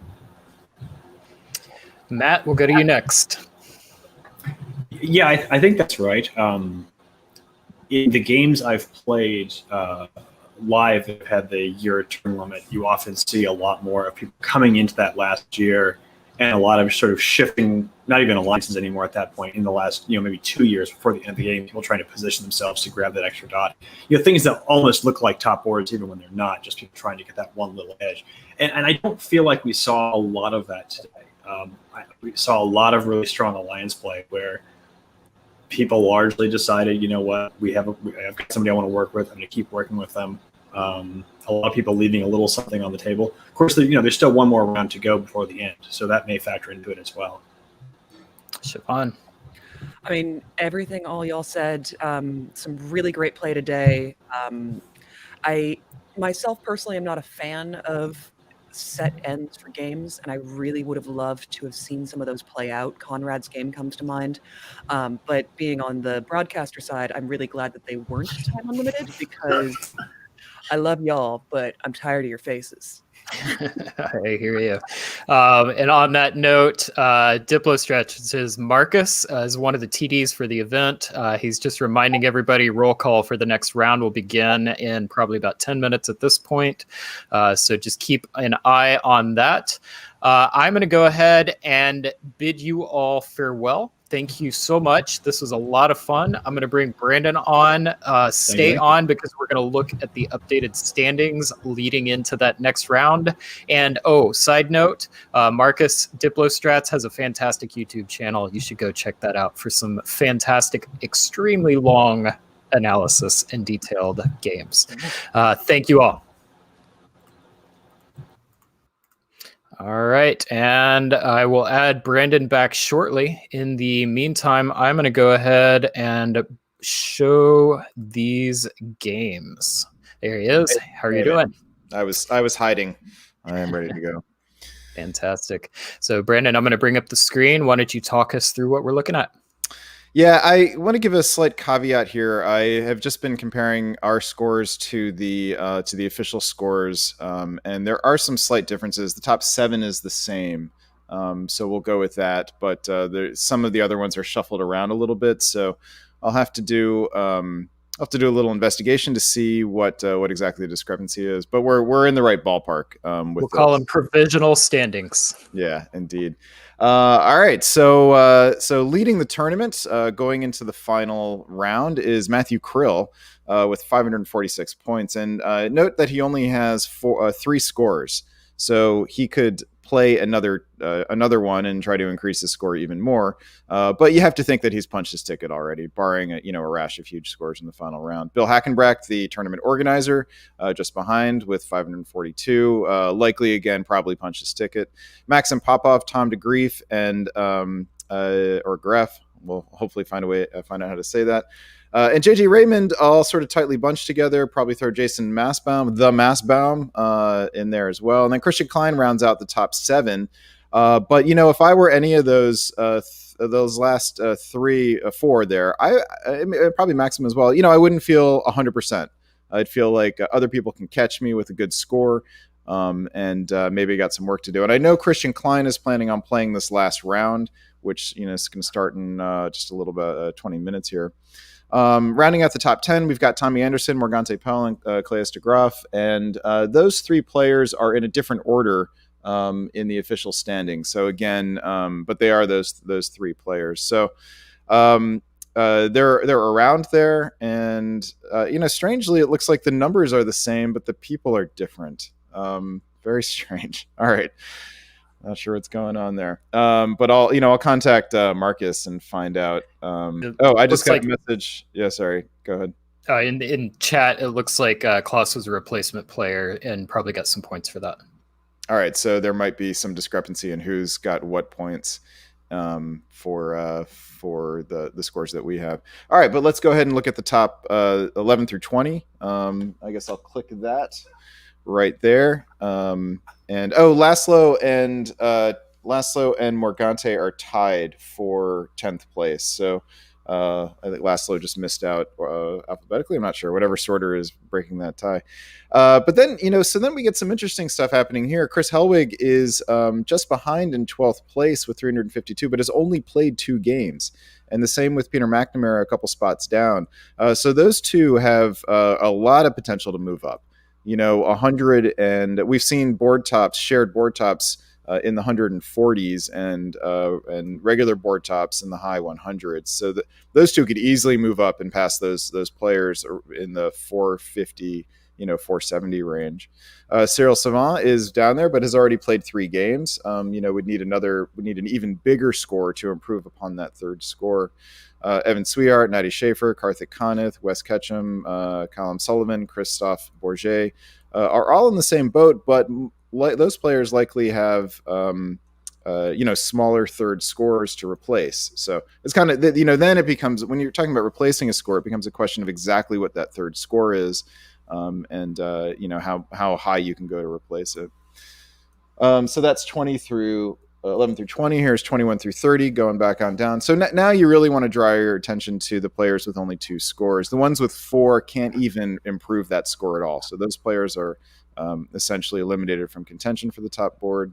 Matt, we'll go to you next. Yeah, I think that's right. In the games I've played live that have had the year term limit, you often see a lot more of people coming into that last year and a lot of sort of shifting, not even alliances anymore at that point in the last, maybe 2 years before the end of the game, people trying to position themselves to grab that extra dot. Things that almost look like top boards even when they're not, just people trying to get that one little edge. And I don't feel like we saw a lot of that today. We saw a lot of really strong alliance play where people largely decided, what, I've got somebody I want to work with. I'm going to keep working with them. A lot of people leaving a little something on the table. Of course, there's still one more round to go before the end, so that may factor into it as well. Siobhan. I mean, everything all y'all said, some really great play today. I myself personally am not a fan of set ends for games, and I really would have loved to have seen some of those play out. Conrad's game comes to mind. But being on the broadcaster side, I'm really glad that they weren't time unlimited, because I love y'all, but I'm tired of your faces. I hear you. And on that note, Diplostretch says Marcus is one of the TDs for the event. He's just reminding everybody roll call for the next round will begin in probably about 10 minutes at this point. So just keep an eye on that. I'm going to go ahead and bid you all farewell. Thank you so much. This was a lot of fun. I'm going to bring Brandon on. Stay on, because we're going to look at the updated standings leading into that next round. And side note, Marcus Diplostrats has a fantastic YouTube channel. You should go check that out for some fantastic, extremely long analysis and detailed games. Thank you all. All right, and I will add Brandon back shortly. In the meantime, I'm going to go ahead and show these games. There he is. How are you doing? I was hiding. I am ready to go. Fantastic. So, Brandon, I'm going to bring up the screen. Why don't you talk us through what we're looking at? Yeah, I want to give a slight caveat here. I have just been comparing our scores to the official scores, and there are some slight differences. The top 7 is the same, so we'll go with that. But some of the other ones are shuffled around a little bit, so I'll have to do a little investigation to see what exactly the discrepancy is. But we're in the right ballpark. We'll call them provisional standings. Yeah, indeed. All right, so leading the tournament, going into the final round, is Matthew Krill with 546 points, and note that he only has 3 scores, so he could play another one and try to increase his score even more. But you have to think that he's punched his ticket already, barring a rash of huge scores in the final round. Bill Hackenbrack, the tournament organizer, just behind with 542, likely again probably punched his ticket. Maxim Popov, Tom DeGrief, and or Greff. We'll hopefully find out how to say that. And JJ Raymond all sort of tightly bunched together. Probably throw Jason Massbaum, in there as well. And then Christian Klein rounds out the top 7. But if I were any of those last 4 there, I probably Maxim as well. I wouldn't feel 100%. I'd feel like other people can catch me with a good score, and maybe got some work to do. And I know Christian Klein is planning on playing this last round, which is going to start in just a little bit, 20 minutes here. Rounding out the top 10, we've got Tommy Anderson, Morgante Pell, and Claes de Graaf, and those 3 players are in a different order in the official standings. So again, but they are those 3 players. So they're around there, and strangely, it looks like the numbers are the same, but the people are different. Very strange. All right. Not sure what's going on there. But I'll contact Marcus and find out. I just got a message. Yeah, sorry. Go ahead. In chat, it looks like Klaus was a replacement player and probably got some points for that. All right, so there might be some discrepancy in who's got what points for the scores that we have. All right, but let's go ahead and look at the top 11 through 20. I guess I'll click that right there. And Laszlo and Morgante are tied for 10th place. So I think Laszlo just missed out alphabetically. I'm not sure. Whatever sorter is breaking that tie. But then, so then we get some interesting stuff happening here. Chris Helwig is just behind in 12th place with 352, but has only played 2 games. And the same with Peter McNamara, a couple spots down. So those 2 have a lot of potential to move up. 100, and we've seen shared board tops in the 140s and regular board tops in the high 100s. So those two could easily move up and pass those players in the 450, 470 range. Cyril Savant is down there, but has already played 3 games. Would need an even bigger score to improve upon that third score. Evan Sweeart, Natty Schaefer, Karthik Kanith, Wes Ketchum, Callum Sullivan, Christophe Bourget are all in the same boat, but those players likely have smaller third scores to replace. So it's kind of, then it becomes, when you're talking about replacing a score, it becomes a question of exactly what that third score is, and how high you can go to replace it. So that's 20 through 11 through 20. Here's 21 through 30, going back on down. So now you really want to draw your attention to the players with only 2 scores. The ones with 4 can't even improve that score at all. So those players are essentially eliminated from contention for the top board.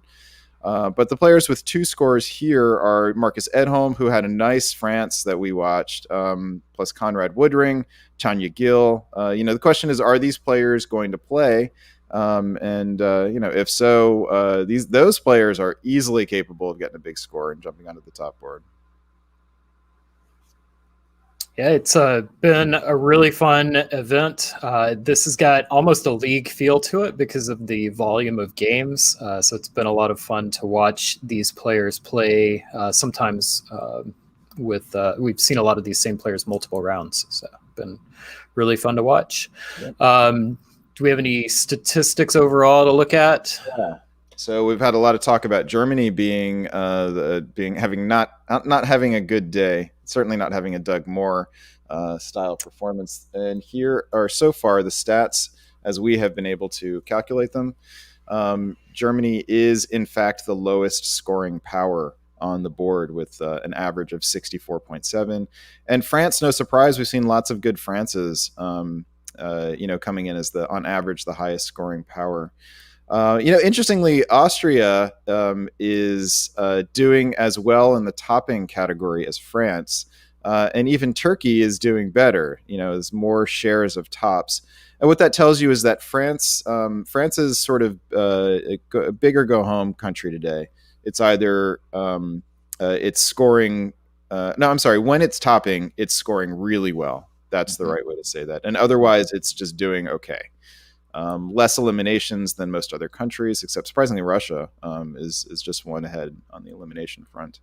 But the players with 2 scores here are Marcus Edholm, who had a nice France that we watched, plus Conrad Woodring, Chanya Gill. The question is, are these players going to play? If so, those players are easily capable of getting a big score and jumping onto the top board. Yeah, it's been a really fun event. This has got almost a league feel to it because of the volume of games. So it's been a lot of fun to watch these players play. Sometimes we've seen a lot of these same players multiple rounds. So it's been really fun to watch. Yep. Do we have any statistics overall to look at? Yeah. So we've had a lot of talk about Germany not having a good day, certainly not having a Doug Moore style performance. And here are so far the stats as we have been able to calculate them. Germany is in fact the lowest scoring power on the board with an average of 64.7. And France, no surprise, we've seen lots of good Frances. Coming in as on average the highest scoring power. Interestingly, Austria is doing as well in the topping category as France, and even Turkey is doing better. There's more shares of tops, and what that tells you is that France is sort of a bigger go home country today. It's either it's scoring. When it's topping, it's scoring really well. That's the right way to say that. And otherwise, it's just doing okay. Less eliminations than most other countries, except surprisingly, Russia is just one ahead on the elimination front.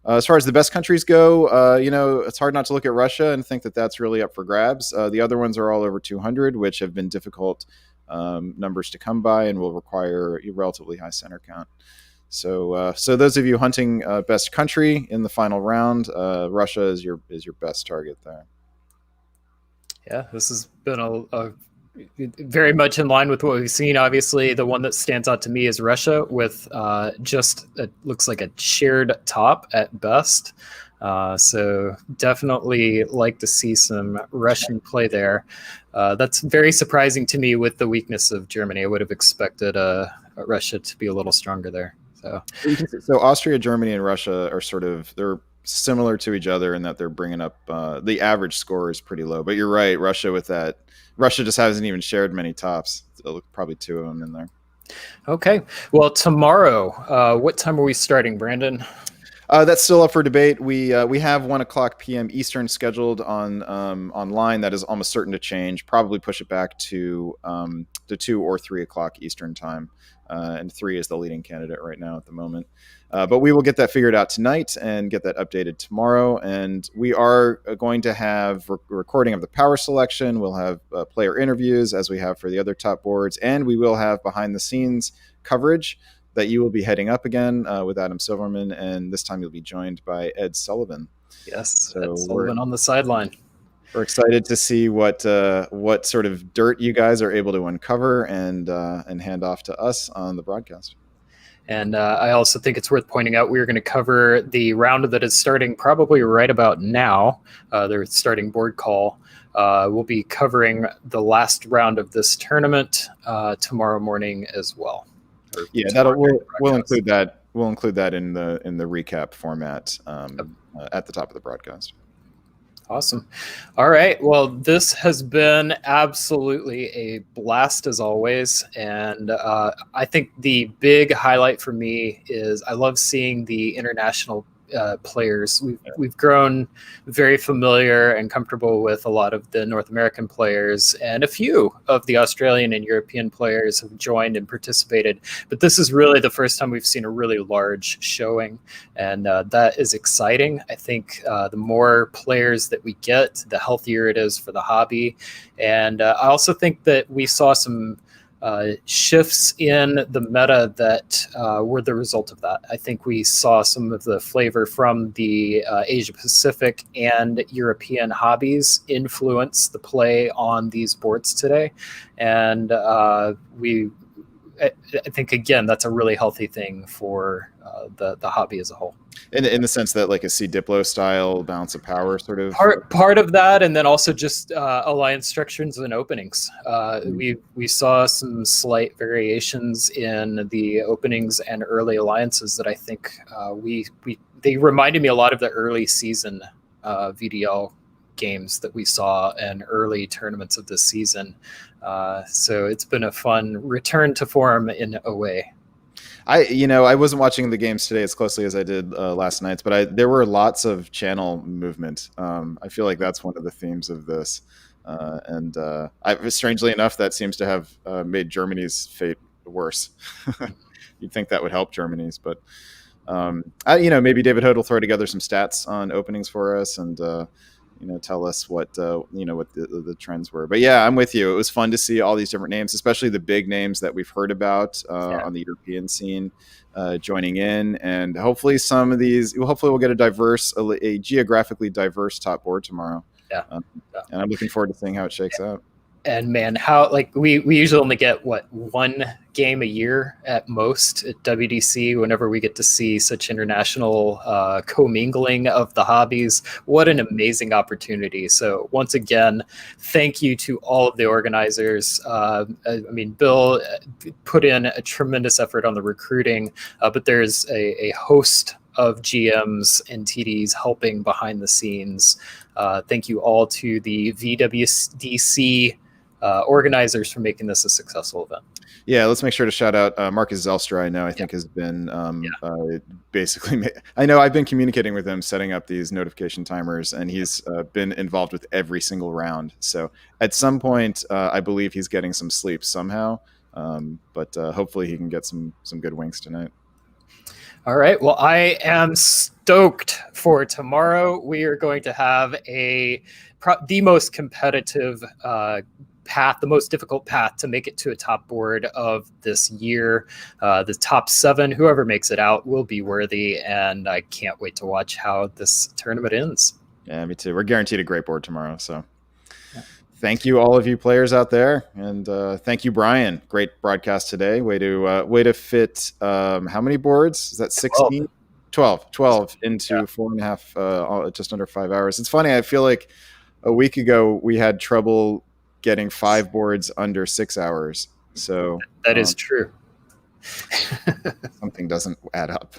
As far as the best countries go, it's hard not to look at Russia and think that that's really up for grabs. The other ones are all over 200, which have been difficult numbers to come by and will require a relatively high center count. So those of you hunting best country in the final round, Russia is your best target there. Yeah, this has been a very much in line with what we've seen. Obviously, the one that stands out to me is Russia with it looks like a shared top at best. So definitely like to see some Russian play there. That's very surprising to me with the weakness of Germany. I would have expected Russia to be a little stronger there. So Austria, Germany, and Russia are they're similar to each other in that they're bringing up the average score is pretty low. But you're right, Russia just hasn't even shared many tops. So probably 2 of them in there. Okay. Well, tomorrow, what time are we starting, Brandon? That's still up for debate. We have 1:00 p.m. Eastern scheduled online. That is almost certain to change. Probably push it back to 2 or 3 o'clock Eastern time. And 3 is the leading candidate right now at the moment. But we will get that figured out tonight and get that updated tomorrow. And we are going to have recording of the power selection. We'll have player interviews as we have for the other top boards. And we will have behind the scenes coverage that you will be heading up again with Adam Silverman. And this time you'll be joined by Ed Sullivan. Yes, so Ed Sullivan on the sideline. We're excited to see what sort of dirt you guys are able to uncover and hand off to us on the broadcast. And I also think it's worth pointing out we're going to cover the round that is starting probably right about now. Their starting board call. We'll be covering the last round of this tournament tomorrow morning as well. Yeah, we'll include that. We'll include that in the recap format at the top of the broadcast. Awesome. All right. Well, this has been absolutely a blast as always. And I think the big highlight for me is I love seeing the international players. We've grown very familiar and comfortable with a lot of the North American players, and a few of the Australian and European players have joined and participated. But this is really the first time we've seen a really large showing, and that is exciting. I think the more players that we get, the healthier it is for the hobby. And I also think that we saw some shifts in the meta that were the result of that. I think we saw some of the flavor from the Asia Pacific and European hobbies influence the play on these boards today. And I think, again, that's a really healthy thing for the hobby as a whole. In the sense that like a C Diplo style balance of power sort of part of that, and then also just alliance structures and openings. We saw some slight variations in the openings and early alliances that I think they reminded me a lot of the early season VDL games that we saw in early tournaments of this season. So it's been a fun return to form in a way. I wasn't watching the games today as closely as I did last night, but there were lots of channel movement. I feel like that's one of the themes of this. And strangely enough, that seems to have made Germany's fate worse. You'd think that would help Germany's, but maybe David Hood will throw together some stats on openings for us and tell us what the trends were. But yeah, I'm with you. It was fun to see all these different names, especially the big names that we've heard about on the European scene joining in, and hopefully some of these. Hopefully, we'll get a geographically diverse top board tomorrow. Yeah, and I'm looking forward to seeing how it shakes out. And man, how we usually only get one game a year at most at WDC. Whenever we get to see such international commingling of the hobbies, what an amazing opportunity! So once again, thank you to all of the organizers. Bill put in a tremendous effort on the recruiting, but there's a host of GMs and TDs helping behind the scenes. Thank you all to the VWDC organizers for making this a successful event. Yeah, let's make sure to shout out Marcus Zelstra. I know, I think has been basically. I know I've been communicating with him, setting up these notification timers, and he's been involved with every single round. So at some point, I believe he's getting some sleep somehow, but hopefully he can get some good winks tonight. All right. Well, I am stoked for tomorrow. We are going to have the most competitive path, the most difficult path to make it to a top board of this year. The top 7, whoever makes it out, will be worthy, and I can't wait to watch how this tournament ends. Yeah, me too. We're guaranteed a great board tomorrow. So thank you, all of you players out there, and thank you, Brian. Great broadcast today. Way to fit how many boards? Is that 16? 12 into 4.5, just under 5 hours. It's funny. I feel like a week ago we had trouble getting 5 boards under 6 hours. So that is true. Something doesn't add up.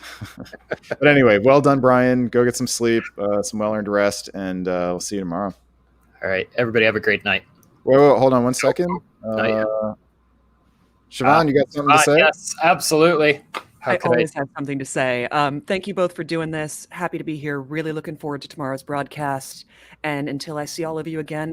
But anyway, well done, Brian. Go get some sleep, some well-earned rest, and we'll see you tomorrow. All right, everybody have a great night. Wait, hold on one second. Siobhan, you got something to say? Yes, absolutely. I always have something to say. Thank you both for doing this. Happy to be here. Really looking forward to tomorrow's broadcast. And until I see all of you again,